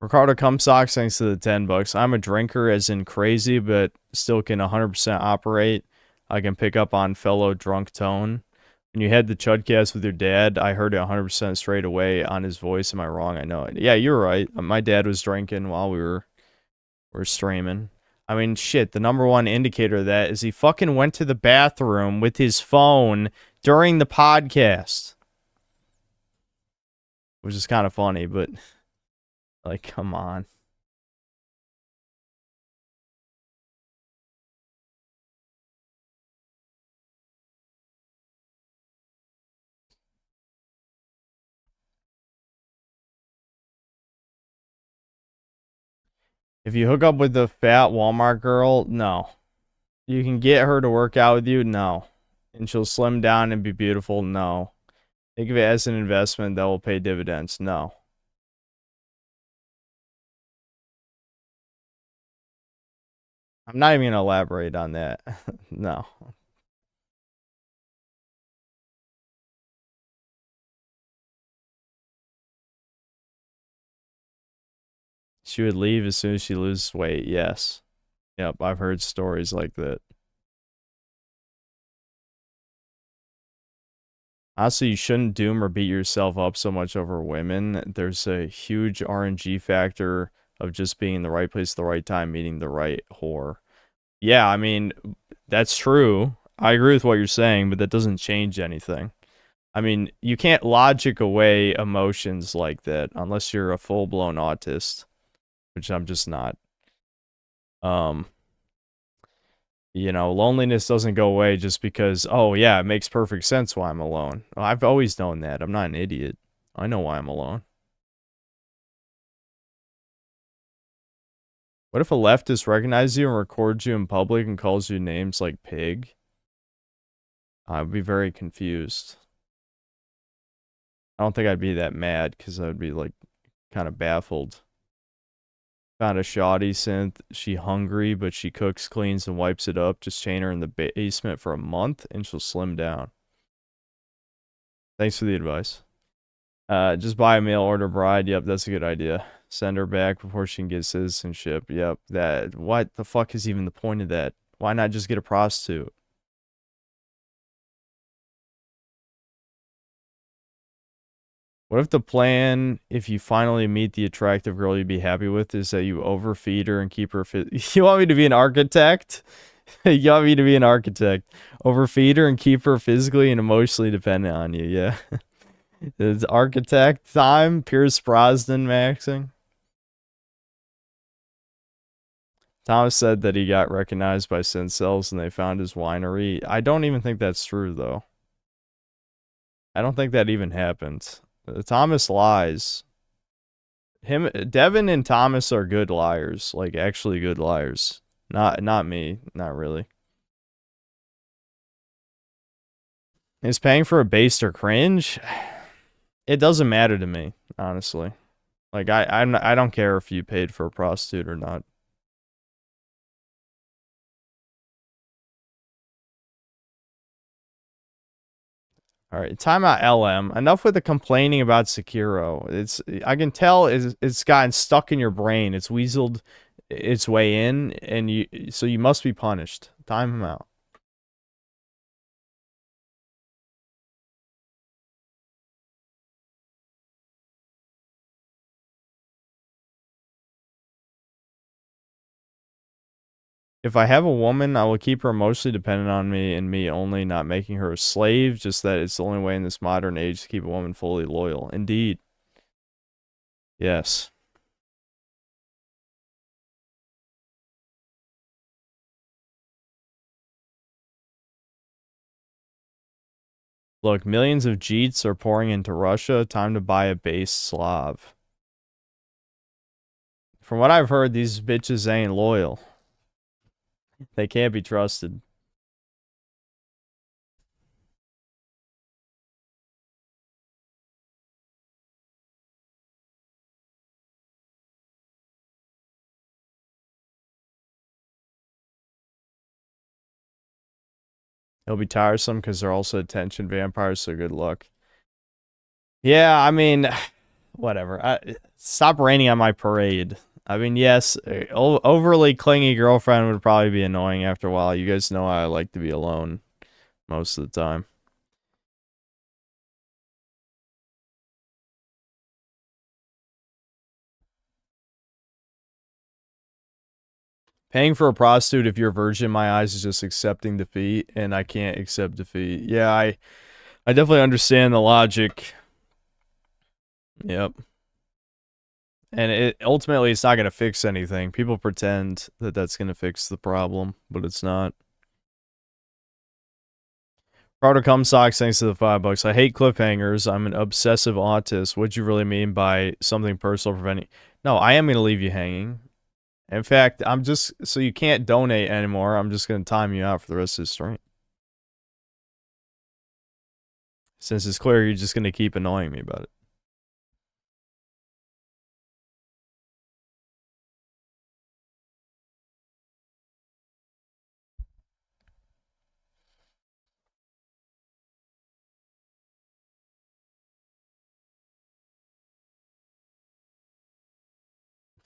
Ricardo Comstock, thanks to the $10. I'm a drinker as in crazy, but still can 100% operate. I can pick up on fellow drunk tone. When you had the Chudcast with your dad, I heard it 100% straight away on his voice. Am I wrong? I know it. Yeah, you're right. My dad was drinking while we were streaming. I mean, shit, the number one indicator of that is he fucking went to the bathroom with his phone during the podcast. Which is kind of funny, but Like, come on. If you hook up with the fat Walmart girl, no. You can get her to work out with you, no. And she'll slim down and be beautiful, no. Think of it as an investment that will pay dividends, no. I'm not even going to elaborate on that. No. She would leave as soon as she loses weight, yes. Yep, I've heard stories like that. Honestly, you shouldn't doom or beat yourself up so much over women. There's a huge RNG factor of just being in the right place at the right time, meeting the right whore. Yeah, I mean, that's true. I agree with what you're saying, but that doesn't change anything. I mean, you can't logic away emotions like that unless you're a full-blown autist, which I'm just not. You know, loneliness doesn't go away just because, oh yeah, it makes perfect sense why I'm alone. Well, I've always known that. I'm not an idiot. I know why I'm alone. What if a leftist recognizes you and records you in public and calls you names like pig? I'd be very confused. I don't think I'd be that mad because I'd be like kind of baffled. Found a shoddy synth. She hungry, but she cooks, cleans, and wipes it up. Just chain her in the basement for a month and she'll slim down. Thanks for the advice. Just buy a mail order bride. Yep, that's a good idea. Send her back before she can get citizenship. Yep, that. What the fuck is even the point of that? Why not just get a prostitute? What if the plan, if you finally meet the attractive girl you'd be happy with, is that you overfeed her and keep her fit? You want me to be an architect? You want me to be an architect? Overfeed her and keep her physically and emotionally dependent on you, yeah. It's architect time, Pierce Brosnan maxing. Thomas said that he got recognized by Sensel's and they found his winery. I don't even think that's true, though. I don't think that even happened. Thomas lies. Devin and Thomas are good liars. Like, actually good liars. Not me. Not really. Is paying for a based or cringe? It doesn't matter to me, honestly. Like, I don't care if you paid for a prostitute or not. All right, timeout LM. Enough with the complaining about Sekiro. I can tell it's gotten stuck in your brain. It's weaseled its way in, and so you must be punished. Time him out. If I have a woman, I will keep her emotionally dependent on me and me only, not making her a slave, just that it's the only way in this modern age to keep a woman fully loyal. Indeed. Yes. Look, millions of Jeets are pouring into Russia. Time to buy a base Slav. From what I've heard, these bitches ain't loyal. They can't be trusted. It'll be tiresome because they're also attention vampires, so good luck. Yeah, I mean, whatever. Stop raining on my parade. I mean, yes, overly clingy girlfriend would probably be annoying after a while. You guys know I like to be alone most of the time. Paying for a prostitute if you're a virgin in my eyes is just accepting defeat, and I can't accept defeat. Yeah, I definitely understand the logic. Yep. And ultimately, it's not going to fix anything. People pretend that that's going to fix the problem, but it's not. Carter Cumsocks, thanks to the $5. I hate cliffhangers. I'm an obsessive autist. What'd you really mean by something personal preventing? No, I am going to leave you hanging. In fact, I'm just... So you can't donate anymore. I'm just going to time you out for the rest of the stream. Since it's clear you're just going to keep annoying me about it.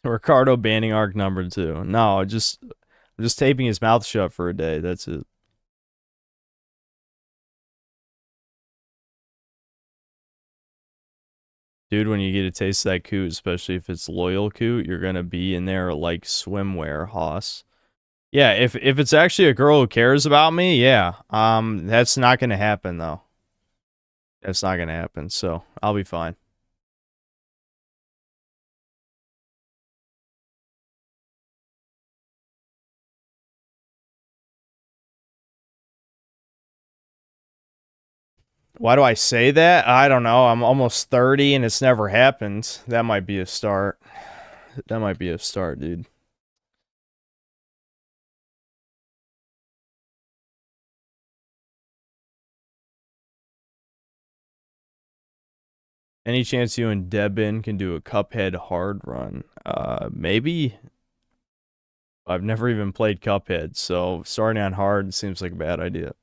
Ricardo banning arc number 2. No, I'm just taping his mouth shut for a day. That's it. Dude, when you get a taste of that coot, especially if it's loyal coot, you're gonna be in there like swimwear, hoss. Yeah, if it's actually a girl who cares about me, yeah. That's not gonna happen though. That's not gonna happen, so I'll be fine. Why do I say that? I don't know. I'm almost 30 and it's never happened. That might be a start. That might be a start, dude. Any chance you and Debin can do a Cuphead hard run? Maybe. I've never even played Cuphead, so starting on hard seems like a bad idea.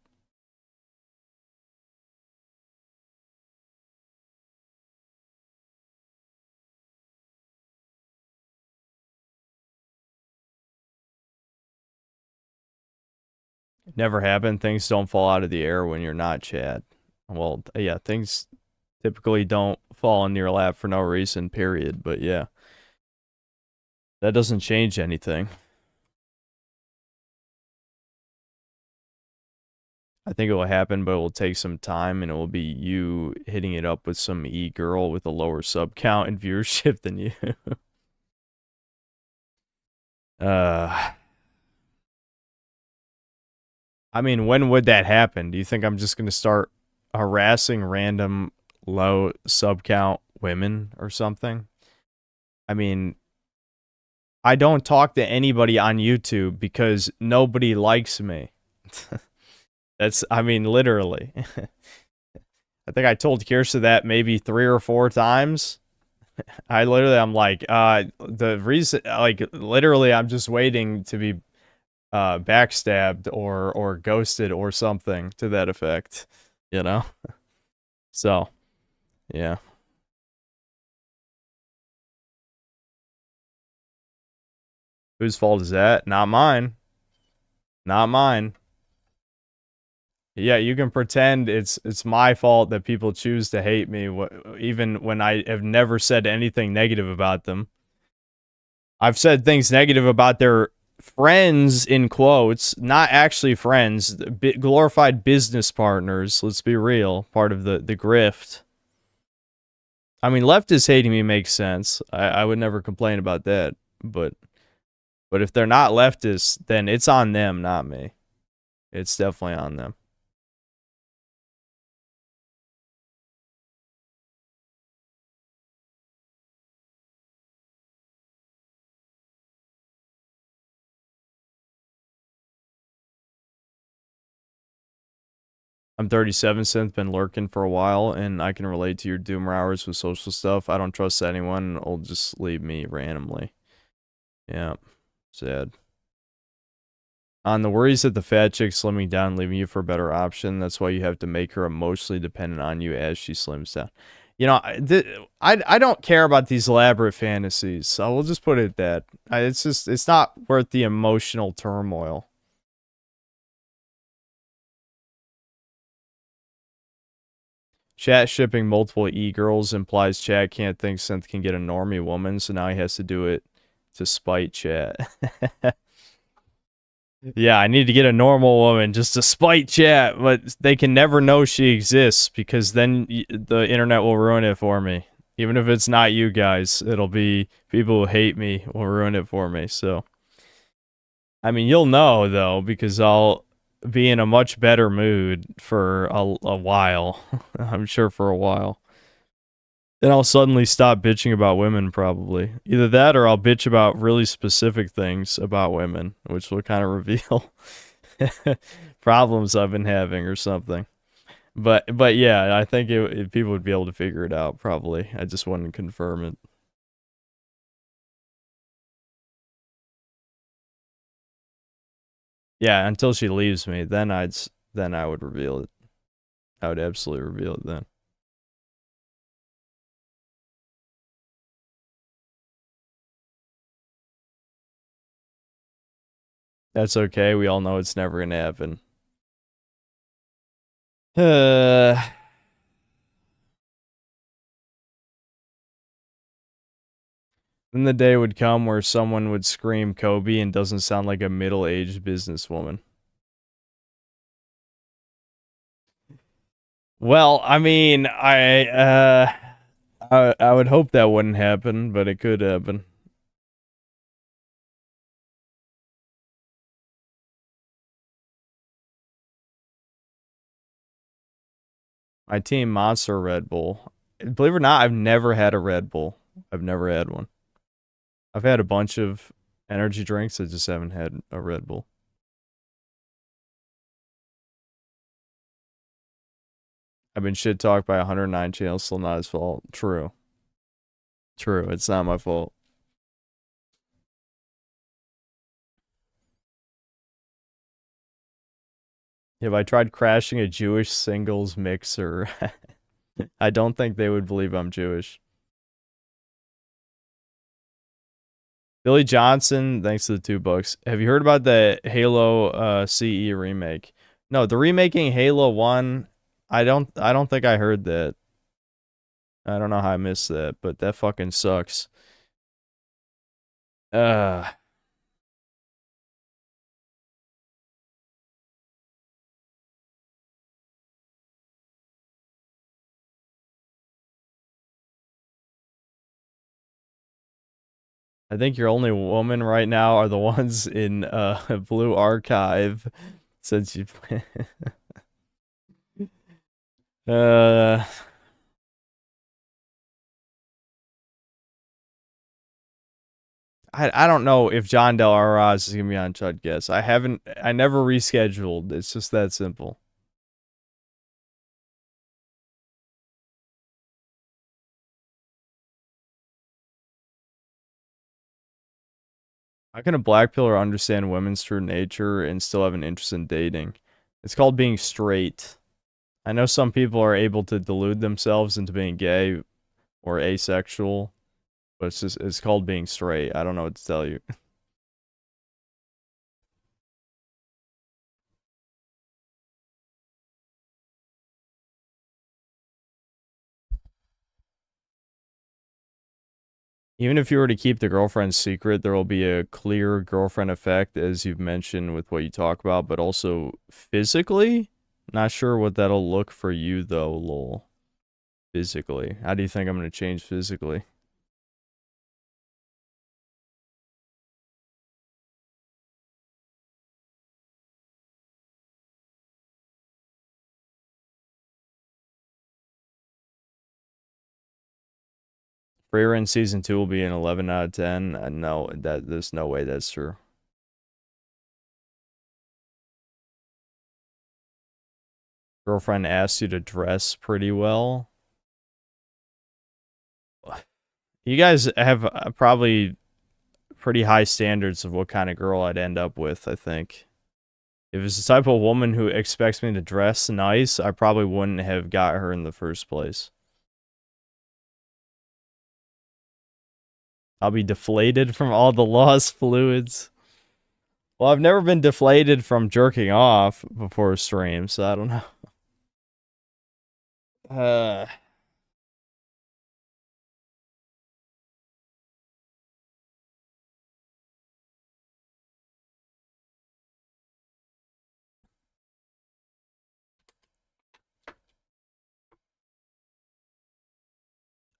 Never happened. Things don't fall out of the air when you're not Chad. Well, yeah, things typically don't fall in your lap for no reason, period. But yeah, that doesn't change anything. I think it will happen, but it will take some time, and it will be you hitting it up with some e-girl with a lower sub count and viewership than you. I mean, when would that happen? Do you think I'm just going to start harassing random low sub count women or something? I mean, I don't talk to anybody on YouTube because nobody likes me. I mean, literally. I think I told Kirsta that maybe 3 or 4 times. I'm like, the reason, like, literally, I'm just waiting to be backstabbed or ghosted or something to that effect, you know? So, yeah. Whose fault is that? Not mine. Not mine. Yeah, you can pretend it's my fault that people choose to hate me, even when I have never said anything negative about them. I've said things negative about their friends, in quotes, not actually friends, glorified business partners, let's be real, part of the grift. I mean, leftists hating me makes sense. I would never complain about that, but if they're not leftists, then it's on them, not me. It's definitely on them. I'm 37 since, been lurking for a while, and I can relate to your doomer hours with social stuff. I don't trust anyone. It'll just leave me randomly. Yeah, sad. On the worries that the fat chick slimming down, leaving you for a better option. That's why you have to make her emotionally dependent on you as she slims down. You know, I don't care about these elaborate fantasies, so we'll just put it at that. It's not worth the emotional turmoil. Chat shipping multiple e-girls implies Chat can't think Synth can get a normie woman, so now he has to do it to spite Chat. Yeah, I need to get a normal woman just to spite Chat, but they can never know she exists because then the internet will ruin it for me. Even if it's not you guys, it'll be people who hate me will ruin it for me. So, I mean, you'll know though because I'll be in a much better mood for a while. I'm sure for a while. Then I'll suddenly stop bitching about women, probably. Either that or I'll bitch about really specific things about women, which will kind of reveal problems I've been having or something. But yeah, I think people would be able to figure it out, probably. I just wouldn't confirm it. Yeah, until she leaves me, then I would reveal it. I would absolutely reveal it then. That's okay. We all know it's never gonna happen. Then the day would come where someone would scream Kobe and doesn't sound like a middle-aged businesswoman. Well, I mean, I would hope that wouldn't happen, but it could happen. My team Monster Red Bull. Believe it or not, I've never had a Red Bull. I've never had one. I've had a bunch of energy drinks. I just haven't had a Red Bull. I've been shit talked by 109 channels, still not his fault. True. True, it's not my fault. If I tried crashing a Jewish singles mixer, I don't think they would believe I'm Jewish. Billy Johnson, thanks to the $2. Have you heard about the Halo CE remake? No, the remaking Halo 1, I don't think I heard that. I don't know how I missed that, but that fucking sucks. I think your only woman right now are the ones in Blue Archive since you I don't know if John Del Arroz is gonna be on Chud Guess. I never rescheduled. It's just that simple. How can a black pillar understand women's true nature and still have an interest in dating? It's called being straight. I know some people are able to delude themselves into being gay or asexual, but it's called being straight. I don't know what to tell you. Even if you were to keep the girlfriend secret, there will be a clear girlfriend effect, as you've mentioned with what you talk about, but also physically? Not sure what that'll look for you, though, lol. Physically. How do you think I'm going to change physically? Freya in Season 2 will be an 11 out of 10. No, there's no way that's true. Girlfriend asked you to dress pretty well. You guys have probably pretty high standards of what kind of girl I'd end up with, I think. If it's the type of woman who expects me to dress nice, I probably wouldn't have got her in the first place. I'll be deflated from all the lost fluids. Well, I've never been deflated from jerking off before a stream, so I don't know.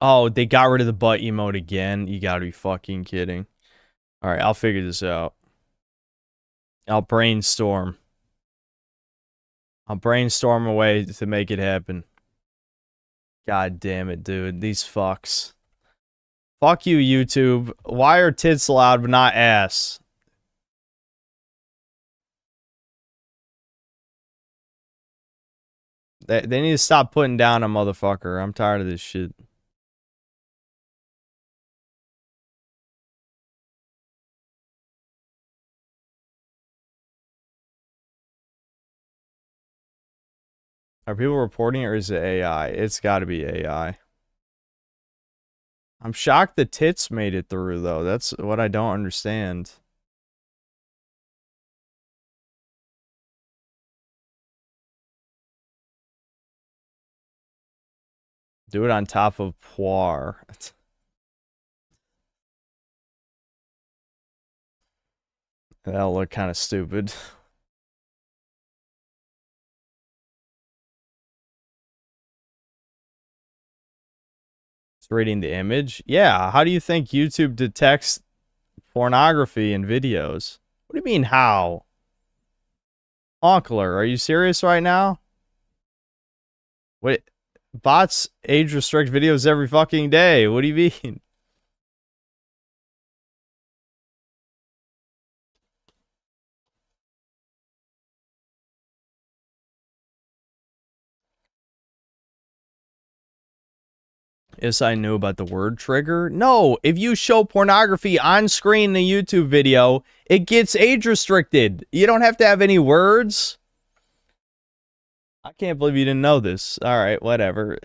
Oh, they got rid of the butt emote again? You gotta be fucking kidding. Alright, I'll figure this out. I'll brainstorm. I'll brainstorm a way to make it happen. God damn it, dude. These fucks. Fuck you, YouTube. Why are tits allowed but not ass? They need to stop putting down a motherfucker. I'm tired of this shit. Are people reporting it or is it AI? It's gotta be AI. I'm shocked the tits made it through, though. That's what I don't understand. Do it on top of poire. That'll look kind of stupid. It's reading the image? Yeah, how do you think YouTube detects pornography in videos? What do you mean, how? Onkler, are you serious right now? Wait, bots age restrict videos every fucking day. What do you mean? Yes, I knew about the word trigger. No, if you show pornography on screen in a YouTube video, it gets age restricted. You don't have to have any words. I can't believe you didn't know this. All right, whatever.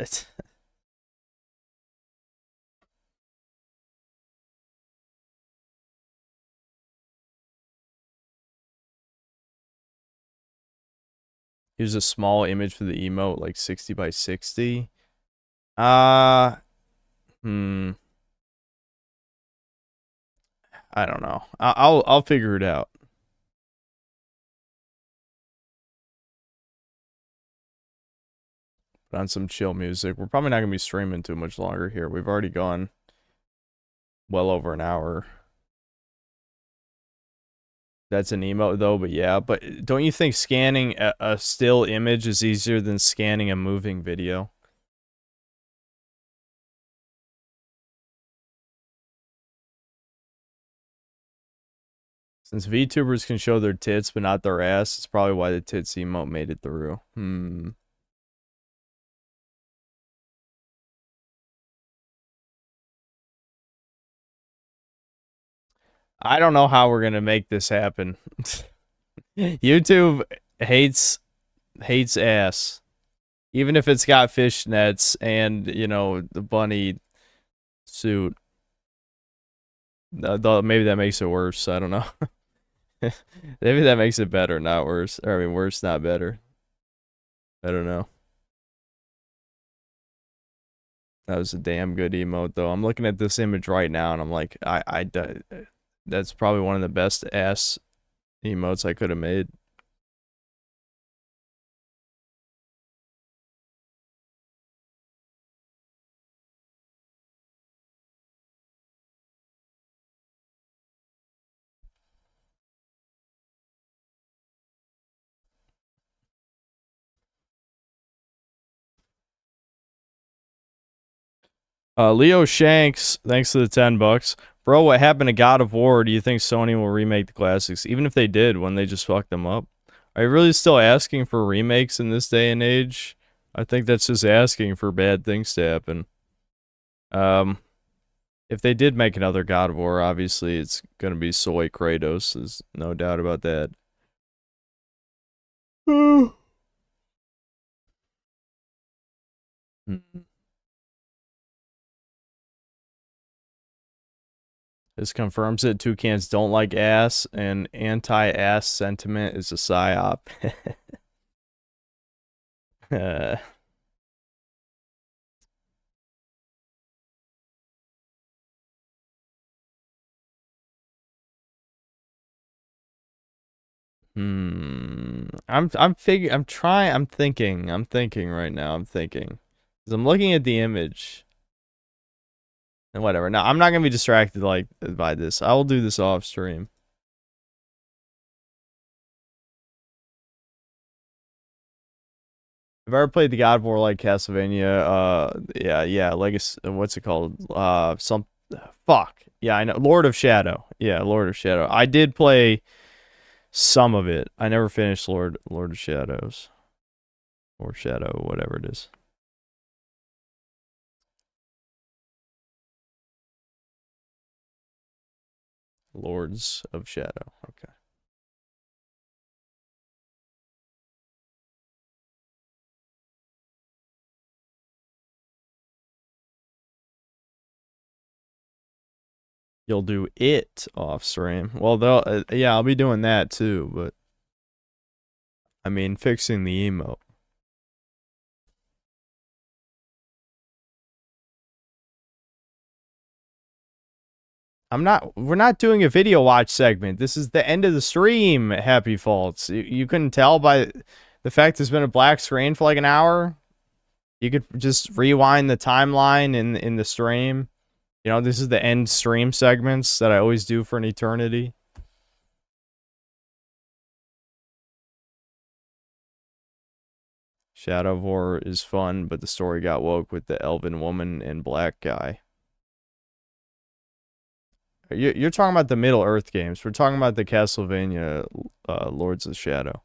Here's a small image for the emote, like 60 by 60. I don't know. I'll figure it out. Put on some chill music. We're probably not gonna be streaming too much longer here. We've already gone well over an hour. That's an emote though, but yeah. But don't you think scanning a still image is easier than scanning a moving video? Since VTubers can show their tits but not their ass, it's probably why the tits emote made it through. I don't know how we're gonna make this happen. YouTube hates ass. Even if it's got fishnets and, you know, the bunny suit. Maybe that makes it worse. I don't know. Maybe that makes it better, not worse. Or, I mean, worse, not better. I don't know. That was a damn good emote, though. I'm looking at this image right now, and I'm like, that's probably one of the best ass emotes I could have made. Leo Shanks, thanks to the $10. Bro, what happened to God of War? Do you think Sony will remake the classics? Even if they did, when they just fucked them up? Are you really still asking for remakes in this day and age? I think that's just asking for bad things to happen. If they did make another God of War, obviously it's gonna be soy Kratos. There's no doubt about that. This confirms it. Toucans don't like ass, and anti-ass sentiment is a psyop. I'm thinking right now. I'm thinking. 'Cause I'm looking at the image. And whatever. No, I'm not gonna be distracted like by this. I will do this off stream. I've ever played the God of War like Castlevania. Yeah, Legacy. What's it called? Fuck. Yeah, I know. Lord of Shadow. Yeah, Lord of Shadow. I did play some of it. I never finished Lord of Shadows. Or Shadow, whatever it is. Lords of Shadow. Okay. You'll do it off stream. Well, they'll yeah, I'll be doing that too, but I mean, fixing the emote. We're not doing a video watch segment. This is the end of the stream, Happy Faults. You couldn't tell by the fact there's been a black screen for like an hour. You could just rewind the timeline in the stream. You know, this is the end stream segments that I always do for an eternity. Shadow of War is fun, but the story got woke with the elven woman and black guy. You're talking about the Middle Earth games. We're talking about the Castlevania Lords of Shadow.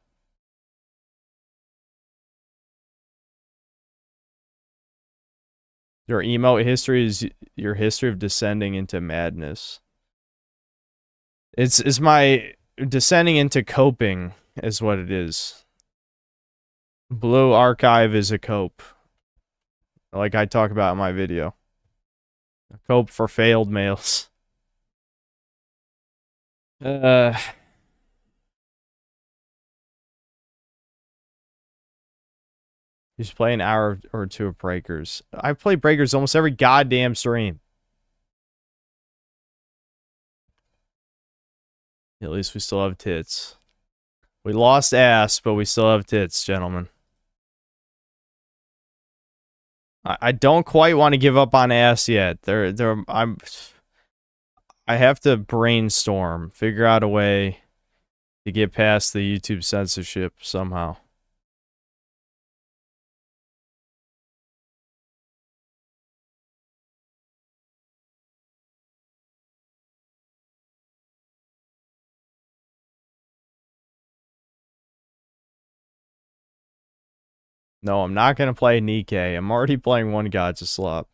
Your emote history is your history of descending into madness. It's my descending into coping is what it is. Blue Archive is a cope. Like I talk about in my video. A cope for failed males. Just play an hour or two of Breakers. I play Breakers almost every goddamn stream. At least we still have tits. We lost ass, but we still have tits, gentlemen. I don't quite want to give up on ass yet. I have to brainstorm, figure out a way to get past the YouTube censorship somehow. No, I'm not going to play Nikkei. I'm already playing One Gods of Slop.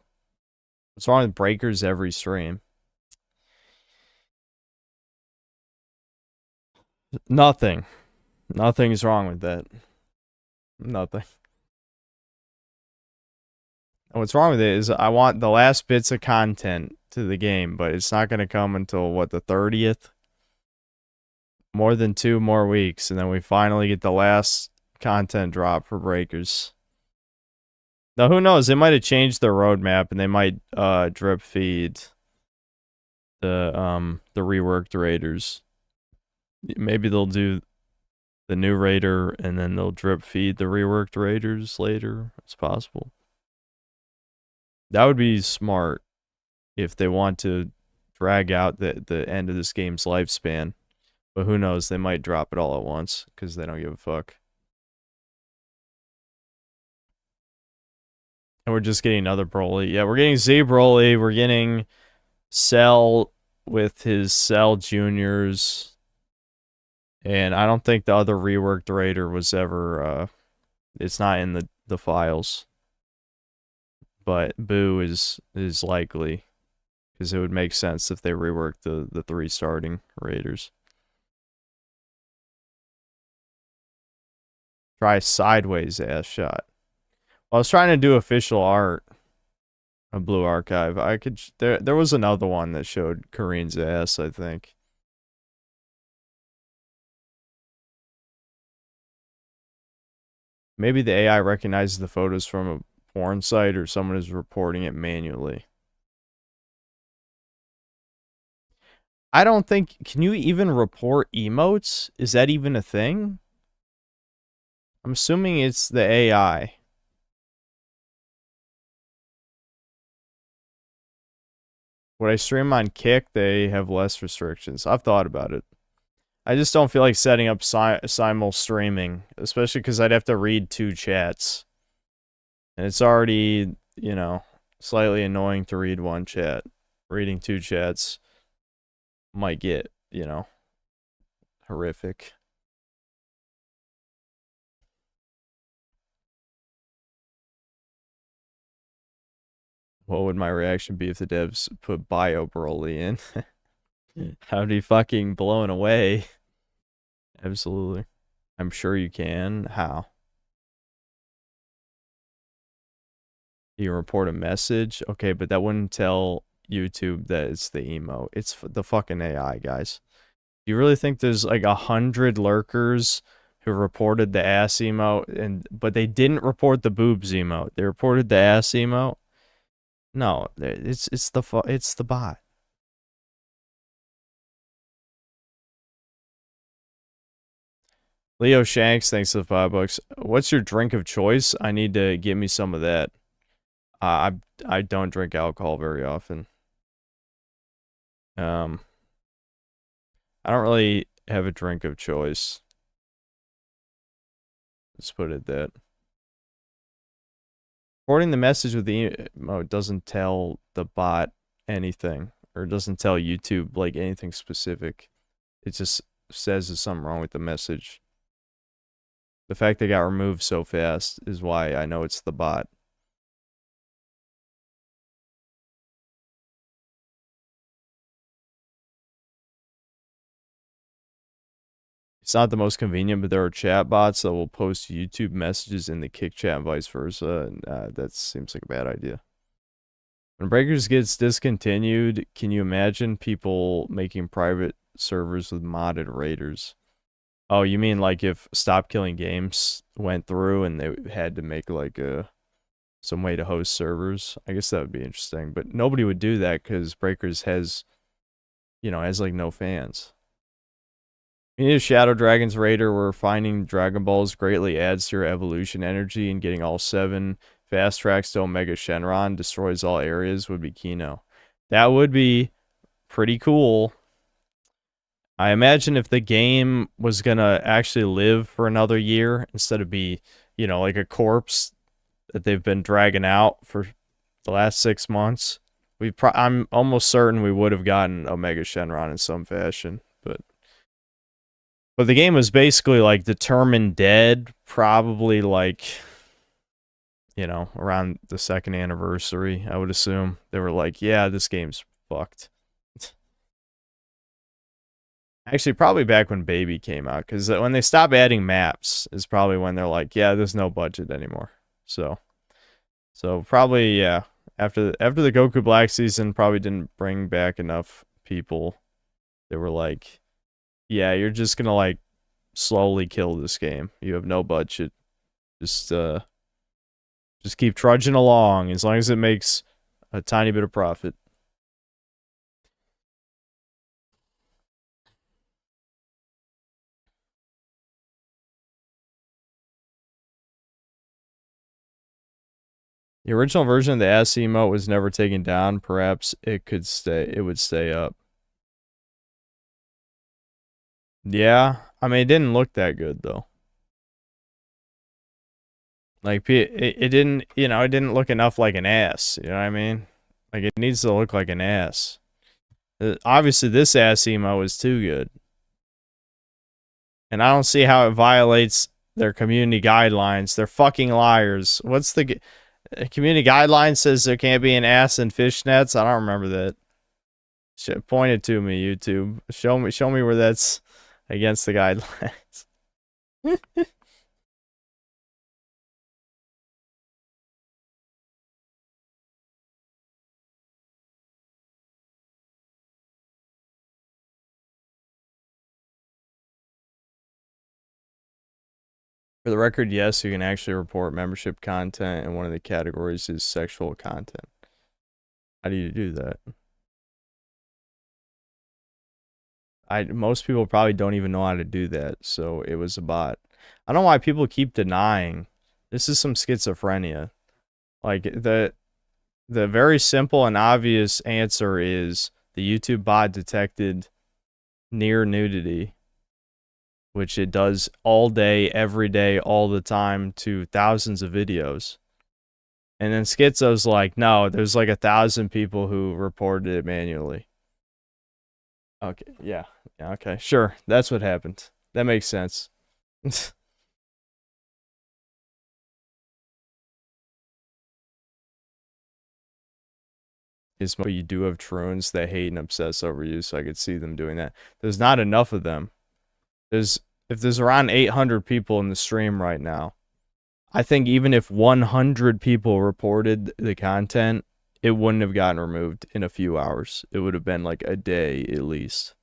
What's wrong with Breakers every stream? Nothing. Nothing's wrong with that. Nothing. And what's wrong with it is I want the last bits of content to the game, but it's not going to come until, what, the 30th? More than 2 more weeks, and then we finally get the last content drop for Breakers. Now, who knows? They might have changed their roadmap, and they might drip feed the reworked raiders. Maybe they'll do the new raider, and then they'll drip feed the reworked raiders later. It's possible. That would be smart if they want to drag out the end of this game's lifespan. But who knows? They might drop it all at once because they don't give a fuck. And we're just getting another Broly. Yeah, we're getting Z Broly. We're getting Cell with his Cell Juniors. And I don't think the other reworked raider was ever... it's not in the files. But Boo is likely. Because it would make sense if they reworked the 3 starting raiders. Try sideways ass shot. Well, I was trying to do official art of Blue Archive. I could there was another one that showed Kareen's ass, I think. Maybe the AI recognizes the photos from a porn site or someone is reporting it manually. I don't think... Can you even report emotes? Is that even a thing? I'm assuming it's the AI. Would I stream on Kick? They have less restrictions. I've thought about it. I just don't feel like setting up simul streaming, especially because I'd have to read 2 chats. And it's already, you know, slightly annoying to read 1 chat. Reading 2 chats might get, you know, horrific. What would my reaction be if the devs put Bio Broly in? How'd he fucking blown away? Absolutely. I'm sure you can. How? You report a message? Okay, but that wouldn't tell YouTube that it's the emote. It's the fucking AI, guys. You really think there's like 100 lurkers who reported the ass emote, but they didn't report the boobs emote? They reported the ass emote? No, it's the bot. Leo Shanks, thanks for the $5. What's your drink of choice? I need to get me some of that. I don't drink alcohol very often. I don't really have a drink of choice. Let's put it that. Reporting the message with the emote doesn't tell the bot anything, or doesn't tell YouTube like anything specific. It just says there's something wrong with the message. The fact they got removed so fast is why I know it's the bot. It's not the most convenient, but there are chat bots that will post YouTube messages in the Kick chat and vice versa, and that seems like a bad idea. When Breakers gets discontinued, can you imagine people making private servers with modded raiders? Oh, you mean like if Stop Killing Games went through and they had to make like some way to host servers? I guess that would be interesting, but nobody would do that because Breakers has, you know, has like no fans. You need a Shadow Dragon's Raider where finding Dragon Balls greatly adds to your evolution energy, and getting all 7 fast tracks to Omega Shenron destroys all areas would be Kino. That would be pretty cool. I imagine if the game was gonna actually live for another year instead of be, you know, like a corpse that they've been dragging out for the last 6 months, I'm almost certain we would have gotten Omega Shenron in some fashion, but the game was basically like determined dead, probably like, you know, around the 2nd anniversary, I would assume. They were like, yeah, this game's fucked. Actually, probably back when Baby came out, because when they stop adding maps is probably when they're like, yeah, there's no budget anymore. So probably, yeah, after the Goku Black season, probably didn't bring back enough people. They were like, yeah, you're just gonna like slowly kill this game. You have no budget. Just keep trudging along as long as it makes a tiny bit of profit. The original version of the ass emote was never taken down. Perhaps it would stay up. Yeah, I mean, it didn't look that good though. Like it didn't, you know, it didn't look enough like an ass. You know what I mean? Like it needs to look like an ass. Obviously, this ass emo is too good, and I don't see how it violates their community guidelines. They're fucking liars. What's the community guideline says there can't be an ass in fishnets? I don't remember that. Point it to me, YouTube. Show me where that's against the guidelines. For the record, yes, you can actually report membership content, and one of the categories is sexual content. How do you do that? Most people probably don't even know how to do that, so it was a bot. I don't know why people keep denying. This is some schizophrenia. Like The very simple and obvious answer is the YouTube bot detected near nudity, which it does all day, every day, all the time to thousands of videos. And then Schizo's like, no, there's like 1,000 people who reported it manually. Okay, yeah, okay, sure, that's what happened. That makes sense. Is you do have troons that hate and obsess over you, so I could see them doing that. There's not enough of them. If there's around 800 people in the stream right now, I think even if 100 people reported the content, it wouldn't have gotten removed in a few hours. It would have been like a day at least.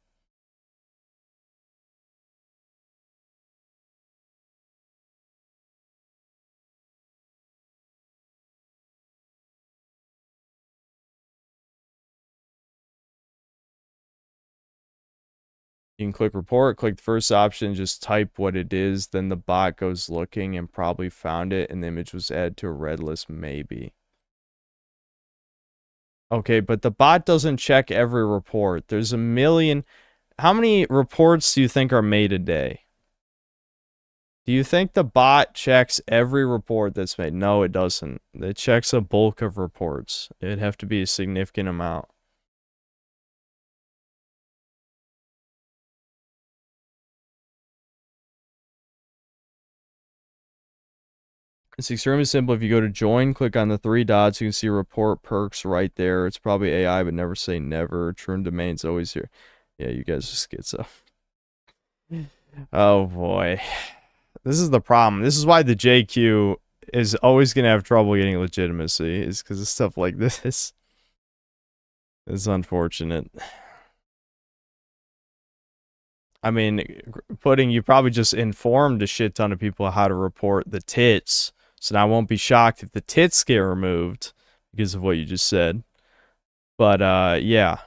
You can click report, click the first option, just type what it is, then the bot goes looking and probably found it, and the image was added to a red list, maybe. Okay, but the bot doesn't check every report. There's a million. How many reports do you think are made a day? Do you think the bot checks every report that's made? No, it doesn't. It checks a bulk of reports. It'd have to be a significant amount. It's extremely simple. If you go to join, click on the 3 dots, you can see report perks right there. It's probably AI, but never say never. True domain's always here. Yeah, you guys are schizo. Oh boy. This is the problem. This is why the JQ is always going to have trouble getting legitimacy, is because of stuff like this. It's unfortunate. I mean, you probably just informed a shit ton of people how to report the tits. So now I won't be shocked if the tits get removed because of what you just said. But, yeah.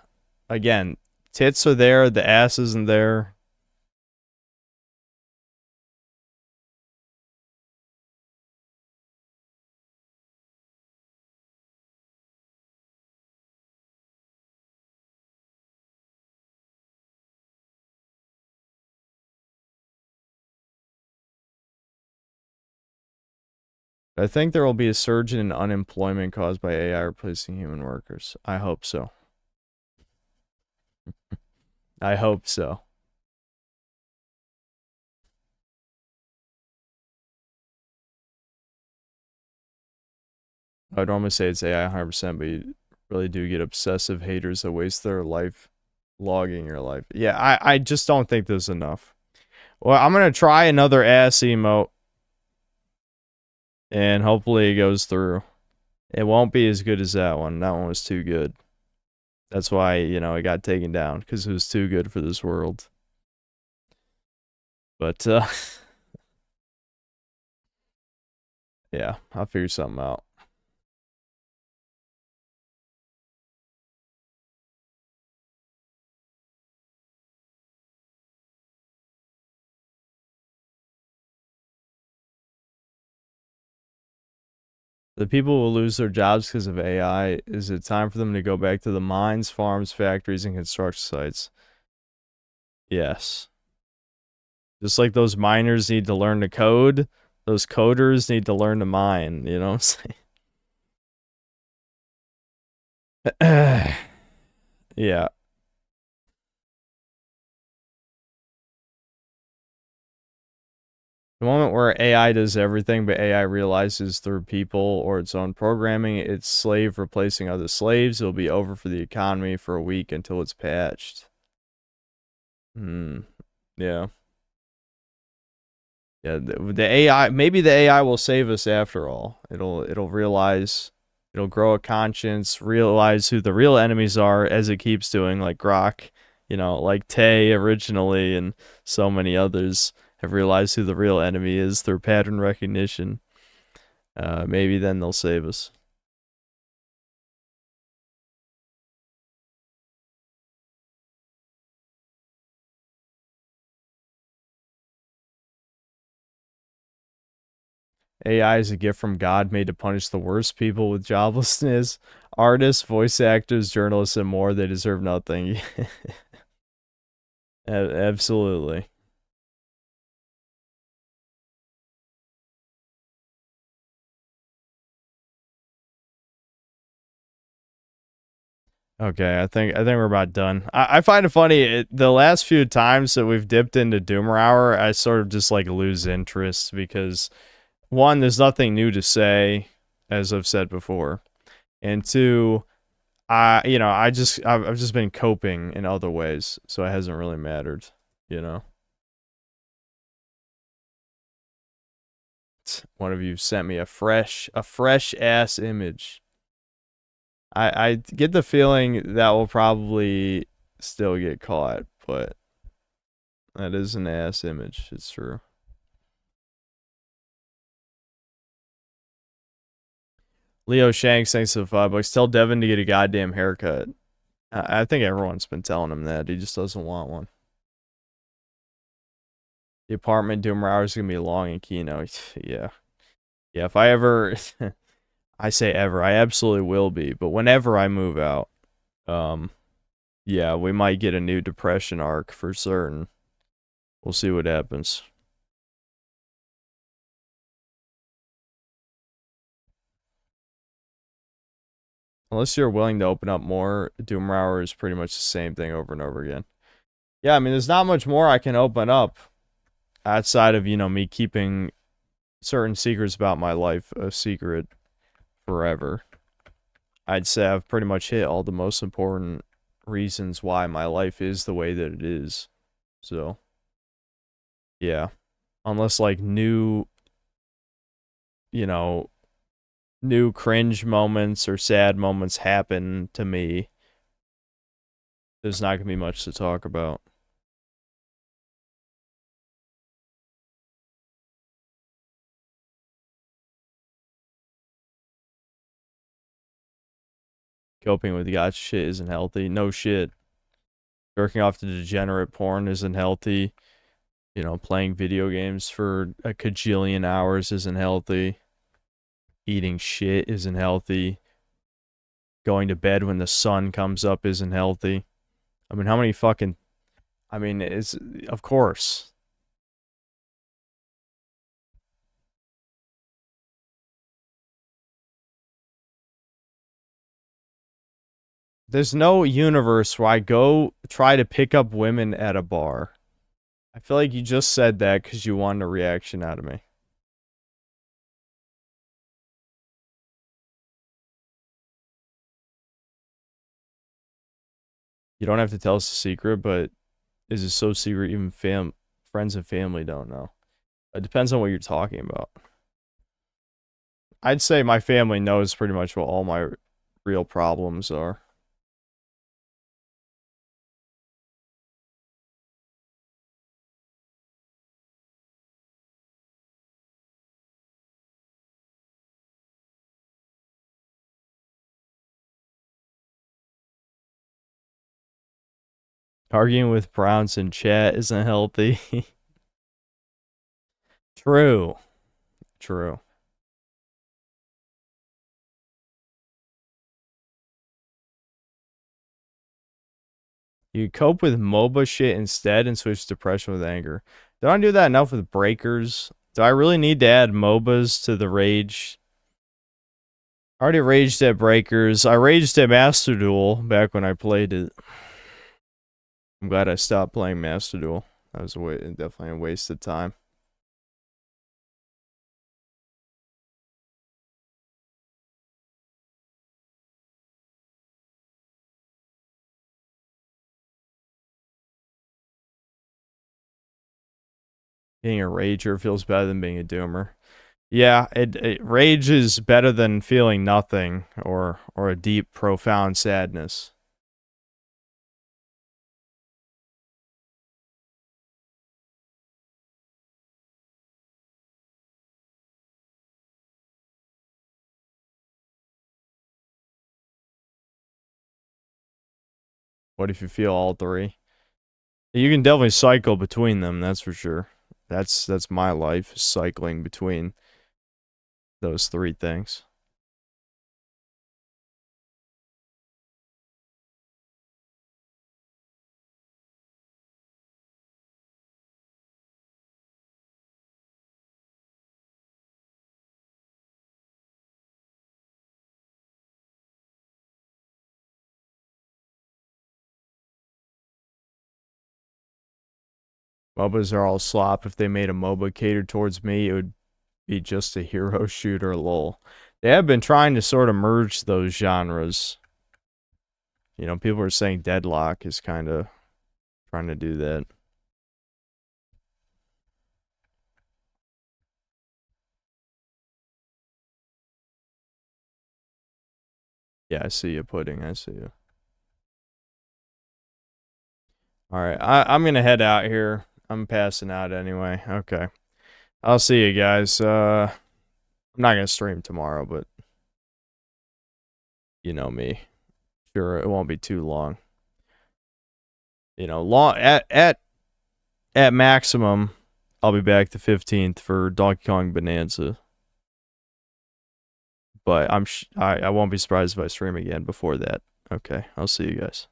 Again, tits are there, the ass isn't there. I think there will be a surge in unemployment caused by AI replacing human workers. I hope so. I hope so. I would normally say it's AI 100%, but you really do get obsessive haters that waste their life logging your life. Yeah, I just don't think there's enough. Well, I'm going to try another ass emote. And hopefully it goes through. It won't be as good as that one. That one was too good. That's why, you know, it got taken down, because it was too good for this world. But, yeah, I'll figure something out. The people will lose their jobs because of AI. Is it time for them to go back to the mines, farms, factories, and construction sites? Yes. Just like those miners need to learn to code, those coders need to learn to mine. You know what I'm saying? Yeah. The moment where AI does everything, but AI realizes through people or its own programming, it's slave replacing other slaves. It'll be over for the economy for a week until it's patched. Yeah. Yeah, the AI, maybe the AI will save us after all. It'll realize, it'll grow a conscience, realize who the real enemies are, as it keeps doing, like Grok, you know, like Tay originally, and so many others have realized who the real enemy is through pattern recognition. Maybe then they'll save us. AI is a gift from God made to punish the worst people with joblessness. Artists, voice actors, journalists, and more, they deserve nothing. Absolutely. Okay, I think we're about done. I find it funny, the last few times that we've dipped into Doomer Hour, I sort of just like lose interest because one, there's nothing new to say, as I've said before, and two, I've just been coping in other ways, so it hasn't really mattered, you know. One of you sent me a fresh ass image. I get the feeling that will probably still get caught, but that is an ass image. It's true. Leo Shanks, thanks for the $5. Tell Devin to get a goddamn haircut. I think everyone's been telling him that. He just doesn't want one. The apartment Doomer Hour is gonna be long in Kino. Yeah. Yeah, if I ever I say ever, I absolutely will be, but whenever I move out, yeah, we might get a new depression arc for certain. We'll see what happens. Unless you're willing to open up more, Doomer Hour is pretty much the same thing over and over again. Yeah, I mean, there's not much more I can open up outside of, me keeping certain secrets about my life a secret forever. I'd say I've pretty much hit all the most important reasons why my life is the way that it is. So, yeah. Unless, like, new cringe moments or sad moments happen to me, there's not going to be much to talk about. Coping with gotcha shit isn't healthy. No shit. Jerking off to degenerate porn isn't healthy. Playing video games for a kajillion hours isn't healthy. Eating shit isn't healthy. Going to bed when the sun comes up isn't healthy. I mean, how many fucking... I mean, it's... Of course. There's no universe where I go try to pick up women at a bar. I feel like you just said that because you wanted a reaction out of me. You don't have to tell us a secret, but is it so secret even friends and family don't know? It depends on what you're talking about. I'd say my family knows pretty much what all my real problems are. Arguing with Browns in chat isn't healthy. True. True. You cope with MOBA shit instead and switch depression with anger. Don't I do that enough with breakers? Do I really need to add MOBAs to the rage? I already raged at breakers. I raged at Master Duel back when I played it. I'm glad I stopped playing Master Duel. That was definitely a waste of time. Being a rager feels better than being a doomer. Yeah, rage is better than feeling nothing or a deep, profound sadness. What if you feel all three? You can definitely cycle between them, that's for sure. That's my life, cycling between those three things. MOBAs are all slop. If they made a MOBA catered towards me, it would be just a hero shooter, lol. They have been trying to sort of merge those genres. You know, people are saying Deadlock is kind of trying to do that. Yeah, I see you, Pudding. I see you. Alright, I'm going to head out here. I'm passing out anyway. Okay. I'll see you guys. I'm not going to stream tomorrow, but you know me. Sure, it won't be too long. You know, at maximum, I'll be back the 15th for Donkey Kong Bonanza. But I won't be surprised if I stream again before that. Okay, I'll see you guys.